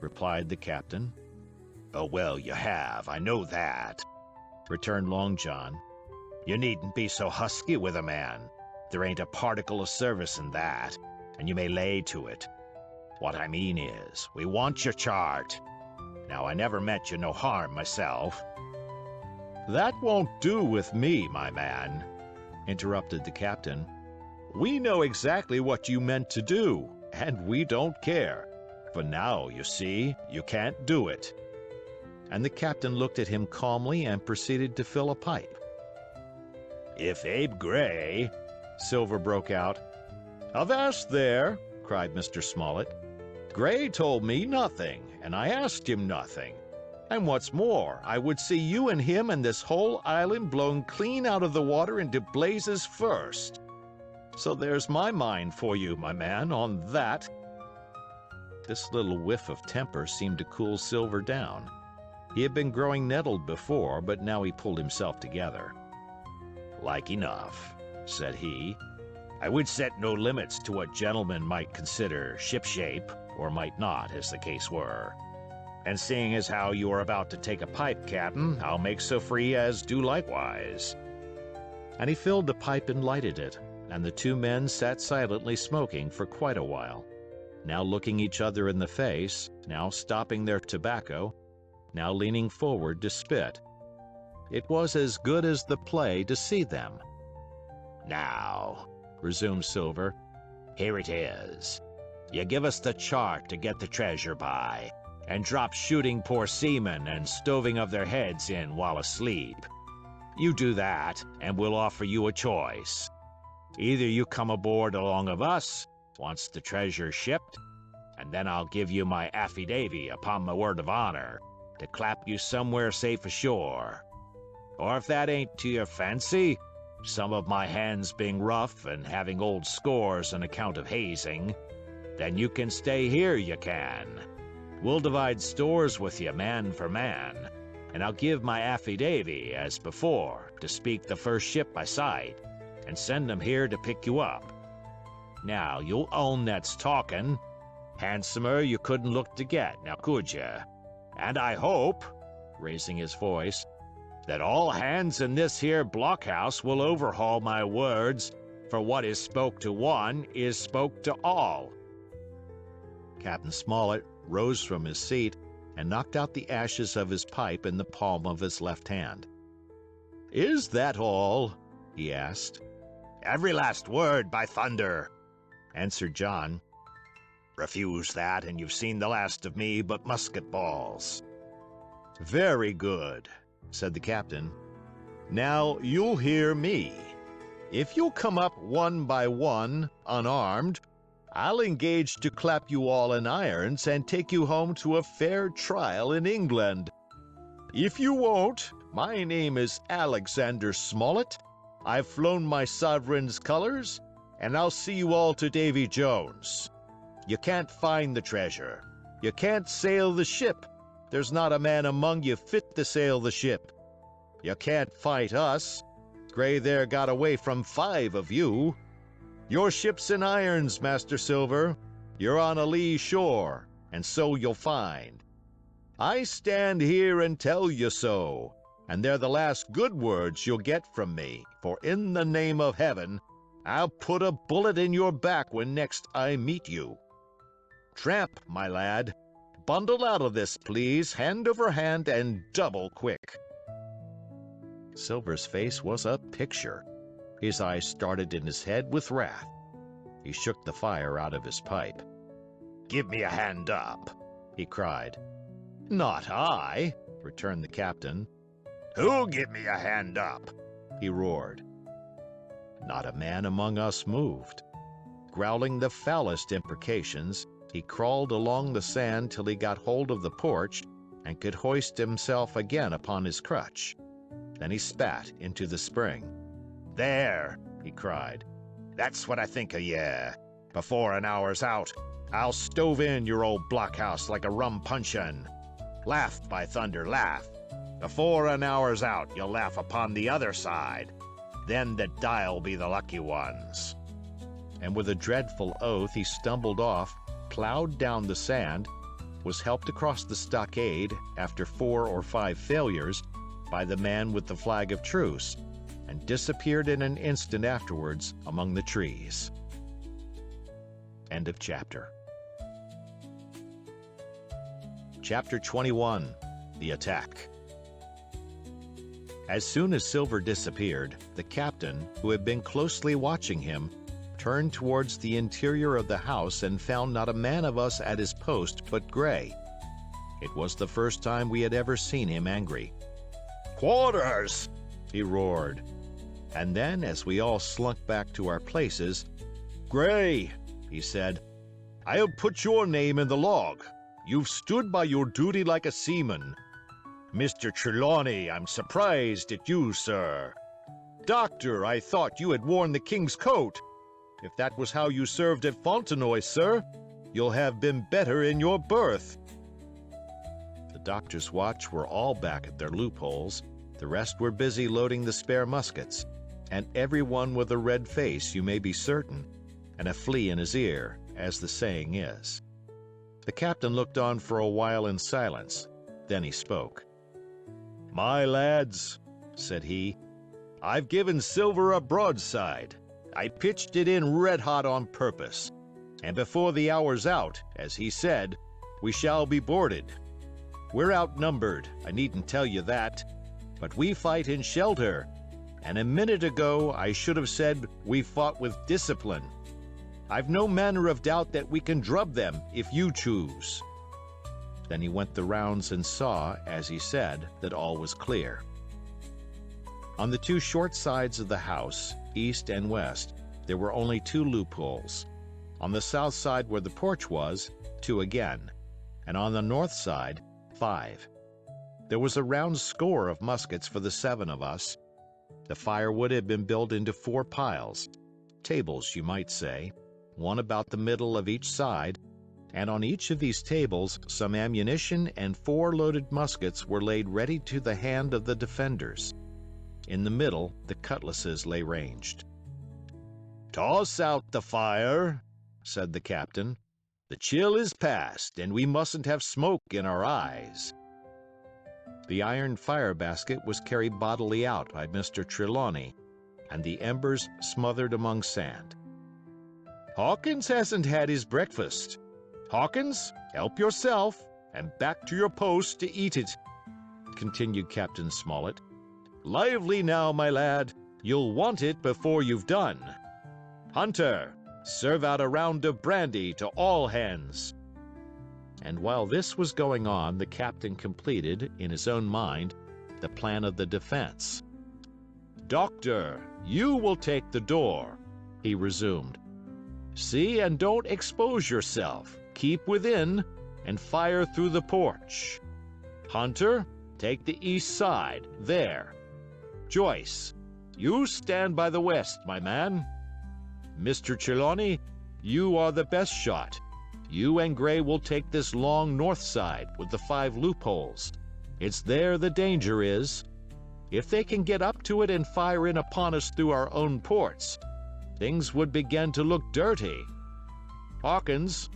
replied the captain. "Oh, well, you have, I know that," returned Long John. "You needn't be so husky with a man. There ain't a particle of service in that, and you may lay to it. What I mean is, we want your chart. Now, I never meant you no harm myself." "That won't do with me, my man," interrupted the captain. "We know exactly what you meant to do, and we don't care. For now, you see, you can't do it." And the captain looked at him calmly and proceeded to fill a pipe. "If Abe Gray," Silver broke out. "Avast there!" cried Mr. Smollett. "Gray told me nothing, and I asked him nothing. And what's more, I would see you and him and this whole island blown clean out of the water into blazes first. So there's my mind for you, my man, on that." This little whiff of temper seemed to cool Silver down. He had been growing nettled before, but now he pulled himself together. "Like enough," said he. "I would set no limits to what gentlemen might consider shipshape, or might not, as the case were. And seeing as how you are about to take a pipe, Captain, I'll make so free as do likewise." And he filled the pipe and lighted it, and the two men sat silently smoking for quite a while, now looking each other in the face, now stopping their tobacco, now leaning forward to spit. It was as good as the play to see them. "Now," resumed Silver, "here it is. You give us the chart to get the treasure by, and drop shooting poor seamen and stoving of their heads in while asleep. You do that, and we'll offer you a choice. Either you come aboard along of us, once the treasure's shipped, and then I'll give you my affidavy upon my word of honor to clap you somewhere safe ashore. Or if that ain't to your fancy, some of my hands being rough and having old scores on account of hazing, then you can stay here, you can. We'll divide stores with you man for man, and I'll give my affidavy, as before, to speak the first ship I sight, and send 'em here to pick you up. Now, you'll own that's talking. Handsomer you couldn't look to get, now could you? And I hope," raising his voice, "that all hands in this here blockhouse will overhaul my words, for what is spoke to one is spoke to all." Captain Smollett rose from his seat and knocked out the ashes of his pipe in the palm of his left hand. "Is that all?" he asked. "Every last word, by thunder," answered John. "Refuse that, and you've seen the last of me but musket balls." "Very good," said the captain. "Now you'll hear me. If you'll come up one by one, unarmed, I'll engage to clap you all in irons and take you home to a fair trial in England. If you won't, my name is Alexander Smollett, I've flown my sovereign's colors, and I'll see you all to Davy Jones. You can't find the treasure. You can't sail the ship. There's not a man among you fit to sail the ship. You can't fight us. Gray there got away from 5 of you. Your ship's in irons, Master Silver. You're on a lee shore, and so you'll find. I stand here and tell you so, and they're the last good words you'll get from me, for in the name of heaven, I'll put a bullet in your back when next I meet you. Tramp, my lad, bundle out of this, please, hand over hand and double quick." Silver's face was a picture. His eyes started in his head with wrath. He shook the fire out of his pipe. "Give me a hand up," he cried. "Not I," returned the captain. "Who'll give me a hand up?" he roared. Not a man among us moved. Growling the foulest imprecations, he crawled along the sand till he got hold of the porch and could hoist himself again upon his crutch. Then he spat into the spring. "There," he cried. "That's what I think of ye. Before an hour's out, I'll stove in your old blockhouse like a rum puncheon. Laugh, by thunder, laugh. Before an hour's out, you'll laugh upon the other side. Then the die'll be the lucky ones." And with a dreadful oath he stumbled off, plowed down the sand, was helped across the stockade after 4 or 5 failures by the man with the flag of truce, and disappeared in an instant afterwards among the trees. End of chapter. Chapter 21. The Attack. As soon as Silver disappeared, the captain, who had been closely watching him, turned towards the interior of the house and found not a man of us at his post but Gray. It was the first time we had ever seen him angry. "Quarters!" he roared. And then, as we all slunk back to our places, "Gray," he said, "I'll put your name in the log. You've stood by your duty like a seaman. Mr. Trelawney, I'm surprised at you, sir. Doctor, I thought you had worn the king's coat. If that was how you served at Fontenoy, sir, you'll have been better in your berth." The doctor's watch were all back at their loopholes. The rest were busy loading the spare muskets, and everyone with a red face, you may be certain, and a flea in his ear, as the saying is. The captain looked on for a while in silence. Then he spoke. "My lads," said he, "I've given Silver a broadside. I pitched it in red-hot on purpose. And before the hour's out, as he said, we shall be boarded. We're outnumbered, I needn't tell you that. But we fight in shelter, and a minute ago I should have said we fought with discipline. I've no manner of doubt that we can drub them if you choose." Then he went the rounds and saw, as he said, that all was clear. On the two short sides of the house, east and west, there were only 2 loopholes. On the south side where the porch was, 2 again, and on the north side, 5. There was a round score of muskets for the 7 of us. The firewood had been built into 4 piles, tables, you might say, one about the middle of each side, and on each of these tables some ammunition and 4 loaded muskets were laid ready to the hand of the defenders. In the middle, the cutlasses lay ranged. "Toss out the fire," said the captain. "The chill is past, and we mustn't have smoke in our eyes." The iron fire basket was carried bodily out by Mr. Trelawney, and the embers smothered among sand. "Hawkins hasn't had his breakfast. Hawkins, help yourself, and back to your post to eat it," continued Captain Smollett. "Lively now, my lad. You'll want it before you've done. Hunter, serve out a round of brandy to all hands." And while this was going on, the captain completed, in his own mind, the plan of the defense. "Doctor, you will take the door," he resumed. "See and don't expose yourself. Keep within, and fire through the porch. Hunter, take the east side, there. Joyce, you stand by the west, my man. Mr. Trelawney, you are the best shot. You and Gray will take this long north side with the 5 loopholes. It's there the danger is. If they can get up to it and fire in upon us through our own ports, things would begin to look dirty. Hawkins,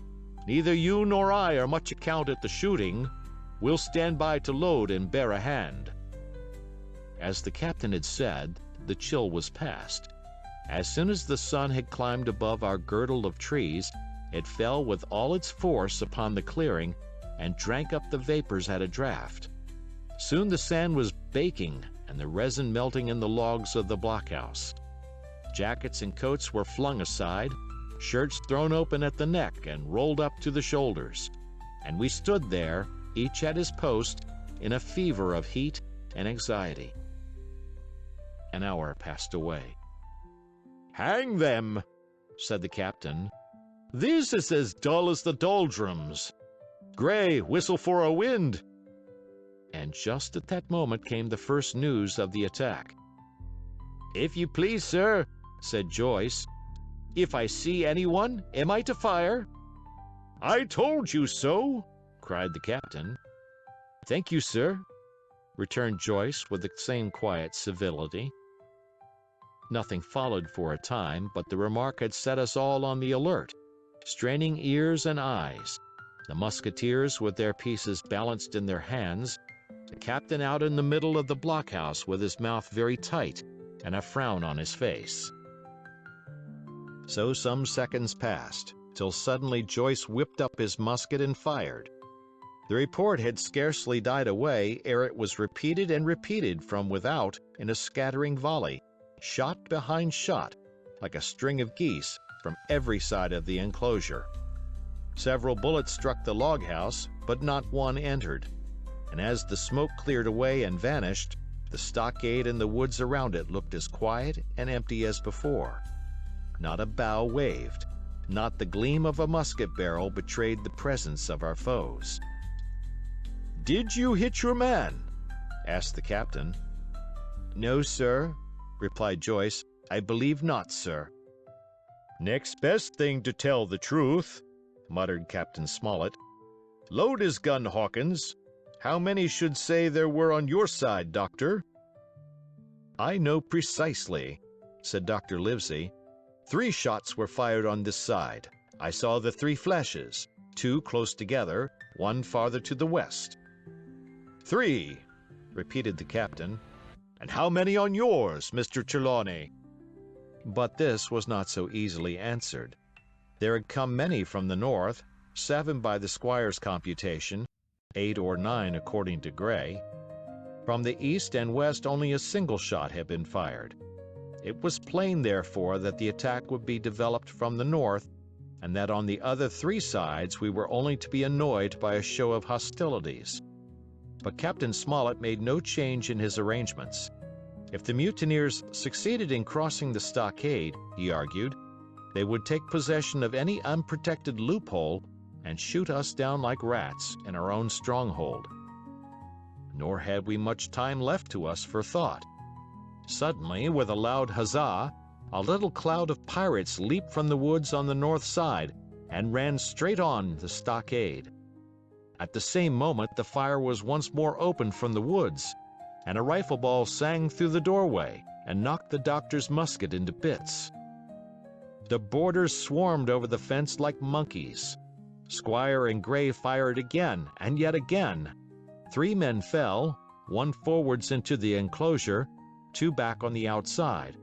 neither you nor I are much account at the shooting. We'll stand by to load and bear a hand." As the captain had said, the chill was past. As soon as the sun had climbed above our girdle of trees, it fell with all its force upon the clearing and drank up the vapors at a draught. Soon the sand was baking and the resin melting in the logs of the blockhouse. Jackets and coats were flung aside, shirts thrown open at the neck and rolled up to the shoulders, and we stood there, each at his post, in a fever of heat and anxiety. An hour passed away. "Hang them," said the captain. "This is as dull as the doldrums. Gray, whistle for a wind." And just at that moment came the first news of the attack. "If you please, sir," said Joyce, "if I see anyone, am I to fire?" "I told you so," cried the captain. "Thank you, sir," returned Joyce with the same quiet civility. Nothing followed for a time, but the remark had set us all on the alert, straining ears and eyes, the musketeers with their pieces balanced in their hands, the captain out in the middle of the blockhouse with his mouth very tight and a frown on his face. So some seconds passed, till suddenly Joyce whipped up his musket and fired. The report had scarcely died away ere it was repeated and repeated from without in a scattering volley, shot behind shot, like a string of geese, from every side of the enclosure. Several bullets struck the log house, but not one entered, and as the smoke cleared away and vanished, the stockade and the woods around it looked as quiet and empty as before. Not a bough waved, not the gleam of a musket barrel betrayed the presence of our foes. "Did you hit your man?" asked the captain. "No, sir," replied Joyce. "I believe not, sir." "Next best thing to tell the truth," muttered Captain Smollett. "Load his gun, Hawkins. How many should say there were on your side, Doctor?" "I know precisely," said Dr. Livesey. "3 shots were fired on this side. I saw the 3 flashes, 2 close together, 1 farther to the west." "3," repeated the captain. "And how many on yours, Mr. Trelawney?" But this was not so easily answered. There had come many from the north, 7 by the squire's computation, 8 or 9 according to Gray. From the east and west only a single shot had been fired. It was plain, therefore, that the attack would be developed from the north, and that on the other 3 sides we were only to be annoyed by a show of hostilities. But Captain Smollett made no change in his arrangements. If the mutineers succeeded in crossing the stockade, he argued, they would take possession of any unprotected loophole and shoot us down like rats in our own stronghold. Nor had we much time left to us for thought. Suddenly, with a loud huzzah, a little cloud of pirates leaped from the woods on the north side and ran straight on the stockade. At the same moment the fire was once more opened from the woods, and a rifle ball sang through the doorway and knocked the doctor's musket into bits. The boarders swarmed over the fence like monkeys. Squire and Gray fired again and yet again. 3 men fell, 1 forwards into the enclosure, 2 back on the outside.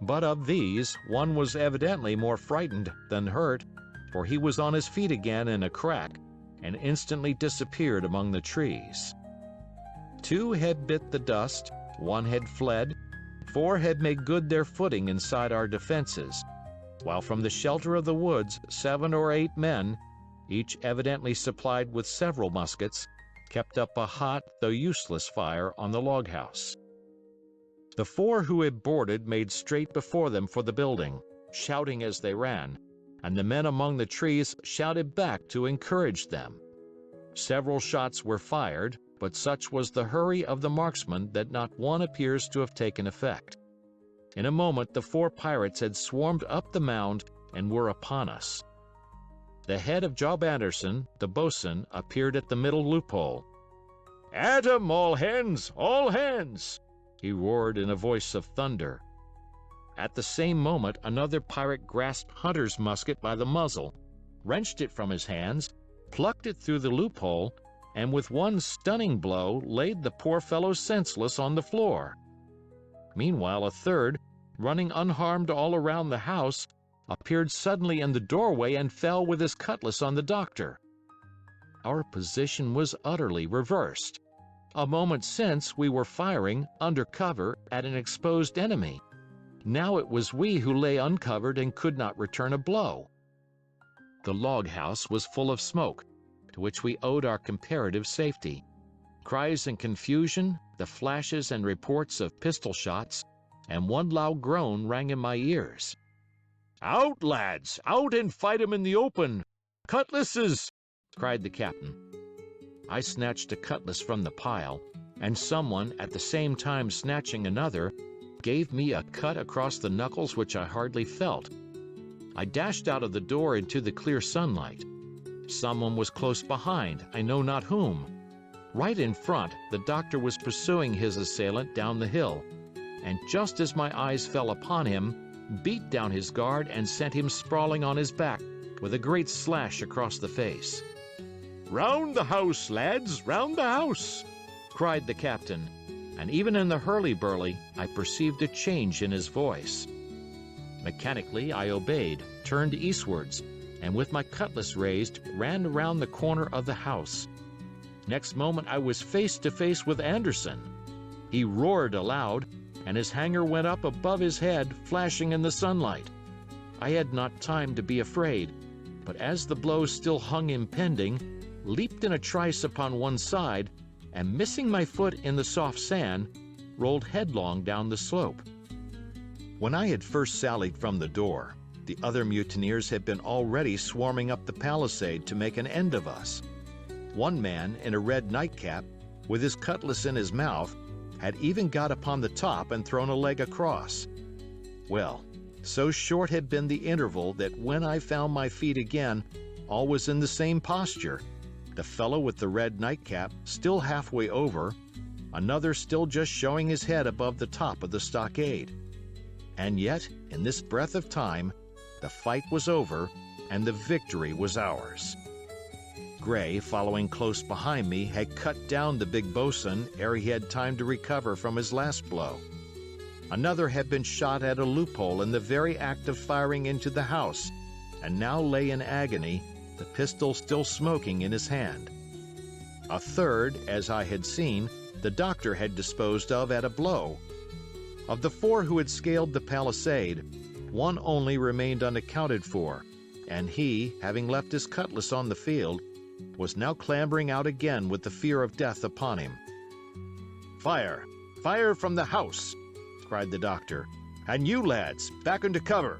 But of these, 1 was evidently more frightened than hurt, for he was on his feet again in a crack, and instantly disappeared among the trees. 2 had bit the dust, 1 had fled, 4 had made good their footing inside our defenses, while from the shelter of the woods 7 or 8 men, each evidently supplied with several muskets, kept up a hot though useless fire on the log house. The 4 who had boarded made straight before them for the building, shouting as they ran, and the men among the trees shouted back to encourage them. Several shots were fired, but such was the hurry of the marksmen that not one appears to have taken effect. In a moment the 4 pirates had swarmed up the mound and were upon us. The head of Job Anderson, the boatswain, appeared at the middle loophole. "At 'em, all hands, all hands!" he roared in a voice of thunder. At the same moment another pirate grasped Hunter's musket by the muzzle, wrenched it from his hands, plucked it through the loophole, and with one stunning blow laid the poor fellow senseless on the floor. Meanwhile a third, running unharmed all around the house, appeared suddenly in the doorway and fell with his cutlass on the doctor. Our position was utterly reversed. A moment since we were firing, under cover, at an exposed enemy. Now it was we who lay uncovered and could not return a blow. The log house was full of smoke, to which we owed our comparative safety. Cries and confusion, the flashes and reports of pistol shots, and one loud groan rang in my ears. "Out, lads! Out and fight 'em in the open! Cutlasses!" cried the captain. I snatched a cutlass from the pile, and someone, at the same time snatching another, gave me a cut across the knuckles which I hardly felt. I dashed out of the door into the clear sunlight. Someone was close behind, I know not whom. Right in front, the doctor was pursuing his assailant down the hill, and just as my eyes fell upon him, beat down his guard and sent him sprawling on his back, with a great slash across the face. "Round the house, lads, round the house!" cried the captain, and even in the hurly-burly I perceived a change in his voice. Mechanically I obeyed, turned eastwards, and with my cutlass raised, ran around the corner of the house. Next moment I was face to face with Anderson. He roared aloud, and his hanger went up above his head, flashing in the sunlight. I had not time to be afraid, but as the blow still hung impending, leaped in a trice upon one side, and missing my foot in the soft sand, rolled headlong down the slope. When I had first sallied from the door, the other mutineers had been already swarming up the palisade to make an end of us. One man in a red nightcap, with his cutlass in his mouth, had even got upon the top and thrown a leg across. Well, so short had been the interval that when I found my feet again, all was in the same posture, the fellow with the red nightcap still halfway over, another still just showing his head above the top of the stockade. And yet, in this breath of time, the fight was over, and the victory was ours. Gray, following close behind me, had cut down the big boatswain ere he had time to recover from his last blow. Another had been shot at a loophole in the very act of firing into the house, and now lay in agony, the pistol still smoking in his hand. A third, as I had seen, the doctor had disposed of at a blow. Of the 4 who had scaled the palisade, one only remained unaccounted for, and he, having left his cutlass on the field, was now clambering out again with the fear of death upon him. "Fire! Fire from the house!" cried the doctor. "And you lads, back into cover!"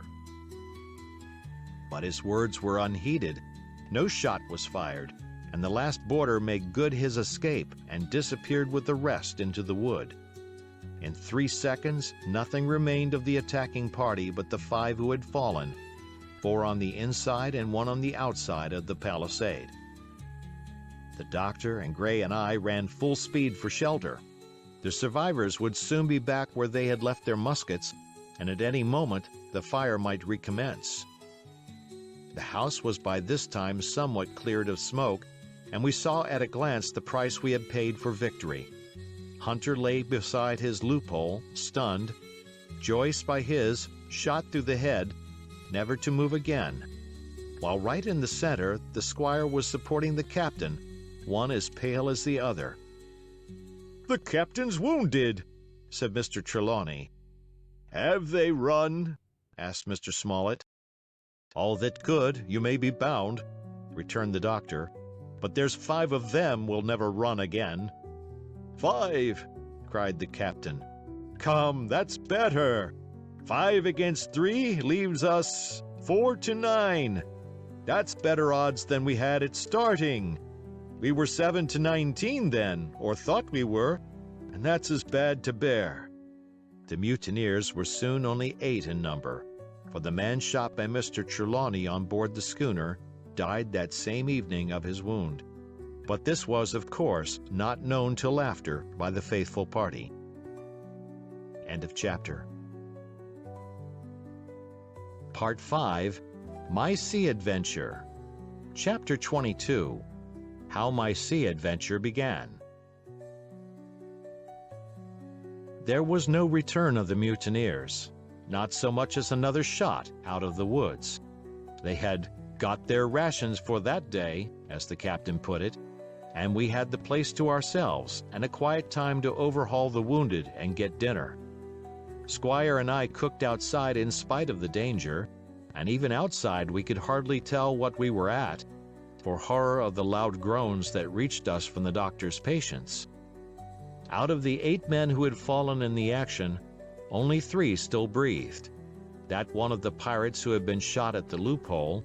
But his words were unheeded. No shot was fired, and the last boarder made good his escape and disappeared with the rest into the wood. In 3 seconds, nothing remained of the attacking party but the 5 who had fallen, 4 on the inside and 1 on the outside of the palisade. The doctor and Gray and I ran full speed for shelter. The survivors would soon be back where they had left their muskets, and at any moment the fire might recommence. The house was by this time somewhat cleared of smoke, and we saw at a glance the price we had paid for victory. Hunter lay beside his loophole, stunned. Joyce by his, shot through the head, never to move again. While right in the center, the squire was supporting the captain, one as pale as the other. "The captain's wounded," said Mr. Trelawney. "Have they run?" asked Mr. Smollett. "All that could, you may be bound," returned the doctor. "But there's 5 of them will never run again." "5!" cried the captain. "Come, that's better. 5 against 3 leaves us 4 to 9. That's better odds than we had at starting. We were 7 to 19 then, or thought we were, and that's as bad to bear." The mutineers were soon only 8 in number, for the man shot by Mr. Trelawney on board the schooner died that same evening of his wound. But this was, of course, not known till after by the faithful party. End of chapter. Part 5, My Sea Adventure. Chapter 22, How My Sea Adventure Began. There was no return of the mutineers, not so much as another shot out of the woods. They had got their rations for that day, as the captain put it, and we had the place to ourselves and a quiet time to overhaul the wounded and get dinner. Squire and I cooked outside in spite of the danger, and even outside we could hardly tell what we were at, for horror of the loud groans that reached us from the doctor's patients. Out of the 8 men who had fallen in the action, only 3 still breathed. That one of the pirates who had been shot at the loophole,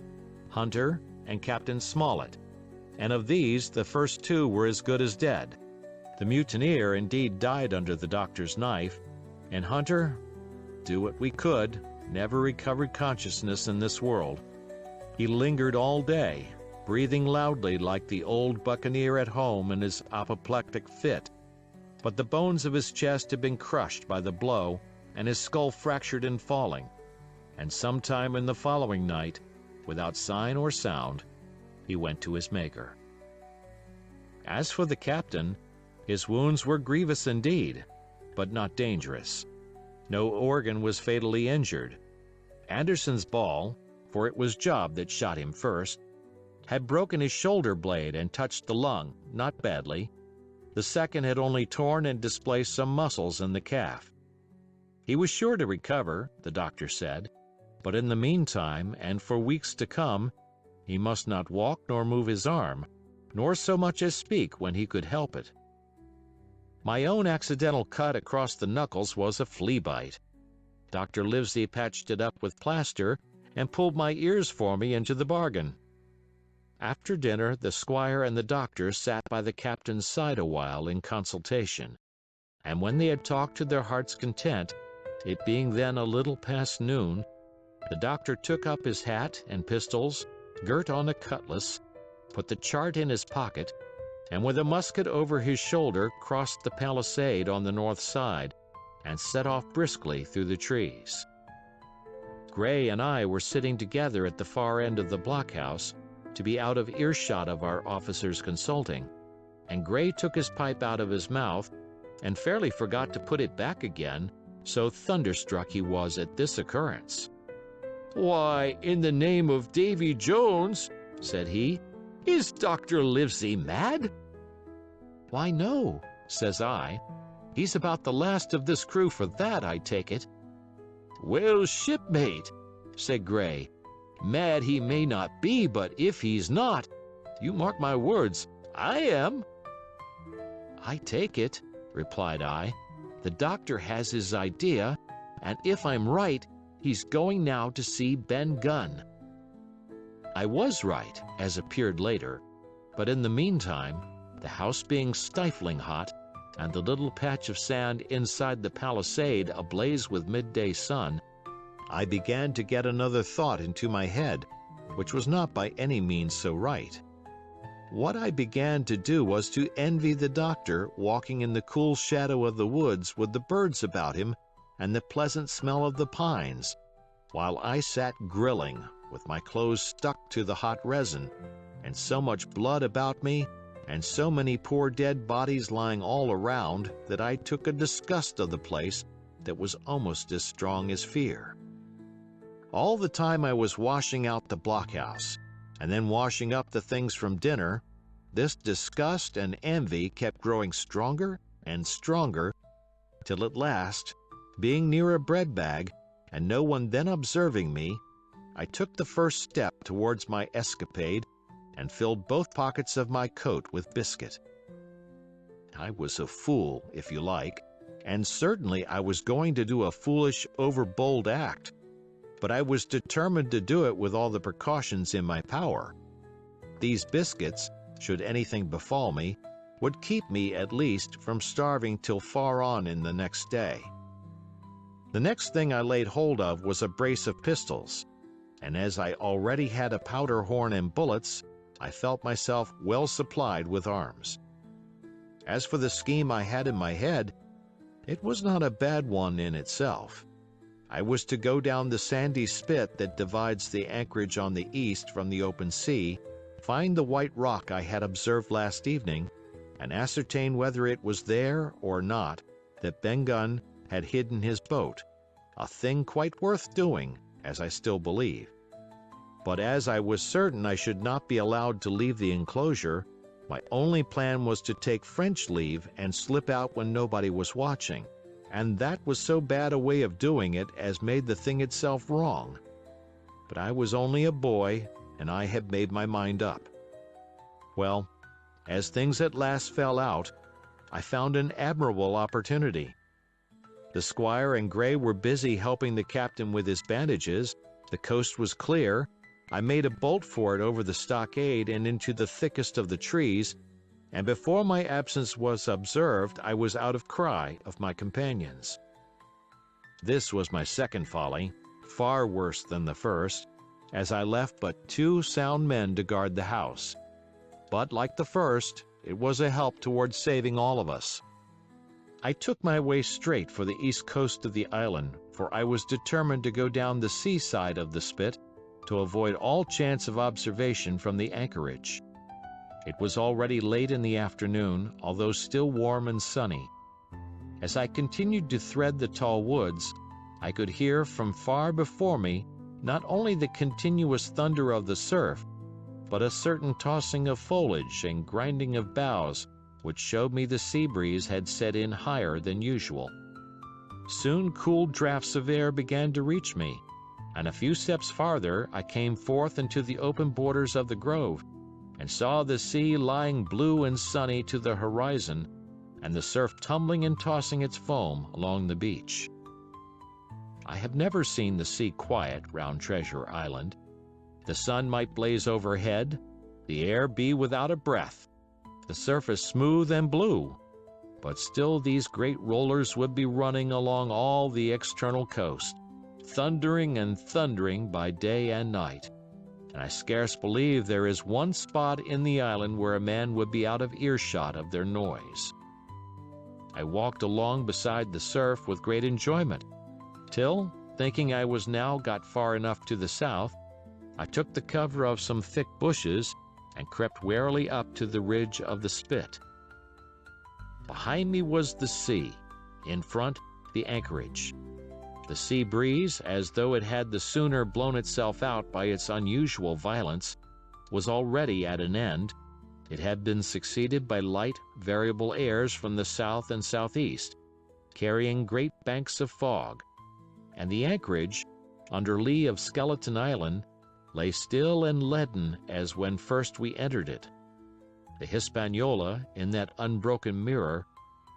Hunter, and Captain Smollett. And of these, the first 2 were as good as dead. The mutineer indeed died under the doctor's knife, and Hunter, do what we could, never recovered consciousness in this world. He lingered all day, breathing loudly like the old buccaneer at home in his apoplectic fit. But the bones of his chest had been crushed by the blow, and his skull fractured in falling. And sometime in the following night, without sign or sound, he went to his Maker. As for the captain, his wounds were grievous indeed, but not dangerous. No organ was fatally injured. Anderson's ball, for it was Job that shot him first, had broken his shoulder blade and touched the lung, not badly. The second had only torn and displaced some muscles in the calf. He was sure to recover, the doctor said, but in the meantime, and for weeks to come, he must not walk nor move his arm, nor so much as speak when he could help it. My own accidental cut across the knuckles was a flea bite. Dr. Livesey patched it up with plaster and pulled my ears for me into the bargain. After dinner, the squire and the doctor sat by the captain's side a while in consultation, and when they had talked to their heart's content, it being then a little past noon, the doctor took up his hat and pistols, girt on a cutlass, put the chart in his pocket, and with a musket over his shoulder crossed the palisade on the north side and set off briskly through the trees. Gray and I were sitting together at the far end of the blockhouse to be out of earshot of our officers consulting, and Gray took his pipe out of his mouth and fairly forgot to put it back again, so thunderstruck he was at this occurrence. "Why, in the name of Davy Jones," said he, "is Dr. Livesey mad?" "Why, no," says I. "He's about the last of this crew for that, I take it." "Well, shipmate," said Gray, "mad he may not be, but if he's not, you mark my words, I am." "I take it," replied I, "the doctor has his idea, and if I'm right, he's going now to see Ben Gunn." I was right, as appeared later, but in the meantime, the house being stifling hot, and the little patch of sand inside the palisade ablaze with midday sun, I began to get another thought into my head, which was not by any means so right. What I began to do was to envy the doctor walking in the cool shadow of the woods with the birds about him and the pleasant smell of the pines, while I sat grilling, with my clothes stuck to the hot resin, and so much blood about me, and so many poor dead bodies lying all around, that I took a disgust of the place that was almost as strong as fear. All the time I was washing out the blockhouse, and then washing up the things from dinner, this disgust and envy kept growing stronger and stronger, till at last, being near a bread bag, and no one then observing me, I took the first step towards my escapade and filled both pockets of my coat with biscuit. I was a fool, if you like, and certainly I was going to do a foolish, overbold act, but I was determined to do it with all the precautions in my power. These biscuits, should anything befall me, would keep me, at least, from starving till far on in the next day. The next thing I laid hold of was a brace of pistols, and as I already had a powder horn and bullets, I felt myself well supplied with arms. As for the scheme I had in my head, it was not a bad one in itself. I was to go down the sandy spit that divides the anchorage on the east from the open sea, find the white rock I had observed last evening, and ascertain whether it was there or not that Ben Gunn had hidden his boat, a thing quite worth doing, as I still believe. But as I was certain I should not be allowed to leave the enclosure, my only plan was to take French leave and slip out when nobody was watching, and that was so bad a way of doing it as made the thing itself wrong. But I was only a boy, and I had made my mind up. Well, as things at last fell out, I found an admirable opportunity. The squire and Gray were busy helping the captain with his bandages, the coast was clear, I made a bolt for it over the stockade and into the thickest of the trees, and before my absence was observed, I was out of cry of my companions. This was my second folly, far worse than the first, as I left but 2 sound men to guard the house. But like the first, it was a help towards saving all of us. I took my way straight for the east coast of the island, for I was determined to go down the seaside of the spit to avoid all chance of observation from the anchorage. It was already late in the afternoon, although still warm and sunny. As I continued to thread the tall woods, I could hear from far before me not only the continuous thunder of the surf, but a certain tossing of foliage and grinding of boughs which showed me the sea breeze had set in higher than usual. Soon cool draughts of air began to reach me, and a few steps farther I came forth into the open borders of the grove, and saw the sea lying blue and sunny to the horizon, and the surf tumbling and tossing its foam along the beach. I have never seen the sea quiet round Treasure Island. The sun might blaze overhead, the air be without a breath, the surface smooth and blue, but still these great rollers would be running along all the external coast, thundering and thundering by day and night, and I scarce believe there is one spot in the island where a man would be out of earshot of their noise. I walked along beside the surf with great enjoyment, till, thinking I was now got far enough to the south, I took the cover of some thick bushes and crept warily up to the ridge of the spit. Behind me was the sea, in front the anchorage. The sea breeze, as though it had the sooner blown itself out by its unusual violence, was already at an end. It had been succeeded by light, variable airs from the south and southeast, carrying great banks of fog, and the anchorage, under lee of Skeleton Island, lay still and leaden as when first we entered it. The Hispaniola, in that unbroken mirror,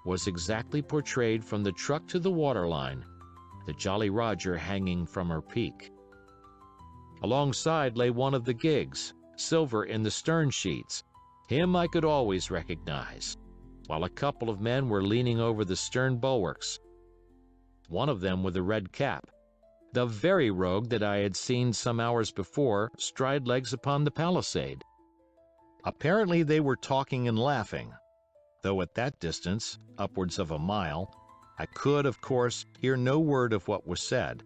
was exactly portrayed from the truck to the waterline, the Jolly Roger hanging from her peak. Alongside lay one of the gigs, silver in the stern sheets. Him I could always recognize, while a couple of men were leaning over the stern bulwarks. One of them with a red cap, the very rogue that I had seen some hours before stride legs upon the palisade. Apparently they were talking and laughing, though at that distance, upwards of a mile, I could, of course, hear no word of what was said.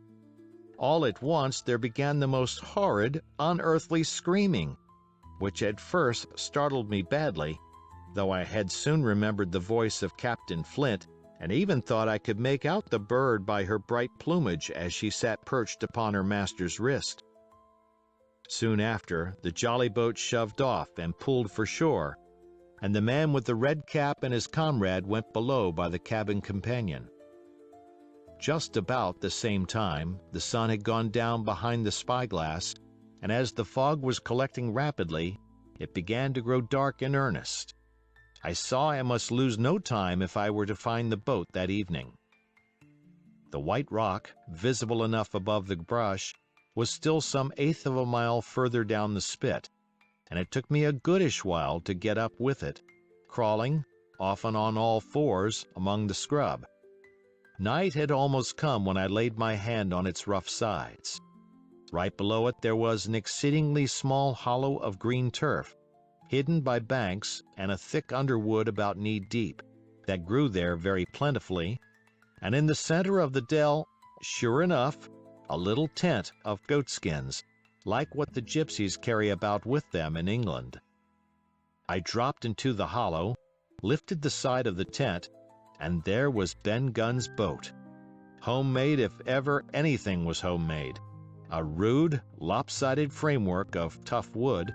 All at once there began the most horrid, unearthly screaming, which at first startled me badly, though I had soon remembered the voice of Captain Flint, and even thought I could make out the bird by her bright plumage as she sat perched upon her master's wrist. Soon after, the jolly boat shoved off and pulled for shore, and the man with the red cap and his comrade went below by the cabin companion. Just about the same time, the sun had gone down behind the spyglass, and as the fog was collecting rapidly, it began to grow dark in earnest. I saw I must lose no time if I were to find the boat that evening. The white rock, visible enough above the brush, was still some eighth of a mile further down the spit, and it took me a goodish while to get up with it, crawling, often on all fours, among the scrub. Night had almost come when I laid my hand on its rough sides. Right below it there was an exceedingly small hollow of green turf, hidden by banks and a thick underwood about knee-deep, that grew there very plentifully, and in the center of the dell, sure enough, a little tent of goatskins, like what the gypsies carry about with them in England. I dropped into the hollow, lifted the side of the tent, and there was Ben Gunn's boat. Homemade if ever anything was homemade, a rude, lopsided framework of tough wood,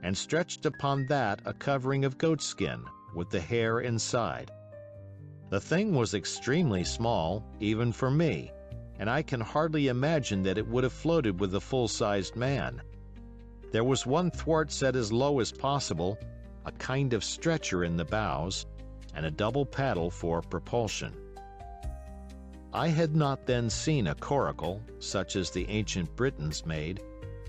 and stretched upon that a covering of goatskin, with the hair inside. The thing was extremely small, even for me, and I can hardly imagine that it would have floated with a full-sized man. There was one thwart set as low as possible, a kind of stretcher in the bows, and a double paddle for propulsion. I had not then seen a coracle, such as the ancient Britons made,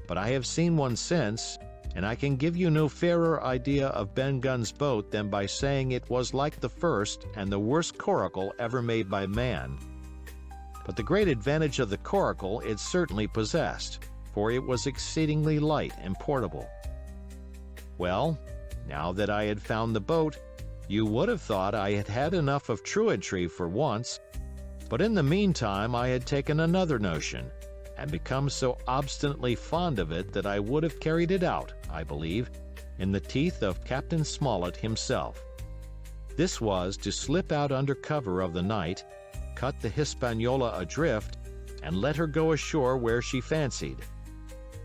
but I have seen one since, and I can give you no fairer idea of Ben Gunn's boat than by saying it was like the first and the worst coracle ever made by man. But the great advantage of the coracle it certainly possessed, for it was exceedingly light and portable. Well, now that I had found the boat, you would have thought I had had enough of truantry for once, but in the meantime I had taken another notion, and become so obstinately fond of it that I would have carried it out, I believe, in the teeth of Captain Smollett himself. This was to slip out under cover of the night, cut the Hispaniola adrift, and let her go ashore where she fancied.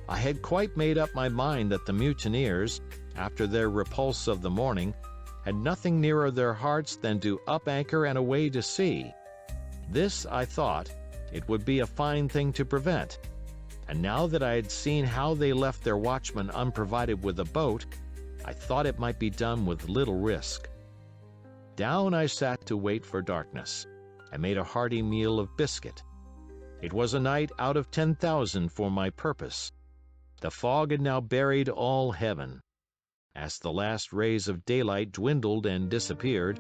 I had quite made up my mind that the mutineers, after their repulse of the morning, had nothing nearer their hearts than to up anchor and away to sea. This, I thought, it would be a fine thing to prevent, and now that I had seen how they left their watchman unprovided with a boat, I thought it might be done with little risk. Down I sat to wait for darkness, and made a hearty meal of biscuit. It was a night out of 10,000 for my purpose. The fog had now buried all heaven. As the last rays of daylight dwindled and disappeared,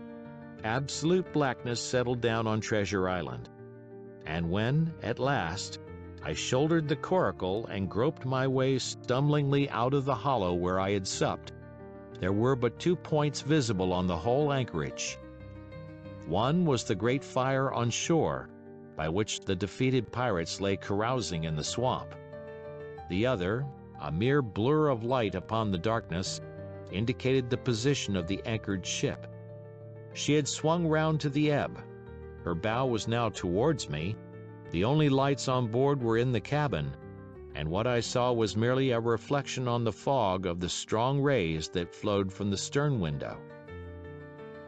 absolute blackness settled down on Treasure Island. And when, at last, I shouldered the coracle and groped my way stumblingly out of the hollow where I had supped, there were but 2 points visible on the whole anchorage. One was the great fire on shore, by which the defeated pirates lay carousing in the swamp. The other, a mere blur of light upon the darkness, indicated the position of the anchored ship. She had swung round to the ebb. Her bow was now towards me. The only lights on board were in the cabin, and what I saw was merely a reflection on the fog of the strong rays that flowed from the stern window.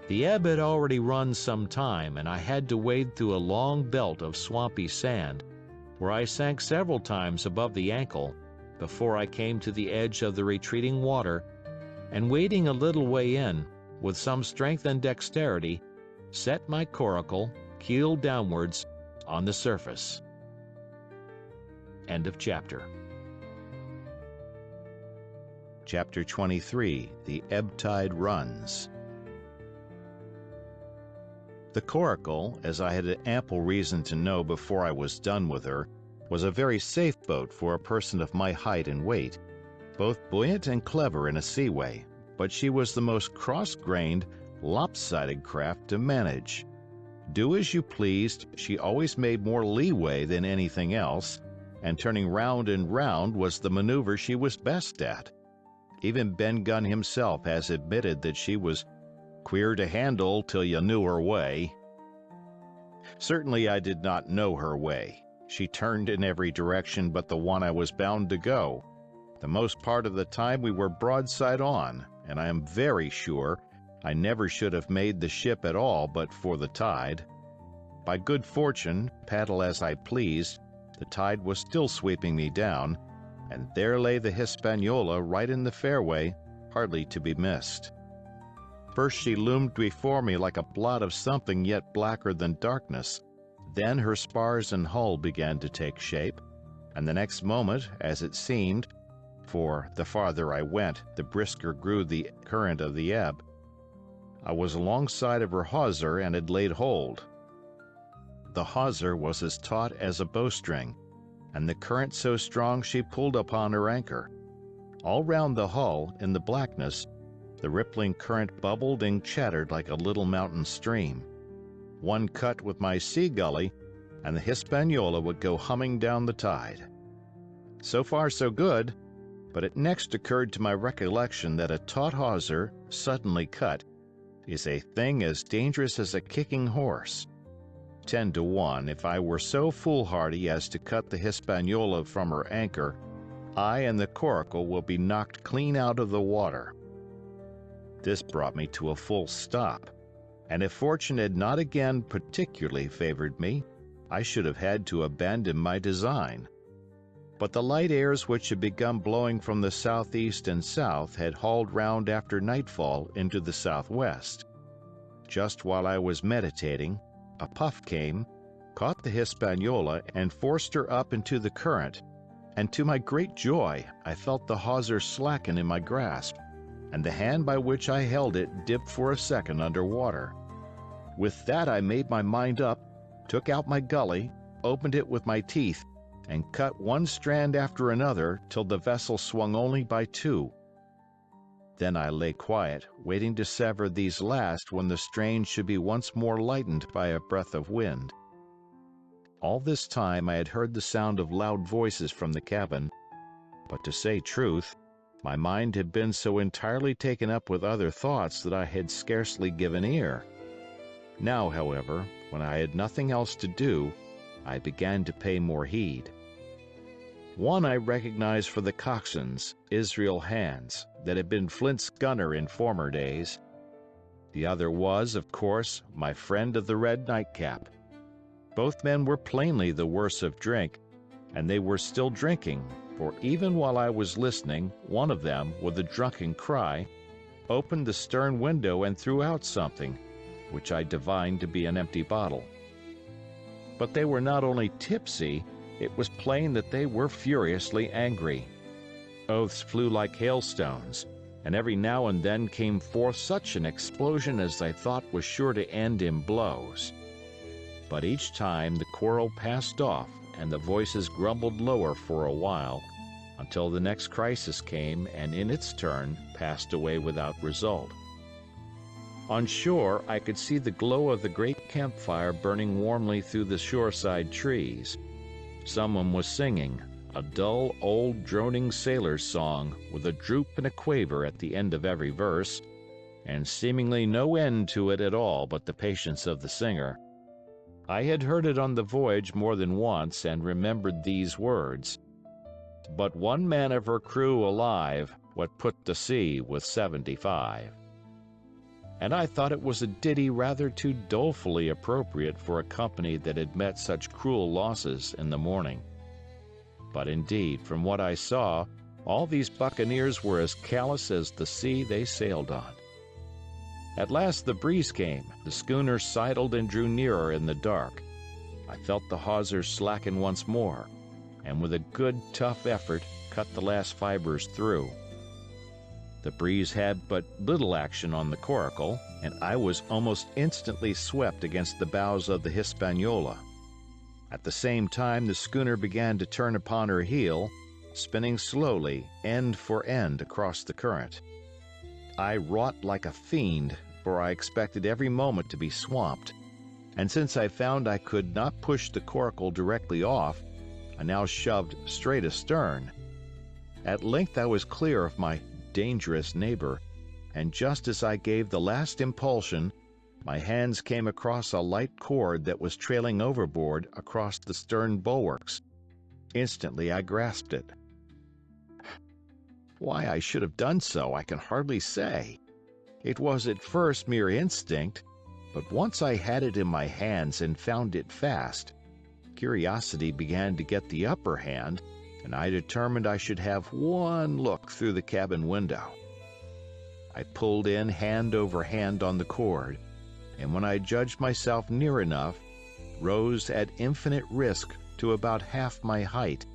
The ebb had already run some time, and I had to wade through a long belt of swampy sand, where I sank several times above the ankle before I came to the edge of the retreating water, and wading a little way in, with some strength and dexterity, set my coracle, keel downwards, on the surface. End of chapter. Chapter 23, The Ebb Tide Runs. The coracle, as I had ample reason to know before I was done with her, was a very safe boat for a person of my height and weight, both buoyant and clever in a seaway, but she was the most cross-grained, lopsided craft to manage. Do as you pleased, she always made more leeway than anything else, and turning round and round was the maneuver she was best at. Even Ben Gunn himself has admitted that she was queer to handle till you knew her way. Certainly I did not know her way. She turned in every direction but the one I was bound to go. The most part of the time we were broadside on, and I am very sure I never should have made the ship at all but for the tide. By good fortune, paddle as I pleased, the tide was still sweeping me down, and there lay the Hispaniola right in the fairway, hardly to be missed. First she loomed before me like a blot of something yet blacker than darkness. Then her spars and hull began to take shape, and the next moment, as it seemed, for the farther I went, the brisker grew the current of the ebb, I was alongside of her hawser and had laid hold. The hawser was as taut as a bowstring, and the current so strong she pulled upon her anchor. All round the hull, in the blackness, the rippling current bubbled and chattered like a little mountain stream. One cut with my sea gully, and the Hispaniola would go humming down the tide. So far so good, but it next occurred to my recollection that a taut hawser, suddenly cut, is a thing as dangerous as a kicking horse. 10 to 1, if I were so foolhardy as to cut the Hispaniola from her anchor, I and the coracle will be knocked clean out of the water. This brought me to a full stop, and if fortune had not again particularly favored me, I should have had to abandon my design. But the light airs which had begun blowing from the southeast and south had hauled round after nightfall into the southwest. Just while I was meditating, a puff came, caught the Hispaniola, and forced her up into the current, and to my great joy I felt the hawser slacken in my grasp, and the hand by which I held it dipped for a second under water. With that I made my mind up, took out my gully, opened it with my teeth, and cut one strand after another till the vessel swung only by 2. Then I lay quiet, waiting to sever these last when the strain should be once more lightened by a breath of wind. All this time I had heard the sound of loud voices from the cabin, but to say truth, my mind had been so entirely taken up with other thoughts that I had scarcely given ear. Now, however, when I had nothing else to do, I began to pay more heed. One I recognized for the coxswain's, Israel Hands, that had been Flint's gunner in former days. The other was, of course, my friend of the red nightcap. Both men were plainly the worse of drink, and they were still drinking, for even while I was listening, one of them, with a drunken cry, opened the stern window and threw out something, which I divined to be an empty bottle. But they were not only tipsy, it was plain that they were furiously angry. Oaths flew like hailstones, and every now and then came forth such an explosion as I thought was sure to end in blows. But each time the quarrel passed off, and the voices grumbled lower for a while, until the next crisis came and in its turn passed away without result. On shore I could see the glow of the great campfire burning warmly through the shoreside trees. Someone was singing, a dull, old, droning sailor's song with a droop and a quaver at the end of every verse, and seemingly no end to it at all but the patience of the singer. I had heard it on the voyage more than once and remembered these words: "But one man of her crew alive, what put to sea with 75." And I thought it was a ditty rather too dolefully appropriate for a company that had met such cruel losses in the morning. But indeed, from what I saw, all these buccaneers were as callous as the sea they sailed on. At last the breeze came, the schooner sidled and drew nearer in the dark. I felt the hawsers slacken once more, and with a good, tough effort, cut the last fibers through. The breeze had but little action on the coracle, and I was almost instantly swept against the bows of the Hispaniola. At the same time the schooner began to turn upon her heel, spinning slowly, end for end, across the current. I wrought like a fiend, for I expected every moment to be swamped, and since I found I could not push the coracle directly off, I now shoved straight astern. At length I was clear of my dangerous neighbor, and just as I gave the last impulsion, my hands came across a light cord that was trailing overboard across the stern bulwarks. Instantly I grasped it. Why I should have done so, I can hardly say. It was at first mere instinct, but once I had it in my hands and found it fast, curiosity began to get the upper hand, and I determined I should have one look through the cabin window. I pulled in hand over hand on the cord, and when I judged myself near enough, rose at infinite risk to about half my height,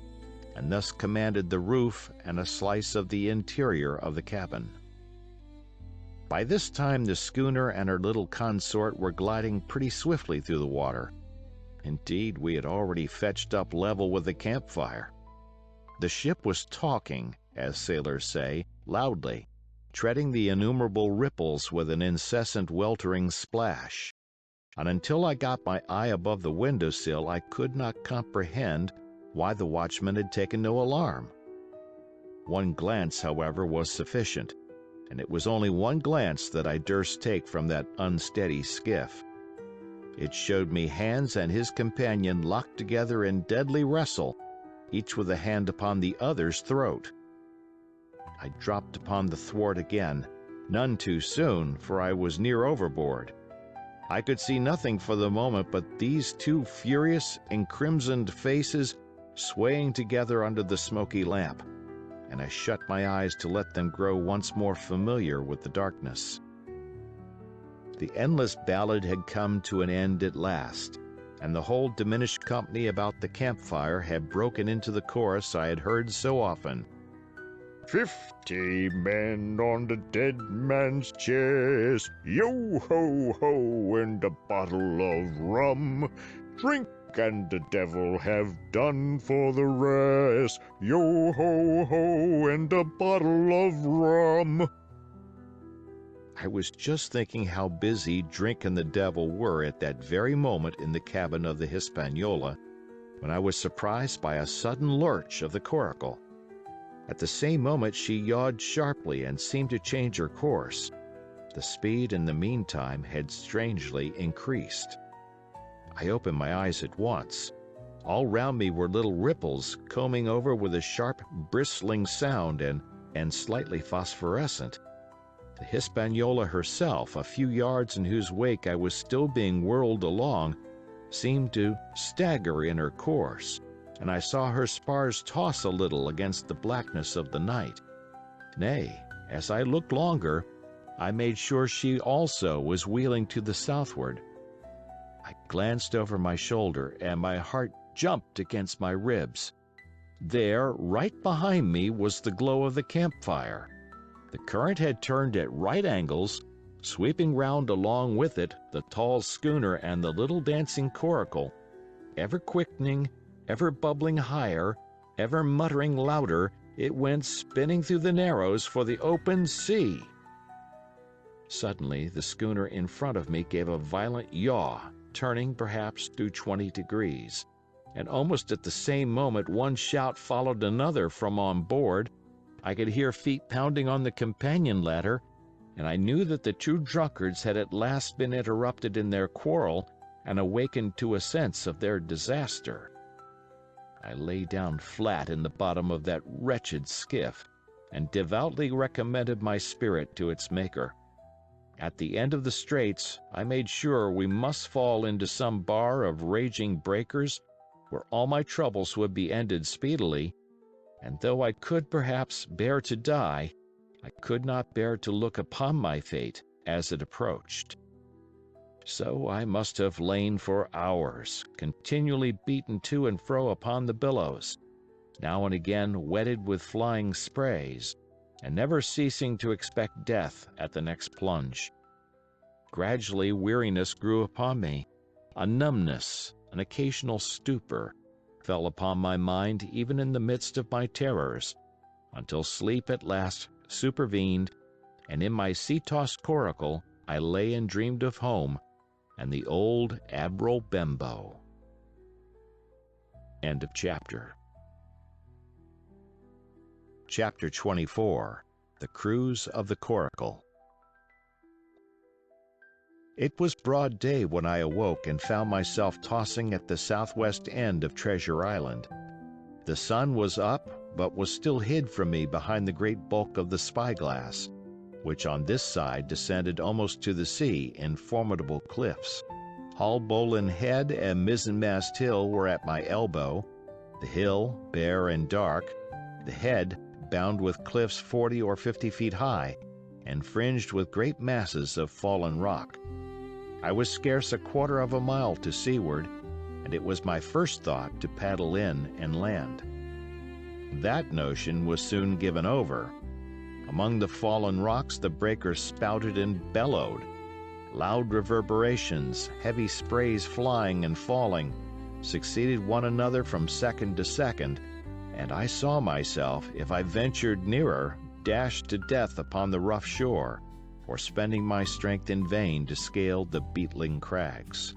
and thus commanded the roof and a slice of the interior of the cabin. By this time the schooner and her little consort were gliding pretty swiftly through the water. Indeed, we had already fetched up level with the campfire. The ship was talking, as sailors say, loudly, treading the innumerable ripples with an incessant weltering splash, and until I got my eye above the window-sill I could not comprehend why the watchman had taken no alarm. One glance, however, was sufficient, and it was only one glance that I durst take from that unsteady skiff. It showed me Hans and his companion locked together in deadly wrestle, each with a hand upon the other's throat. I dropped upon the thwart again, none too soon, for I was near overboard. I could see nothing for the moment but these two furious, encrimsoned faces swaying together under the smoky lamp, and I shut my eyes to let them grow once more familiar with the darkness. The endless ballad had come to an end at last, and the whole diminished company about the campfire had broken into the chorus I had heard so often. 50 men on the dead man's chest, yo-ho-ho, and a bottle of rum. Drink and the devil have done for the rest, yo-ho-ho, and a bottle of rum. I was just thinking how busy drink and the devil were at that very moment in the cabin of the Hispaniola, when I was surprised by a sudden lurch of the coracle. At the same moment she yawed sharply and seemed to change her course. The speed in the meantime had strangely increased. I opened my eyes at once. All round me were little ripples combing over with a sharp, bristling sound and slightly phosphorescent. The Hispaniola herself, a few yards in whose wake I was still being whirled along, seemed to stagger in her course, and I saw her spars toss a little against the blackness of the night. Nay, as I looked longer, I made sure she also was wheeling to the southward. I glanced over my shoulder, and my heart jumped against my ribs. There, right behind me, was the glow of the campfire. The current had turned at right angles, sweeping round along with it the tall schooner and the little dancing coracle. Ever quickening, ever bubbling higher, ever muttering louder, it went spinning through the narrows for the open sea. Suddenly, the schooner in front of me gave a violent yaw, turning perhaps through 20 degrees. And almost at the same moment one shout followed another from on board. I could hear feet pounding on the companion ladder, and I knew that the two drunkards had at last been interrupted in their quarrel and awakened to a sense of their disaster. I lay down flat in the bottom of that wretched skiff and devoutly recommended my spirit to its Maker. At the end of the straits, I made sure we must fall into some bar of raging breakers where all my troubles would be ended speedily, and though I could perhaps bear to die, I could not bear to look upon my fate as it approached. So I must have lain for hours, continually beaten to and fro upon the billows, now and again wetted with flying sprays, and never ceasing to expect death at the next plunge. Gradually weariness grew upon me, a numbness, an occasional stupor, fell upon my mind even in the midst of my terrors, until sleep at last supervened, and in my sea-tossed coracle I lay and dreamed of home and the old Admiral Benbow. End of chapter. Chapter 24. The Cruise of the Coracle. It was broad day when I awoke and found myself tossing at the southwest end of Treasure Island. The sun was up, but was still hid from me behind the great bulk of the spyglass, which on this side descended almost to the sea in formidable cliffs. Haulbowline Head and Mizzenmast Hill were at my elbow, the hill bare and dark, the head bound with cliffs 40 or 50 feet high, and fringed with great masses of fallen rock. I was scarce a quarter of a mile to seaward, and it was my first thought to paddle in and land. That notion was soon given over. Among the fallen rocks the breakers spouted and bellowed. Loud reverberations, heavy sprays flying and falling, succeeded one another from second to second, and I saw myself, if I ventured nearer, dashed to death upon the rough shore, or spending my strength in vain to scale the beetling crags.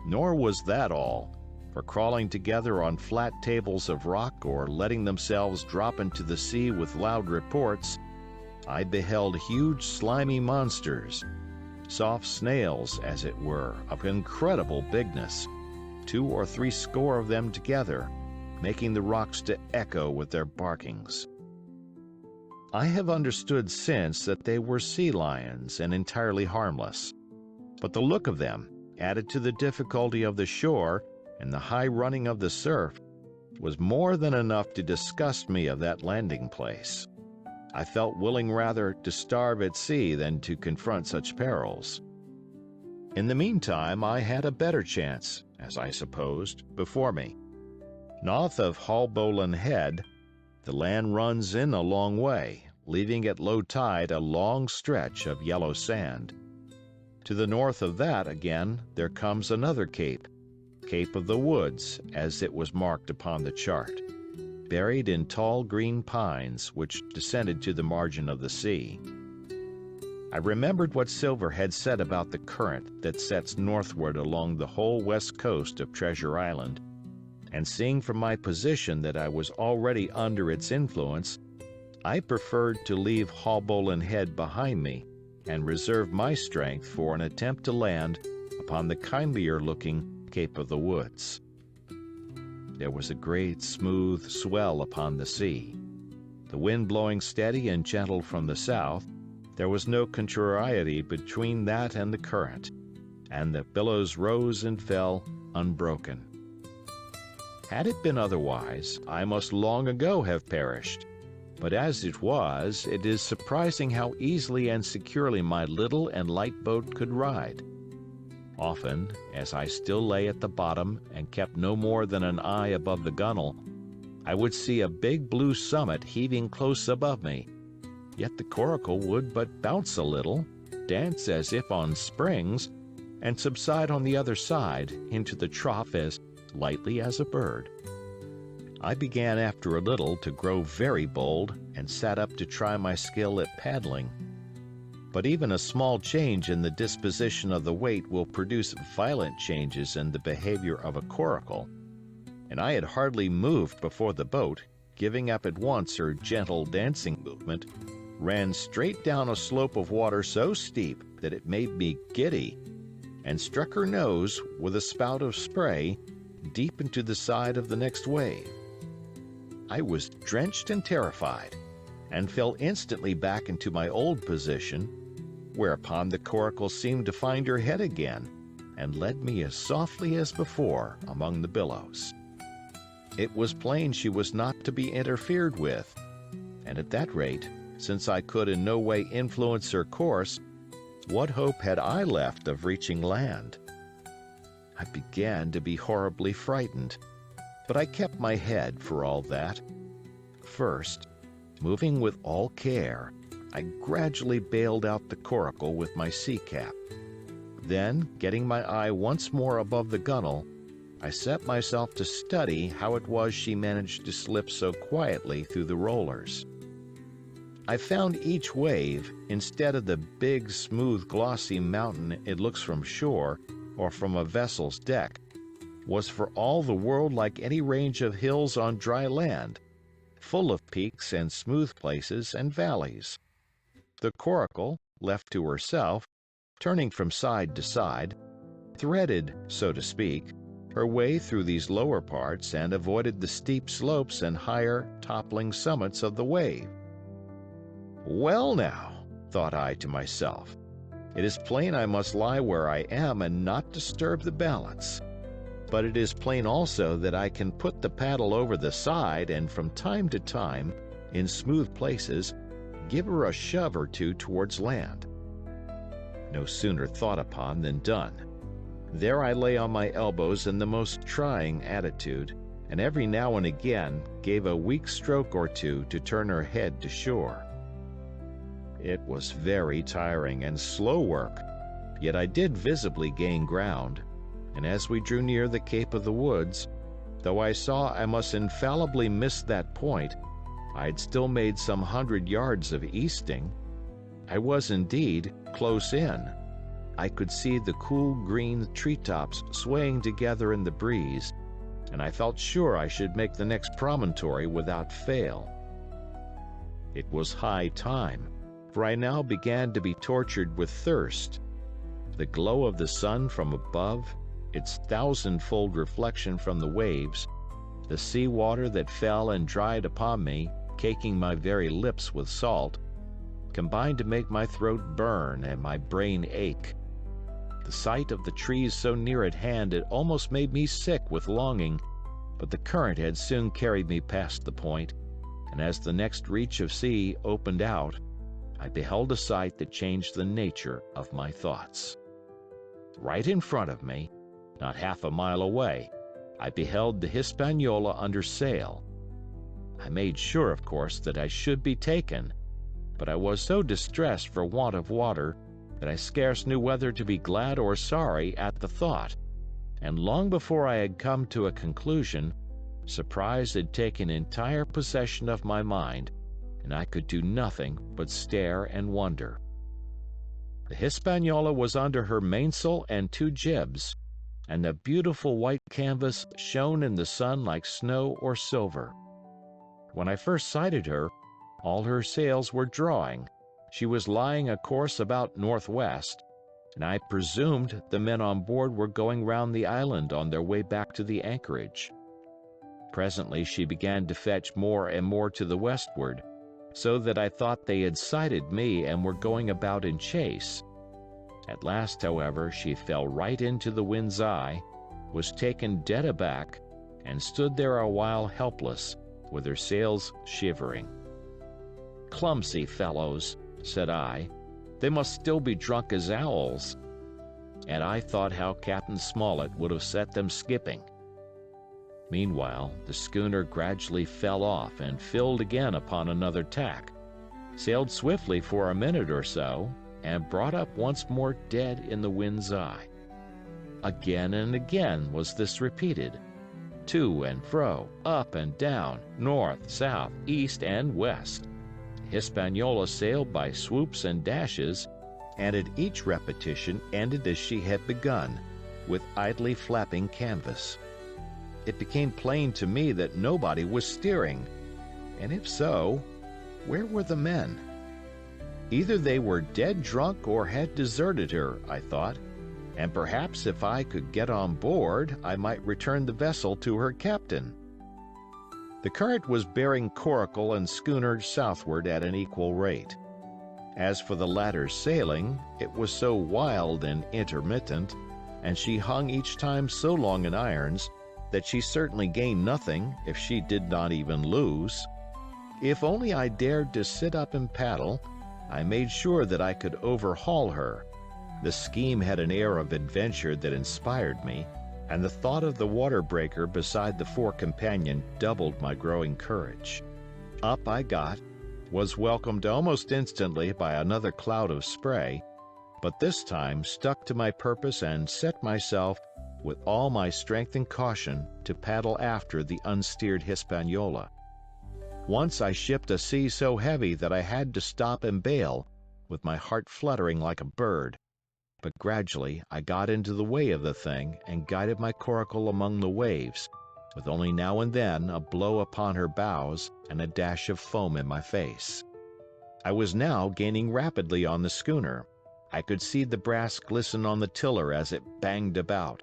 Nor was that all, for crawling together on flat tables of rock or letting themselves drop into the sea with loud reports, I beheld huge slimy monsters, soft snails, as it were, of incredible bigness, 2 or 3 score of them together, making the rocks to echo with their barkings. I have understood since that they were sea lions and entirely harmless, but the look of them, added to the difficulty of the shore and the high running of the surf, was more than enough to disgust me of that landing place. I felt willing rather to starve at sea than to confront such perils. In the meantime, I had a better chance, as I supposed, before me. North of Haulbowline Head, the land runs in a long way, leaving at low tide a long stretch of yellow sand. To the north of that, again, there comes another cape, Cape of the Woods, as it was marked upon the chart, buried in tall green pines which descended to the margin of the sea. I remembered what Silver had said about the current that sets northward along the whole west coast of Treasure Island, and seeing from my position that I was already under its influence, I preferred to leave Haulbowline Head behind me and reserve my strength for an attempt to land upon the kindlier-looking Cape of the Woods. there was a great smooth swell upon the sea. The wind blowing steady and gentle from the south, there was no contrariety between that and the current, and the billows rose and fell unbroken. Had it been otherwise, I must long ago have perished. But as it was, it is surprising how easily and securely my little and light boat could ride. Often, as I still lay at the bottom and kept no more than an eye above the gunwale, I would see a big blue summit heaving close above me. Yet the coracle would but bounce a little, dance as if on springs, and subside on the other side into the trough as lightly as a bird. I began after a little to grow very bold and sat up to try my skill at paddling. But even a small change in the disposition of the weight will produce violent changes in the behavior of a coracle, and I had hardly moved before the boat, giving up at once her gentle dancing movement, ran straight down a slope of water so steep that it made me giddy, and struck her nose with a spout of spray deep into the side of the next wave. I was drenched and terrified, and fell instantly back into my old position, whereupon the coracle seemed to find her head again, and led me as softly as before among the billows. It was plain she was not to be interfered with, and at that rate, since I could in no way influence her course, what hope had I left of reaching land? I began to be horribly frightened, but I kept my head for all that. First, moving with all care, I gradually bailed out the coracle with my sea cap. Then, getting my eye once more above the gunwale, I set myself to study how it was she managed to slip so quietly through the rollers. I found each wave, instead of the big, smooth, glossy mountain it looks from shore or from a vessel's deck, was for all the world like any range of hills on dry land, full of peaks and smooth places and valleys. The coracle, left to herself, turning from side to side, threaded, so to speak, her way through these lower parts and avoided the steep slopes and higher, toppling summits of the wave. Well now, thought I to myself, it is plain I must lie where I am and not disturb the balance. But it is plain also that I can put the paddle over the side and from time to time, in smooth places, give her a shove or two towards land. No sooner thought upon than done. There I lay on my elbows in the most trying attitude, and every now and again gave a weak stroke or two to turn her head to shore. It was very tiring and slow work, yet I did visibly gain ground, and as we drew near the Cape of the Woods, though I saw I must infallibly miss that point, I had still made some 100 yards of easting. I was indeed close in. I could see the cool green treetops swaying together in the breeze, and I felt sure I should make the next promontory without fail. It was high time, for I now began to be tortured with thirst. The glow of the sun from above, its thousandfold reflection from the waves, the sea water that fell and dried upon me, caking my very lips with salt, combined to make my throat burn and my brain ache. The sight of the trees so near at hand it almost made me sick with longing, but the current had soon carried me past the point, and as the next reach of sea opened out, I beheld a sight that changed the nature of my thoughts. Right in front of me, not half a mile away, I beheld the Hispaniola under sail. I made sure, of course, that I should be taken, but I was so distressed for want of water that I scarce knew whether to be glad or sorry at the thought, and long before I had come to a conclusion, surprise had taken entire possession of my mind, and I could do nothing but stare and wonder. The Hispaniola was under her mainsail and 2 jibs, and the beautiful white canvas shone in the sun like snow or silver. When I first sighted her, all her sails were drawing. She was lying a course about northwest, and I presumed the men on board were going round the island on their way back to the anchorage. Presently she began to fetch more and more to the westward, so that I thought they had sighted me and were going about in chase. At last, however, she fell right into the wind's eye, was taken dead aback, and stood there a while helpless, with her sails shivering. "Clumsy fellows," said I. "They must still be drunk as owls." And I thought how Captain Smollett would have set them skipping. Meanwhile, the schooner gradually fell off and filled again upon another tack, sailed swiftly for a minute or so, and brought up once more dead in the wind's eye. Again and again was this repeated, to and fro, up and down, north, south, east, and west. The Hispaniola sailed by swoops and dashes, and at each repetition ended as she had begun, with idly flapping canvas. It became plain to me that nobody was steering, and if so, where were the men? Either they were dead drunk or had deserted her, I thought, and perhaps if I could get on board, I might return the vessel to her captain. The current was bearing coracle and schooner southward at an equal rate. As for the latter's sailing, it was so wild and intermittent, and she hung each time so long in irons, that she certainly gained nothing if she did not even lose. If only I dared to sit up and paddle, I made sure that I could overhaul her. The scheme had an air of adventure that inspired me, and the thought of the water breaker beside the fore companion doubled my growing courage. Up I got, was welcomed almost instantly by another cloud of spray, but this time stuck to my purpose and set myself, with all my strength and caution, to paddle after the unsteered Hispaniola. Once I shipped a sea so heavy that I had to stop and bail, with my heart fluttering like a bird. But gradually I got into the way of the thing and guided my coracle among the waves, with only now and then a blow upon her bows and a dash of foam in my face. I was now gaining rapidly on the schooner. I could see the brass glisten on the tiller as it banged about,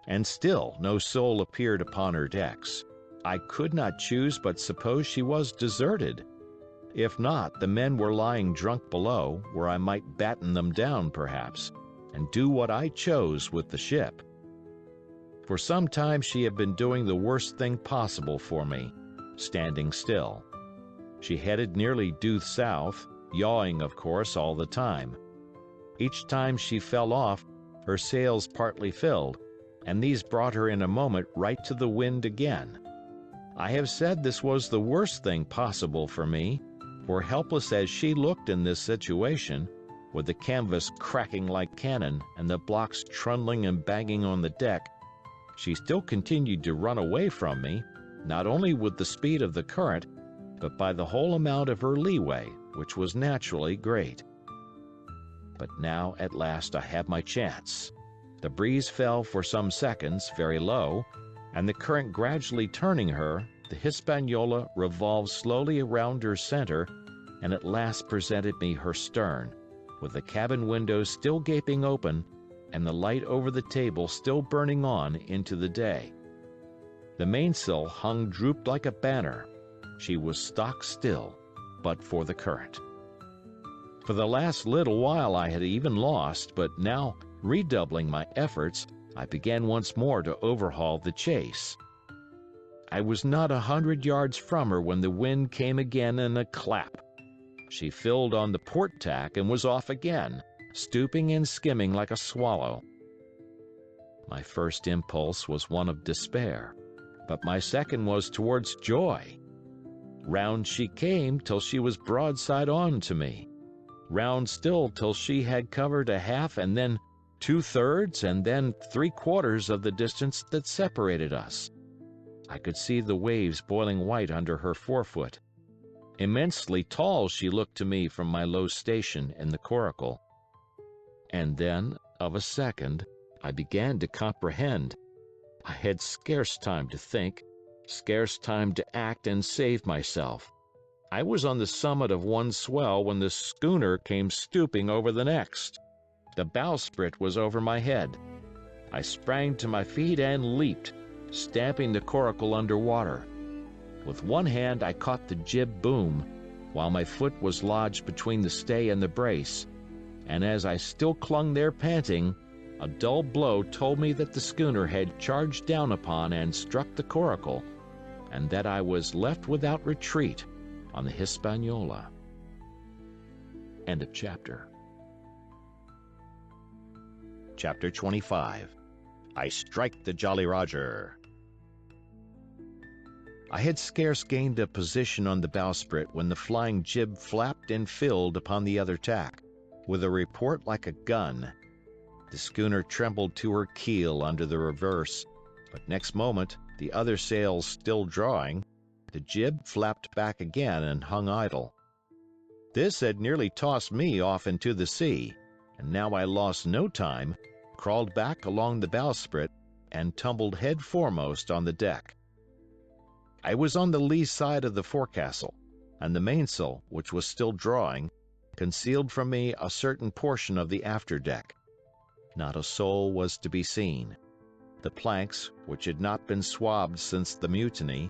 and still no soul appeared upon her decks. I could not choose but suppose she was deserted. If not, the men were lying drunk below, where I might batten them down, perhaps, and do what I chose with the ship. For some time she had been doing the worst thing possible for me, standing still. She headed nearly due south, yawing, of course, all the time. Each time she fell off, her sails partly filled, and these brought her in a moment right to the wind again. I have said this was the worst thing possible for me, for helpless as she looked in this situation, with the canvas cracking like cannon and the blocks trundling and banging on the deck, she still continued to run away from me, not only with the speed of the current, but by the whole amount of her leeway, which was naturally great. But now at last I had my chance. The breeze fell for some seconds, very low, and the current gradually turning her, the Hispaniola revolved slowly around her center and at last presented me her stern, with the cabin windows still gaping open and the light over the table still burning on into the day. The mainsail hung drooped like a banner. She was stock still, but for the current. For the last little while I had even lost, but now, redoubling my efforts, I began once more to overhaul the chase. I was not 100 yards from her when the wind came again in a clap. She filled on the port tack and was off again, stooping and skimming like a swallow. My first impulse was one of despair, but my second was towards joy. Round she came till she was broadside on to me, round still till she had covered a half and then 2/3 and then 3/4 of the distance that separated us. I could see the waves boiling white under her forefoot. Immensely tall she looked to me from my low station in the coracle. And then, of a second, I began to comprehend. I had scarce time to think, scarce time to act and save myself. I was on the summit of one swell when the schooner came stooping over the next. The bowsprit was over my head. I sprang to my feet and leaped, stamping the coracle under water. With one hand I caught the jib boom, while my foot was lodged between the stay and the brace, and as I still clung there panting, a dull blow told me that the schooner had charged down upon and struck the coracle, and that I was left without retreat on the Hispaniola. End of chapter. Chapter 25. I Strike the Jolly Roger. I had scarce gained a position on the bowsprit when the flying jib flapped and filled upon the other tack, with a report like a gun. The schooner trembled to her keel under the reverse, but next moment, the other sails still drawing, the jib flapped back again and hung idle. This had nearly tossed me off into the sea, and now I lost no time, crawled back along the bowsprit, and tumbled head foremost on the deck. I was on the lee side of the forecastle, and the mainsail, which was still drawing, concealed from me a certain portion of the after deck. Not a soul was to be seen. The planks, which had not been swabbed since the mutiny,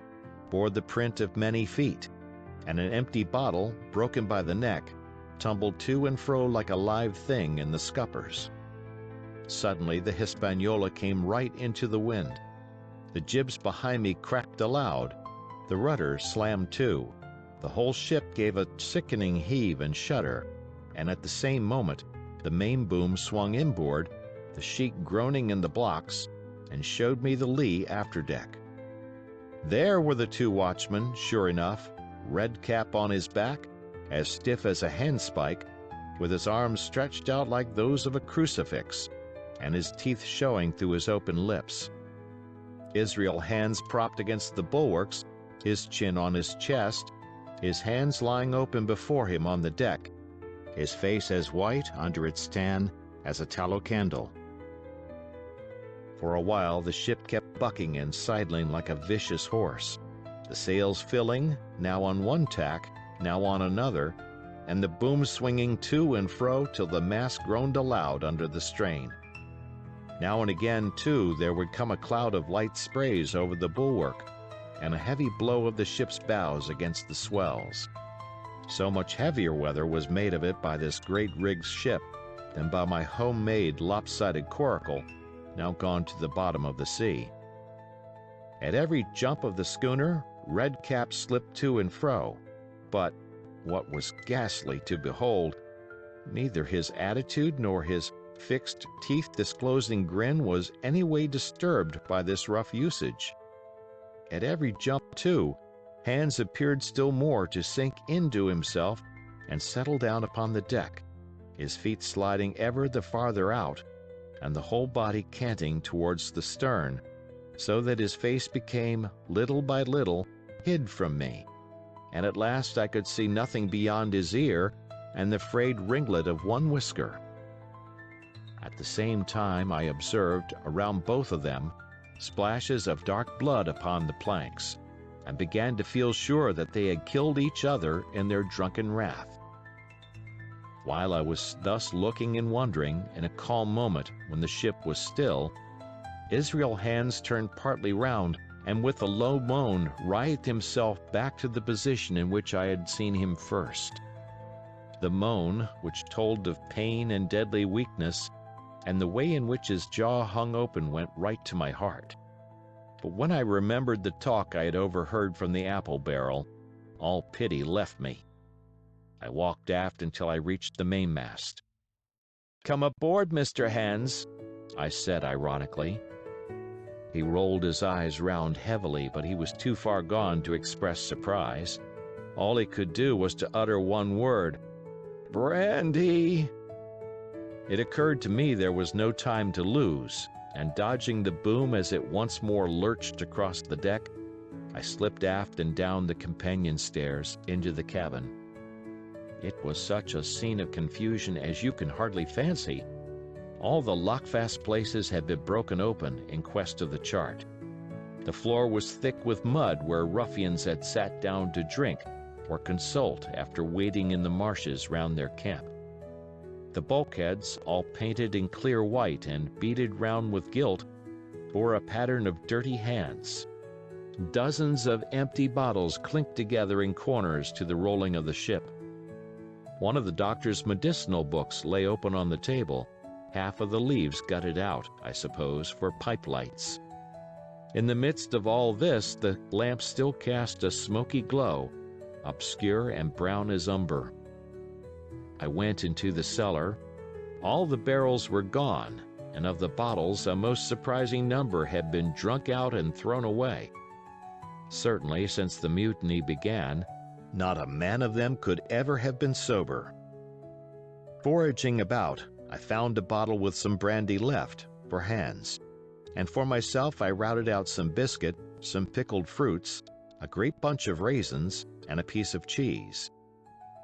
bore the print of many feet, and an empty bottle, broken by the neck, tumbled to and fro like a live thing in the scuppers. Suddenly the Hispaniola came right into the wind. The jibs behind me cracked aloud. The rudder slammed to. The whole ship gave a sickening heave and shudder, and at the same moment the main boom swung inboard, the sheet groaning in the blocks, and showed me the lee after deck. There were the two watchmen, sure enough, red cap on his back, as stiff as a handspike, with his arms stretched out like those of a crucifix, and his teeth showing through his open lips. Israel hands propped against the bulwarks, his chin on his chest, his hands lying open before him on the deck, his face as white under its tan as a tallow candle. For a while the ship kept bucking and sidling like a vicious horse, the sails filling, now on one tack, now on another, and the boom swinging to and fro till the mast groaned aloud under the strain. Now and again, too, there would come a cloud of light sprays over the bulwark, and a heavy blow of the ship's bows against the swells. So much heavier weather was made of it by this great rigged ship than by my homemade lopsided coracle, now gone to the bottom of the sea. At every jump of the schooner, Red Cap slipped to and fro, but, what was ghastly to behold, neither his attitude nor his fixed, teeth-disclosing grin was any way disturbed by this rough usage. At every jump, too, Hans appeared still more to sink into himself and settle down upon the deck, his feet sliding ever the farther out, and the whole body canting towards the stern, so that his face became, little by little, hid from me, and at last I could see nothing beyond his ear and the frayed ringlet of one whisker. At the same time I observed, around both of them, splashes of dark blood upon the planks, and began to feel sure that they had killed each other in their drunken wrath. While I was thus looking and wondering, in a calm moment when the ship was still, Israel Hands turned partly round, and with a low moan writhed himself back to the position in which I had seen him first. The moan, which told of pain and deadly weakness, and the way in which his jaw hung open went right to my heart. But when I remembered the talk I had overheard from the apple barrel, all pity left me. I walked aft until I reached the mainmast. "Come aboard, Mr. Hands," I said ironically. He rolled his eyes round heavily, but he was too far gone to express surprise. All he could do was to utter one word, "Brandy." It occurred to me there was no time to lose, and dodging the boom as it once more lurched across the deck, I slipped aft and down the companion stairs into the cabin. It was such a scene of confusion as you can hardly fancy. All the lockfast places had been broken open in quest of the chart. The floor was thick with mud where ruffians had sat down to drink or consult after wading in the marshes round their camp. The bulkheads, all painted in clear white and beaded round with gilt, bore a pattern of dirty hands. Dozens of empty bottles clinked together in corners to the rolling of the ship. One of the doctor's medicinal books lay open on the table, half of the leaves gutted out, I suppose, for pipe lights. In the midst of all this, the lamp still cast a smoky glow, obscure and brown as umber. I went into the cellar. All the barrels were gone, and of the bottles a most surprising number had been drunk out and thrown away. Certainly, since the mutiny began, not a man of them could ever have been sober. Foraging about, I found a bottle with some brandy left, for Hans, and for myself I routed out some biscuit, some pickled fruits, a great bunch of raisins, and a piece of cheese.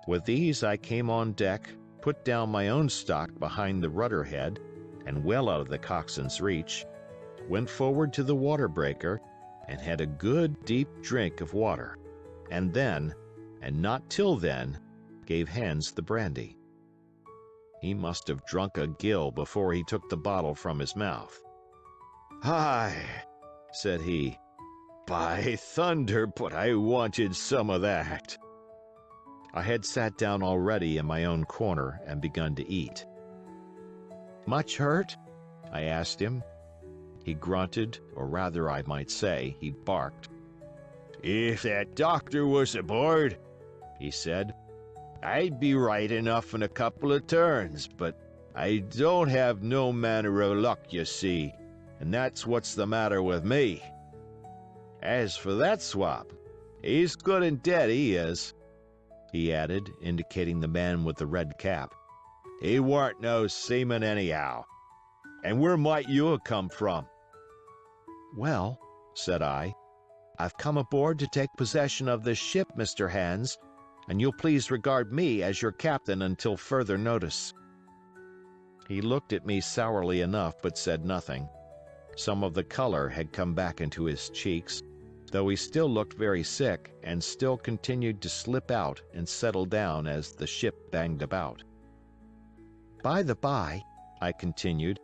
With these I came on deck, put down my own stock behind the rudder head, and well out of the coxswain's reach, went forward to the water breaker, and had a good deep drink of water, and then, and not till then, gave Hans the brandy. He must have drunk a gill before he took the bottle from his mouth. "Hi," said he, "by thunder, but I wanted some of that." I had sat down already in my own corner and begun to eat. "Much hurt?" I asked him. He grunted, or rather I might say, he barked. "If that doctor was aboard," he said, "I'd be right enough in a couple of turns, but I don't have no manner of luck, you see, and that's what's the matter with me. As for that swab, he's good and dead, he is," he added, indicating the man with the red cap. "He warn't no seaman anyhow. And where might you have come from?" "Well," said I, "I've come aboard to take possession of this ship, Mr. Hans, and you'll please regard me as your captain until further notice." He looked at me sourly enough, but said nothing. Some of the color had come back into his cheeks, though he still looked very sick and still continued to slip out and settle down as the ship banged about. "By the by," I continued,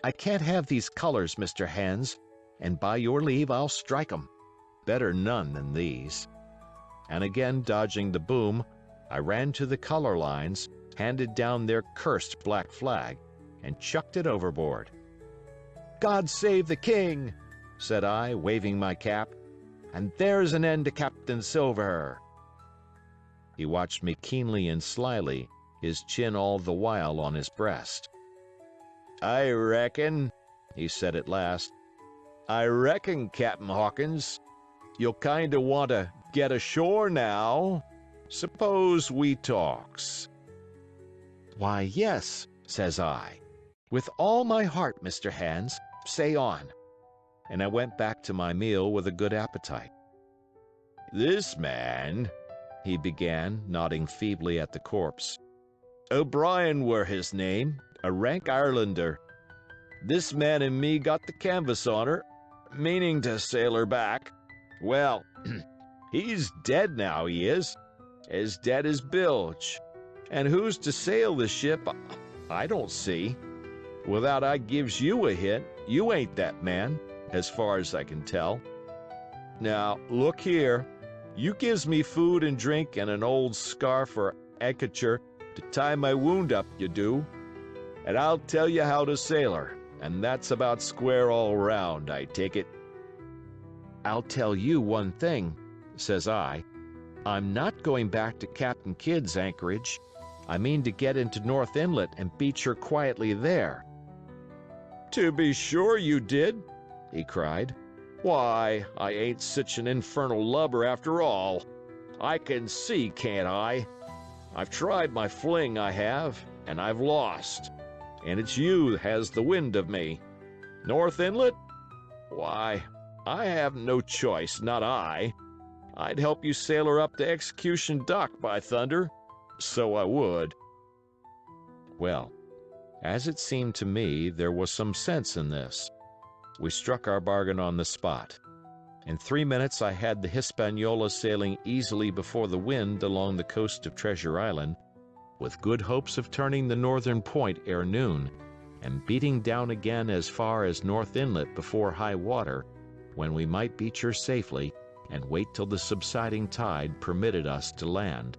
"I can't have these colors, Mr. Hans, and by your leave I'll strike 'em. Better none than these." And again dodging the boom, I ran to the color lines, handed down their cursed black flag, and chucked it overboard. "God save the King," said I, waving my cap, "and there's an end to Captain Silver." He watched me keenly and slyly, his chin all the while on his breast. "I reckon," he said at last, "I reckon, Captain Hawkins, you'll kind of want to get ashore now. Suppose we talks." "Why, yes," says I, "with all my heart, Mr. Hans. Say on." And I went back to my meal with a good appetite. "This man," he began, nodding feebly at the corpse, "O'Brien were his name, a rank Irelander. This man and me got the canvas on her, meaning to sail her back. Well, he's dead now, he is, as dead as bilge. And who's to sail the ship, I don't see. Without I gives you a hint, you ain't that man, as far as I can tell. Now, look here, you gives me food and drink and an old scarf or handkercher to tie my wound up, you do, and I'll tell you how to sail her, and that's about square all round, I take it." "I'll tell you one thing," says I. "I'm not going back to Captain Kidd's anchorage. I mean to get into North Inlet and beach her quietly there." "To be sure you did," he cried. "Why, I ain't such an infernal lubber after all. I can see, can't I? I've tried my fling, I have, and I've lost. And it's you that has the wind of me. North Inlet? Why, I have no choice, not I. I'd help you sail her up to Execution Dock, by thunder. So I would." Well, as it seemed to me, there was some sense in this. We struck our bargain on the spot. In 3 minutes I had the Hispaniola sailing easily before the wind along the coast of Treasure Island, with good hopes of turning the northern point ere noon, and beating down again as far as North Inlet before high water, when we might beach her safely and wait till the subsiding tide permitted us to land.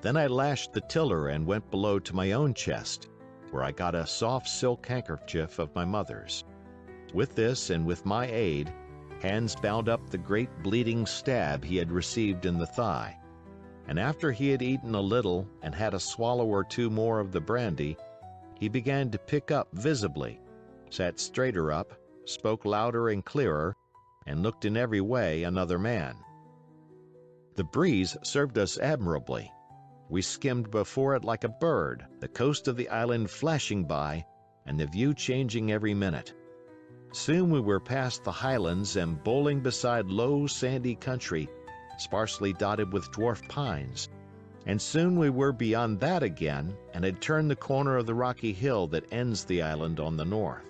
Then I lashed the tiller and went below to my own chest, where I got a soft silk handkerchief of my mother's. With this, and with my aid, Hans bound up the great bleeding stab he had received in the thigh, and after he had eaten a little and had a swallow or two more of the brandy, he began to pick up visibly, sat straighter up, spoke louder and clearer, and looked in every way another man. The breeze served us admirably. We skimmed before it like a bird, the coast of the island flashing by, and the view changing every minute. Soon we were past the highlands and bowling beside low sandy country, sparsely dotted with dwarf pines, and soon we were beyond that again and had turned the corner of the rocky hill that ends the island on the north.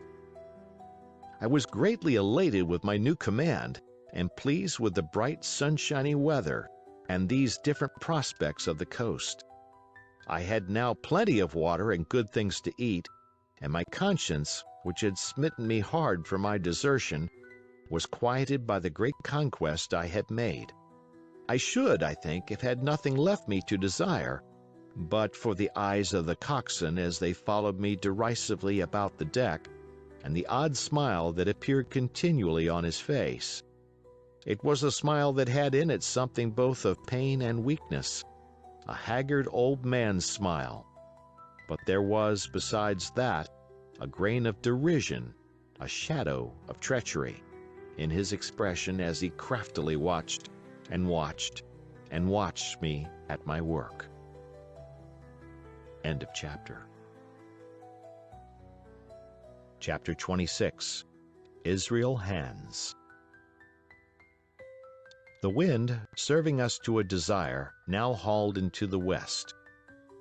I was greatly elated with my new command and pleased with the bright sunshiny weather and these different prospects of the coast. I had now plenty of water and good things to eat, and my conscience, which had smitten me hard for my desertion, was quieted by the great conquest I had made. I should, I think, have had nothing left me to desire, but for the eyes of the coxswain as they followed me derisively about the deck, and the odd smile that appeared continually on his face. It was a smile that had in it something both of pain and weakness, a haggard old man's smile. But there was, besides that, a grain of derision, a shadow of treachery, in his expression as he craftily watched and watched and watched me at my work. End of chapter. Chapter 26. Israel Hands. The wind, serving us to a desire, now hauled into the west.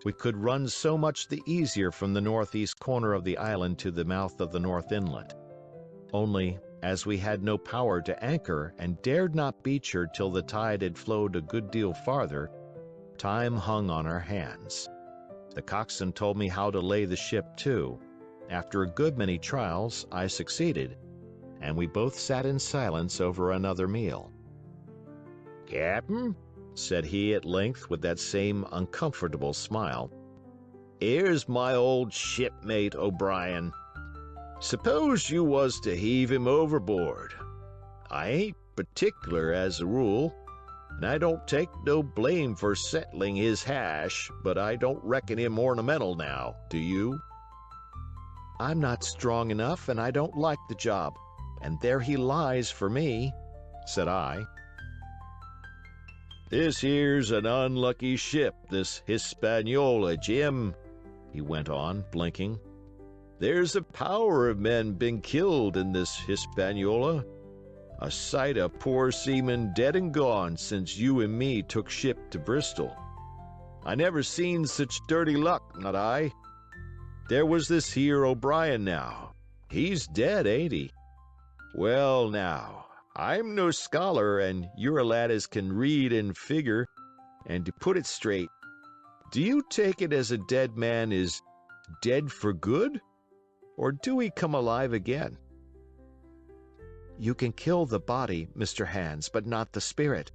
We could run so much the easier from the northeast corner of the island to the mouth of the North Inlet. Only, as we had no power to anchor and dared not beach her till the tide had flowed a good deal farther, time hung on our hands. The coxswain told me how to lay the ship to. After a good many trials, I succeeded, and we both sat in silence over another meal. "Captain," said he at length with that same uncomfortable smile, "here's my old shipmate O'Brien. Suppose you was to heave him overboard. I ain't particular as a rule, and I don't take no blame for settling his hash, but I don't reckon him ornamental now, do you?" "I'm not strong enough, and I don't like the job, and there he lies for me," said I. "This here's an unlucky ship, this Hispaniola, Jim," he went on, blinking. "There's a power of men been killed in this Hispaniola. A sight of poor seamen dead and gone since you and me took ship to Bristol. I never seen such dirty luck, not I. There was this here O'Brien now. He's dead, ain't he? Well, now, I'm no scholar, and you're a lad as can read and figure, and to put it straight, do you take it as a dead man is dead for good, or do he come alive again?" "You can kill the body, Mr. Hans, but not the spirit.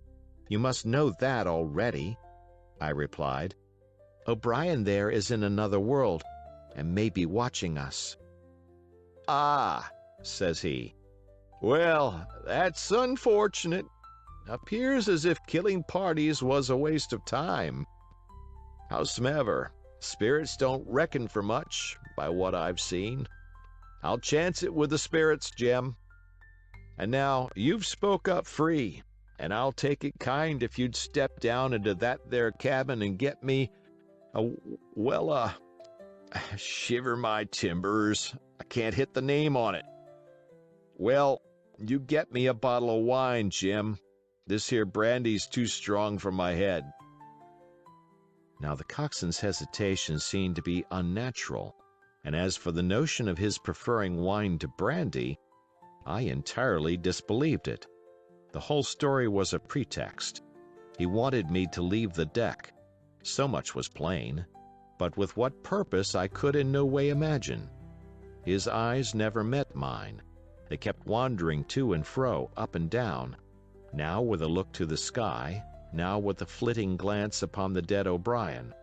You must know that already," I replied. "O'Brien there is in another world, and may be watching us." "Ah," says he. "Well, that's unfortunate. Appears as if killing parties was a waste of time. Howsomever, spirits don't reckon for much, by what I've seen. I'll chance it with the spirits, Jem. And now, you've spoke up free, and I'll take it kind if you'd step down into that there cabin and get me shiver my timbers, I can't hit the name on it. Well, you get me a bottle of wine, Jim. This here brandy's too strong for my head." Now the coxswain's hesitation seemed to be unnatural, and as for the notion of his preferring wine to brandy, I entirely disbelieved it. The whole story was a pretext. He wanted me to leave the deck. So much was plain. but with what purpose I could in no way imagine. His eyes never met mine. They kept wandering to and fro, up and down, now with a look to the sky, now with a flitting glance upon the dead O'Brien.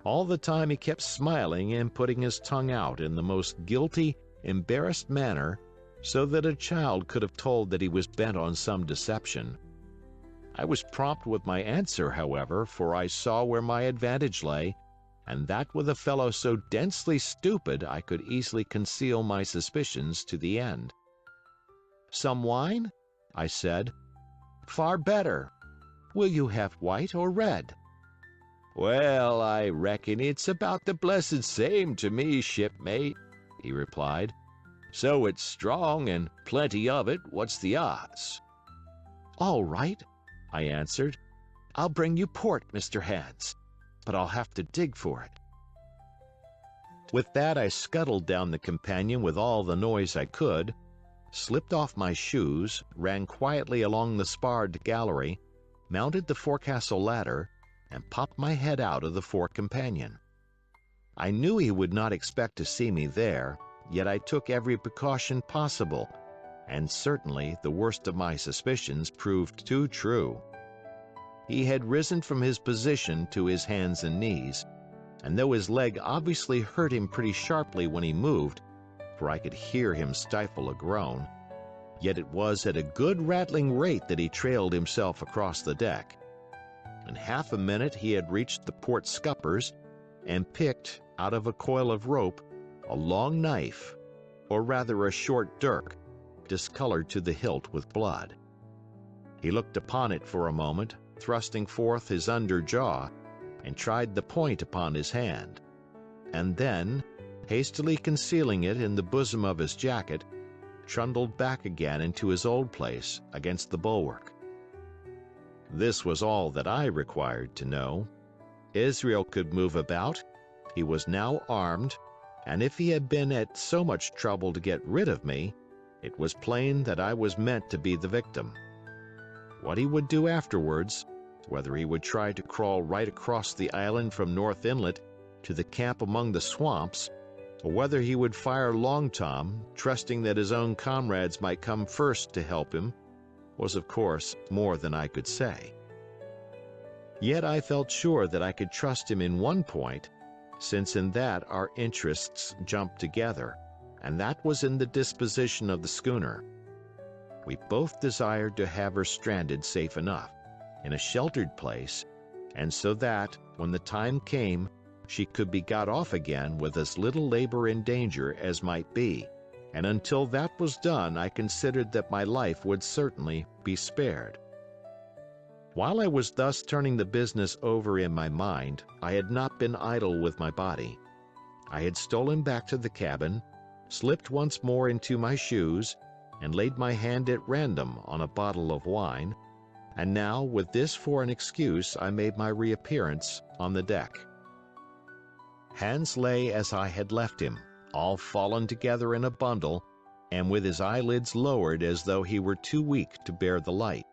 All the time he kept smiling and putting his tongue out in the most guilty, embarrassed manner, so that a child could have told that he was bent on some deception. I was prompt with my answer, however, for I saw where my advantage lay, and that with a fellow so densely stupid I could easily conceal my suspicions to the end. "Some wine?" I said. "Far better. Will you have white or red?" "Well, I reckon it's about the blessed same to me, shipmate," he replied. "So it's strong and plenty of it. What's the odds?" "All right," I answered. "I'll bring you port, Mr. Hans, but I'll have to dig for it." With that I scuttled down the companion with all the noise I could, slipped off my shoes, ran quietly along the sparred gallery, mounted the forecastle ladder, and popped my head out of the fore companion. I knew he would not expect to see me there, yet I took every precaution possible, and certainly the worst of my suspicions proved too true. He had risen from his position to his hands and knees, and though his leg obviously hurt him pretty sharply when he moved, for I could hear him stifle a groan, yet it was at a good rattling rate that he trailed himself across the deck. In half a minute he had reached the port scuppers and picked, out of a coil of rope, a long knife, or rather a short dirk, discolored to the hilt with blood. He looked upon it for a moment, thrusting forth his under jaw, and tried the point upon his hand, and then, hastily concealing it in the bosom of his jacket, trundled back again into his old place against the bulwark. This was all that I required to know. Israel could move about, he was now armed, and if he had been at so much trouble to get rid of me, it was plain that I was meant to be the victim. What he would do afterwards, whether he would try to crawl right across the island from North Inlet to the camp among the swamps, or whether he would fire Long Tom, trusting that his own comrades might come first to help him, was of course more than I could say. Yet I felt sure that I could trust him in one point, since in that our interests jumped together, and that was in the disposition of the schooner. We both desired to have her stranded safe enough, in a sheltered place, and so that, when the time came, she could be got off again with as little labor and danger as might be, and until that was done I considered that my life would certainly be spared. While I was thus turning the business over in my mind, I had not been idle with my body. I had stolen back to the cabin, slipped once more into my shoes, and laid my hand at random on a bottle of wine, and now, with this for an excuse, I made my reappearance on the deck. Hans lay as I had left him, all fallen together in a bundle, and with his eyelids lowered as though he were too weak to bear the light.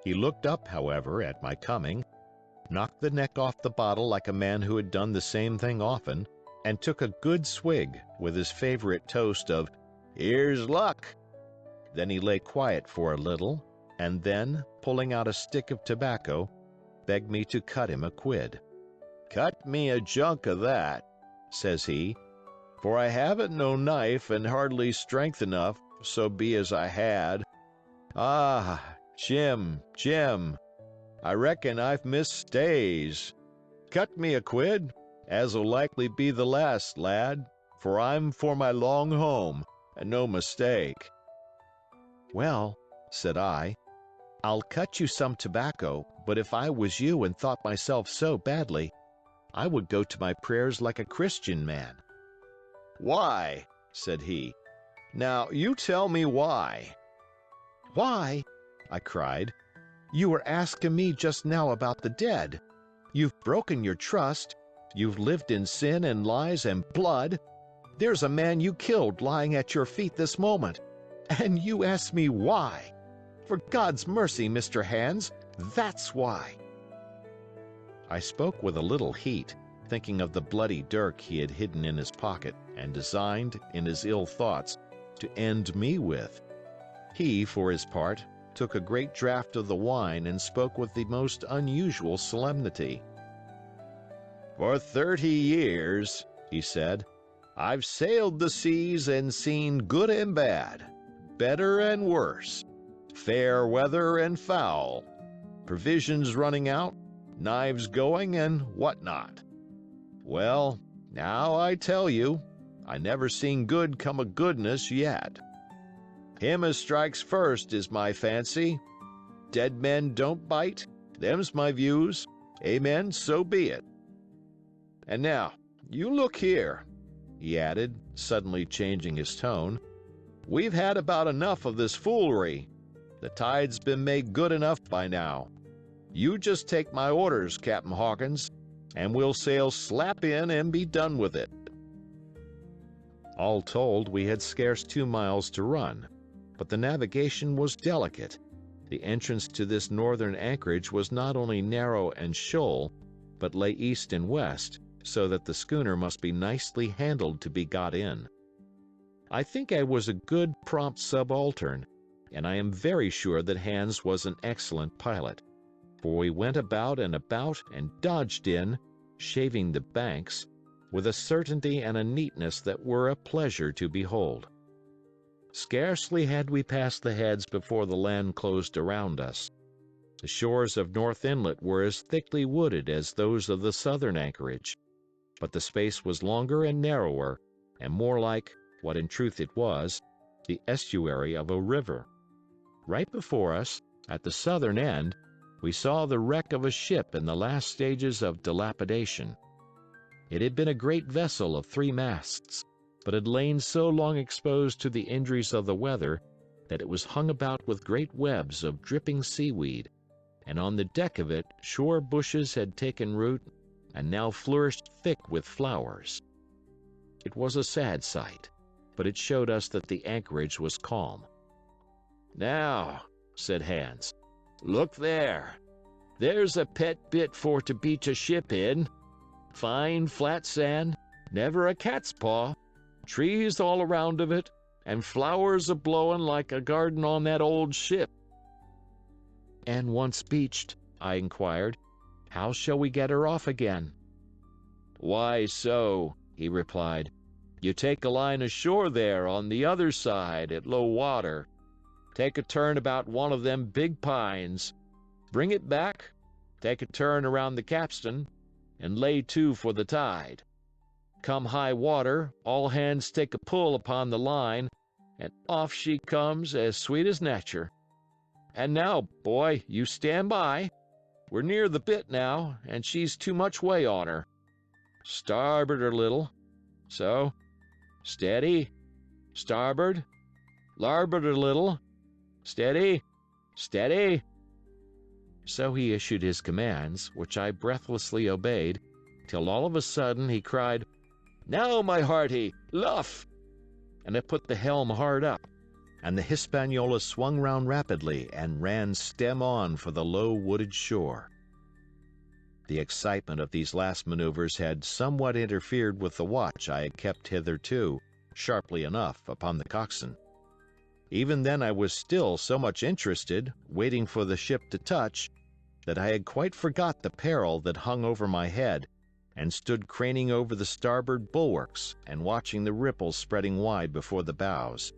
He looked up, however, at my coming, knocked the neck off the bottle like a man who had done the same thing often, and took a good swig with his favorite toast of "Here's luck." Then he lay quiet for a little, and then, pulling out a stick of tobacco, begged me to cut him a quid. "Cut me a junk of that," says he, "for I haven't no knife and hardly strength enough, so be as I had. Ah, Jim, I reckon I've missed stays. Cut me a quid, as'll likely be the last, lad, for I'm for my long home, and no mistake." "Well," said I, "I'll cut you some tobacco, but if I was you and thought myself so badly, I would go to my prayers like a Christian man." "Why?" said he. "Now, you tell me why." "Why?" I cried. "You were asking me just now about the dead. You've broken your trust. You've lived in sin and lies and blood. There's a man you killed lying at your feet this moment. And you ask me why. For God's mercy, Mr. Hans, that's why." I spoke with a little heat, thinking of the bloody dirk he had hidden in his pocket and designed, in his ill thoughts, to end me with. He, for his part, took a great draught of the wine and spoke with the most unusual solemnity. "For 30 years," he said, "I've sailed the seas and seen good and bad, better and worse, fair weather and foul, provisions running out, knives going, and what not. Well, now I tell you, I never seen good come of goodness yet. Him as strikes first is my fancy. Dead men don't bite. Them's my views. Amen, so be it. And now, you look here," he added, suddenly changing his tone. "We've had about enough of this foolery. The tide's been made good enough by now. You just take my orders, Captain Hawkins, and we'll sail slap in and be done with it." All told, we had scarce 2 miles to run, but the navigation was delicate. The entrance to this northern anchorage was not only narrow and shoal, but lay east and west, so that the schooner must be nicely handled to be got in. I think I was a good, prompt subaltern, and I am very sure that Hans was an excellent pilot, for we went about and dodged in, shaving the banks, with a certainty and a neatness that were a pleasure to behold. Scarcely had we passed the heads before the land closed around us. The shores of North Inlet were as thickly wooded as those of the southern anchorage, but the space was longer and narrower, and more like, what in truth it was, the estuary of a river. Right before us, at the southern end, we saw the wreck of a ship in the last stages of dilapidation. It had been a great vessel of 3 masts, but had lain so long exposed to the injuries of the weather that it was hung about with great webs of dripping seaweed, and on the deck of it shore bushes had taken root and now flourished thick with flowers. It was a sad sight, but it showed us that the anchorage was calm. "Now," said Hans, "look there. There's a pet bit for to beach a ship in. Fine flat sand, never a cat's paw, trees all around of it, and flowers a-blowin' like a garden on that old ship." "And once beached," I inquired, "how shall we get her off again?" "Why so," he replied. "You take a line ashore there on the other side at low water. Take a turn about one of them big pines. Bring it back, take a turn around the capstan, and lay to for the tide. Come high water, all hands take a pull upon the line, and off she comes as sweet as nature. And now, boy, you stand by. We're near the bit now, and she's too much way on her. Starboard a little. So. Steady. Starboard. Larboard a little. Steady. Steady." So he issued his commands, which I breathlessly obeyed, till all of a sudden he cried, "Now, my hearty, luff!" And I put the helm hard up, and the Hispaniola swung round rapidly and ran stem on for the low wooded shore. The excitement of these last maneuvers had somewhat interfered with the watch I had kept hitherto, sharply enough, upon the coxswain. Even then I was still so much interested, waiting for the ship to touch, that I had quite forgot the peril that hung over my head, and stood craning over the starboard bulwarks and watching the ripples spreading wide before the bows.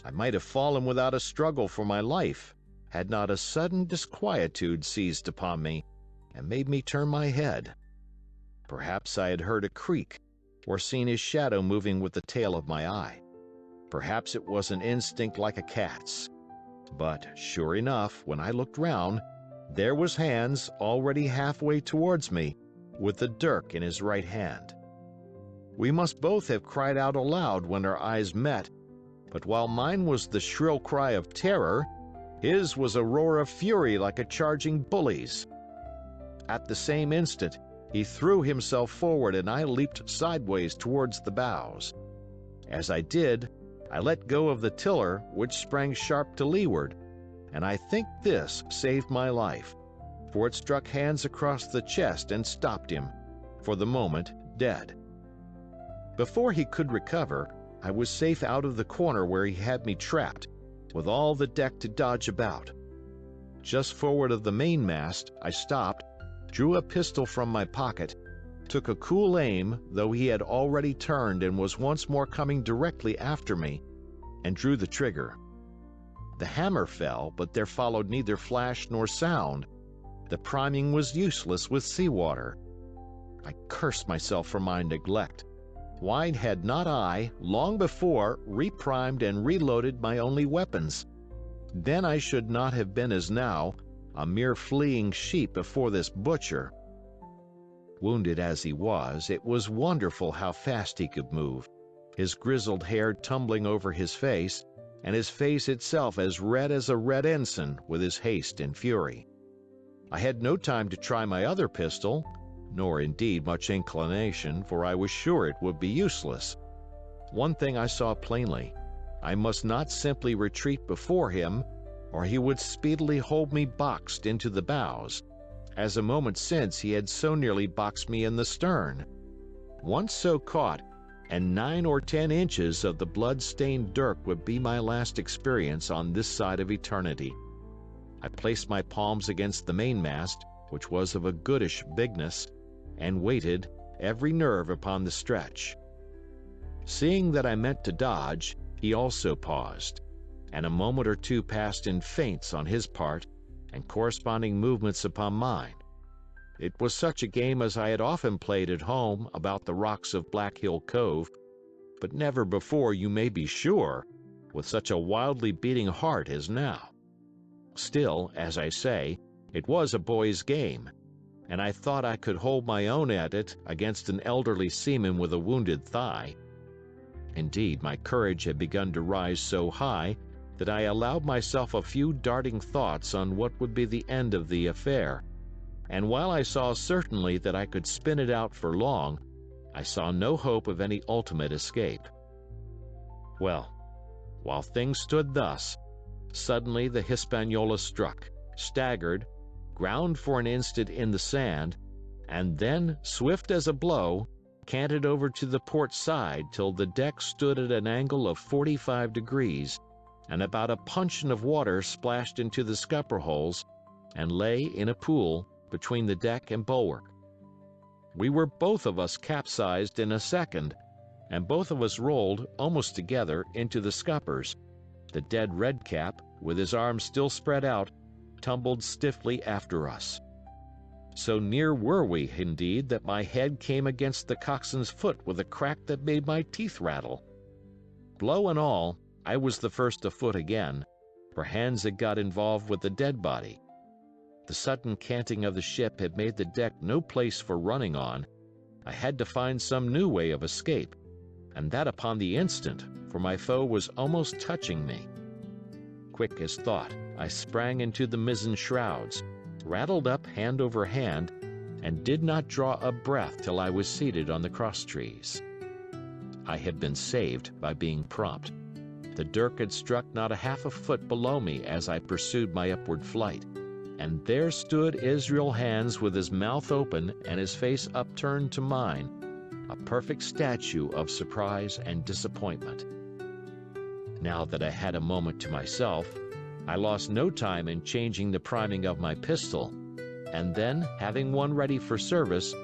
I might have fallen without a struggle for my life, had not a sudden disquietude seized upon me and made me turn my head. Perhaps I had heard a creak, or seen his shadow moving with the tail of my eye. Perhaps it was an instinct like a cat's. But, sure enough, when I looked round, there was Hans already halfway towards me, with the dirk in his right hand. We must both have cried out aloud when our eyes met, but while mine was the shrill cry of terror, his was a roar of fury like a charging bully's. At the same instant, he threw himself forward and I leaped sideways towards the bows. As I did, I let go of the tiller, which sprang sharp to leeward, and I think this saved my life, for it struck Hans across the chest and stopped him, for the moment, dead. Before he could recover, I was safe out of the corner where he had me trapped, with all the deck to dodge about. Just forward of the mainmast, I stopped, drew a pistol from my pocket, took a cool aim, though he had already turned and was once more coming directly after me, and drew the trigger. The hammer fell, but there followed neither flash nor sound. The priming was useless with seawater. I cursed myself for my neglect. Why had not I, long before, reprimed and reloaded my only weapons? Then I should not have been as now, a mere fleeing sheep before this butcher. Wounded as he was, it was wonderful how fast he could move, his grizzled hair tumbling over his face, and his face itself as red as a red ensign with his haste and fury. I had no time to try my other pistol, nor indeed much inclination, for I was sure it would be useless. One thing I saw plainly: I must not simply retreat before him, or he would speedily hold me boxed into the bows, as a moment since he had so nearly boxed me in the stern. Once so caught, and 9 or 10 inches of the blood-stained dirk would be my last experience on this side of eternity. I placed my palms against the mainmast, which was of a goodish bigness, and waited, every nerve upon the stretch. Seeing that I meant to dodge, he also paused, and a moment or two passed in feints on his part and corresponding movements upon mine. It was such a game as I had often played at home about the rocks of Black Hill Cove, but never before, you may be sure, with such a wildly beating heart as now. Still, as I say, it was a boy's game, and I thought I could hold my own at it against an elderly seaman with a wounded thigh. Indeed, my courage had begun to rise so high that I allowed myself a few darting thoughts on what would be the end of the affair, and while I saw certainly that I could spin it out for long, I saw no hope of any ultimate escape. Well, while things stood thus, suddenly the Hispaniola struck, staggered, ground for an instant in the sand, and then, swift as a blow, canted over to the port side till the deck stood at an angle of 45 degrees, and about a puncheon of water splashed into the scupper holes and lay in a pool between the deck and bulwark. We were both of us capsized in a second, and both of us rolled, almost together, into the scuppers. The dead redcap, with his arms still spread out, tumbled stiffly after us. So near were we, indeed, that my head came against the coxswain's foot with a crack that made my teeth rattle. Blow and all, I was the first afoot again, for hands had got involved with the dead body. The sudden canting of the ship had made the deck no place for running on. I had to find some new way of escape, and that upon the instant, for my foe was almost touching me. Quick as thought, I sprang into the mizzen shrouds, rattled up hand over hand, and did not draw a breath till I was seated on the crosstrees. I had been saved by being prompt. The dirk had struck not a half a foot below me as I pursued my upward flight, and there stood Israel Hands with his mouth open and his face upturned to mine, a perfect statue of surprise and disappointment. Now that I had a moment to myself, I lost no time in changing the priming of my pistol, and then, having one ready for service,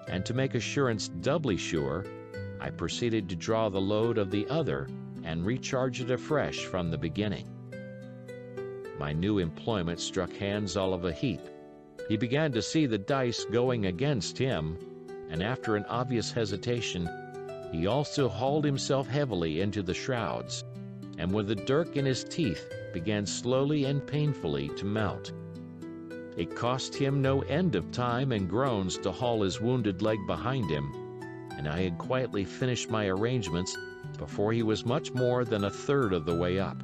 and to make assurance doubly sure, I proceeded to draw the load of the other and recharge it afresh from the beginning. My new employment struck Hands all of a heap. He began to see the dice going against him, and after an obvious hesitation, he also hauled himself heavily into the shrouds, and with the dirk in his teeth began slowly and painfully to mount. It cost him no end of time and groans to haul his wounded leg behind him, and I had quietly finished my arrangements before he was much more than a third of the way up.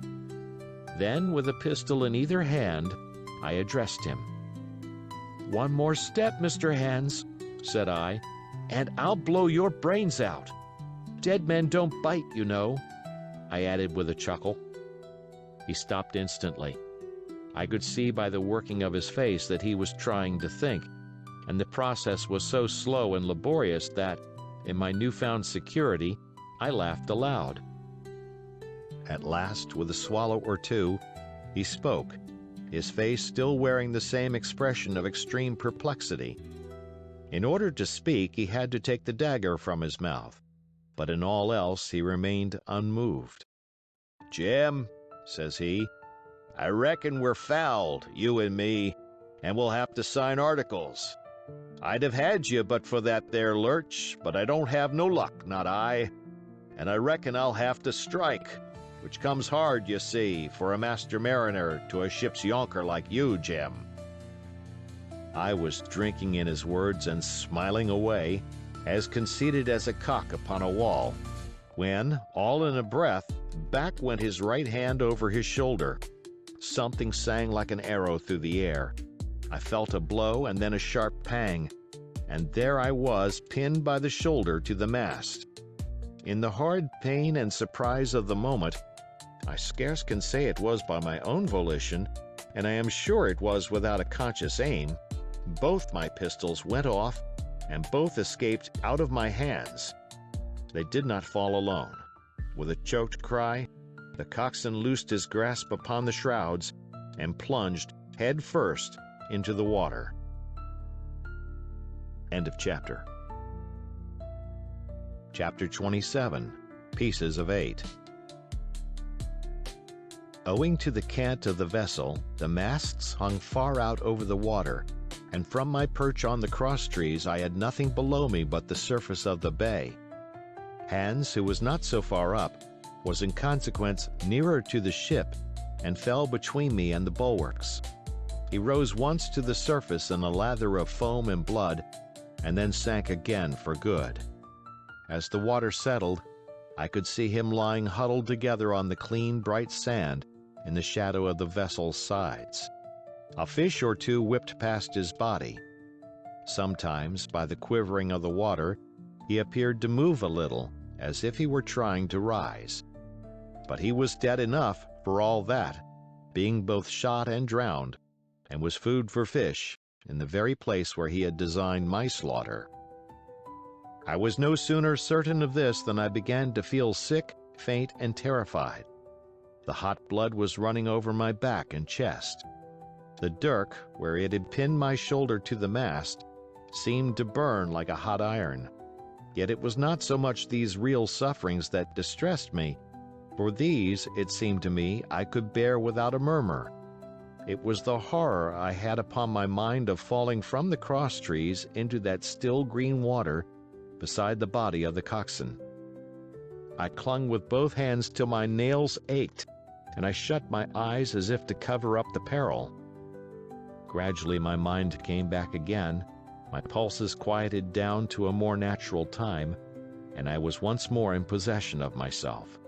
Then, with a pistol in either hand, I addressed him. "One more step, Mr. Hands," said I, "and I'll blow your brains out. Dead men don't bite, you know," I added with a chuckle. He stopped instantly. I could see by the working of his face that he was trying to think. and the process was so slow and laborious that, in my newfound security, I laughed aloud. At last, with a swallow or two, he spoke, his face still wearing the same expression of extreme perplexity. In order to speak, he had to take the dagger from his mouth, but in all else he remained unmoved. "Jim," says he, "I reckon we're fouled, you and me, and we'll have to sign articles. I'd have had you but for that there lurch, but I don't have no luck, not I. And I reckon I'll have to strike, which comes hard, you see, for a master mariner to a ship's yonker like you, Jim." I was drinking in his words and smiling away, as conceited as a cock upon a wall, when, all in a breath, back went his right hand over his shoulder. Something sang like an arrow through the air. I felt a blow and then a sharp pang, and there I was pinned by the shoulder to the mast. In the hard pain and surprise of the moment, I scarce can say it was by my own volition, and I am sure it was without a conscious aim, both my pistols went off, and both escaped out of my hands. They did not fall alone. With a choked cry, the coxswain loosed his grasp upon the shrouds and plunged head first into the water. End of chapter. Chapter 27, Pieces of 8. Owing to the cant of the vessel, the masts hung far out over the water, and from my perch on the cross-trees I had nothing below me but the surface of the bay. Hans, who was not so far up, was in consequence nearer to the ship, and fell between me and the bulwarks. He rose once to the surface in a lather of foam and blood, and then sank again for good. As the water settled, I could see him lying huddled together on the clean, bright sand in the shadow of the vessel's sides. A fish or two whipped past his body. Sometimes, by the quivering of the water, he appeared to move a little, as if he were trying to rise. But he was dead enough for all that, being both shot and drowned, and was food for fish, in the very place where he had designed my slaughter. I was no sooner certain of this than I began to feel sick, faint, and terrified. The hot blood was running over my back and chest. The dirk, where it had pinned my shoulder to the mast, seemed to burn like a hot iron. Yet it was not so much these real sufferings that distressed me, for these, it seemed to me, I could bear without a murmur. It was the horror I had upon my mind of falling from the cross-trees into that still green water beside the body of the coxswain. I clung with both hands till my nails ached, and I shut my eyes as if to cover up the peril. Gradually my mind came back again, my pulses quieted down to a more natural time, and I was once more in possession of myself.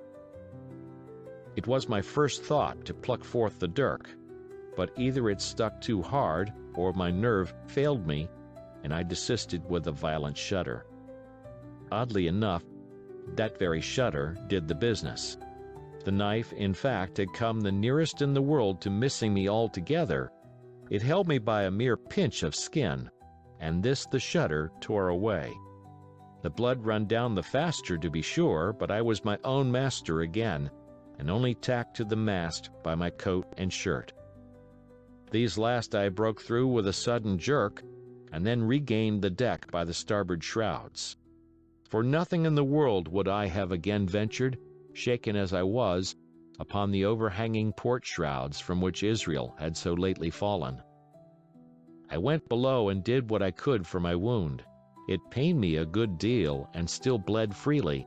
It was my first thought to pluck forth the dirk, but either it stuck too hard, or my nerve failed me, and I desisted with a violent shudder. Oddly enough, that very shudder did the business. The knife, in fact, had come the nearest in the world to missing me altogether. It held me by a mere pinch of skin, and this the shudder tore away. The blood ran down the faster, to be sure, but I was my own master again, and only tacked to the mast by my coat and shirt. These last I broke through with a sudden jerk, and then regained the deck by the starboard shrouds. For nothing in the world would I have again ventured, shaken as I was, upon the overhanging port shrouds from which Israel had so lately fallen. I went below and did what I could for my wound. It pained me a good deal and still bled freely,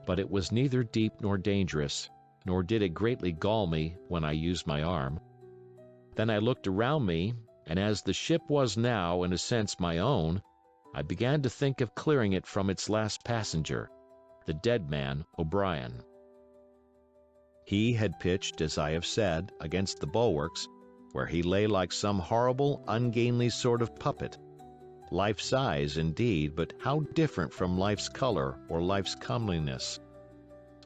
but it was neither deep nor dangerous, nor did it greatly gall me when I used my arm. Then I looked around me, and as the ship was now, in a sense, my own, I began to think of clearing it from its last passenger, the dead man, O'Brien. He had pitched, as I have said, against the bulwarks, where he lay like some horrible, ungainly sort of puppet. Life-size, indeed, but how different from life's color or life's comeliness.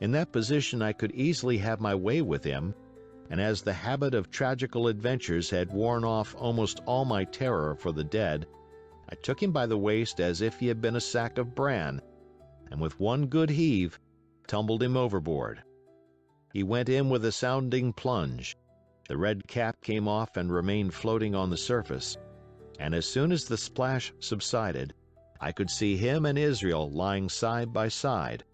In that position I could easily have my way with him, and as the habit of tragical adventures had worn off almost all my terror for the dead, I took him by the waist as if he had been a sack of bran, and with one good heave, tumbled him overboard. He went in with a sounding plunge. The red cap came off and remained floating on the surface, and as soon as the splash subsided, I could see him and Israel lying side by side,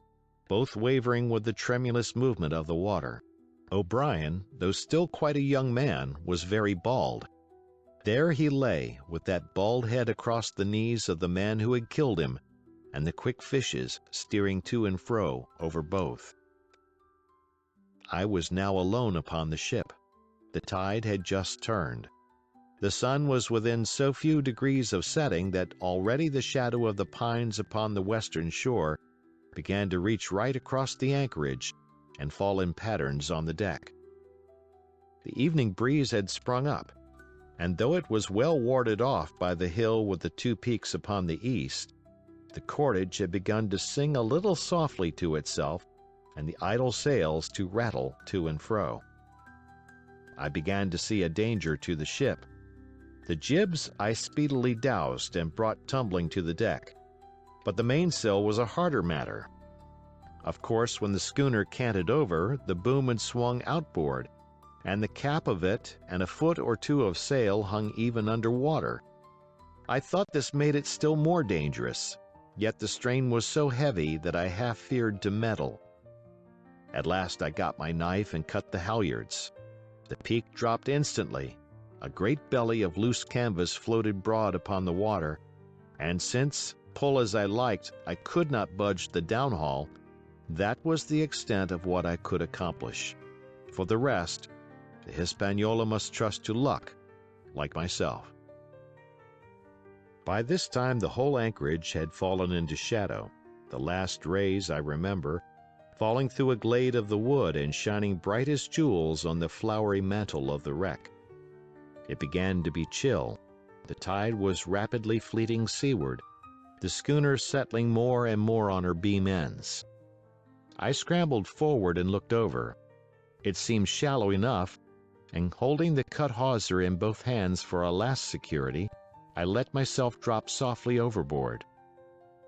both wavering with the tremulous movement of the water. O'Brien, though still quite a young man, was very bald. There he lay, with that bald head across the knees of the man who had killed him, and the quick fishes steering to and fro over both. I was now alone upon the ship. The tide had just turned. The sun was within so few degrees of setting that already the shadow of the pines upon the western shore began to reach right across the anchorage and fall in patterns on the deck. The evening breeze had sprung up, and though it was well warded off by the hill with the two peaks upon the east, the cordage had begun to sing a little softly to itself, and the idle sails to rattle to and fro. I began to see a danger to the ship. The jibs I speedily doused and brought tumbling to the deck, but the mainsail was a harder matter. Of course, when the schooner canted over, the boom had swung outboard, and the cap of it and a foot or two of sail hung even under water. I thought this made it still more dangerous, yet the strain was so heavy that I half feared to meddle. At last I got my knife and cut the halyards. The peak dropped instantly. A great belly of loose canvas floated broad upon the water, and since, pull as I liked, I could not budge the downhaul, that was the extent of what I could accomplish. For the rest, the Hispaniola must trust to luck, like myself. By this time the whole anchorage had fallen into shadow, the last rays, I remember, falling through a glade of the wood and shining bright as jewels on the flowery mantle of the wreck. It began to be chill. The tide was rapidly fleeting seaward, the schooner settling more and more on her beam ends. I scrambled forward and looked over. It seemed shallow enough, and holding the cut hawser in both hands for a last security, I let myself drop softly overboard.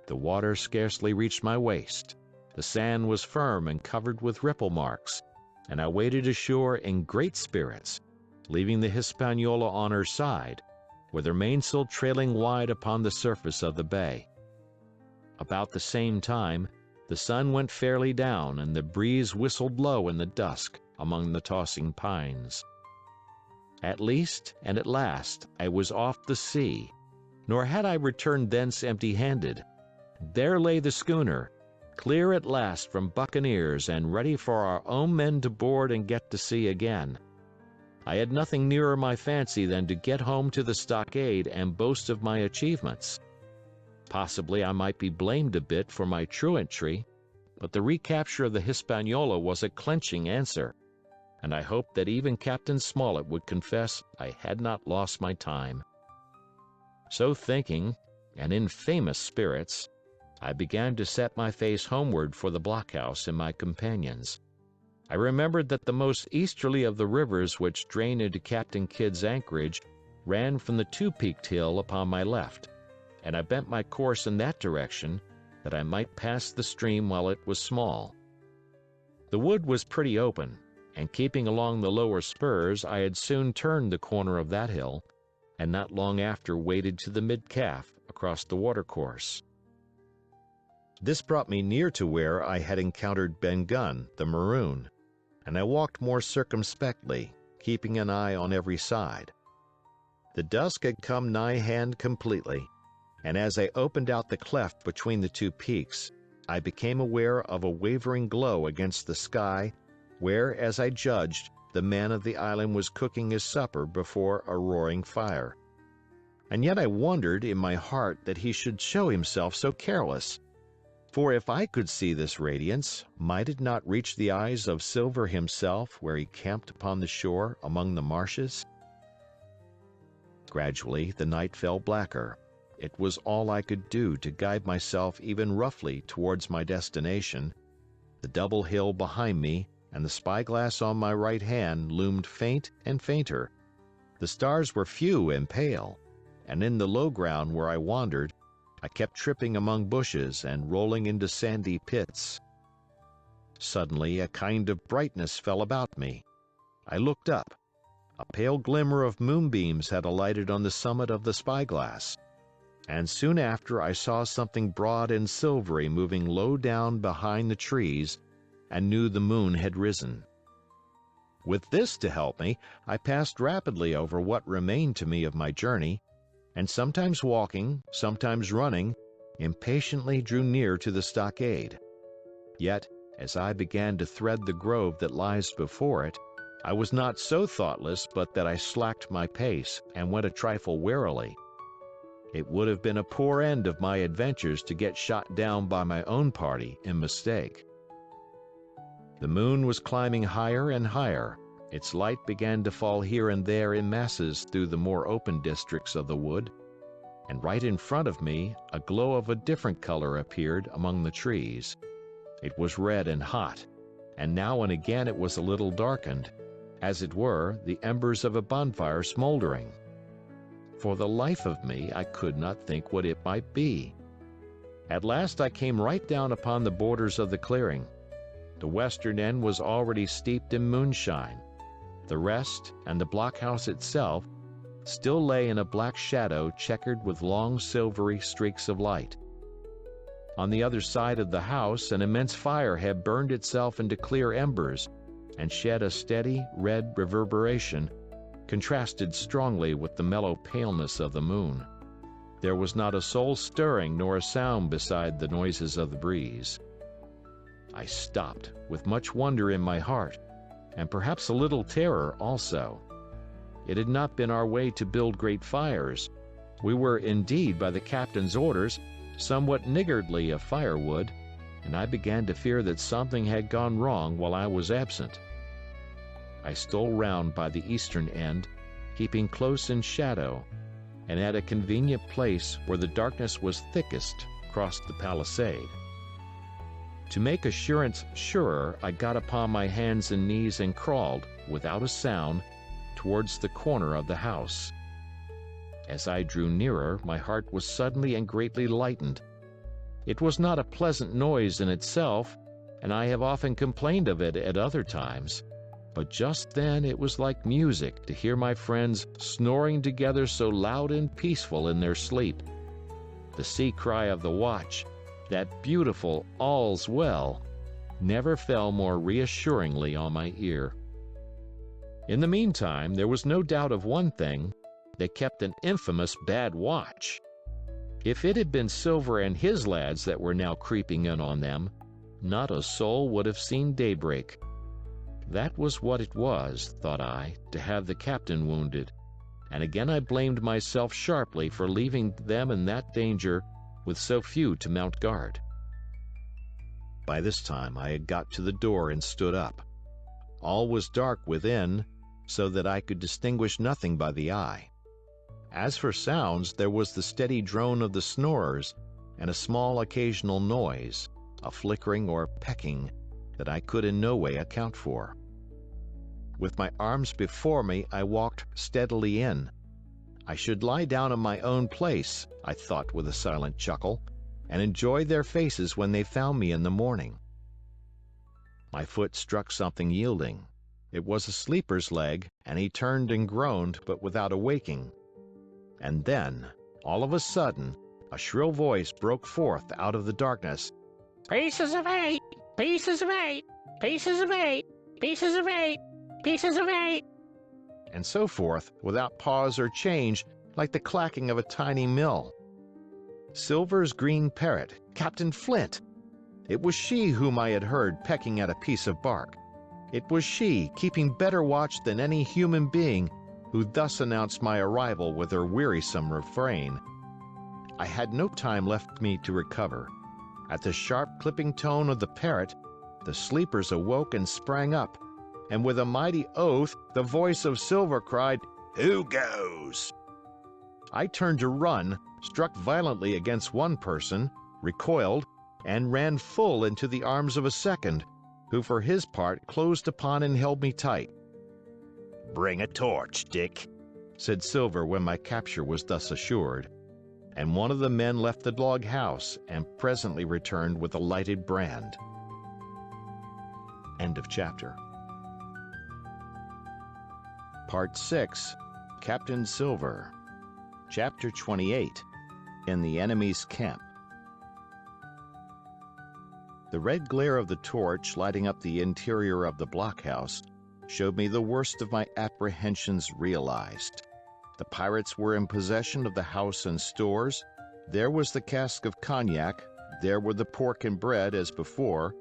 The water scarcely reached my waist. The sand was firm and covered with ripple marks, and I waded ashore in great spirits, leaving the Hispaniola on her side, with her mainsail trailing wide upon the surface of the bay. About the same time, the sun went fairly down, and the breeze whistled low in the dusk among the tossing pines. At least, and at last, I was off the sea, nor had I returned thence empty-handed. There lay the schooner, clear at last from buccaneers and ready for our own men to board and get to sea again. I had nothing nearer my fancy than to get home to the stockade and boast of my achievements. Possibly I might be blamed a bit for my truantry, but the recapture of the Hispaniola was a clenching answer, and I hoped that even Captain Smollett would confess I had not lost my time. So thinking, and in famous spirits, I began to set my face homeward for the blockhouse and my companions. I remembered that the most easterly of the rivers which drain into Captain Kidd's anchorage ran from the two-peaked hill upon my left, and I bent my course in that direction that I might pass the stream while it was small. The wood was pretty open, and keeping along the lower spurs, I had soon turned the corner of that hill, and not long after waded to the mid-calf across the watercourse. This brought me near to where I had encountered Ben Gunn, the maroon, and I walked more circumspectly, keeping an eye on every side. The dusk had come nigh hand completely, and as I opened out the cleft between the two peaks, I became aware of a wavering glow against the sky where, as I judged, the man of the island was cooking his supper before a roaring fire. And yet I wondered in my heart that he should show himself so careless. For if I could see this radiance, might it not reach the eyes of Silver himself where he camped upon the shore among the marshes? Gradually the night fell blacker. It was all I could do to guide myself even roughly towards my destination. The double hill behind me and the spyglass on my right hand loomed faint and fainter. The stars were few and pale, and in the low ground where I wandered, I kept tripping among bushes and rolling into sandy pits. Suddenly a kind of brightness fell about me. I looked up. A pale glimmer of moonbeams had alighted on the summit of the spyglass, and soon after I saw something broad and silvery moving low down behind the trees, and knew the moon had risen. With this to help me, I passed rapidly over what remained to me of my journey, and sometimes walking, sometimes running, impatiently drew near to the stockade. Yet, as I began to thread the grove that lies before it, I was not so thoughtless but that I slacked my pace and went a trifle warily. It would have been a poor end of my adventures to get shot down by my own party in mistake. The moon was climbing higher and higher. Its light began to fall here and there in masses through the more open districts of the wood, and right in front of me a glow of a different color appeared among the trees. It was red and hot, and now and again it was a little darkened, as it were the embers of a bonfire smoldering. For the life of me I could not think what it might be. At last I came right down upon the borders of the clearing. The western end was already steeped in moonshine. The rest, and the blockhouse itself, still lay in a black shadow checkered with long silvery streaks of light. On the other side of the house an immense fire had burned itself into clear embers and shed a steady red reverberation, contrasted strongly with the mellow paleness of the moon. There was not a soul stirring nor a sound beside the noises of the breeze. I stopped, with much wonder in my heart, and perhaps a little terror also. It had not been our way to build great fires. We were indeed, by the captain's orders, somewhat niggardly of firewood, and I began to fear that something had gone wrong while I was absent. I stole round by the eastern end, keeping close in shadow, and at a convenient place where the darkness was thickest, crossed the palisade. To make assurance surer, I got upon my hands and knees and crawled, without a sound, towards the corner of the house. As I drew nearer, my heart was suddenly and greatly lightened. It was not a pleasant noise in itself, and I have often complained of it at other times, but just then it was like music to hear my friends snoring together so loud and peaceful in their sleep. The sea cry of the watch, that beautiful "all's well," never fell more reassuringly on my ear. In the meantime, there was no doubt of one thing: they kept an infamous bad watch. If it had been Silver and his lads that were now creeping in on them, not a soul would have seen daybreak. That was what it was, thought I, to have the captain wounded, and again I blamed myself sharply for leaving them in that danger with so few to mount guard. By this time I had got to the door and stood up. All was dark within, so that I could distinguish nothing by the eye. As for sounds, there was the steady drone of the snorers, and a small occasional noise, a flickering or pecking, that I could in no way account for. With my arms before me, I walked steadily in. I should lie down in my own place, I thought with a silent chuckle, and enjoy their faces when they found me in the morning. My foot struck something yielding. It was a sleeper's leg, and he turned and groaned, but without awaking. And then, all of a sudden, a shrill voice broke forth out of the darkness. "Pieces of 8! Pieces of 8! Pieces of 8! Pieces of 8! Pieces of 8!" And so forth, without pause or change, like the clacking of a tiny mill. Silver's green parrot, Captain Flint! It was she whom I had heard pecking at a piece of bark. It was she, keeping better watch than any human being, who thus announced my arrival with her wearisome refrain. I had no time left me to recover. At the sharp clipping tone of the parrot, the sleepers awoke and sprang up, and with a mighty oath, the voice of Silver cried, "Who goes?" I turned to run, struck violently against one person, recoiled, and ran full into the arms of a second, who for his part closed upon and held me tight. "Bring a torch, Dick," said Silver when my capture was thus assured, and one of the men left the log house and presently returned with a lighted brand. End of chapter. Part 6, Captain Silver. Chapter 28, In the Enemy's Camp. The red glare of the torch lighting up the interior of the blockhouse showed me the worst of my apprehensions realized. The pirates were in possession of the house and stores. There was the cask of cognac, there were the pork and bread as before,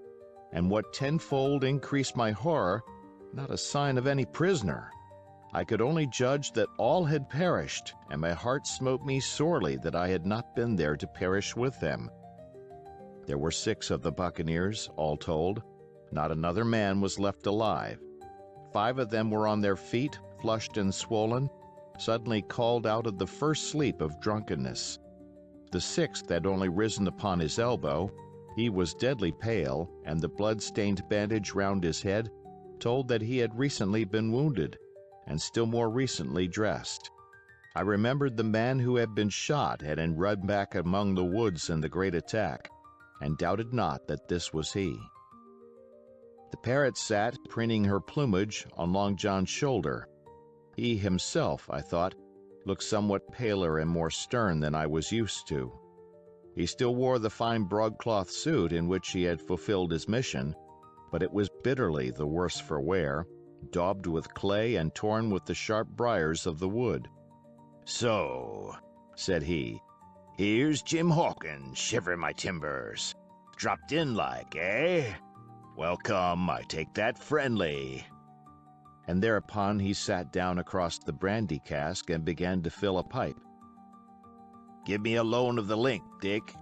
and what tenfold increased my horror, not a sign of any prisoner. I could only judge that all had perished, and my heart smote me sorely that I had not been there to perish with them. There were 6 of the buccaneers, all told. Not another man was left alive. 5 of them were on their feet, flushed and swollen, suddenly called out of the first sleep of drunkenness. The 6th had only risen upon his elbow. He was deadly pale, and the blood-stained bandage round his head told that he had recently been wounded, and still more recently dressed. I remembered the man who had been shot and had run back among the woods in the great attack, and doubted not that this was he. The parrot sat, preening her plumage, on Long John's shoulder. He himself, I thought, looked somewhat paler and more stern than I was used to. He still wore the fine broadcloth suit in which he had fulfilled his mission, but it was bitterly the worse for wear, daubed with clay and torn with the sharp briars of the wood. "So," said he, "here's Jim Hawkins, shiver my timbers. Dropped in like, eh? Welcome, I take that friendly." And thereupon he sat down across the brandy cask and began to fill a pipe. "Give me a loan of the link, Dick,"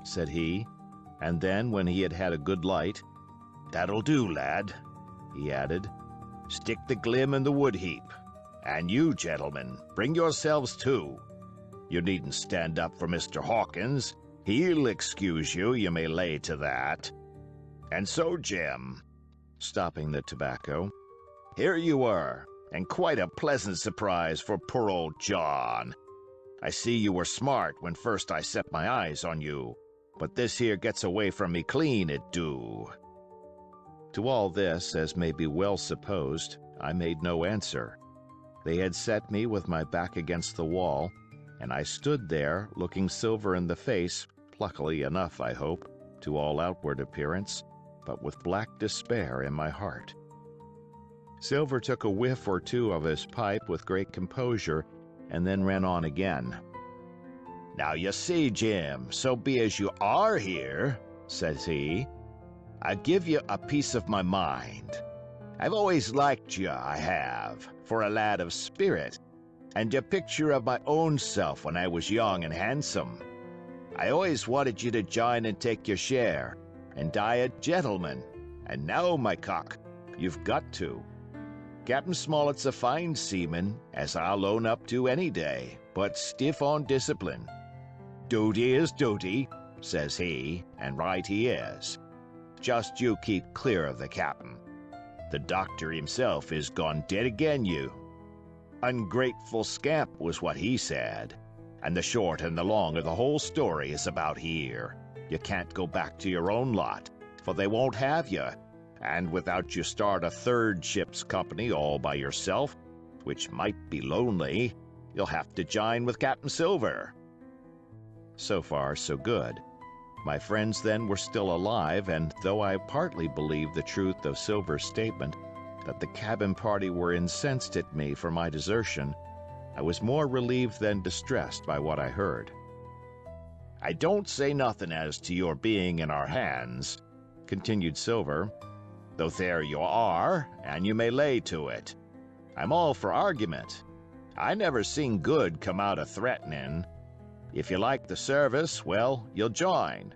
said he, and then, when he had had a good light, "That'll do, lad," he added. "Stick the glim in the wood heap. And you, gentlemen, bring yourselves too. You needn't stand up for Mr. Hawkins. He'll excuse you, you may lay to that. And so, Jim," stopping the tobacco, "here you are, and quite a pleasant surprise for poor old John. I see you were smart when first I set my eyes on you, but this here gets away from me clean, it do." To all this, as may be well supposed, I made no answer. They had set me with my back against the wall, and I stood there, looking Silver in the face, pluckily enough, I hope, to all outward appearance, but with black despair in my heart. Silver took a whiff or two of his pipe with great composure, and then ran on again. "Now you see, Jim, so be as you are here," says he, "I give you a piece of my mind. I've always liked you, I have, for a lad of spirit, and a picture of my own self when I was young and handsome. I always wanted you to join and take your share, and die a gentleman, and now, my cock, you've got to. Captain Smollett's a fine seaman, as I'll own up to any day, but stiff on discipline. Duty is duty, says he, and right he is. Just you keep clear of the captain. The doctor himself is gone dead again you. Ungrateful scamp was what he said, and the short and the long of the whole story is about here. You can't go back to your own lot, for they won't have you, and without you start a third ship's company all by yourself, which might be lonely, you'll have to join with Captain Silver." So far, so good. My friends then were still alive, and though I partly believed the truth of Silver's statement that the cabin party were incensed at me for my desertion, I was more relieved than distressed by what I heard. "I don't say nothing as to your being in our hands," continued Silver, "though there you are, and you may lay to it. I'm all for argument. I never seen good come out of threatening. If you like the service, well, you'll join.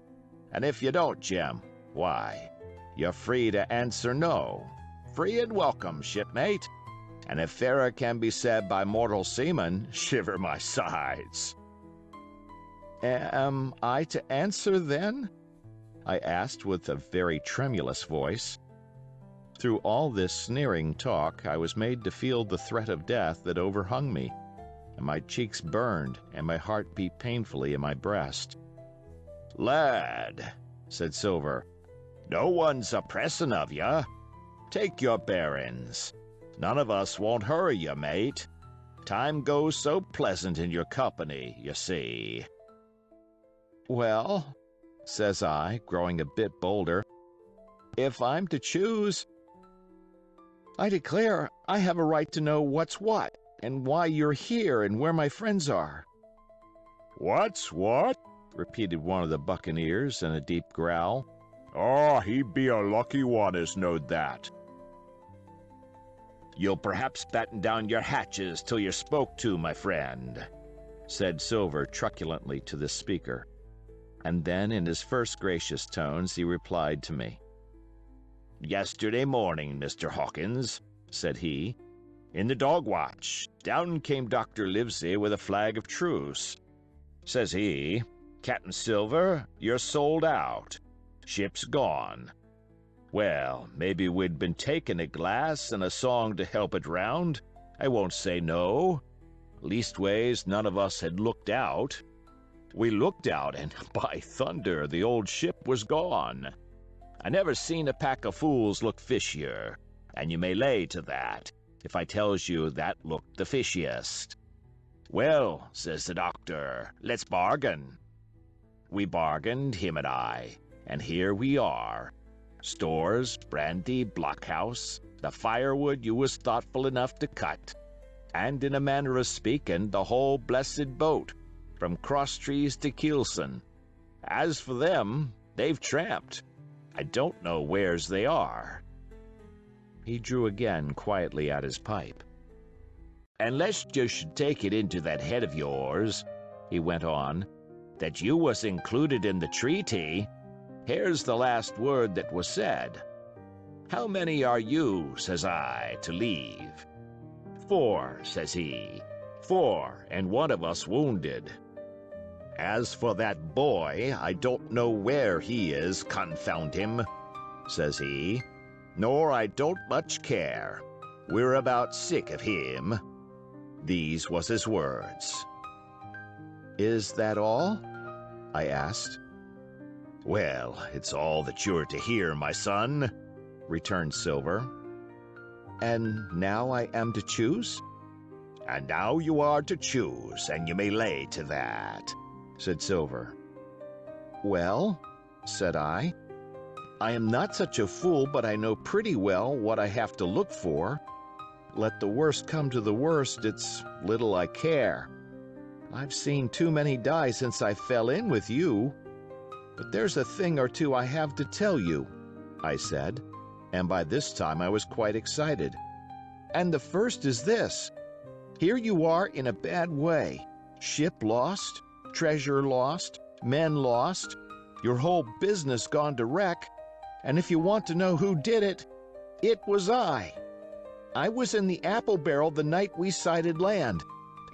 And if you don't, Jim, why, you're free to answer no. Free and welcome, shipmate. And if fairer can be said by mortal seaman, shiver my sides." "Am I to answer, then?" I asked with a very tremulous voice. Through all this sneering talk, I was made to feel the threat of death that overhung me, and my cheeks burned, and my heart beat painfully in my breast. "Lad," said Silver, "no one's a-pressin' of ya. Take your bearin's. None of us won't hurry you, mate. Time goes so pleasant in your company, you see." "Well," says I, growing a bit bolder, "if I'm to choose, I declare I have a right to know what's what, and why you're here, and where my friends are." "What's what?" repeated one of the buccaneers in a deep growl. "Oh, he be a lucky one as knowed that." "You'll perhaps batten down your hatches till you're spoke to, my friend," said Silver truculently to the speaker. And then, in his first gracious tones, he replied to me. "Yesterday morning, Mr. Hawkins," said he, "in the dog watch, down came Dr. Livesey with a flag of truce. Says he, 'Captain Silver, you're sold out. Ship's gone.' Well, maybe we'd been taking a glass and a song to help it round. I won't say no. Leastways, none of us had looked out. We looked out, and by thunder, the old ship was gone. I never seen a pack of fools look fishier, and you may lay to that, if I tells you that looked the fishiest. 'Well,' says the doctor, 'let's bargain.' We bargained, him and I, and here we are. Stores, brandy, blockhouse, the firewood you was thoughtful enough to cut, and in a manner of speaking, the whole blessed boat, from Crosstrees to Kielson. As for them, they've tramped. I don't know wheres they are." He drew again quietly at his pipe. "And lest you should take it into that head of yours," he went on, "that you was included in the treaty, here's the last word that was said. 'How many are you,' says I, 'to leave?' 'Four,' says he. 'Four, and one of us wounded. As for that boy, I don't know where he is, confound him,' says he, 'nor I don't much care. We're about sick of him.' These was his words." "Is that all?" I asked. "Well, it's all that you're to hear, my son," returned Silver. "And now I am to choose?" "And now you are to choose, and you may lay to that," said Silver. "Well," said I am not such a fool, but I know pretty well what I have to look for. Let the worst come to the worst, it's little I care. I've seen too many die since I fell in with you. But there's a thing or two I have to tell you," I said, and by this time I was quite excited. "And the first is this. Here you are in a bad way. Ship lost, treasure lost, men lost, your whole business gone to wreck, and if you want to know who did it, it was I. I was in the apple barrel the night we sighted land,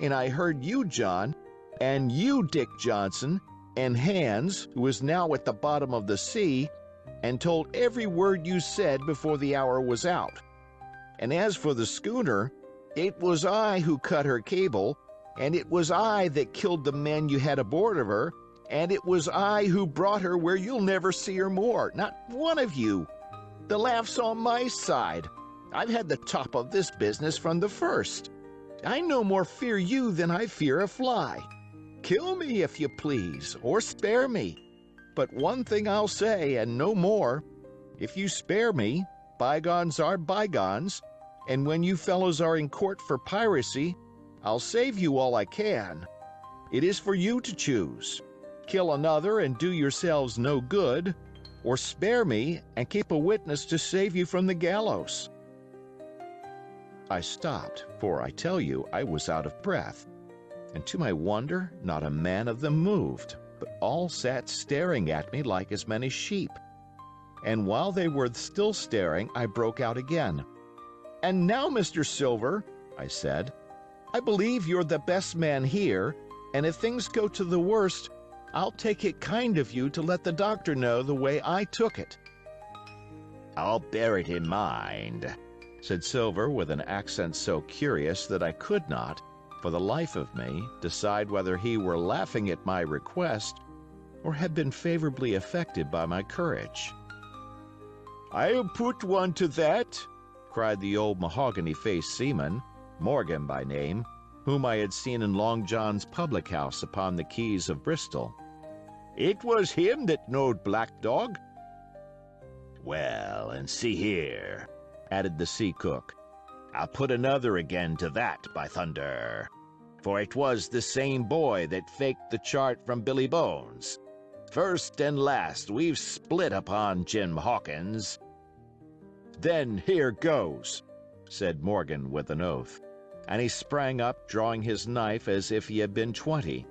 and I heard you, John, and you, Dick Johnson, and Hans, who is now at the bottom of the sea, and told every word you said before the hour was out. And as for the schooner, it was I who cut her cable, and it was I that killed the men you had aboard of her, and it was I who brought her where you'll never see her more, not one of you. The laugh's on my side. I've had the top of this business from the first. I no more fear you than I fear a fly. Kill me if you please, or spare me. But one thing I'll say, and no more. If you spare me, bygones are bygones, and when you fellows are in court for piracy, I'll save you all I can. It is for you to choose. Kill another and do yourselves no good, or spare me and keep a witness to save you from the gallows." I stopped, for I tell you I was out of breath, and to my wonder not a man of them moved, but all sat staring at me like as many sheep. And while they were still staring, I broke out again. "And now, Mr. Silver," I said, "I believe you're the best man here, and if things go to the worst, I'll take it kind of you to let the doctor know the way I took it." "I'll bear it in mind," said Silver with an accent so curious that I could not, for the life of me, decide whether he were laughing at my request or had been favorably affected by my courage. "I'll put one to that," cried the old mahogany-faced seaman, Morgan by name, whom I had seen in Long John's public house upon the quays of Bristol. "It was him that knowed Black Dog." "Well, and see here," added the sea cook, "I'll put another again to that, by thunder. For it was the same boy that faked the chart from Billy Bones. First and last, we've split upon Jim Hawkins." "Then here goes," said Morgan with an oath, and he sprang up, drawing his knife as if he had been 20.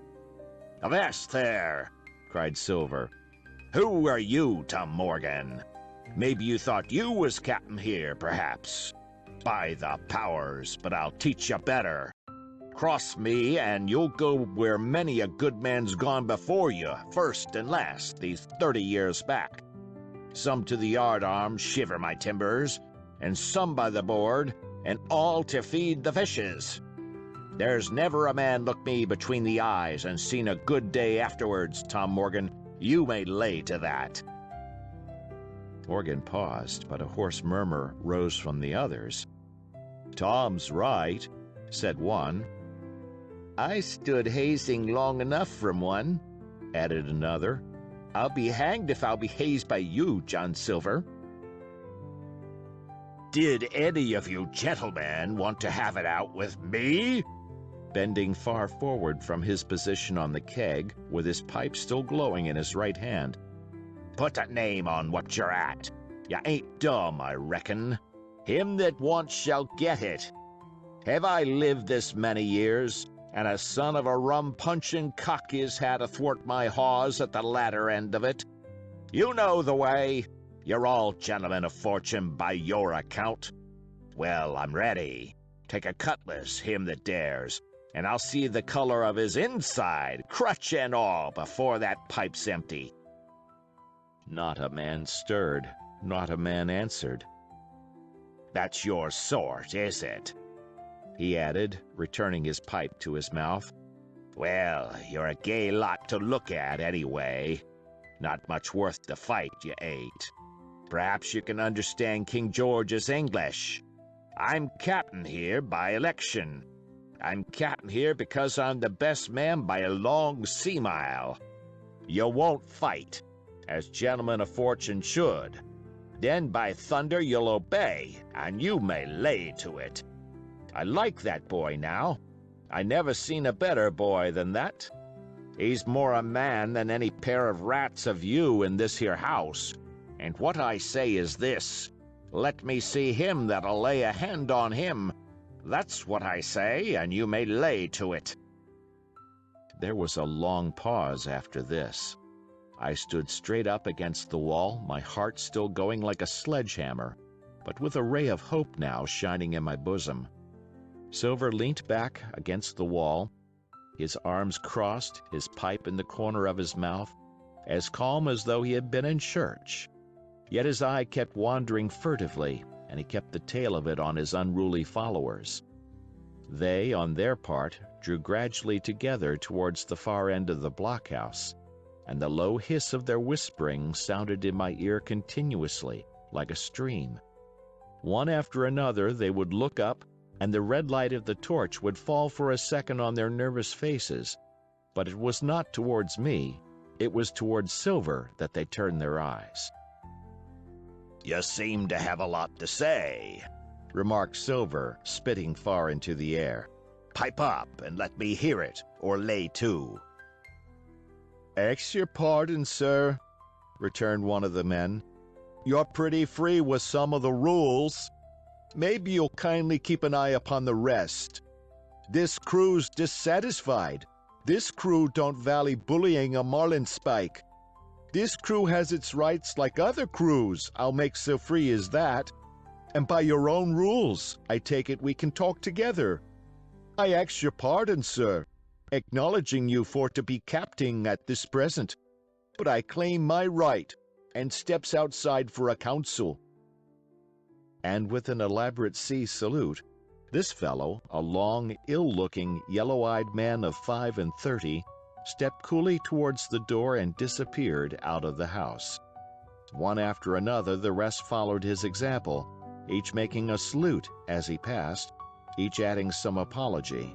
"Avast there!" cried Silver. "Who are you, Tom Morgan? Maybe you thought you was captain here, perhaps. By the powers, but I'll teach you better. Cross me, and you'll go where many a good man's gone before you, first and last, these 30 years back. Some to the yard arm shiver my timbers, and some by the board, and all to feed the fishes. There's never a man looked me between the eyes and seen a good day afterwards, Tom Morgan. You may lay to that." Morgan paused, but a hoarse murmur rose from the others. "Tom's right," said one. "I stood hazing long enough from one," added another. "I'll be hanged if I'll be hazed by you, John Silver." "Did any of you gentlemen want to have it out with me?" Bending far forward from his position on the keg, with his pipe still glowing in his right hand. "Put a name on what you're at. You ain't dumb, I reckon. Him that wants shall get it. Have I lived this many years, and a son of a rum-punching cock has had athwart my hawse at the latter end of it? You know the way. You're all gentlemen of fortune by your account. Well, I'm ready. Take a cutlass, him that dares, and I'll see the color of his inside, crutch and all, before that pipe's empty." Not a man stirred, not a man answered. "That's your sort, is it?" he added, returning his pipe to his mouth. "Well, you're a gay lot to look at, anyway. Not much worth the fight, you ain't. Perhaps you can understand King George's English. I'm captain here by election. I'm captain here because I'm the best man by a long sea mile. You won't fight, as gentlemen of fortune should. Then by thunder you'll obey, and you may lay to it. I like that boy now. I never seen a better boy than that. He's more a man than any pair of rats of you in this here house. And what I say is this, let me see him that'll lay a hand on him. That's what I say, and you may lay to it." There was a long pause after this. I stood straight up against the wall, my heart still going like a sledgehammer, but with a ray of hope now shining in my bosom. Silver leant back against the wall, his arms crossed, his pipe in the corner of his mouth, as calm as though he had been in church. Yet his eye kept wandering furtively, and he kept the tail of it on his unruly followers. They, on their part, drew gradually together towards the far end of the blockhouse, and the low hiss of their whispering sounded in my ear continuously, like a stream. One after another they would look up, and the red light of the torch would fall for a second on their nervous faces, but it was not towards me, it was towards Silver that they turned their eyes. "You seem to have a lot to say," remarked Silver, spitting far into the air. "Pipe up and let me hear it, or lay to." "Ax your pardon, sir," returned one of the men. "You're pretty free with some of the rules. Maybe you'll kindly keep an eye upon the rest. This crew's dissatisfied. This crew don't vally bullying a marlinspike. This crew has its rights like other crews, I'll make so free as that. And by your own rules, I take it we can talk together. I ax your pardon, sir, acknowledging you for to be capting at this present, but I claim my right, and steps outside for a council." And with an elaborate sea salute, This fellow, a long, ill-looking, yellow-eyed man of 35, stepped coolly towards the door and disappeared out of the house. One after another, the rest followed his example, each making a salute as he passed, each adding some apology.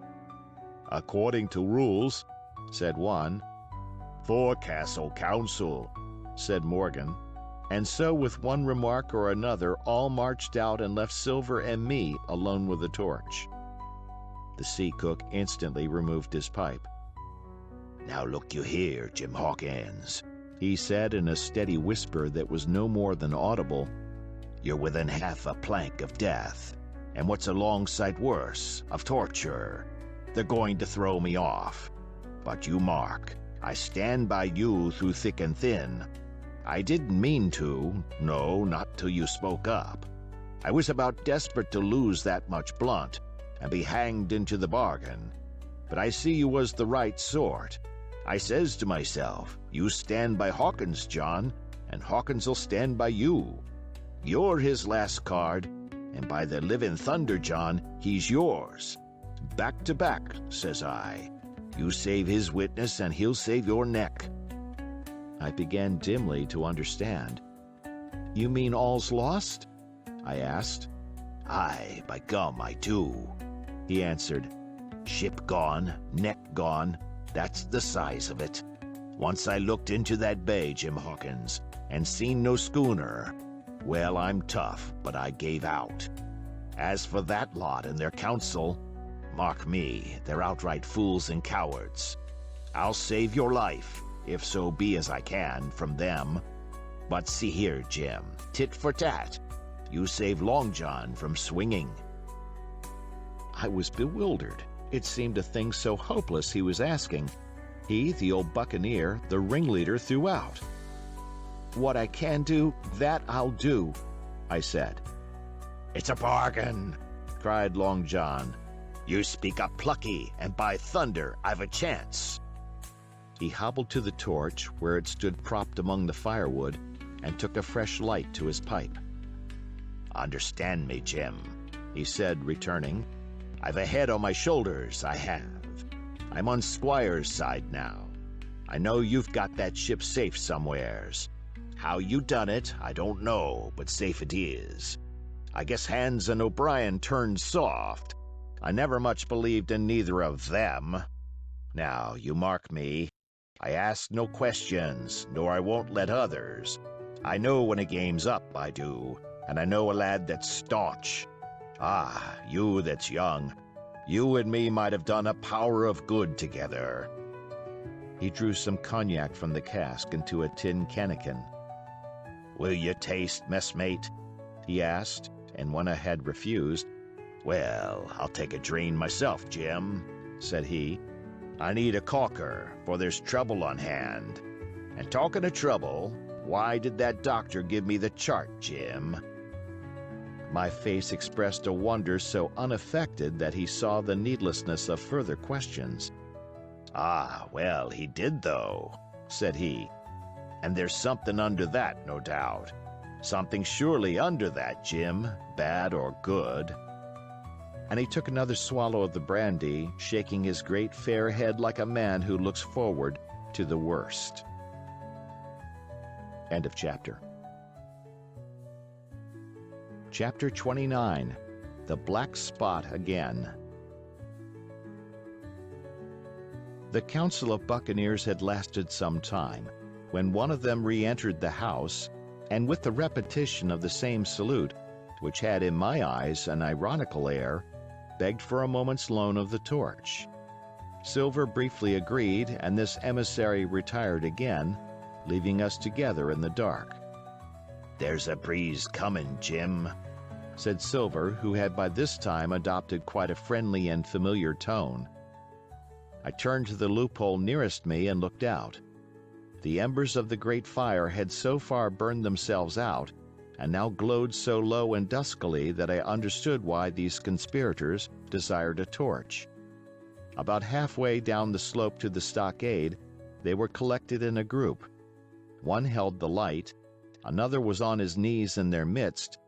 "According to rules," said one. "Forecastle Council," said Morgan. And so, with one remark or another, all marched out and left Silver and me alone with the torch. The sea cook instantly removed his pipe. "Now look you here, Jim Hawkins," he said in a steady whisper that was no more than audible. "You're within half a plank of death, and what's a long sight worse, of torture. They're going to throw me off. But you mark, I stand by you through thick and thin. I didn't mean to, no, not till you spoke up. I was about desperate to lose that much blunt, and be hanged into the bargain. But I see you was the right sort. I says to myself, you stand by Hawkins, John, and Hawkins'll stand by you. You're his last card, and by the living thunder, John, he's yours. Back to back, says I. You save his witness, and he'll save your neck." I began dimly to understand. "You mean all's lost?" I asked. "Aye, by gum, I do," he answered. "Ship gone, neck gone, that's the size of it. Once I looked into that bay, Jim Hawkins, and seen no schooner. Well, I'm tough, but I gave out. As for that lot and their counsel, mark me, they're outright fools and cowards. I'll save your life, if so be as I can, from them. But see here, Jim, tit for tat. You save Long John from swinging." I was bewildered. It seemed a thing so hopeless he was asking. He, the old buccaneer, the ringleader throughout. "What I can do, that I'll do," I said. "It's a bargain," cried Long John. "You speak up plucky, and by thunder, I've a chance." He hobbled to the torch, where it stood propped among the firewood, and took a fresh light to his pipe. "Understand me, Jim," he said, returning. "I've a head on my shoulders, I have. I'm on Squire's side now. I know you've got that ship safe somewheres. How you done it, I don't know, but safe it is. I guess Hans and O'Brien turned soft. I never much believed in neither of them. Now, you mark me. I ask no questions, nor I won't let others. I know when a game's up, I do, and I know a lad that's staunch. Ah, you that's young, you and me might have done a power of good together." He drew some cognac from the cask into a tin cannikin. "Will you taste, messmate?" he asked, and when I had refused, "Well, I'll take a drain myself, Jim," said he. "I need a caulker, for there's trouble on hand. And talking of trouble, why did that doctor give me the chart, Jim?" My face expressed a wonder so unaffected that he saw the needlessness of further questions. "Ah, well, he did, though," said he. "And there's something under that, no doubt. Something surely under that, Jim, bad or good." And he took another swallow of the brandy, shaking his great fair head like a man who looks forward to the worst. End of chapter. Chapter 29. The Black Spot Again. The council of buccaneers had lasted some time, when one of them re-entered the house, and with the repetition of the same salute, which had in my eyes an ironical air, begged for a moment's loan of the torch. Silver briefly agreed, and this emissary retired again, leaving us together in the dark. "There's a breeze coming, Jim," said Silver, who had by this time adopted quite a friendly and familiar tone. I turned to the loophole nearest me and looked out. The embers of the great fire had so far burned themselves out, and now glowed so low and duskily that I understood why these conspirators desired a torch. About halfway down the slope to the stockade, they were collected in a group. One held the light, another was on his knees in their midst,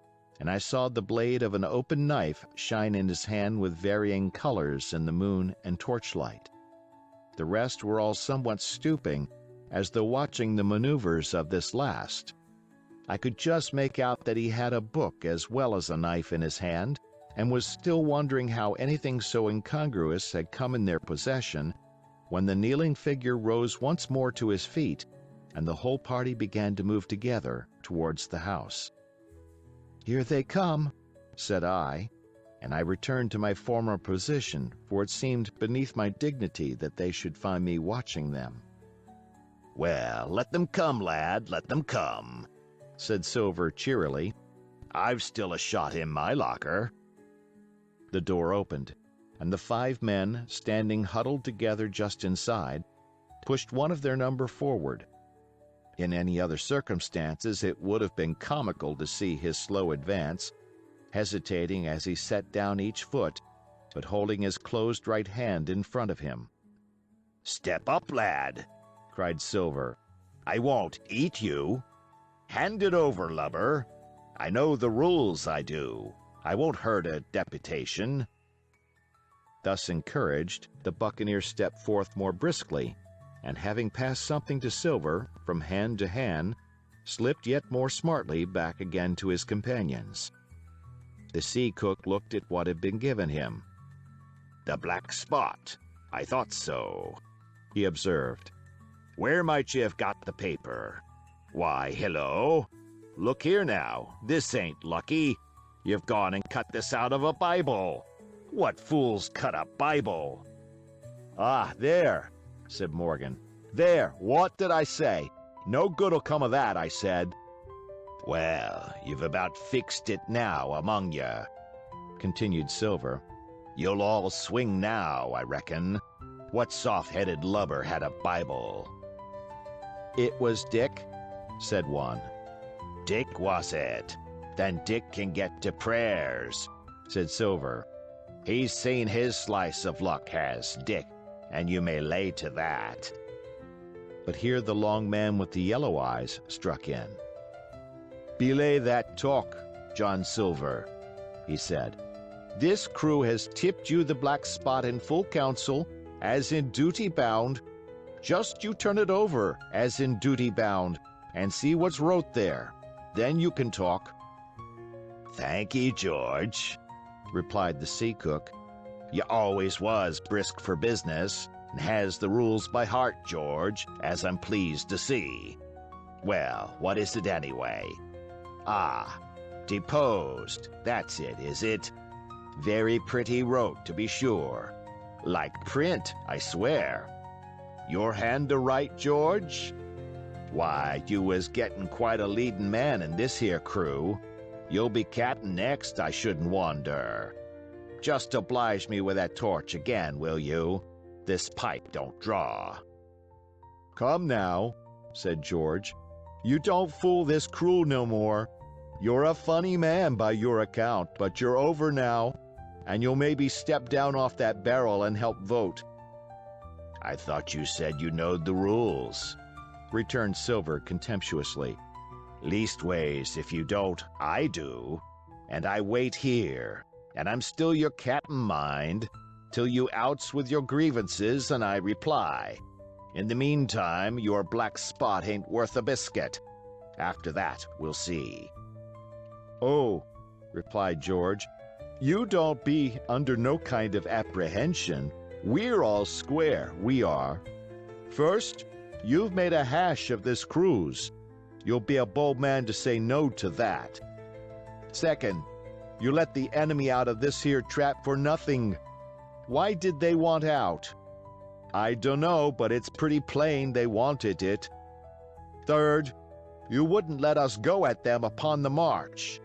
and I saw the blade of an open knife shine in his hand with varying colors in the moon and torchlight. The rest were all somewhat stooping, as though watching the maneuvers of this last. I could just make out that he had a book as well as a knife in his hand, and was still wondering how anything so incongruous had come in their possession, when the kneeling figure rose once more to his feet, and the whole party began to move together towards the house. "Here they come," said I, and I returned to my former position, for it seemed beneath my dignity that they should find me watching them. "Well, let them come, lad, let them come," said Silver cheerily. "I've still a shot in my locker." The door opened, and the 5 men, standing huddled together just inside, pushed one of their number forward. In any other circumstances it would have been comical to see his slow advance, hesitating as he set down each foot, but holding his closed right hand in front of him. "Step up, lad," cried Silver. "I won't eat you. Hand it over, lubber. I know the rules, I do. I won't hurt a deputation." Thus encouraged, the buccaneer stepped forth more briskly, and having passed something to Silver from hand to hand, slipped yet more smartly back again to his companions. The sea cook looked at what had been given him. "The black spot. I thought so," he observed. "Where might you have got the paper? Why, hello. Look here now, this ain't lucky. You've gone and cut this out of a Bible. What fools cut a Bible?" "Ah, there," said Morgan. "There, what did I say? No good'll come of that, I said." "Well, you've about fixed it now among you," continued Silver. "You'll all swing now, I reckon. What soft-headed lubber had a Bible?" "It was Dick," said one. "Dick, was it? Then Dick can get to prayers," said Silver. "He's seen his slice of luck, has Dick, and you may lay to that." But here the long man with the yellow eyes struck in. "Belay that talk, John Silver," he said. "This crew has tipped you the black spot in full council, as in duty bound. Just you turn it over, as in duty bound, and see what's wrote there. Then you can talk." "Thank'ee, George," replied the sea cook. "You always was brisk for business, and has the rules by heart, George, as I'm pleased to see. Well, what is it anyway? Ah, deposed, that's it, is it? Very pretty wrote, to be sure. Like print, I swear. Your hand to write, George? Why, you was getting quite a leadin' man in this here crew. You'll be captain next, I shouldn't wonder. Just oblige me with that torch again, will you? This pipe don't draw." "Come now," said George. "You don't fool this crew no more. You're a funny man by your account, but you're over now, and you'll maybe step down off that barrel and help vote." "I thought you said you knowed the rules," returned Silver contemptuously. "Leastways, if you don't, I do. And I wait here, and I'm still your captain, mind, till you outs with your grievances and I reply. In the meantime, your black spot ain't worth a biscuit. After that, we'll see." "Oh," replied George, "you don't be under no kind of apprehension. We're all square, we are. First, you've made a hash of this cruise. You'll be a bold man to say no to that. Second, you let the enemy out of this here trap for nothing. Why did they want out? I dunno, but it's pretty plain they wanted it. Third, you wouldn't let us go at them upon the march.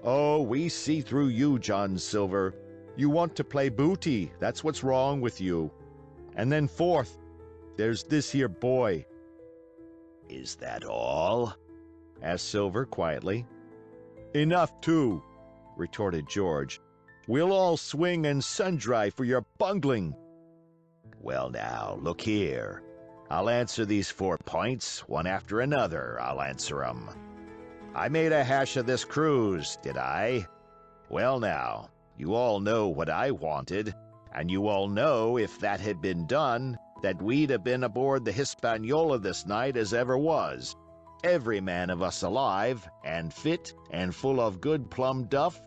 Oh, we see through you, John Silver. You want to play booty, that's what's wrong with you. And then fourth, there's this here boy." "Is that all?" asked Silver quietly. "Enough, too," retorted George. "We'll all swing and sun-dry for your bungling." "Well now, look here. I'll answer these 4 points, one after another, I'll answer 'em. I made a hash of this cruise, did I? Well now, you all know what I wanted, and you all know if that had been done, that we'd have been aboard the Hispaniola this night as ever was. Every man of us alive, and fit, and full of good plum duff,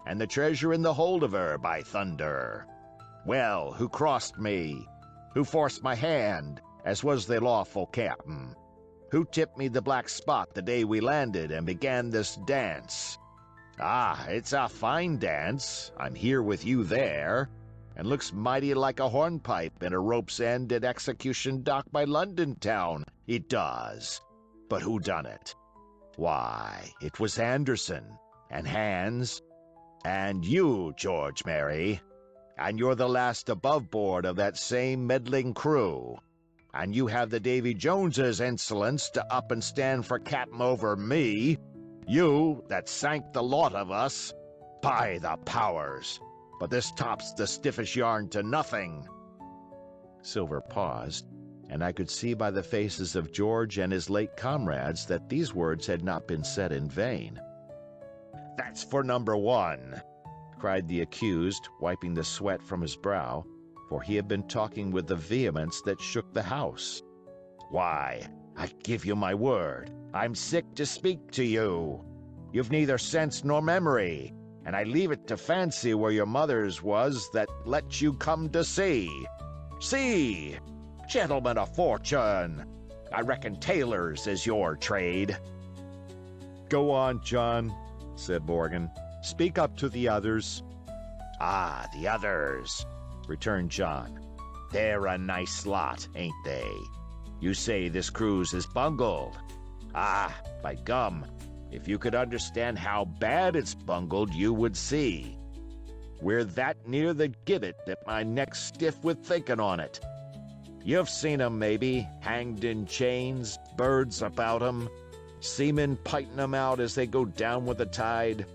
and the treasure in the hold of her, by thunder. Well, who crossed me? Who forced my hand, as was the lawful captain? Who tipped me the black spot the day we landed and began this dance? Ah, it's a fine dance. I'm here with you there, and looks mighty like a hornpipe in a rope's end at Execution Dock by London town. It does. But who done it? Why, it was Anderson, and Hans, and you, George Mary, and you're the last above board of that same meddling crew. And you have the Davy Jones's insolence to up and stand for captain over me. You, that sank the lot of us. By the powers! But this tops the stiffest yarn to nothing. Silver paused, and I could see by the faces of George and his late comrades that these words had not been said in vain. "That's for number one," cried the accused, wiping the sweat from his brow, for he had been talking with the vehemence that shook the house. "Why, I give you my word, I'm sick to speak to you. You've neither sense nor memory, and I leave it to fancy where your mother's was that let you come to sea. See, gentlemen of fortune, I reckon tailors is your trade." "Go on, John," said Morgan. "Speak up to the others." "Ah, the others," returned John. "They're a nice lot, ain't they? You say this cruise is bungled. Ah, by gum, if you could understand how bad it's bungled, you would see. We're that near the gibbet that my neck's stiff with thinking on it. You've seen 'em, maybe, hanged in chains, birds about 'em, seamen piting 'em out as they go down with the tide.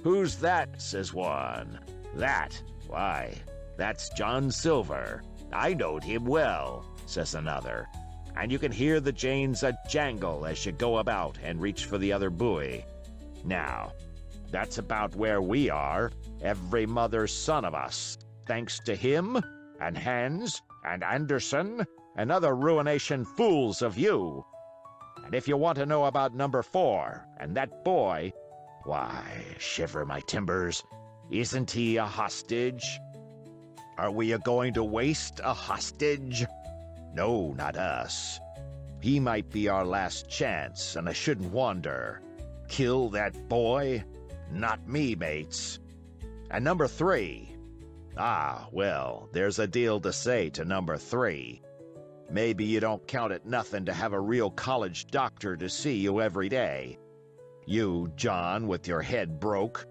'Who's that?' says one. 'That? Why, that's John Silver. I knowed him well,' says another. And you can hear the chains a jangle as you go about and reach for the other buoy. Now, that's about where we are, every mother's son of us, thanks to him, and Hans, and Anderson, and other ruination fools of you. And if you want to know about number 4, and that boy, why, shiver my timbers, isn't he a hostage? Are we a-going to waste a hostage? No, not us. He might be our last chance, and I shouldn't wonder. Kill that boy? Not me, mates. And number 3. Ah, well, there's a deal to say to number 3. Maybe you don't count it nothing to have a real college doctor to see you every day. You, John, with your head broke.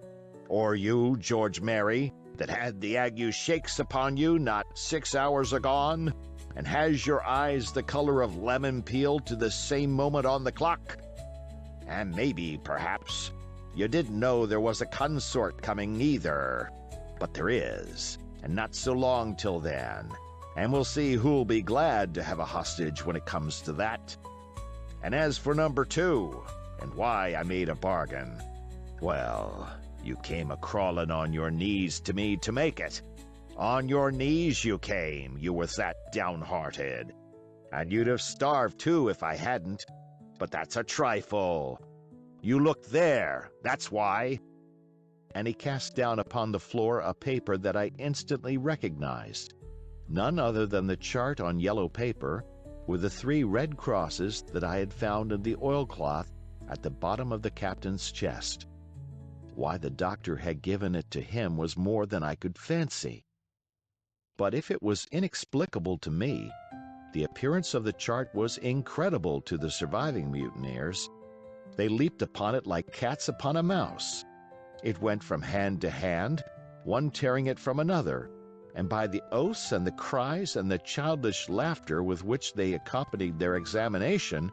Or you, George Mary, that had the ague shakes upon you not 6 hours agone, and has your eyes the color of lemon peel to the same moment on the clock. And maybe, perhaps, you didn't know there was a consort coming either. But there is, and not so long till then. And we'll see who'll be glad to have a hostage when it comes to that. And as for number 2, and why I made a bargain, well, you came a-crawling on your knees to me to make it. On your knees you came, you was that downhearted. And you'd have starved too if I hadn't. But that's a trifle. You look there, that's why. And he cast down upon the floor a paper that I instantly recognized. None other than the chart on yellow paper with the 3 red crosses that I had found in the oilcloth at the bottom of the captain's chest. Why the doctor had given it to him was more than I could fancy. But if it was inexplicable to me, the appearance of the chart was incredible to the surviving mutineers. They leaped upon it like cats upon a mouse. It went from hand to hand, one tearing it from another, and by the oaths and the cries and the childish laughter with which they accompanied their examination,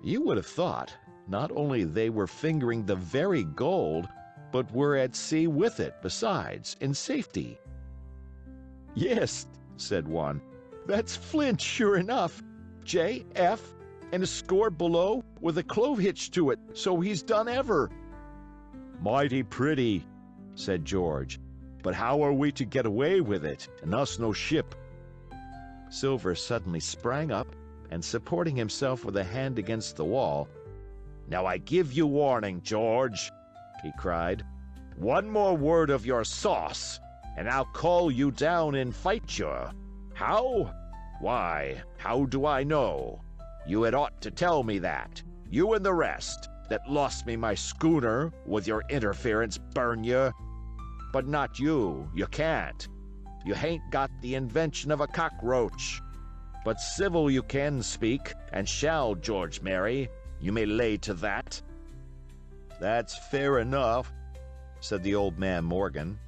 you would have thought not only they were fingering the very gold, but were at sea with it besides, in safety. "Yes," said one, "that's Flint, sure enough. J.F. and a score below with a clove hitch to it, so he's done ever." "Mighty pretty," said George, "but how are we to get away with it, and us no ship?" Silver suddenly sprang up, and supporting himself with a hand against the wall, "Now I give you warning, George," he cried. "One more word of your sauce, and I'll call you down and fight you. How? Why, how do I know? You had ought to tell me that, you and the rest, that lost me my schooner with your interference, burn you. But not you, you can't. You hain't got the invention of a cockroach. But civil you can speak, and shall, George Mary, you may lay to that." "That's fair enough," said the old man Morgan.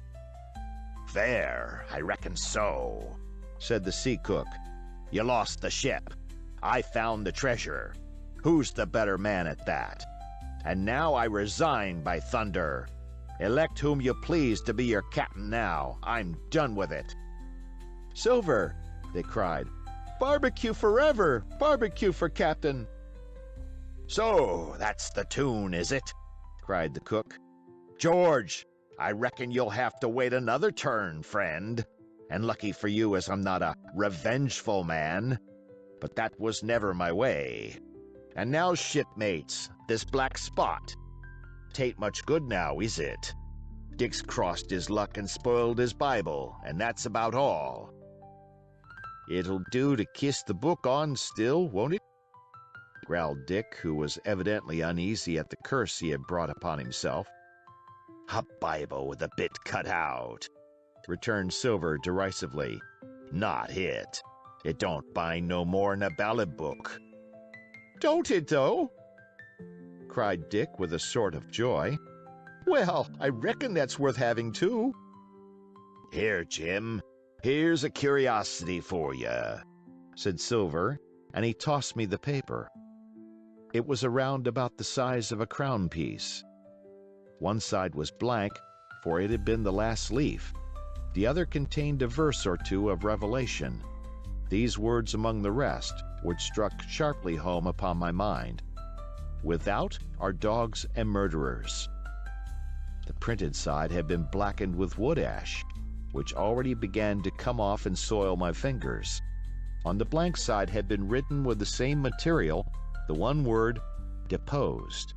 "Fair, I reckon so," said the sea cook. "You lost the ship. I found the treasure. Who's the better man at that? And now I resign, by thunder. Elect whom you please to be your captain now. I'm done with it." "Silver," they cried. "Barbecue forever! Barbecue for captain!" "So that's the tune, is it?" cried the cook. "George, I reckon you'll have to wait another turn, friend. And lucky for you as I'm not a revengeful man. But that was never my way. And now, shipmates, this black spot. 'Tain't much good now, is it? Dick's crossed his luck and spoiled his Bible, and that's about all." "It'll do to kiss the book on still, won't it?" growled Dick, who was evidently uneasy at the curse he had brought upon himself. "A Bible with a bit cut out," returned Silver derisively. "Not it. It don't bind no more'n a ballad book." "Don't it, though?" cried Dick with a sort of joy. "Well, I reckon that's worth having, too." "Here, Jim, here's a curiosity for you," said Silver, and he tossed me the paper. It was around about the size of a crown piece. One side was blank, for it had been the last leaf. The other contained a verse or two of Revelation. These words among the rest, which struck sharply home upon my mind: "Without are dogs and murderers." The printed side had been blackened with wood ash, which already began to come off and soil my fingers. On the blank side had been written with the same material the one word, "deposed."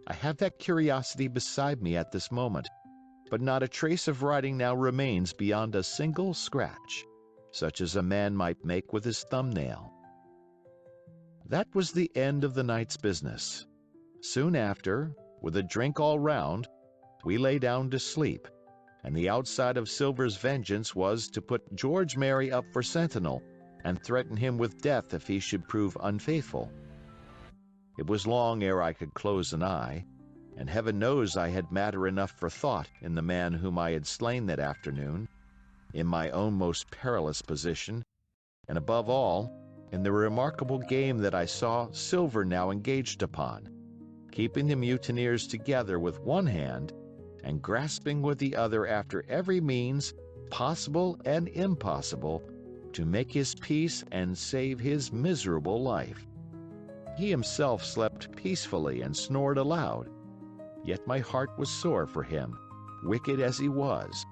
I have that curiosity beside me at this moment, but not a trace of writing now remains beyond a single scratch, such as a man might make with his thumbnail. That was the end of the night's business. Soon after, with a drink all round, we lay down to sleep, and the outside of Silver's vengeance was to put George Mary up for sentinel and threaten him with death if he should prove unfaithful. It was long ere I could close an eye, and heaven knows I had matter enough for thought in the man whom I had slain that afternoon, in my own most perilous position, and above all, in the remarkable game that I saw Silver now engaged upon, keeping the mutineers together with one hand and grasping with the other after every means, possible and impossible, to make his peace and save his miserable life. He himself slept peacefully and snored aloud, yet my heart was sore for him, wicked as he was,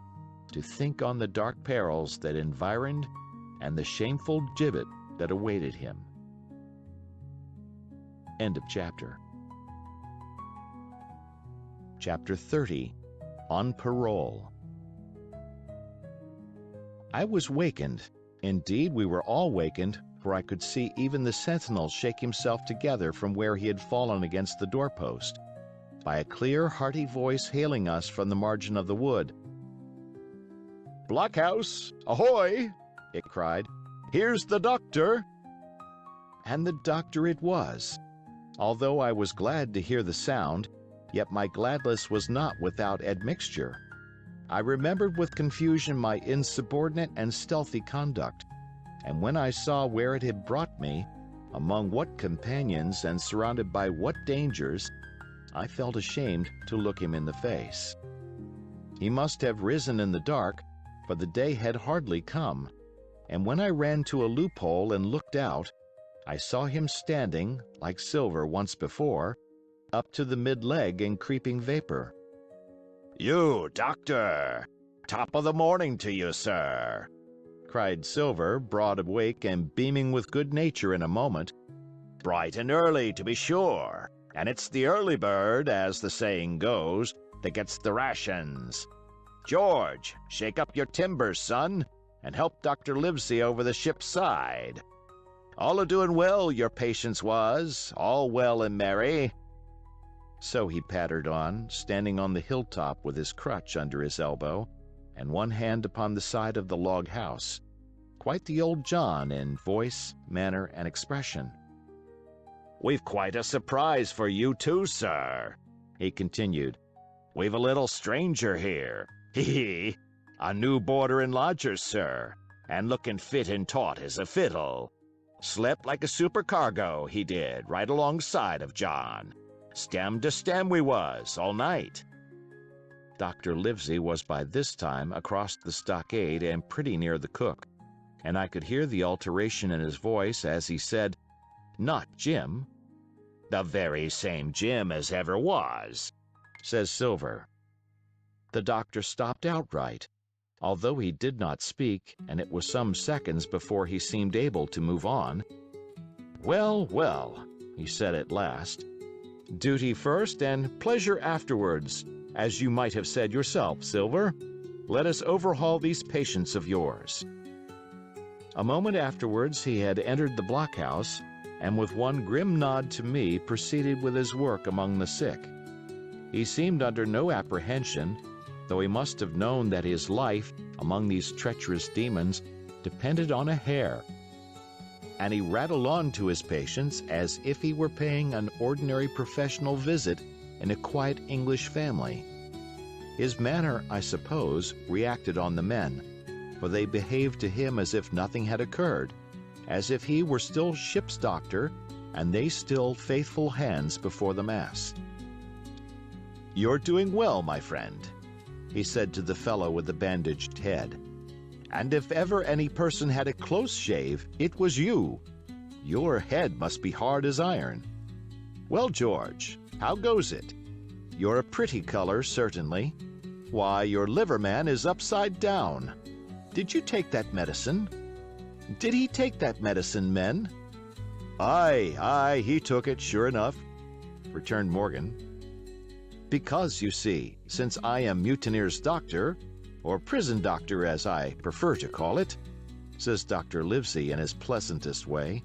to think on the dark perils that environed and the shameful gibbet that awaited him. End of chapter. Chapter 30. On Parole. I was wakened. Indeed, we were all wakened, for I could see even the sentinel shake himself together from where he had fallen against the doorpost, by a clear, hearty voice hailing us from the margin of the wood. "Blockhouse, ahoy!" it cried. "Here's the doctor!" And the doctor it was. Although I was glad to hear the sound, yet my gladness was not without admixture. I remembered with confusion my insubordinate and stealthy conduct, and when I saw where it had brought me, among what companions and surrounded by what dangers, I felt ashamed to look him in the face. He must have risen in the dark, for the day had hardly come, and when I ran to a loophole and looked out, I saw him standing, like Silver once before, up to the mid-leg in creeping vapor. "You, doctor! Top of the morning to you, sir!" cried Silver, broad awake and beaming with good nature in a moment. "Bright and early, to be sure, and it's the early bird, as the saying goes, that gets the rations. George, shake up your timbers, son, and help Dr. Livesey over the ship's side. All a-doing well, your patience was, all well and merry." So he pattered on, standing on the hilltop with his crutch under his elbow, and one hand upon the side of the log house, quite the old John in voice, manner, and expression. "We've quite a surprise for you too, sir," he continued. "We've a little stranger here. Hee! A new boarder and lodger, sir, and looking fit and taut as a fiddle. Slept like a supercargo, he did, right alongside of John. Stem to stem we was, all night." Dr. Livesey was by this time across the stockade and pretty near the cook, and I could hear the alteration in his voice as he said, "Not Jim." "The very same Jim as ever was," says Silver. The doctor stopped outright, although he did not speak, and it was some seconds before he seemed able to move on. "Well, well," he said at last. "Duty first and pleasure afterwards, as you might have said yourself, Silver. Let us overhaul these patients of yours." A moment afterwards he had entered the blockhouse, and with one grim nod to me proceeded with his work among the sick. He seemed under no apprehension, though he must have known that his life among these treacherous demons depended on a hair. And he rattled on to his patients as if he were paying an ordinary professional visit in a quiet English family. His manner, I suppose, reacted on the men, for they behaved to him as if nothing had occurred, as if he were still ship's doctor and they still faithful hands before the mast. "You're doing well, my friend," he said to the fellow with the bandaged head. "And if ever any person had a close shave, it was you. Your head must be hard as iron. Well, George, how goes it? You're a pretty color, certainly. Why, your liver man is upside down. Did you take that medicine? Did he take that medicine, men?" Aye, he took it, sure enough," returned Morgan. "Because, you see, since I am mutineer's doctor, or prison doctor as I prefer to call it," says Dr. Livesey in his pleasantest way,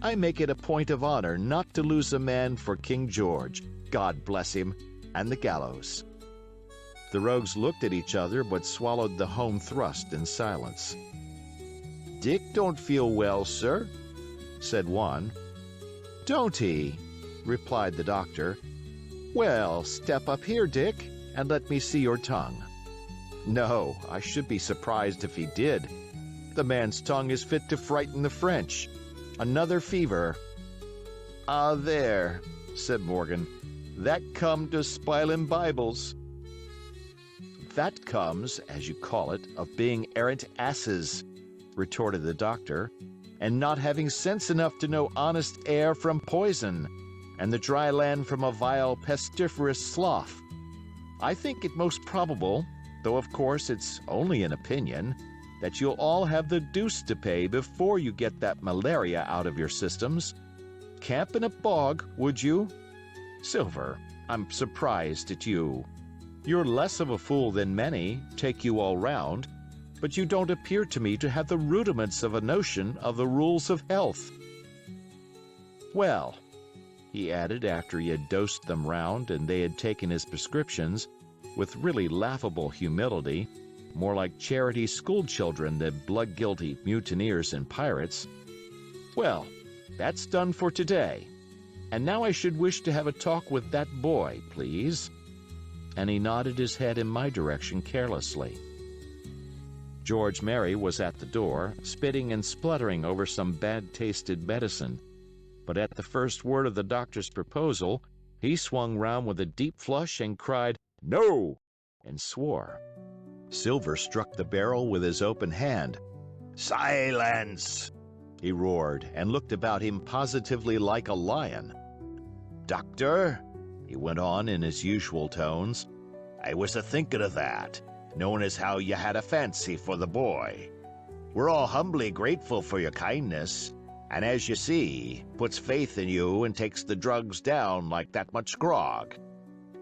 "I make it a point of honor not to lose a man for King George, God bless him, and the gallows." The rogues looked at each other but swallowed the home thrust in silence. "Dick don't feel well, sir," said one. "Don't he?" replied the doctor. "Well, step up here, Dick, and let me see your tongue." "No, I should be surprised if he did. The man's tongue is fit to frighten the French. Another fever." "Ah, there," said Morgan. "That come to spilin' Bibles." "That comes, as you call it, of being errant asses," retorted the doctor, "and not having sense enough to know honest air from poison, and the dry land from a vile pestiferous slough. I think it most probable, though of course it's only an opinion, that you'll all have the deuce to pay before you get that malaria out of your systems. Camp in a bog, would you? Silver, I'm surprised at you. You're less of a fool than many, take you all round, but you don't appear to me to have the rudiments of a notion of the rules of health. Well," he added after he had dosed them round and they had taken his prescriptions, with really laughable humility, more like charity schoolchildren than blood-guilty mutineers and pirates, "well, that's done for today. And now I should wish to have a talk with that boy, please." And he nodded his head in my direction carelessly. George Merry was at the door, spitting and spluttering over some bad-tasted medicine, but at the first word of the doctor's proposal, he swung round with a deep flush and cried, "No!" and swore. Silver struck the barrel with his open hand. "Silence! he roared, and looked about him positively like a lion. "Doctor," he went on in his usual tones, "I was a-thinking of that, knowing as how you had a fancy for the boy. We're all humbly grateful for your kindness, and as you see, puts faith in you and takes the drugs down like that much grog.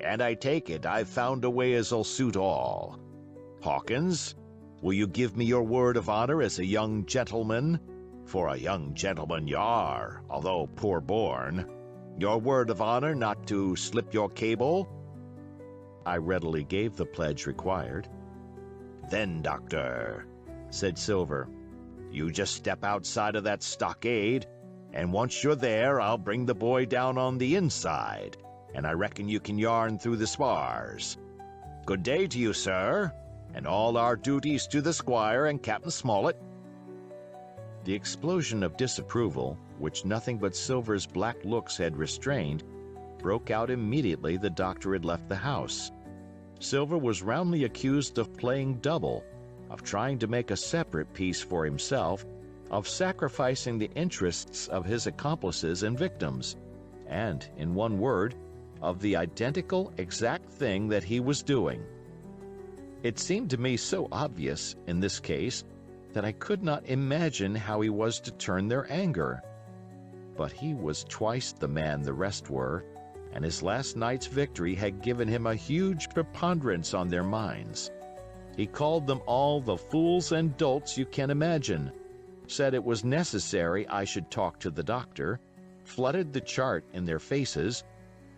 And I take it I've found a way as'll suit all. Hawkins, will you give me your word of honor as a young gentleman? For a young gentleman you are, although poor born. Your word of honor not to slip your cable?" I readily gave the pledge required. "Then, Doctor," said Silver, "you just step outside of that stockade, and once you're there, I'll bring the boy down on the inside, and I reckon you can yarn through the spars. Good day to you, sir, and all our duties to the squire and Captain Smollett." The explosion of disapproval, which nothing but Silver's black looks had restrained, broke out immediately the doctor had left the house. Silver was roundly accused of playing double, of trying to make a separate peace for himself, of sacrificing the interests of his accomplices and victims, and, in one word, of the identical exact thing that he was doing. It seemed to me so obvious, in this case, that I could not imagine how he was to turn their anger. But he was twice the man the rest were, and his last night's victory had given him a huge preponderance on their minds. He called them all the fools and dolts you can imagine, said it was necessary I should talk to the doctor, flooded the chart in their faces,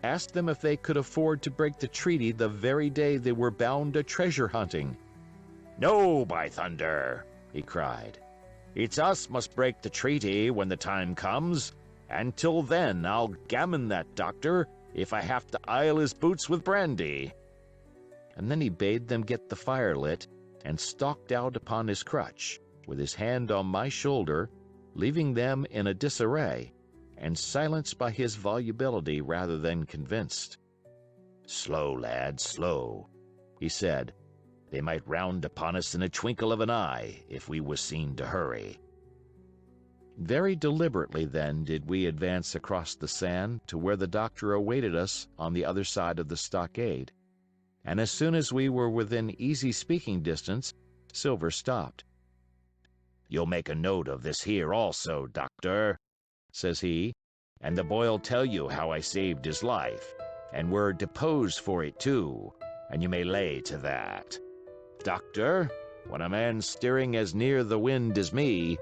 asked them if they could afford to break the treaty the very day they were bound to treasure hunting. "No, by thunder!" he cried. "It's us must break the treaty when the time comes, and till then I'll gammon that doctor if I have to ile his boots with brandy." And then he bade them get the fire lit, and stalked out upon his crutch, with his hand on my shoulder, leaving them in a disarray, and silenced by his volubility rather than convinced. "Slow, lad, slow," he said. "They might round upon us in a twinkle of an eye if we was seen to hurry." Very deliberately, then, did we advance across the sand to where the doctor awaited us on the other side of the stockade, and as soon as we were within easy speaking distance, Silver stopped. "You'll make a note of this here also, Doctor," says he, "and the boy'll tell you how I saved his life, and were deposed for it too, and you may lay to that. Doctor, when a man's steering as near the wind as me,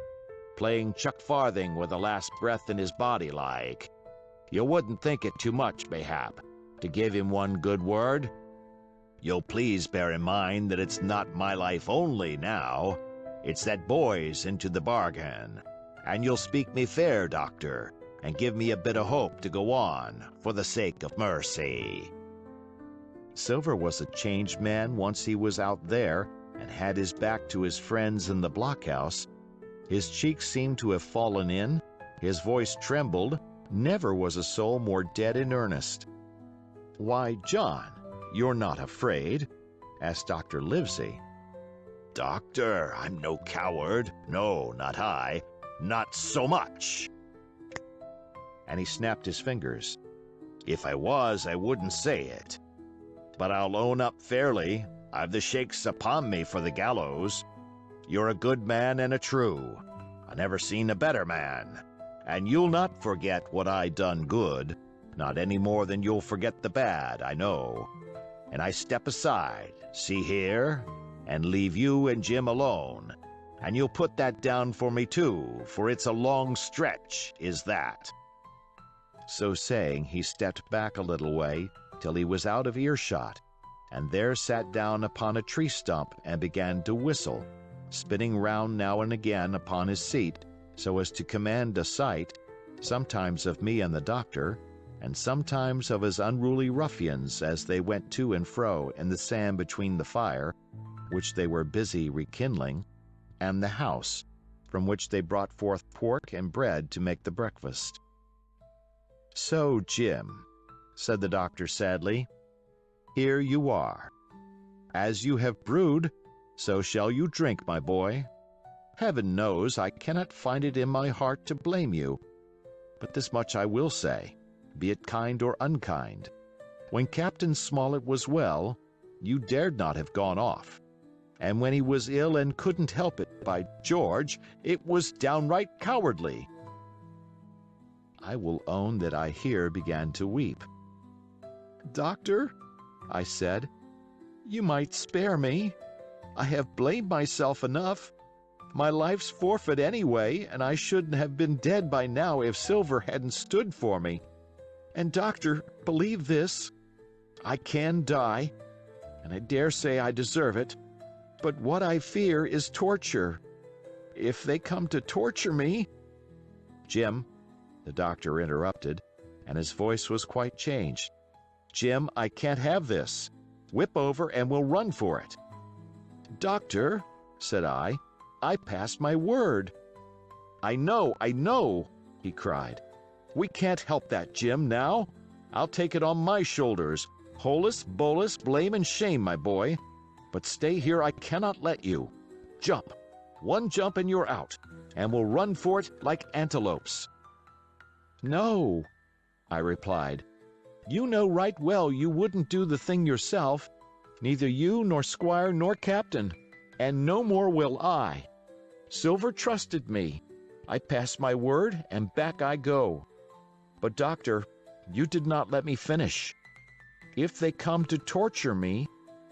playing chuck farthing with the last breath in his body like, you wouldn't think it too much, mayhap, to give him one good word. You'll please bear in mind that it's not my life only now, it's that boy's into the bargain, and you'll speak me fair, Doctor, and give me a bit of hope to go on, for the sake of mercy." Silver was a changed man once he was out there and had his back to his friends in the blockhouse. His cheeks seemed to have fallen in, his voice trembled, never was a soul more dead in earnest. "Why, John, you're not afraid?" asked Dr. Livesey. "Doctor, I'm no coward. No, not I. Not so much." And he snapped his fingers. "If I was, I wouldn't say it. But I'll own up fairly, I've the shakes upon me for the gallows. You're a good man and a true. I never seen a better man. And you'll not forget what I done good, not any more than you'll forget the bad, I know. And I step aside, see here, and leave you and Jim alone. And you'll put that down for me too, for it's a long stretch, is that." So saying, he stepped back a little way till he was out of earshot, and there sat down upon a tree stump and began to whistle, spinning round now and again upon his seat so as to command a sight, sometimes of me and the doctor, and sometimes of his unruly ruffians as they went to and fro in the sand between the fire, which they were busy rekindling, and the house, from which they brought forth pork and bread to make the breakfast. "So, Jim," said the doctor sadly, "here you are. As you have brewed, so shall you drink, my boy. Heaven knows I cannot find it in my heart to blame you. But this much I will say, be it kind or unkind. When Captain Smollett was well, you dared not have gone off. And when he was ill and couldn't help it, by George, it was downright cowardly. I will own that I here began to weep. Doctor, I said, you might spare me. I have blamed myself enough. My life's forfeit anyway, and I shouldn't have been dead by now if Silver hadn't stood for me. And, doctor, believe this, I can die, and I dare say I deserve it, but what I fear is torture. If they come to torture me— Jim, the doctor interrupted, and his voice was quite changed. Jim, I can't have this. Whip over and we'll run for it. Doctor, said I passed my word. I know, he cried. We can't help that, Jim, now. I'll take it on my shoulders. Holus, bolus, blame and shame, my boy. But stay here, I cannot let you. Jump. One jump and you're out, and we'll run for it like antelopes. No, I replied. You know right well you wouldn't do the thing yourself. Neither you nor squire nor captain, and no more will I. Silver trusted me. I passed my word, and back I go. But, doctor, you did not let me finish. If they come to torture me,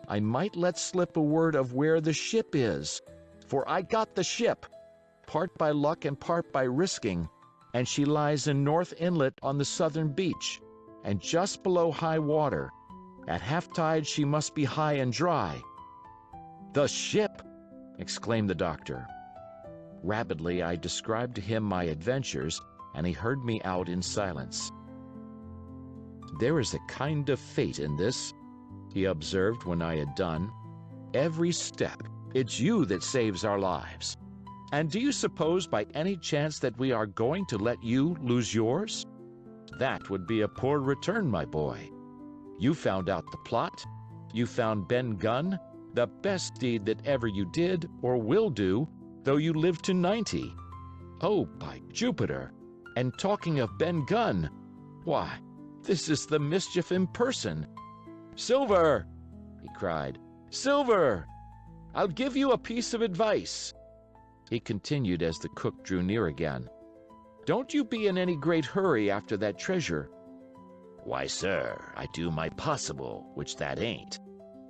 I might let slip a word of where the ship is. For I got the ship, part by luck and part by risking, and she lies in North Inlet on the southern beach, and just below high water. At half-tide she must be high and dry. The ship! Exclaimed the doctor. Rapidly I described to him my adventures, and he heard me out in silence. There is a kind of fate in this, he observed when I had done. Every step, it's you that saves our lives. And do you suppose by any chance that we are going to let you lose yours? That would be a poor return, my boy. You found out the plot. You found Ben Gunn, the best deed that ever you did or will do, though you live to 90. Oh, by Jupiter! And talking of Ben Gunn, why, this is the mischief in person. Silver! He cried. Silver! I'll give you a piece of advice. He continued as the cook drew near again. Don't you be in any great hurry after that treasure. Why, sir, I do my possible, which that ain't,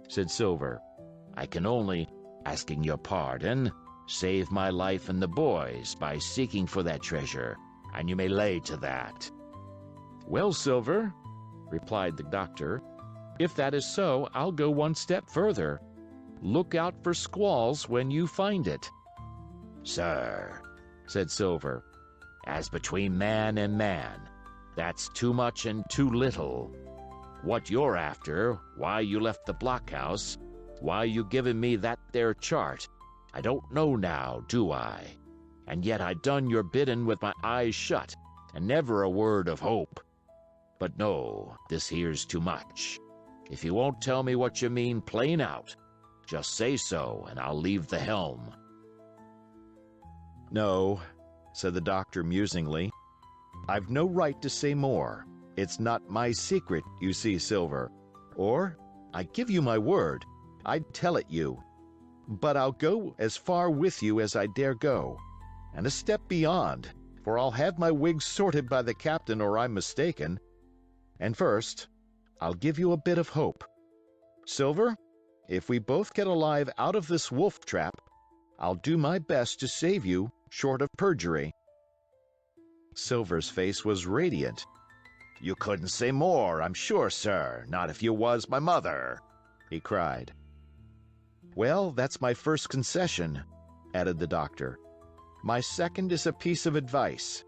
said Silver. I can only, asking your pardon, save my life and the boys by seeking for that treasure, and you may lay to that. Well, Silver, replied the doctor, if that is so, I'll go one step further. Look out for squalls when you find it. Sir, said Silver, as between man and man, that's too much and too little. What you're after, why you left the blockhouse, why you given me that there chart, I don't know now, do I? And yet I done your biddin' with my eyes shut, and never a word of hope. But no, this here's too much. If you won't tell me what you mean plain out, just say so, and I'll leave the helm. No, said the doctor musingly. I've no right to say more. It's not my secret, you see, Silver. Or, I give you my word, I'd tell it you. But I'll go as far with you as I dare go, and a step beyond, for I'll have my wig sorted by the captain or I'm mistaken. And first, I'll give you a bit of hope. Silver, if we both get alive out of this wolf trap, I'll do my best to save you, short of perjury. Silver's face was radiant. You couldn't say more, I'm sure, sir, not if you was my mother, he cried. Well, that's my first concession, added the doctor. My second is a piece of advice.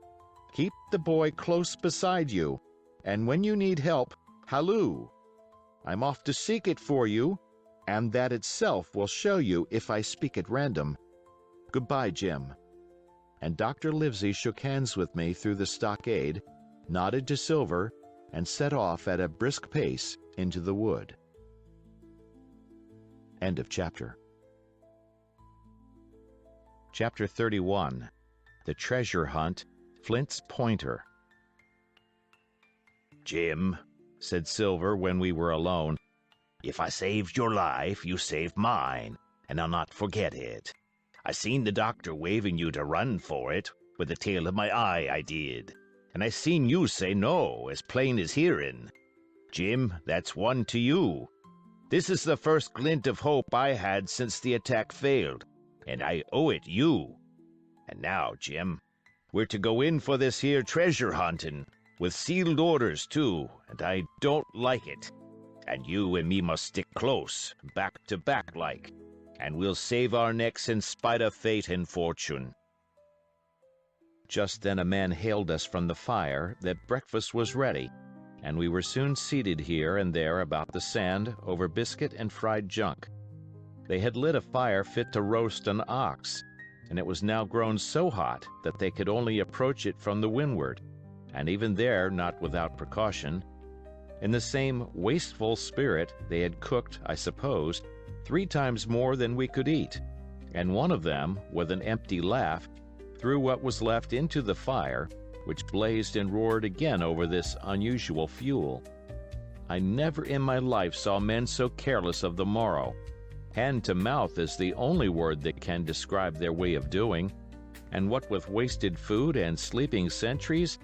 Keep the boy close beside you, and when you need help, halloo. I'm off to seek it for you, and that itself will show you if I speak at random. Goodbye, Jim. And Dr. Livesey shook hands with me through the stockade, nodded to Silver, and set off at a brisk pace into the wood. End of chapter. Chapter 31. The Treasure Hunt, Flint's Pointer. Jim, said Silver when we were alone, if I saved your life, you saved mine, and I'll not forget it. I seen the doctor waving you to run for it, with the tail of my eye I did, and I seen you say no, as plain as hearing. Jim, that's one to you. This is the first glint of hope I had since the attack failed, and I owe it you. And now, Jim, we're to go in for this here treasure hunting, with sealed orders, too, and I don't like it. And you and me must stick close, back to back like, and we'll save our necks in spite of fate and fortune. Just then a man hailed us from the fire that breakfast was ready, and we were soon seated here and there about the sand over biscuit and fried junk. They had lit a fire fit to roast an ox, and it was now grown so hot that they could only approach it from the windward, and even there not without precaution. In the same wasteful spirit they had cooked, I suppose, 3 times more than we could eat, and one of them, with an empty laugh, threw what was left into the fire, which blazed and roared again over this unusual fuel. I never in my life saw men so careless of the morrow. Hand to mouth is the only word that can describe their way of doing, and what with wasted food and sleeping sentries,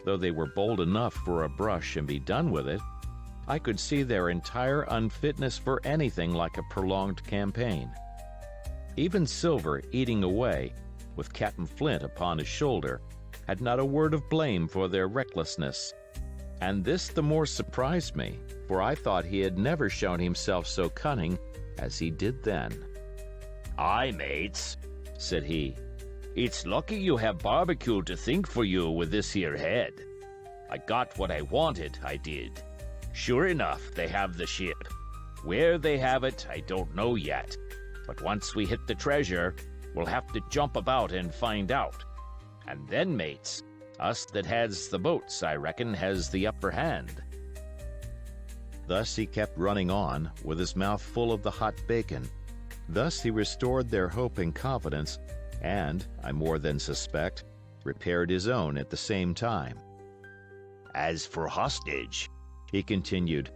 though they were bold enough for a brush and be done with it, I could see their entire unfitness for anything like a prolonged campaign. Even Silver, eating away, with Captain Flint upon his shoulder, had not a word of blame for their recklessness. And this the more surprised me, for I thought he had never shown himself so cunning as he did then. Aye, mates, said he. It's lucky you have barbecue to think for you with this here head. I got what I wanted, I did. Sure enough, they have the ship. Where they have it, I don't know yet. But once we hit the treasure, we'll have to jump about and find out. And then, mates, us that has the boats, I reckon, has the upper hand. Thus he kept running on, with his mouth full of the hot bacon. Thus he restored their hope and confidence, and, I more than suspect, repaired his own at the same time. As for hostage, he continued,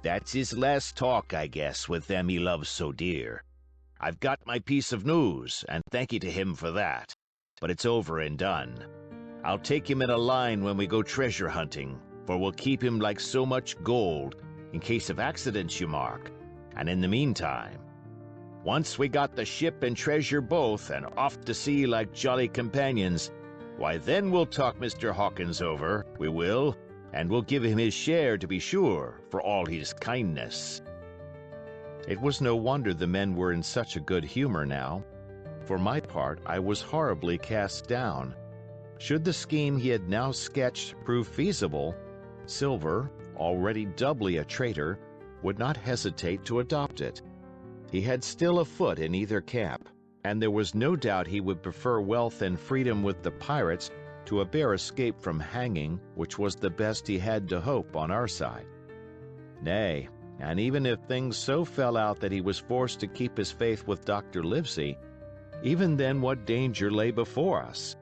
that's his last talk, I guess, with them he loves so dear. I've got my piece of news, and thank you to him for that. But it's over and done. I'll take him in a line when we go treasure hunting, for we'll keep him like so much gold, in case of accidents, you mark. And in the meantime, once we got the ship and treasure both, and off to sea like jolly companions, why then we'll talk Mr. Hawkins over, we will, and we'll give him his share to be sure, for all his kindness. It was no wonder the men were in such a good humor now. For my part, I was horribly cast down. Should the scheme he had now sketched prove feasible, Silver, already doubly a traitor, would not hesitate to adopt it. He had still a foot in either camp, and there was no doubt he would prefer wealth and freedom with the pirates to a bare escape from hanging, which was the best he had to hope on our side. Nay, and even if things so fell out that he was forced to keep his faith with Dr. Livesey, even then what danger lay before us?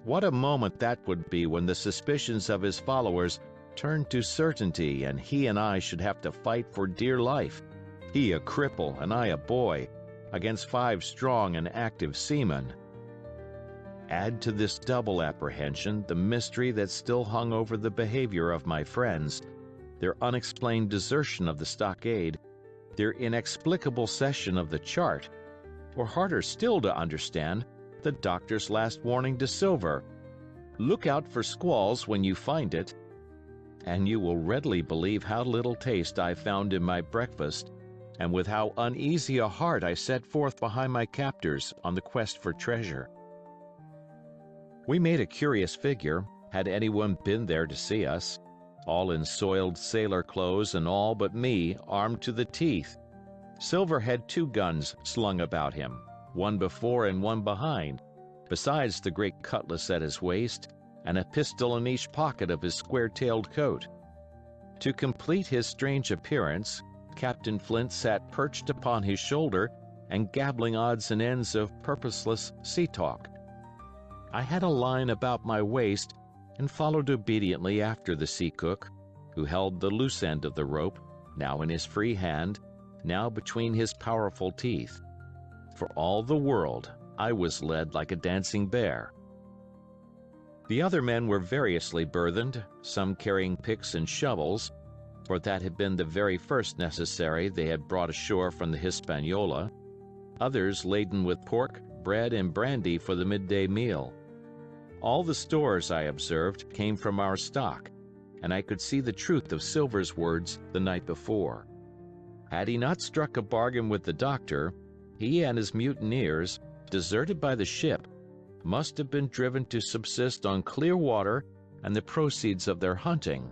What a moment that would be when the suspicions of his followers turned to certainty and he and I should have to fight for dear life, he a cripple and I a boy, against 5 strong and active seamen. Add to this double apprehension the mystery that still hung over the behavior of my friends, their unexplained desertion of the stockade, their inexplicable cession of the chart, or harder still to understand, the doctor's last warning to Silver, "Look out for squalls when you find it," and you will readily believe how little taste I found in my breakfast, and with how uneasy a heart I set forth behind my captors on the quest for treasure. We made a curious figure, had anyone been there to see us, all in soiled sailor clothes and all but me armed to the teeth. Silver had 2 guns slung about him, one before and one behind, besides the great cutlass at his waist, and a pistol in each pocket of his square-tailed coat. To complete his strange appearance, Captain Flint sat perched upon his shoulder, and gabbling odds and ends of purposeless sea talk. I had a line about my waist and followed obediently after the sea cook, who held the loose end of the rope, now in his free hand, now between his powerful teeth. For all the world, I was led like a dancing bear. The other men were variously burthened, some carrying picks and shovels, for that had been the very first necessary they had brought ashore from the Hispaniola, others laden with pork, bread, and brandy for the midday meal. All the stores, I observed, came from our stock, and I could see the truth of Silver's words the night before. Had he not struck a bargain with the doctor, he and his mutineers, deserted by the ship, must have been driven to subsist on clear water and the proceeds of their hunting.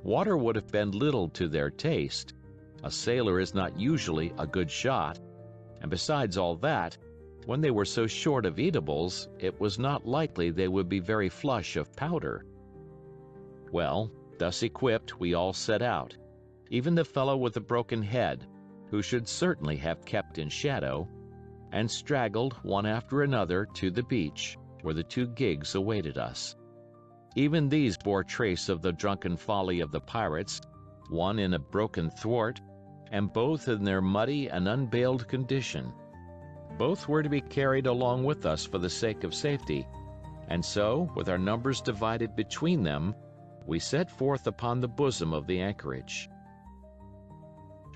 Water would have been little to their taste. A sailor is not usually a good shot, and besides all that, when they were so short of eatables, it was not likely they would be very flush of powder. Well, thus equipped, we all set out, even the fellow with the broken head, who should certainly have kept in shadow, and straggled one after another to the beach, where the 2 gigs awaited us. Even these bore trace of the drunken folly of the pirates, one in a broken thwart, and both in their muddy and unbaled condition. Both were to be carried along with us for the sake of safety, and so, with our numbers divided between them, we set forth upon the bosom of the anchorage.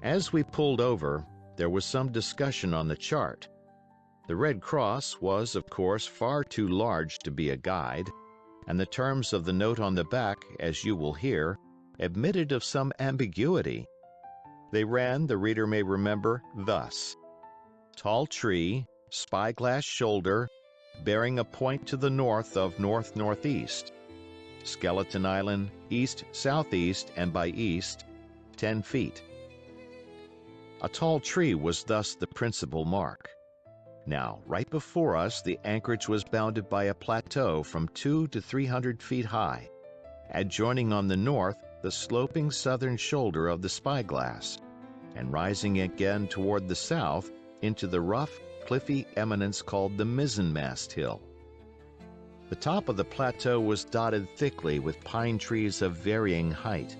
As we pulled over, there was some discussion on the chart. The Red Cross was, of course, far too large to be a guide, and the terms of the note on the back, as you will hear, admitted of some ambiguity. They ran, the reader may remember, thus: tall tree, spyglass shoulder, bearing a point to the north of north-northeast. Skeleton Island, east-southeast, and by east, 10 feet. A tall tree was thus the principal mark. Now, right before us, the anchorage was bounded by a plateau from 200 to 300 feet high, adjoining on the north the sloping southern shoulder of the spyglass, and rising again toward the south into the rough, cliffy eminence called the mizzenmast hill. The top of the plateau was dotted thickly with pine trees of varying height.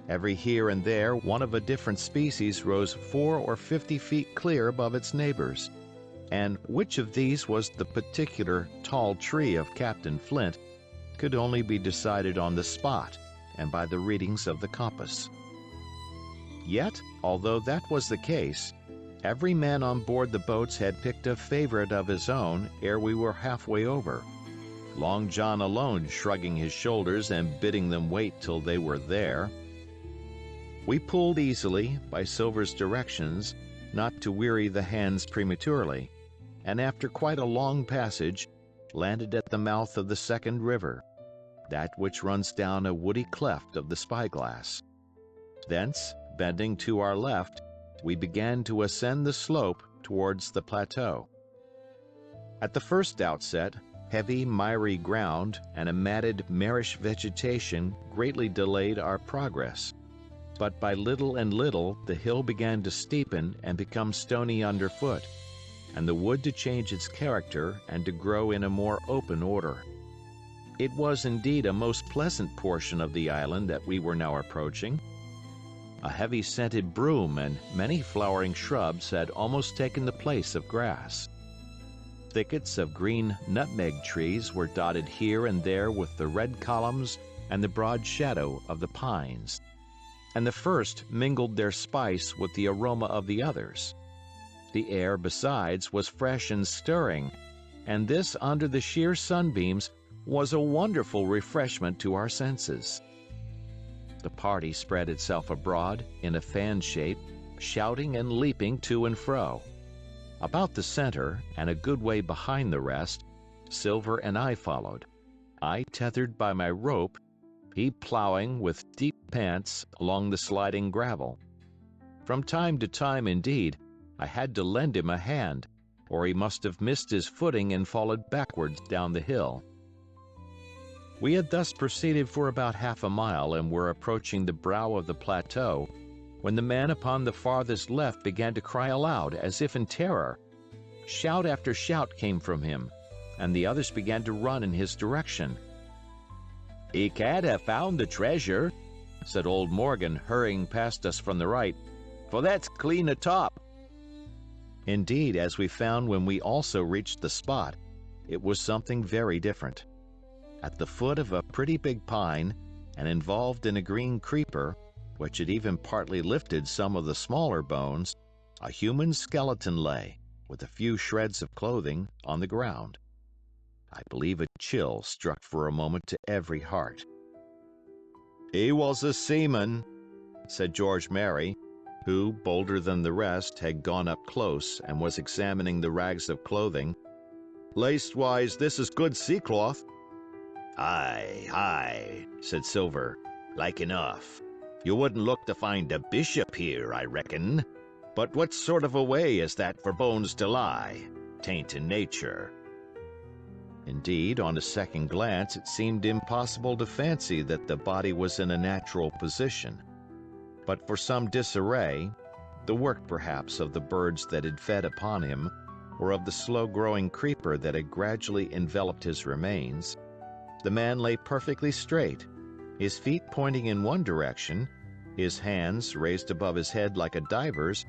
Every here and there one of a different species rose 4 or 50 feet clear above its neighbors, and which of these was the particular tall tree of Captain Flint could only be decided on the spot and by the readings of the compass. Yet, although that was the case, every man on board the boats had picked a favorite of his own ere we were halfway over, Long John alone shrugging his shoulders and bidding them wait till they were there. We pulled easily, by Silver's directions, not to weary the hands prematurely, and after quite a long passage, landed at the mouth of the second river, that which runs down a woody cleft of the spyglass. Thence, bending to our left, we began to ascend the slope towards the plateau. At the first outset, heavy, miry ground and a matted, marish vegetation greatly delayed our progress. But by little and little the hill began to steepen and become stony underfoot, and the wood to change its character and to grow in a more open order. It was indeed a most pleasant portion of the island that we were now approaching. A heavy-scented broom and many flowering shrubs had almost taken the place of grass. Thickets of green nutmeg trees were dotted here and there with the red columns and the broad shadow of the pines, and the first mingled their spice with the aroma of the others. The air, besides, was fresh and stirring, and this under the sheer sunbeams was a wonderful refreshment to our senses. The party spread itself abroad in a fan shape, shouting and leaping to and fro. About the center, and a good way behind the rest, Silver and I followed, I tethered by my rope, he plowing with deep pants along the sliding gravel. From time to time, indeed, I had to lend him a hand, or he must have missed his footing and fallen backwards down the hill. We had thus proceeded for about half a mile and were approaching the brow of the plateau, when the man upon the farthest left began to cry aloud as if in terror. Shout after shout came from him, and the others began to run in his direction. "He can't have found the treasure," said old Morgan, hurrying past us from the right, "for that's clean atop." Indeed, as we found when we also reached the spot, it was something very different. At the foot of a pretty big pine, and involved in a green creeper, which had even partly lifted some of the smaller bones, a human skeleton lay, with a few shreds of clothing, on the ground. I believe a chill struck for a moment to every heart. "He was a seaman," said George Merry, who, bolder than the rest, had gone up close and was examining the rags of clothing. "Leastwise, this is good sea-cloth." "Aye, aye," said Silver, "like enough. You wouldn't look to find a bishop here, I reckon. But what sort of a way is that for bones to lie? 'Tain't in nature." Indeed, on a second glance, it seemed impossible to fancy that the body was in a natural position. But for some disarray, the work perhaps of the birds that had fed upon him, or of the slow-growing creeper that had gradually enveloped his remains, the man lay perfectly straight, his feet pointing in one direction, his hands, raised above his head like a diver's,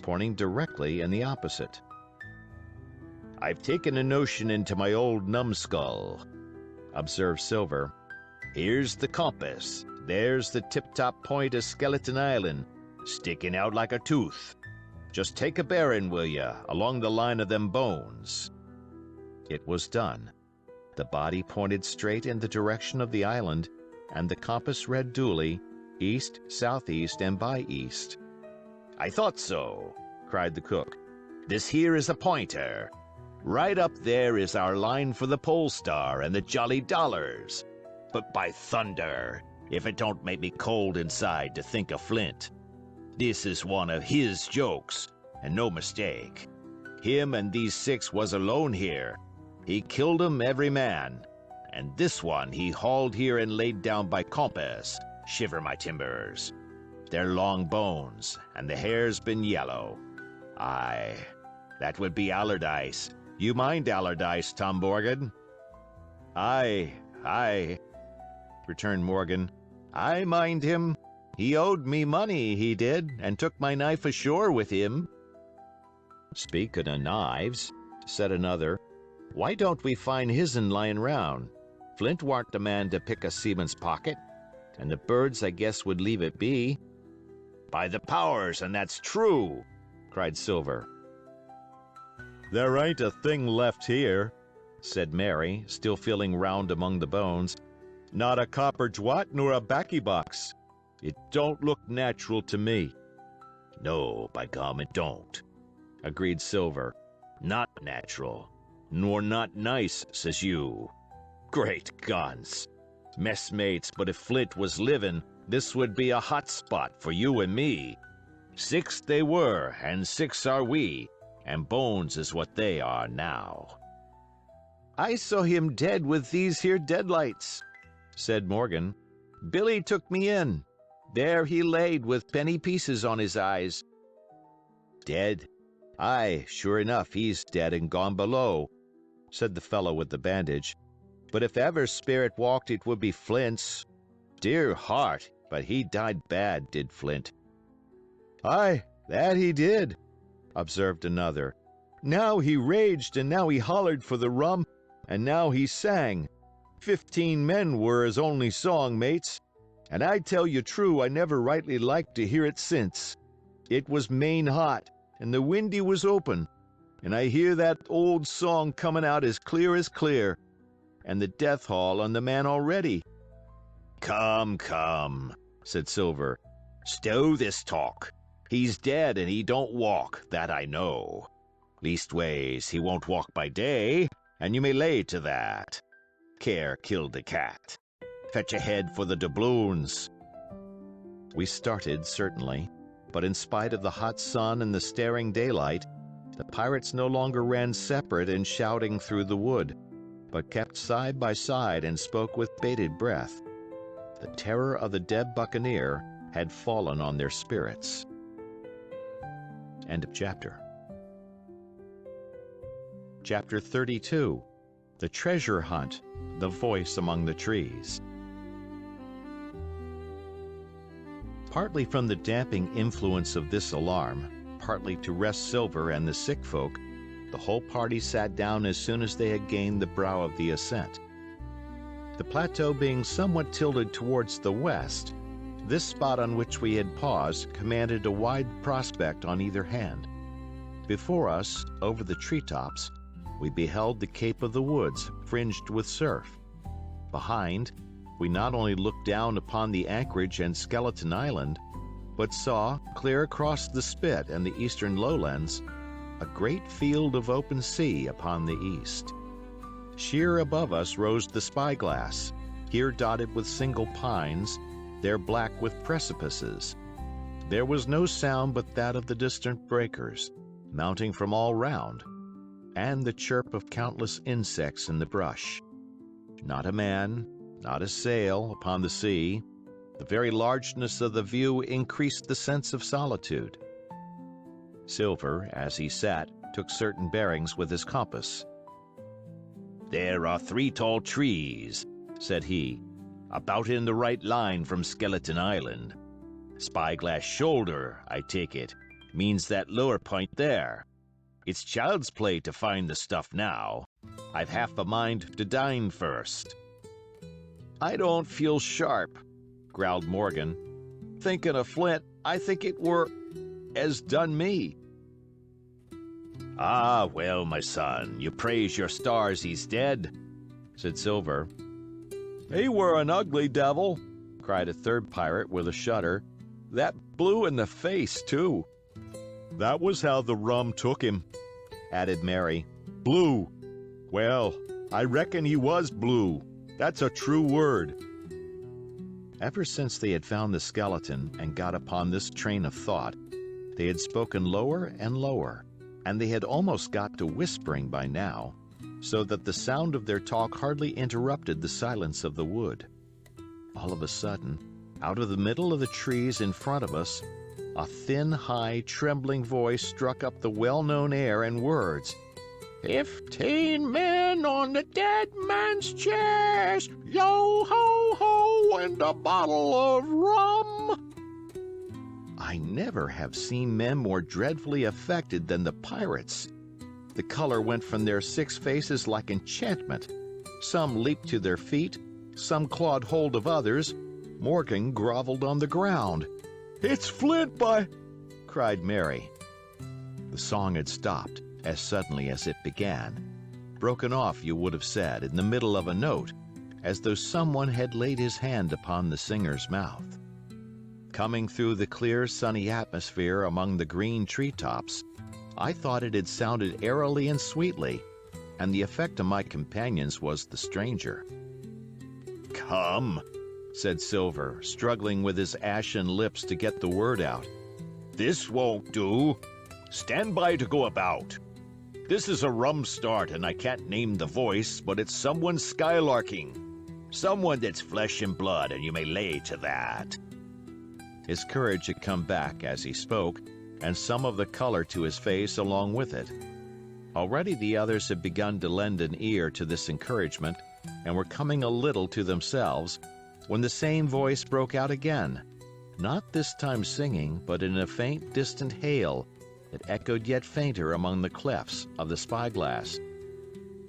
pointing directly in the opposite. "I've taken a notion into my old numbskull," observed Silver. "Here's the compass. There's the tip-top point of Skeleton Island, sticking out like a tooth. Just take a bearing, will ya, along the line of them bones." It was done. The body pointed straight in the direction of the island, and the compass read duly, east, southeast, and by east. "I thought so," cried the cook. "This here is a pointer. Right up there is our line for the Pole Star and the Jolly Dollars. But by thunder, if it don't make me cold inside to think of Flint. This is one of his jokes, and no mistake. Him and these 6 was alone here. He killed 'em every man, and this one he hauled here and laid down by compass. Shiver my timbers. They're long bones, and the hair's been yellow. Aye, that would be Allardyce. You mind Allardyce, Tom Morgan?" "Aye, aye," returned Morgan. "I mind him. He owed me money, he did, and took my knife ashore with him." "Speaking of knives," said another, "why don't we find his'n lying round? Flint warn't the man to pick a seaman's pocket, and the birds, I guess, would leave it be." "By the powers, and that's true!" cried Silver. "There ain't a thing left here," said Mary, still feeling round among the bones. "Not a copper jwat nor a baccy box. It don't look natural to me." "No, by gum, it don't," agreed Silver. "Not natural, nor not nice, says you. Great guns! Messmates, but if Flint was living, this would be a hot spot for you and me. 6 they were, and 6 are we, and bones is what they are now." "I saw him dead with these here deadlights," said Morgan. "Billy took me in. There he laid with penny pieces on his eyes." "Dead? Aye, sure enough, he's dead and gone below," said the fellow with the bandage. "But if ever spirit walked, it would be Flint's. Dear heart, but he died bad, did Flint." "Aye, that he did," observed another. "Now he raged, and now he hollered for the rum, and now he sang. 15 men were his only song, mates, and I tell you true, I never rightly liked to hear it since. It was main hot, and the windy was open, and I hear that old song coming out as clear, and the death haul on the man already." "Come, come," said Silver. "Stow this talk. He's dead, and he don't walk, that I know. Leastways, he won't walk by day, and you may lay to that. Care killed the cat. Fetch a head for the doubloons." We started, certainly, but in spite of the hot sun and the staring daylight, the pirates no longer ran separate and shouting through the wood, but kept side by side and spoke with bated breath. The terror of the dead buccaneer, had fallen on their spirits. End of chapter. Chapter 32. The Treasure Hunt, the Voice Among the Trees. Partly from the damping influence of this alarm, partly to rest Silver and the sick folk, the whole party sat down as soon as they had gained the brow of the ascent. The plateau being somewhat tilted towards the west, this spot on which we had paused commanded a wide prospect on either hand. Before us, over the treetops, we beheld the Cape of the Woods fringed with surf. Behind, we not only looked down upon the anchorage and Skeleton Island, but saw, clear across the Spit and the eastern lowlands, a great field of open sea upon the east. Sheer above us rose the spyglass, here dotted with single pines, there black with precipices. There was no sound but that of the distant breakers, mounting from all round, and the chirp of countless insects in the brush. Not a man, not a sail upon the sea. The very largeness of the view increased the sense of solitude. Silver, as he sat, took certain bearings with his compass. "There are 3 tall trees," said he, "about in the right line from Skeleton Island. Spyglass shoulder, I take it, means that lower point there. It's child's play to find the stuff now. I've half a mind to dine first." "I don't feel sharp," growled Morgan. "Thinking of Flint, I think it were as done me." "Ah, well, my son, you praise your stars he's dead," said Silver. "He were an ugly devil," cried a third pirate with a shudder. "That blue in the face, too." That was how the rum took him, added Mary. Blue. Well, I reckon he was blue. That's a true word. Ever since they had found the skeleton and got upon this train of thought, they had spoken lower and lower, and they had almost got to whispering by now, so that the sound of their talk hardly interrupted the silence of the wood. All of a sudden, out of the middle of the trees in front of us, a thin, high, trembling voice struck up the well-known air and words. 15 men on the dead man's chest, yo-ho-ho, and a bottle of rum. I never have seen men more dreadfully affected than the pirates. The color went from their 6 faces like enchantment. Some leaped to their feet, some clawed hold of others. Morgan groveled on the ground. "It's Flint, by—" cried Mary. The song had stopped as suddenly as it began. Broken off, you would have said, in the middle of a note, as though someone had laid his hand upon the singer's mouth. Coming through the clear, sunny atmosphere among the green treetops, I thought it had sounded airily and sweetly, and the effect on my companions was the stranger. "Come," said Silver, struggling with his ashen lips to get the word out. "This won't do. Stand by to go about. This is a rum start, and I can't name the voice, but it's someone skylarking. Someone that's flesh and blood, and you may lay to that." His courage had come back as he spoke, and some of the color to his face along with it. Already the others had begun to lend an ear to this encouragement, and were coming a little to themselves, when the same voice broke out again, not this time singing, but in a faint, distant hail that echoed yet fainter among the clefts of the spyglass.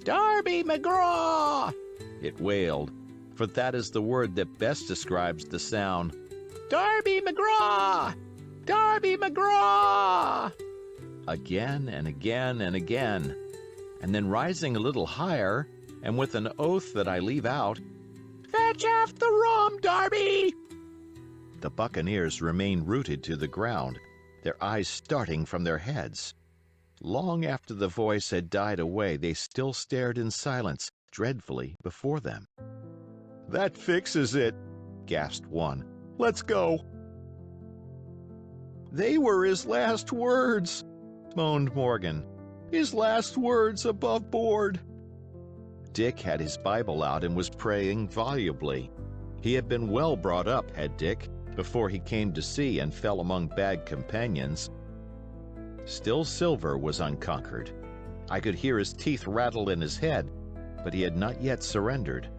Darby McGraw! It wailed, for that is the word that best describes the sound. Darby McGraw! Darby McGraw! Again and again and again, and then rising a little higher, and with an oath that I leave out, Fetch off the rum, Darby! The buccaneers remained rooted to the ground, their eyes starting from their heads. Long after the voice had died away, they still stared in silence, dreadfully, before them. "That fixes it," gasped one. "Let's go." "They were his last words," moaned Morgan. "His last words above board." Dick had his Bible out and was praying volubly. He had been well brought up, had Dick, before he came to sea and fell among bad companions. Still Silver was unconquered. I could hear his teeth rattle in his head, but he had not yet surrendered.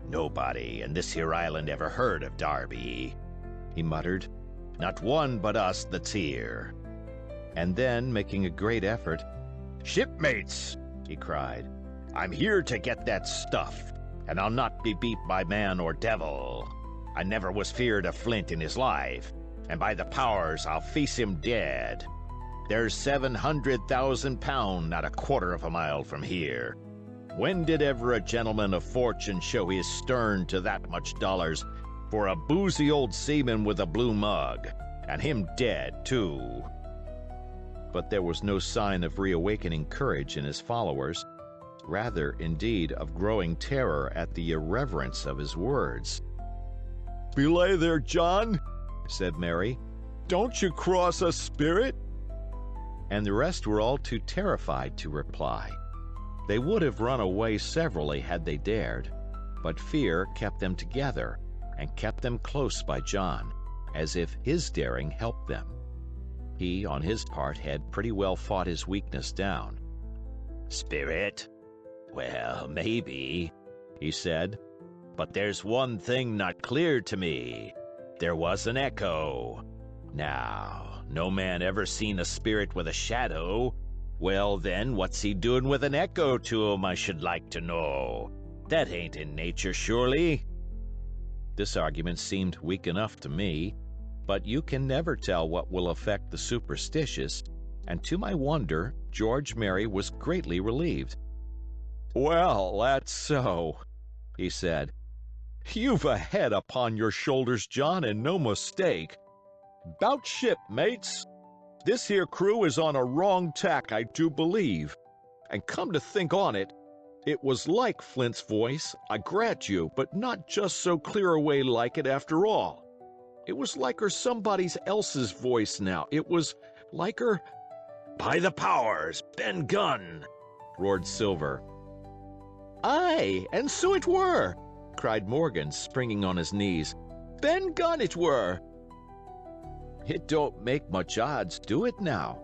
"Nobody in this here island ever heard of Darby," he muttered. "Not one but us that's here." And then, making a great effort, "Shipmates," he cried, "I'm here to get that stuff, and I'll not be beat by man or devil. I never was feared of Flint in his life, and by the powers I'll face him dead. There's 700,000 pound not a quarter of a mile from here. When did ever a gentleman of fortune show his stern to that much dollars for a boozy old seaman with a blue mug, and him dead, too?" But there was no sign of reawakening courage in his followers, rather, indeed, of growing terror at the irreverence of his words. "Belay there, John," said Mary. "Don't you cross a spirit?" And the rest were all too terrified to reply. They would have run away severally had they dared, but fear kept them together and kept them close by John, as if his daring helped them. He, on his part, had pretty well fought his weakness down. "Spirit? Well, maybe," he said. "But there's one thing not clear to me. There was an echo. Now, no man ever seen a spirit with a shadow. Well, then, what's he doing with an echo to him, I should like to know? That ain't in nature, surely." This argument seemed weak enough to me, but you can never tell what will affect the superstitious, and to my wonder, George Merry was greatly relieved. "Well, that's so," he said. "You've a head upon your shoulders, John, and no mistake. 'Bout ship, mates. This here crew is on a wrong tack, I do believe. And come to think on it, it was like Flint's voice, I grant you, but not just so clear away like it after all. It was like her somebody else's voice now. It was like her—" "By the powers, Ben Gunn!" roared Silver. "Aye, and so it were!" cried Morgan, springing on his knees. "Ben Gunn it were!" "It don't make much odds, do it now?"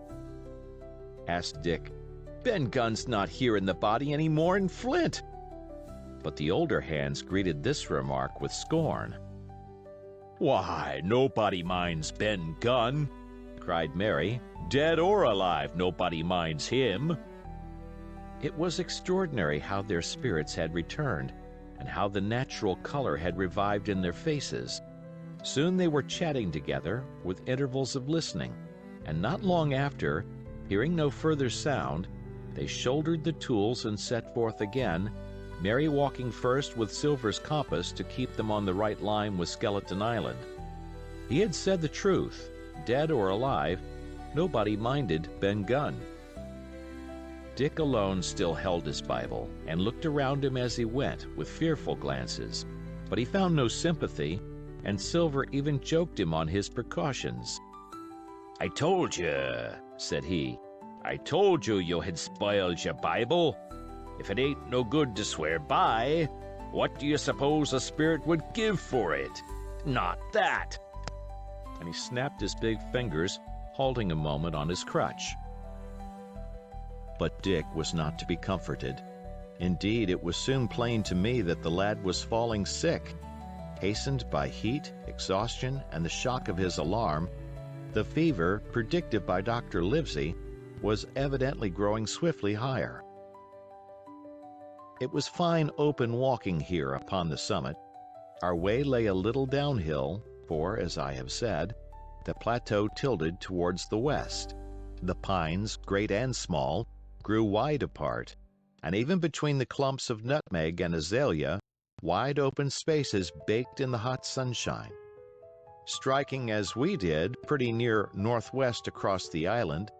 asked Dick. "Ben Gunn's not here in the body any more'n Flint." But the older hands greeted this remark with scorn. "Why, nobody minds Ben Gunn," cried Mary. "Dead or alive, nobody minds him." It was extraordinary how their spirits had returned, and how the natural color had revived in their faces. Soon they were chatting together, with intervals of listening, and not long after, hearing no further sound, they shouldered the tools and set forth again, Mary walking first with Silver's compass to keep them on the right line with Skeleton Island. He had said the truth. Dead or alive, nobody minded Ben Gunn. Dick alone still held his Bible, and looked around him as he went, with fearful glances, but he found no sympathy, and Silver even joked him on his precautions. "I told you," said he. "I told you you had spoiled your Bible. If it ain't no good to swear by, what do you suppose a spirit would give for it? Not that." And he snapped his big fingers, halting a moment on his crutch. But Dick was not to be comforted. Indeed, it was soon plain to me that the lad was falling sick. Hastened by heat, exhaustion, and the shock of his alarm, the fever, predicted by Dr. Livesey, was evidently growing swiftly higher. It was fine open walking here upon the summit. Our way lay a little downhill, for, as I have said, the plateau tilted towards the west. The pines, great and small, grew wide apart, and even between the clumps of nutmeg and azalea, wide open spaces baked in the hot sunshine. Striking as we did pretty near northwest across the island,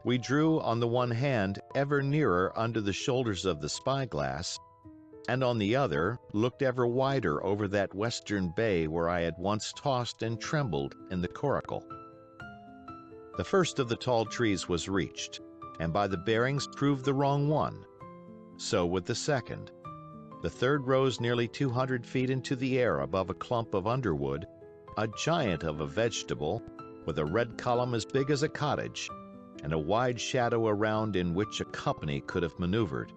we drew on the one hand ever nearer under the shoulders of the spyglass, and on the other looked ever wider over that western bay where I had once tossed and trembled in the coracle. The first of the tall trees was reached, and by the bearings proved the wrong one. So with the second. The third rose nearly 200 feet into the air above a clump of underwood, a giant of a vegetable, with a red column as big as a cottage, and a wide shadow around in which a company could have maneuvered.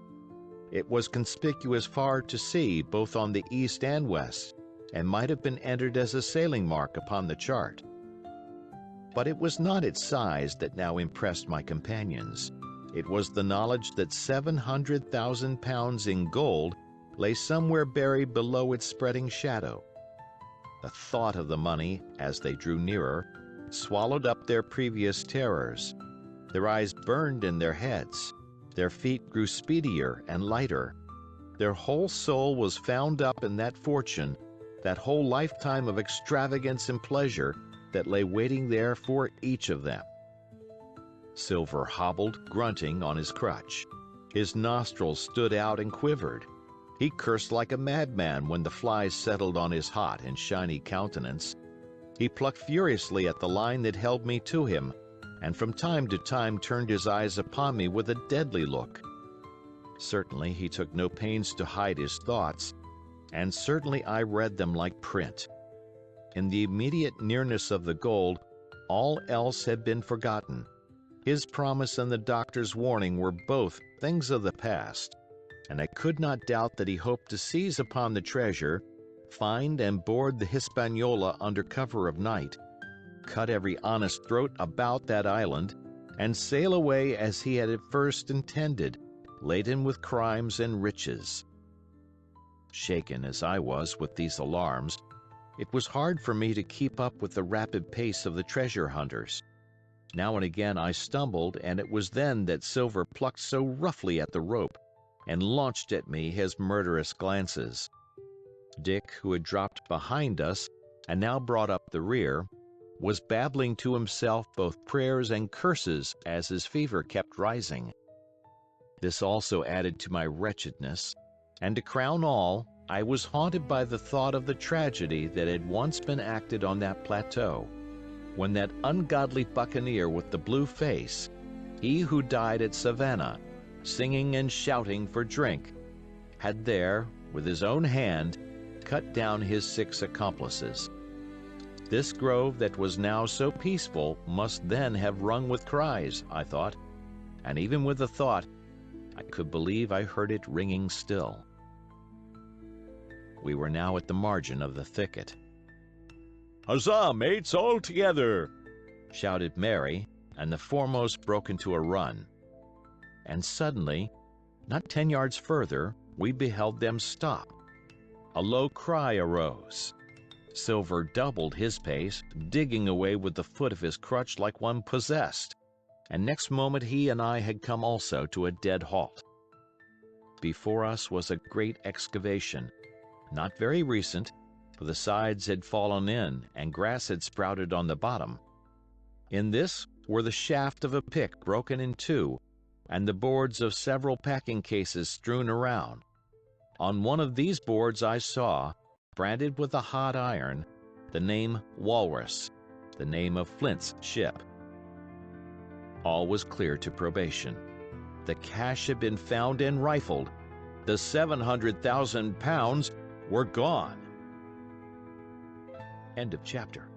It was conspicuous far to sea, both on the east and west, and might have been entered as a sailing mark upon the chart. But it was not its size that now impressed my companions. It was the knowledge that 700,000 pounds in gold lay somewhere buried below its spreading shadow. The thought of the money, as they drew nearer, swallowed up their previous terrors. Their eyes burned in their heads. Their feet grew speedier and lighter. Their whole soul was found up in that fortune, that whole lifetime of extravagance and pleasure that lay waiting there for each of them. Silver hobbled, grunting, on his crutch. His nostrils stood out and quivered. He cursed like a madman when the flies settled on his hot and shiny countenance. He plucked furiously at the line that held me to him, and from time to time turned his eyes upon me with a deadly look. Certainly he took no pains to hide his thoughts, and certainly I read them like print. In the immediate nearness of the gold, all else had been forgotten. His promise and the doctor's warning were both things of the past, and I could not doubt that he hoped to seize upon the treasure, find and board the Hispaniola under cover of night, cut every honest throat about that island, and sail away as he had at first intended, laden with crimes and riches. Shaken as I was with these alarms, it was hard for me to keep up with the rapid pace of the treasure hunters. Now and again I stumbled, and it was then that Silver plucked so roughly at the rope and launched at me his murderous glances. Dick, who had dropped behind us and now brought up the rear, was babbling to himself both prayers and curses as his fever kept rising. This also added to my wretchedness, and to crown all, I was haunted by the thought of the tragedy that had once been acted on that plateau, when that ungodly buccaneer with the blue face, he who died at Savannah, singing and shouting for drink, had there, with his own hand, cut down his 6 accomplices. This grove that was now so peaceful must then have rung with cries, I thought, and even with the thought, I could believe I heard it ringing still. We were now at the margin of the thicket. "Huzzah, mates, all together!" shouted Mary, and the foremost broke into a run. And suddenly, not 10 yards further, we beheld them stop. A low cry arose. Silver doubled his pace, digging away with the foot of his crutch like one possessed, and next moment he and I had come also to a dead halt. Before us was a great excavation, not very recent, for the sides had fallen in and grass had sprouted on the bottom. In this were the shaft of a pick broken in two, and the boards of several packing cases strewn around. On one of these boards I saw, branded with a hot iron, the name Walrus, the name of Flint's ship. All was clear to probation. The cash had been found and rifled. The 700,000 pounds were gone. End of chapter.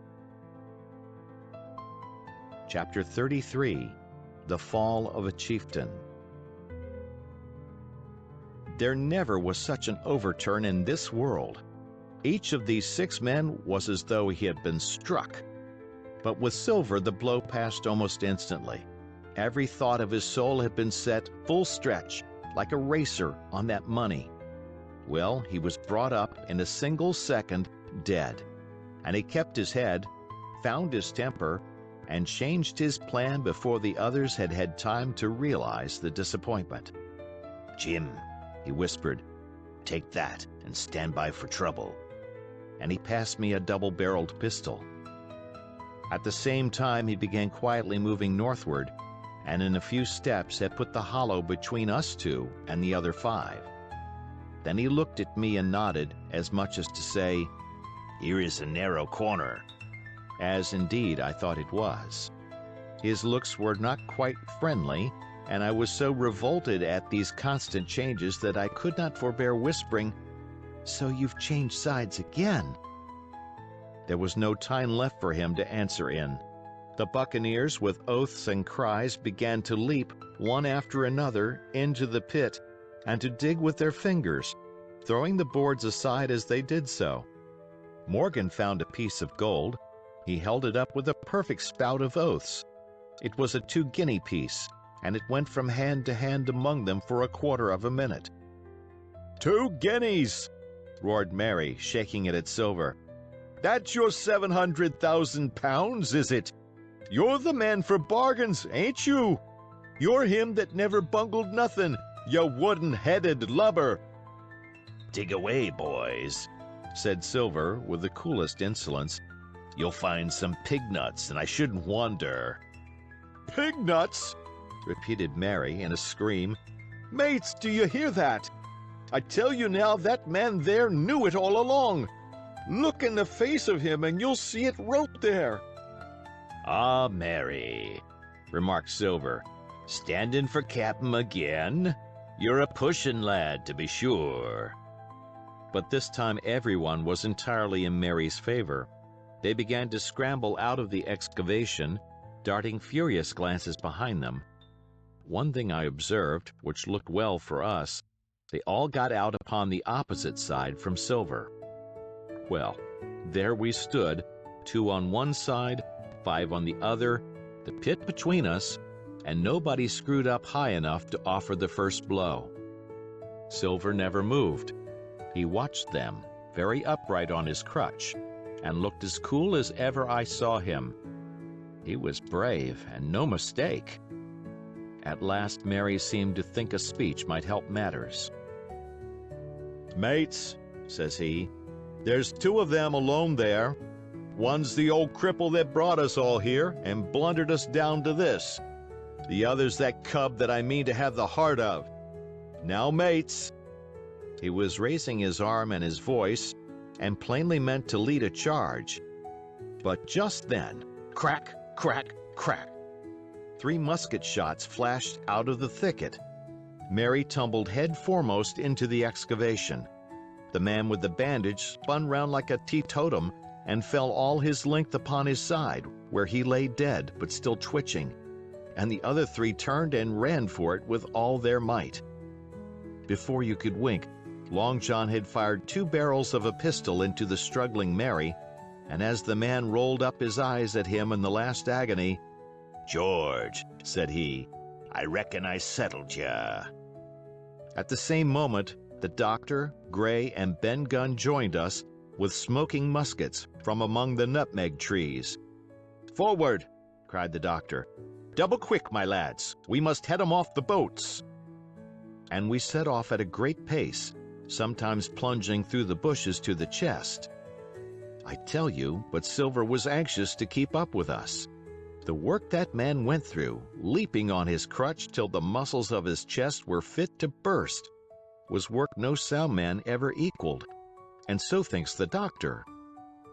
Chapter 33. The Fall of a Chieftain. There never was such an overturn in this world. Each of these 6 men was as though he had been struck. But with Silver the blow passed almost instantly. Every thought of his soul had been set full stretch, like a racer, on that money. Well, he was brought up in a single second dead, and he kept his head, found his temper, and changed his plan before the others had had time to realize the disappointment. "Jim," he whispered, "take that and stand by for trouble." And he passed me a double-barreled pistol. At the same time he began quietly moving northward, and in a few steps had put the hollow between us 2 and the other 5. Then he looked at me and nodded, as much as to say, "Here is a narrow corner," as indeed I thought it was. His looks were not quite friendly, and I was so revolted at these constant changes that I could not forbear whispering, "So you've changed sides again." There was no time left for him to answer in. The buccaneers, with oaths and cries, began to leap, one after another, into the pit, and to dig with their fingers, throwing the boards aside as they did so. Morgan found a piece of gold. He held it up with a perfect spout of oaths. It was a 2-guinea piece, and it went from hand to hand among them for a quarter of a minute. 2 guineas! roared Mary, shaking it at Silver. That's your 700,000 pounds, is it? You're the man for bargains, ain't you? You're him that never bungled nothing, you wooden-headed lubber. Dig away, boys, said Silver with the coolest insolence. You'll find some pig nuts, and I shouldn't wonder. Pig nuts? repeated Mary in a scream. Mates, do you hear that? I tell you now, that man there knew it all along. Look in the face of him, and you'll see it wrote there. Ah, Mary, remarked Silver, standing for Captain again? You're a pushin' lad, to be sure. But this time everyone was entirely in Mary's favor. They began to scramble out of the excavation, darting furious glances behind them. One thing I observed, which looked well for us, they all got out upon the opposite side from Silver. Well, there we stood, 2 on one side, 5 on the other, the pit between us, and nobody screwed up high enough to offer the first blow. Silver never moved. He watched them, very upright on his crutch, and looked as cool as ever I saw him. He was brave, and no mistake. At last Mary seemed to think a speech might help matters. Mates, says he, there's 2 of them alone there. One's the old cripple that brought us all here and blundered us down to this. The other's that cub that I mean to have the heart of. Now, mates. He was raising his arm and his voice, and plainly meant to lead a charge. But just then, crack, crack, crack, 3 musket shots flashed out of the thicket. Mary tumbled head foremost into the excavation. The man with the bandage spun round like a teetotum and fell all his length upon his side, where he lay dead but still twitching, and the other 3 turned and ran for it with all their might. Before you could wink, Long John had fired 2 barrels of a pistol into the struggling Mary, and as the man rolled up his eyes at him in the last agony, George, said he, I reckon I settled ya. At the same moment, the doctor, Gray, and Ben Gunn joined us with smoking muskets from among the nutmeg trees. Forward, cried the doctor. Double quick, my lads. We must head 'em off the boats. And we set off at a great pace, sometimes plunging through the bushes to the chest. I tell you, but Silver was anxious to keep up with us. The work that man went through, leaping on his crutch till the muscles of his chest were fit to burst, was work no sound man ever equaled, and so thinks the doctor.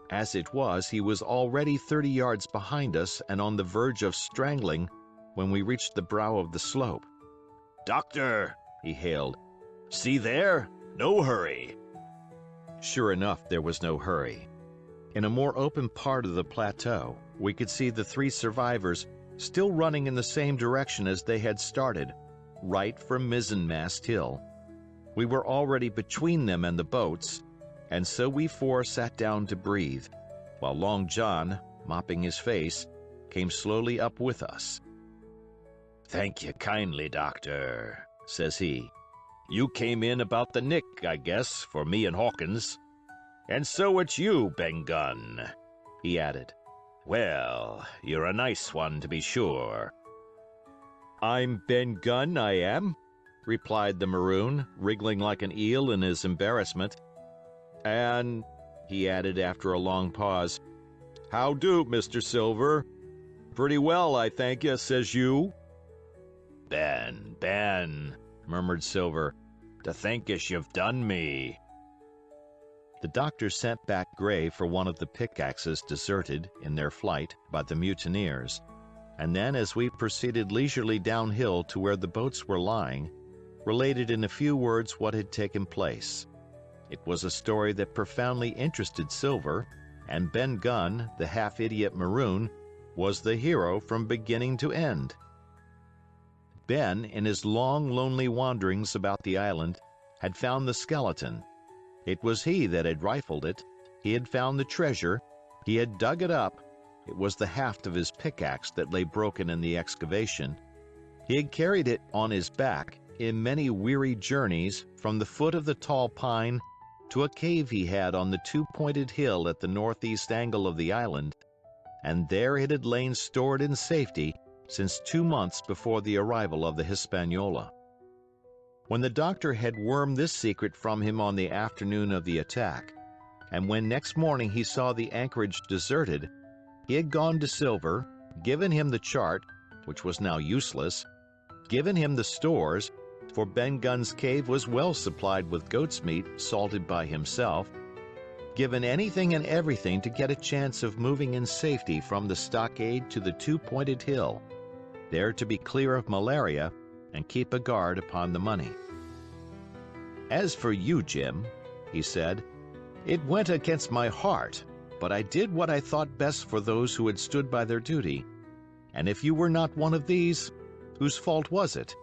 As it was, he was already 30 yards behind us and on the verge of strangling when we reached the brow of the slope. Doctor, he hailed, see there? No hurry. Sure enough, there was no hurry. In a more open part of the plateau, we could see the 3 survivors still running in the same direction as they had started, right for Mizzenmast Hill. We were already between them and the boats, and so we 4 sat down to breathe, while Long John, mopping his face, came slowly up with us. Thank you kindly, Doctor, says he. You came in about the nick, I guess, for me and Hawkins. And so it's you, Ben Gunn, he added. Well, you're a nice one, to be sure. I'm Ben Gunn, I am, replied the maroon, wriggling like an eel in his embarrassment. And, he added after a long pause, how do, Mr. Silver? Pretty well, I thank you, says you. Ben, murmured Silver, to think as you've done me. The doctor sent back Gray for one of the pickaxes deserted in their flight by the mutineers, and then, as we proceeded leisurely downhill to where the boats were lying, related in a few words what had taken place. It was a story that profoundly interested Silver, and Ben Gunn, the half-idiot maroon, was the hero from beginning to end. Ben, in his long, lonely wanderings about the island, had found the skeleton. It was he that had rifled it. He had found the treasure. He had dug it up. It was the haft of his pickaxe that lay broken in the excavation. He had carried it on his back in many weary journeys from the foot of the tall pine to a cave he had on the two-pointed hill at the northeast angle of the island, and there it had lain stored in safety since 2 months before the arrival of the Hispaniola. When the doctor had wormed this secret from him on the afternoon of the attack, and when next morning he saw the anchorage deserted, he had gone to Silver, given him the chart, which was now useless, given him the stores, for Ben Gunn's cave was well supplied with goat's meat salted by himself, given anything and everything to get a chance of moving in safety from the stockade to the two-pointed hill, there to be clear of malaria and keep a guard upon the money. "As for you, Jim," he said, "it went against my heart, but I did what I thought best for those who had stood by their duty. And if you were not one of these, whose fault was it?"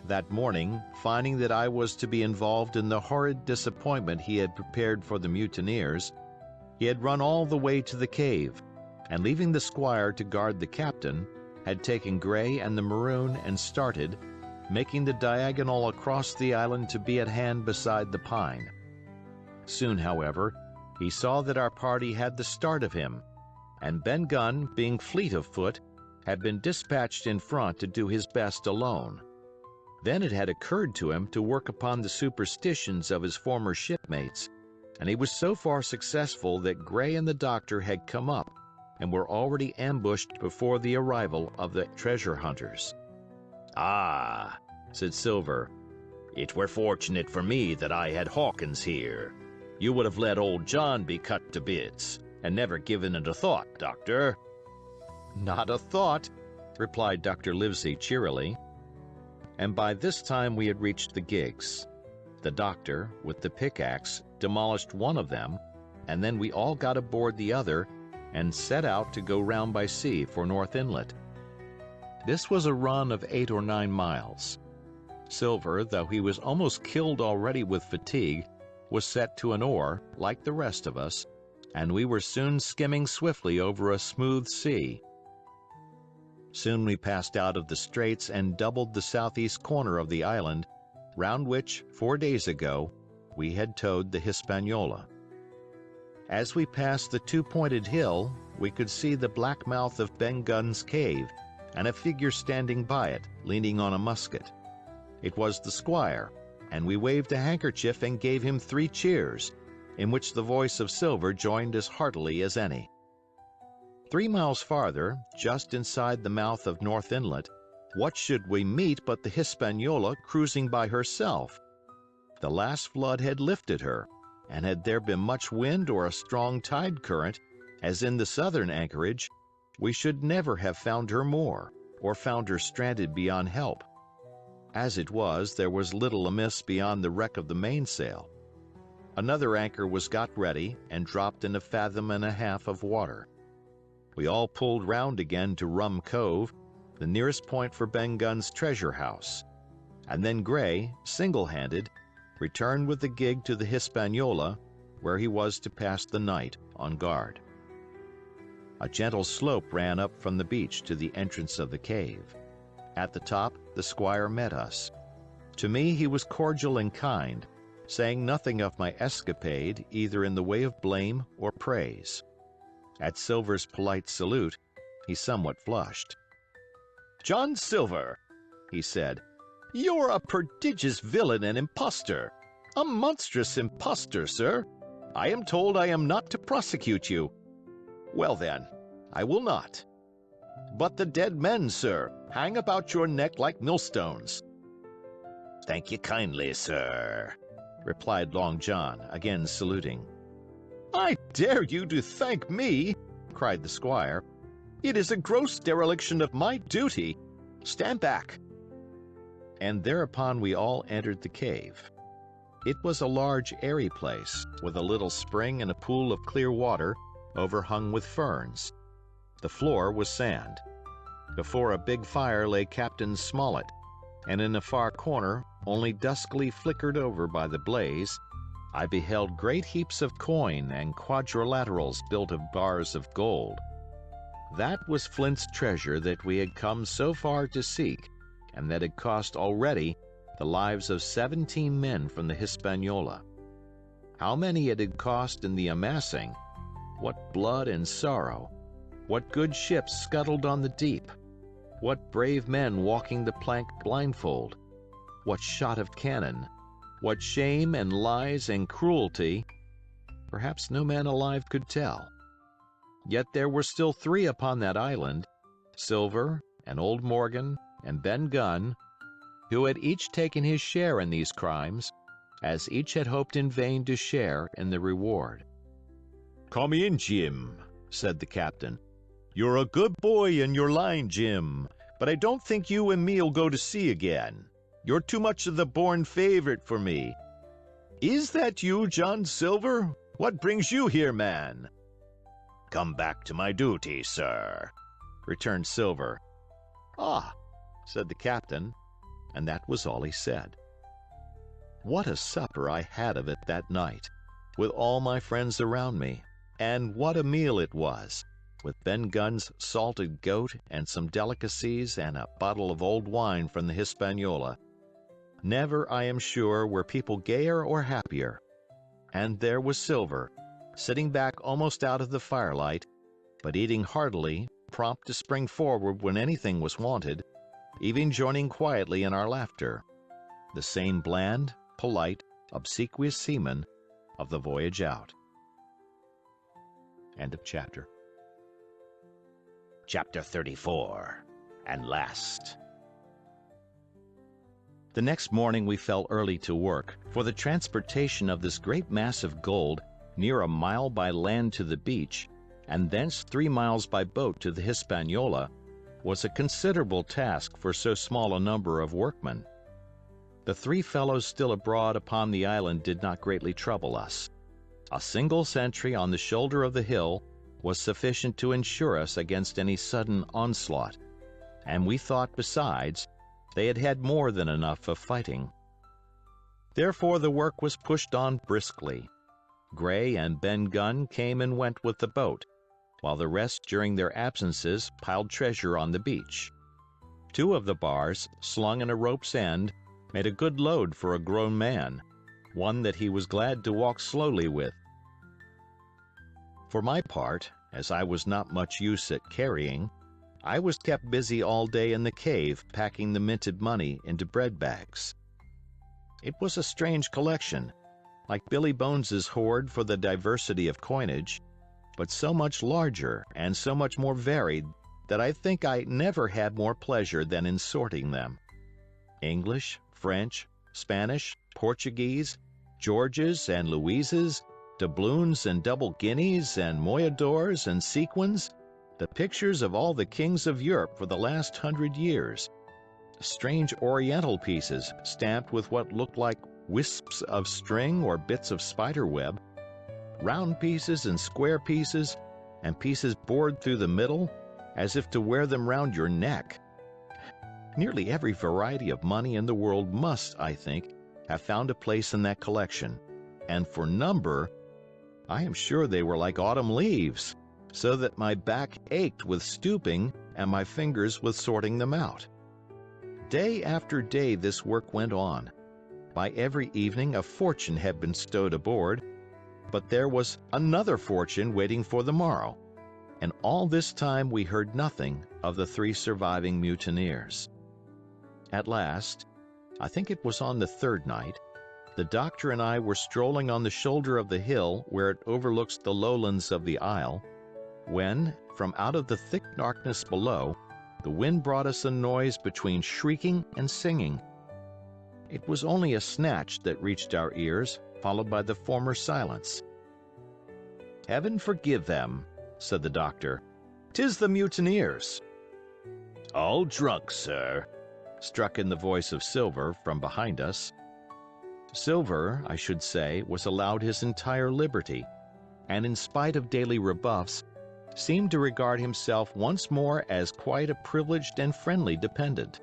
That morning, finding that I was to be involved in the horrid disappointment he had prepared for the mutineers, he had run all the way to the cave, and leaving the squire to guard the captain, had taken Gray and the maroon and started, making the diagonal across the island to be at hand beside the pine. Soon, however, he saw that our party had the start of him, and Ben Gunn, being fleet of foot, had been dispatched in front to do his best alone. Then it had occurred to him to work upon the superstitions of his former shipmates, and he was so far successful that Gray and the doctor had come up and were already ambushed before the arrival of the treasure hunters. "Ah," said Silver, "it were fortunate for me that I had Hawkins here. You would have let old John be cut to bits, and never given it a thought, Doctor." "Not a thought," replied Dr. Livesey cheerily. And by this time we had reached the gigs. The doctor, with the pickaxe, demolished one of them, and then we all got aboard the other and set out to go round by sea for North Inlet. This was a run of 8 or 9 miles. Silver, though he was almost killed already with fatigue, was set to an oar, like the rest of us, and we were soon skimming swiftly over a smooth sea. Soon we passed out of the straits and doubled the southeast corner of the island, round which, 4 days ago, we had towed the Hispaniola. As we passed the two-pointed hill, we could see the black mouth of Ben Gunn's cave, and a figure standing by it, leaning on a musket. It was the squire, and we waved a handkerchief and gave him 3 cheers, in which the voice of Silver joined as heartily as any. 3 miles farther, just inside the mouth of North Inlet, what should we meet but the Hispaniola cruising by herself? The last flood had lifted her, and had there been much wind or a strong tide current, as in the southern anchorage, we should never have found her more, or found her stranded beyond help. As it was, there was little amiss beyond the wreck of the mainsail. Another anchor was got ready and dropped in 1.5 fathoms of water. We all pulled round again to Rum Cove, the nearest point for Ben Gunn's treasure house, and then Gray, single-handed, returned with the gig to the Hispaniola, where he was to pass the night on guard. A gentle slope ran up from the beach to the entrance of the cave. At the top, the squire met us. To me he was cordial and kind, saying nothing of my escapade either in the way of blame or praise. At Silver's polite salute, he somewhat flushed. "John Silver," he said, "you're a prodigious villain and impostor. A monstrous impostor, sir. I am told I am not to prosecute you. Well then, I will not. But the dead men, sir, hang about your neck like millstones." "Thank you kindly, sir," replied Long John, again saluting. "I dare you to thank me," cried the squire. "It is a gross dereliction of my duty. Stand back." And thereupon we all entered the cave. It was a large, airy place, with a little spring and a pool of clear water overhung with ferns. The floor was sand. Before a big fire lay Captain Smollett, and in a far corner, only duskily flickered over by the blaze, I beheld great heaps of coin and quadrilaterals built of bars of gold. That was Flint's treasure that we had come so far to seek, and that had cost already the lives of 17 men from the Hispaniola. How many it had cost in the amassing, what blood and sorrow, what good ships scuttled on the deep, what brave men walking the plank blindfold, what shot of cannon, what shame and lies and cruelty, perhaps no man alive could tell. Yet there were still 3 upon that island, Silver and old Morgan and Ben Gunn, who had each taken his share in these crimes, as each had hoped in vain to share in the reward. "Come in, Jim," said the captain. "You're a good boy in your line, Jim, but I don't think you and me'll go to sea again. You're too much of the born favorite for me. Is that you, John Silver? What brings you here, man?" "Come back to my duty, sir," returned Silver. "Ah," said the captain, and that was all he said. What a supper I had of it that night, with all my friends around me, and what a meal it was, with Ben Gunn's salted goat and some delicacies and a bottle of old wine from the Hispaniola. Never, I am sure, were people gayer or happier. And there was Silver, sitting back almost out of the firelight, but eating heartily, prompt to spring forward when anything was wanted, even joining quietly in our laughter. The same bland, polite, obsequious seaman of the voyage out. End of chapter. Chapter 34, and last. The next morning we fell early to work, for the transportation of this great mass of gold near a mile by land to the beach, and thence 3 miles by boat to the Hispaniola, was a considerable task for so small a number of workmen. The 3 fellows still abroad upon the island did not greatly trouble us. A single sentry on the shoulder of the hill was sufficient to ensure us against any sudden onslaught, and we thought, besides, they had had more than enough of fighting. Therefore the work was pushed on briskly. Gray and Ben Gunn came and went with the boat, while the rest during their absences piled treasure on the beach. 2 of the bars, slung in a rope's end, made a good load for a grown man, one that he was glad to walk slowly with. For my part, as I was not much use at carrying, I was kept busy all day in the cave packing the minted money into bread bags. It was a strange collection, like Billy Bones's hoard for the diversity of coinage, but so much larger and so much more varied that I think I never had more pleasure than in sorting them. English, French, Spanish, Portuguese, Georges and Louises, doubloons and double guineas and moyadors and sequins, the pictures of all the kings of Europe for the last 100 years, strange oriental pieces stamped with what looked like wisps of string or bits of spider web, round pieces and square pieces, and pieces bored through the middle, as if to wear them round your neck. Nearly every variety of money in the world must, I think, have found a place in that collection, and for number, I am sure they were like autumn leaves, so that my back ached with stooping and my fingers with sorting them out. Day after day this work went on. By every evening a fortune had been stowed aboard, but there was another fortune waiting for the morrow, and all this time we heard nothing of the 3 surviving mutineers. At last, I think it was on the 3rd night, the doctor and I were strolling on the shoulder of the hill where it overlooks the lowlands of the isle, when, from out of the thick darkness below, the wind brought us a noise between shrieking and singing. It was only a snatch that reached our ears, followed by the former silence. "Heaven forgive them," said the doctor. "'Tis the mutineers." "All drunk, sir," struck in the voice of Silver from behind us. Silver, I should say, was allowed his entire liberty, and in spite of daily rebuffs, seemed to regard himself once more as quite a privileged and friendly dependent.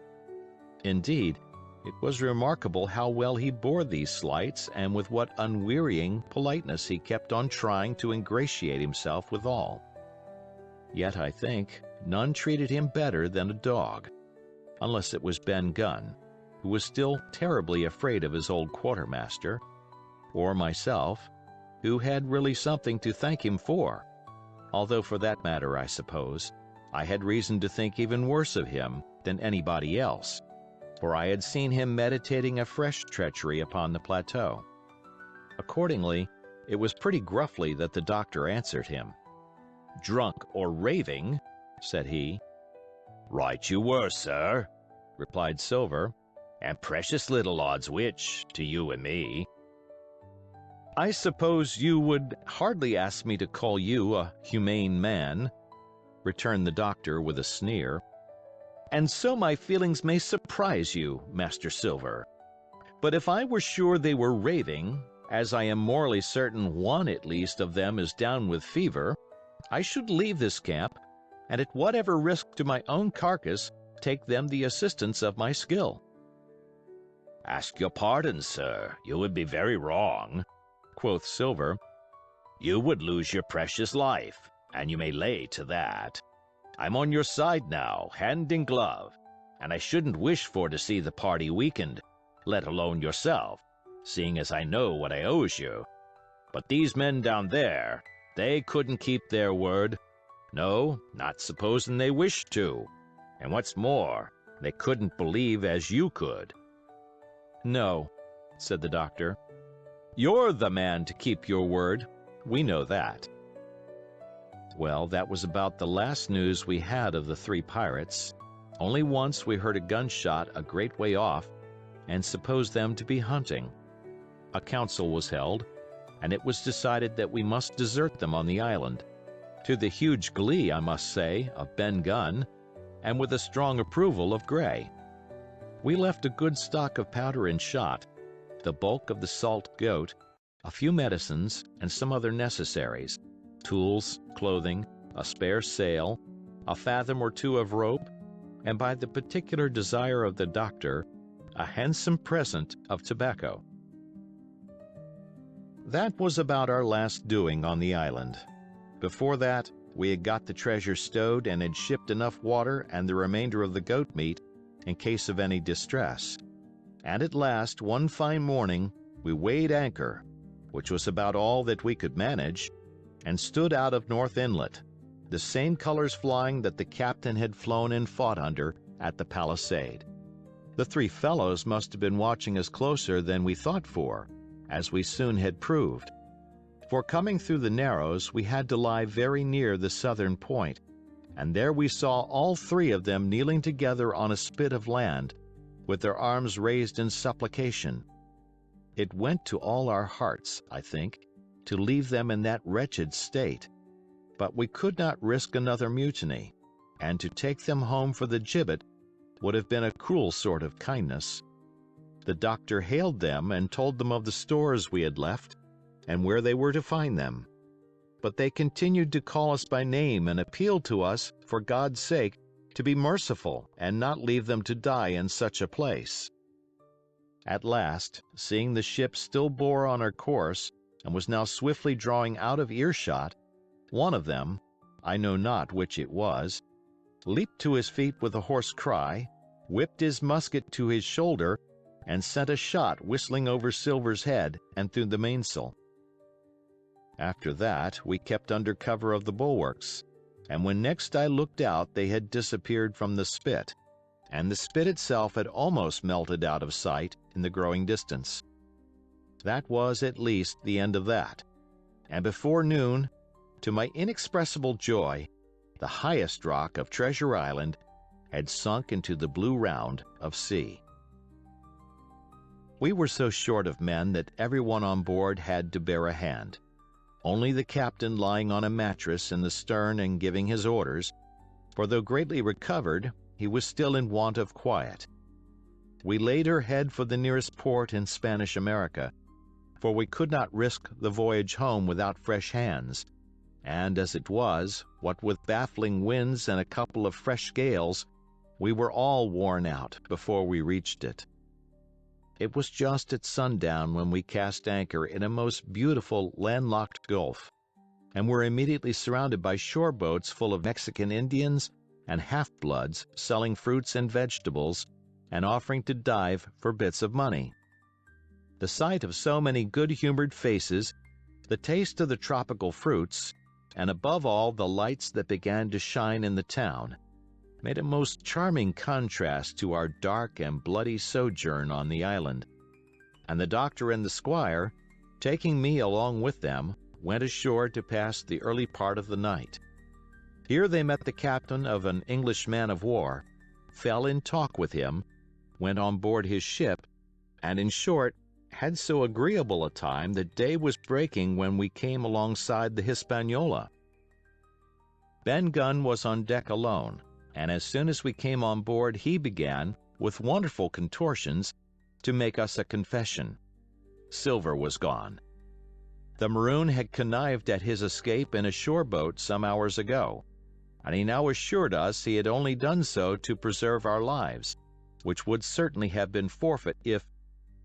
Indeed, it was remarkable how well he bore these slights and with what unwearying politeness he kept on trying to ingratiate himself with all. Yet I think none treated him better than a dog, unless it was Ben Gunn, who was still terribly afraid of his old quartermaster, or myself, who had really something to thank him for, although for that matter, I suppose, I had reason to think even worse of him than anybody else, for I had seen him meditating a fresh treachery upon the plateau. Accordingly, it was pretty gruffly that the doctor answered him. "Drunk or raving," said he. Right you were, sir, replied Silver, and precious little odds which, to you and me. "I suppose you would hardly ask me to call you a humane man," returned the doctor with a sneer, "and so my feelings may surprise you, Master Silver. But if I were sure they were raving, as I am morally certain one at least of them is down with fever, I should leave this camp, and at whatever risk to my own carcass, take them the assistance of my skill." Ask your pardon, sir, you would be very wrong, quoth Silver. You would lose your precious life, and you may lay to that. I'm on your side now, hand in glove, and I shouldn't wish for to see the party weakened, let alone yourself, seeing as I know what I owes you. But these men down there, they couldn't keep their word. No, not supposing they wished to. And what's more, they couldn't believe as you could. "No," said the doctor. "You're the man to keep your word. We know that." Well, that was about the last news we had of the three pirates. Only once we heard a gunshot a great way off, and supposed them to be hunting. A council was held, and it was decided that we must desert them on the island, to the huge glee, I must say, of Ben Gunn, and with a strong approval of Gray. We left a good stock of powder and shot, the bulk of the salt goat, a few medicines, and some other necessaries, tools, clothing, a spare sail, a fathom or two of rope, and by the particular desire of the doctor, a handsome present of tobacco. That was about our last doing on the island. Before that, we had got the treasure stowed and had shipped enough water and the remainder of the goat meat in case of any distress. And at last, one fine morning, we weighed anchor, which was about all that we could manage, and stood out of North Inlet, the same colors flying that the captain had flown and fought under at the palisade. The three fellows must have been watching us closer than we thought for, as we soon had proved. For coming through the Narrows, we had to lie very near the southern point, and there we saw all three of them kneeling together on a spit of land, with their arms raised in supplication. It went to all our hearts, I think, to leave them in that wretched state, but we could not risk another mutiny, and to take them home for the gibbet would have been a cruel sort of kindness. The doctor hailed them and told them of the stores we had left, and where they were to find them. But they continued to call us by name and appeal to us, for God's sake, to be merciful and not leave them to die in such a place. At last, seeing the ship still bore on her course and was now swiftly drawing out of earshot, one of them, I know not which it was, leaped to his feet with a hoarse cry, whipped his musket to his shoulder, and sent a shot whistling over Silver's head and through the mainsail. After that, we kept under cover of the bulwarks, and when next I looked out they had disappeared from the spit, and the spit itself had almost melted out of sight in the growing distance. That was at least the end of that, and before noon, to my inexpressible joy, the highest rock of Treasure Island had sunk into the blue round of sea. We were so short of men that everyone on board had to bear a hand. Only the captain lying on a mattress in the stern and giving his orders, for though greatly recovered, he was still in want of quiet. we laid her head for the nearest port in Spanish America, for we could not risk the voyage home without fresh hands, and as it was, what with baffling winds and a couple of fresh gales, we were all worn out before we reached it. It was just at sundown when we cast anchor in a most beautiful landlocked gulf, and were immediately surrounded by shore boats full of Mexican Indians and half-bloods selling fruits and vegetables and offering to dive for bits of money. The sight of so many good-humored faces, the taste of the tropical fruits, and above all the lights that began to shine in the town, made a most charming contrast to our dark and bloody sojourn on the island, and the doctor and the squire, taking me along with them, went ashore to pass the early part of the night. Here they met the captain of an English man-of-war, fell in talk with him, went on board his ship, and in short, had so agreeable a time that day was breaking when we came alongside the Hispaniola. Ben Gunn was on deck alone, and as soon as we came on board he began, with wonderful contortions, to make us a confession. Silver was gone. The maroon had connived at his escape in a shore boat some hours ago, and he now assured us he had only done so to preserve our lives, which would certainly have been forfeit if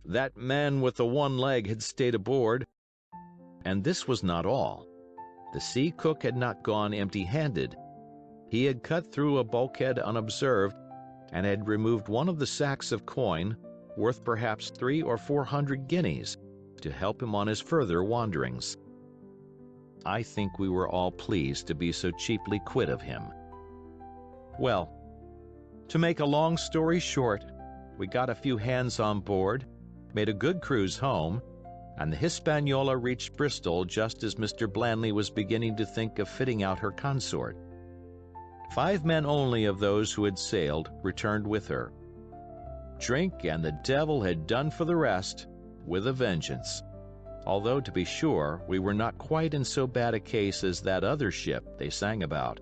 that man with the one leg had stayed aboard. And this was not all. The sea cook had not gone empty-handed. He had cut through a bulkhead unobserved, and had removed one of the sacks of coin, worth perhaps 300 or 400 guineas, to help him on his further wanderings. I think we were all pleased to be so cheaply quit of him. Well, to make a long story short, we got a few hands on board, made a good cruise home, and the Hispaniola reached Bristol just as Mr. Blandley was beginning to think of fitting out her consort. 5 men only of those who had sailed returned with her. Drink and the devil had done for the rest, with a vengeance, although to be sure we were not quite in so bad a case as that other ship they sang about.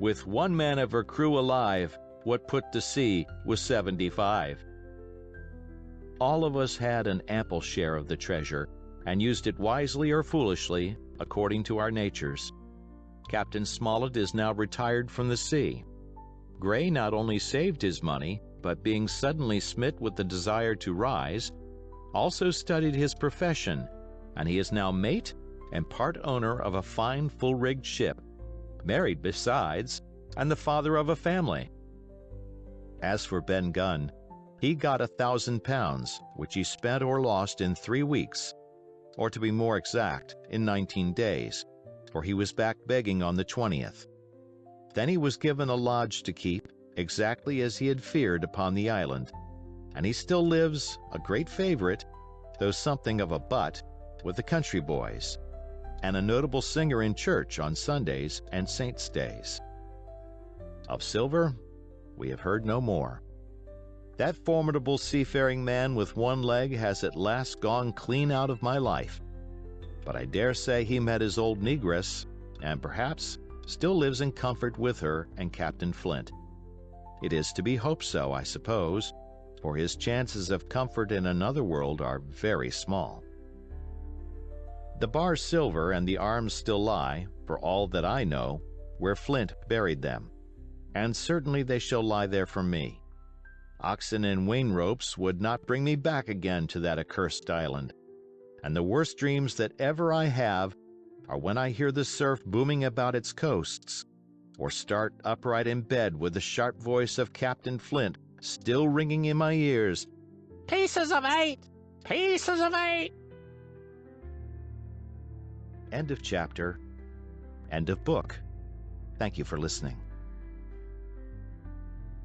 With 1 man of her crew alive, what put to sea was 75. All of us had an ample share of the treasure, and used it wisely or foolishly, according to our natures. Captain Smollett is now retired from the sea. Gray not only saved his money, but being suddenly smit with the desire to rise, also studied his profession, and he is now mate and part owner of a fine full-rigged ship, married besides, and the father of a family. As for Ben Gunn, he got £1,000, which he spent or lost in 3 weeks, or to be more exact, in 19 days, for he was back begging on the 20th. Then he was given a lodge to keep, exactly as he had feared upon the island, and he still lives, a great favorite, though something of a butt, with the country boys, and a notable singer in church on Sundays and saints' days. Of Silver, we have heard no more. That formidable seafaring man with 1 leg has at last gone clean out of my life, but I dare say he met his old negress, and perhaps still lives in comfort with her and Captain Flint. It is to be hoped so, I suppose, for his chances of comfort in another world are very small. The bar Silver and the arms still lie, for all that I know, where Flint buried them, and certainly they shall lie there for me. Oxen and wain ropes would not bring me back again to that accursed island, and the worst dreams that ever I have are when I hear the surf booming about its coasts, or start upright in bed with the sharp voice of Captain Flint still ringing in my ears. Pieces of 8! Pieces of 8! End of chapter. End of book. Thank you for listening.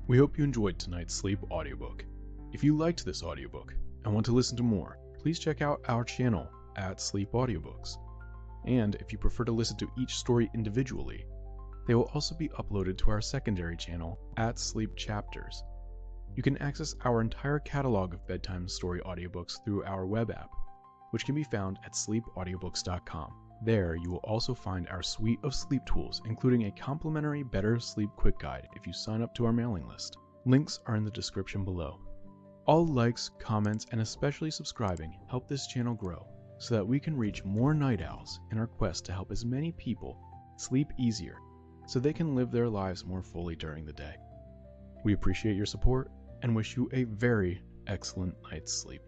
We hope you enjoyed tonight's Sleep audiobook. If you liked this audiobook and want to listen to more, please check out our channel at Sleep Audiobooks. And if you prefer to listen to each story individually, they will also be uploaded to our secondary channel at Sleep Chapters. You can access our entire catalog of bedtime story audiobooks through our web app, which can be found at sleepaudiobooks.com. There, you will also find our suite of sleep tools, including a complimentary Better Sleep Quick Guide if you sign up to our mailing list. Links are in the description below. All likes, comments, and especially subscribing help this channel grow so that we can reach more night owls in our quest to help as many people sleep easier so they can live their lives more fully during the day. We appreciate your support and wish you a very excellent night's sleep.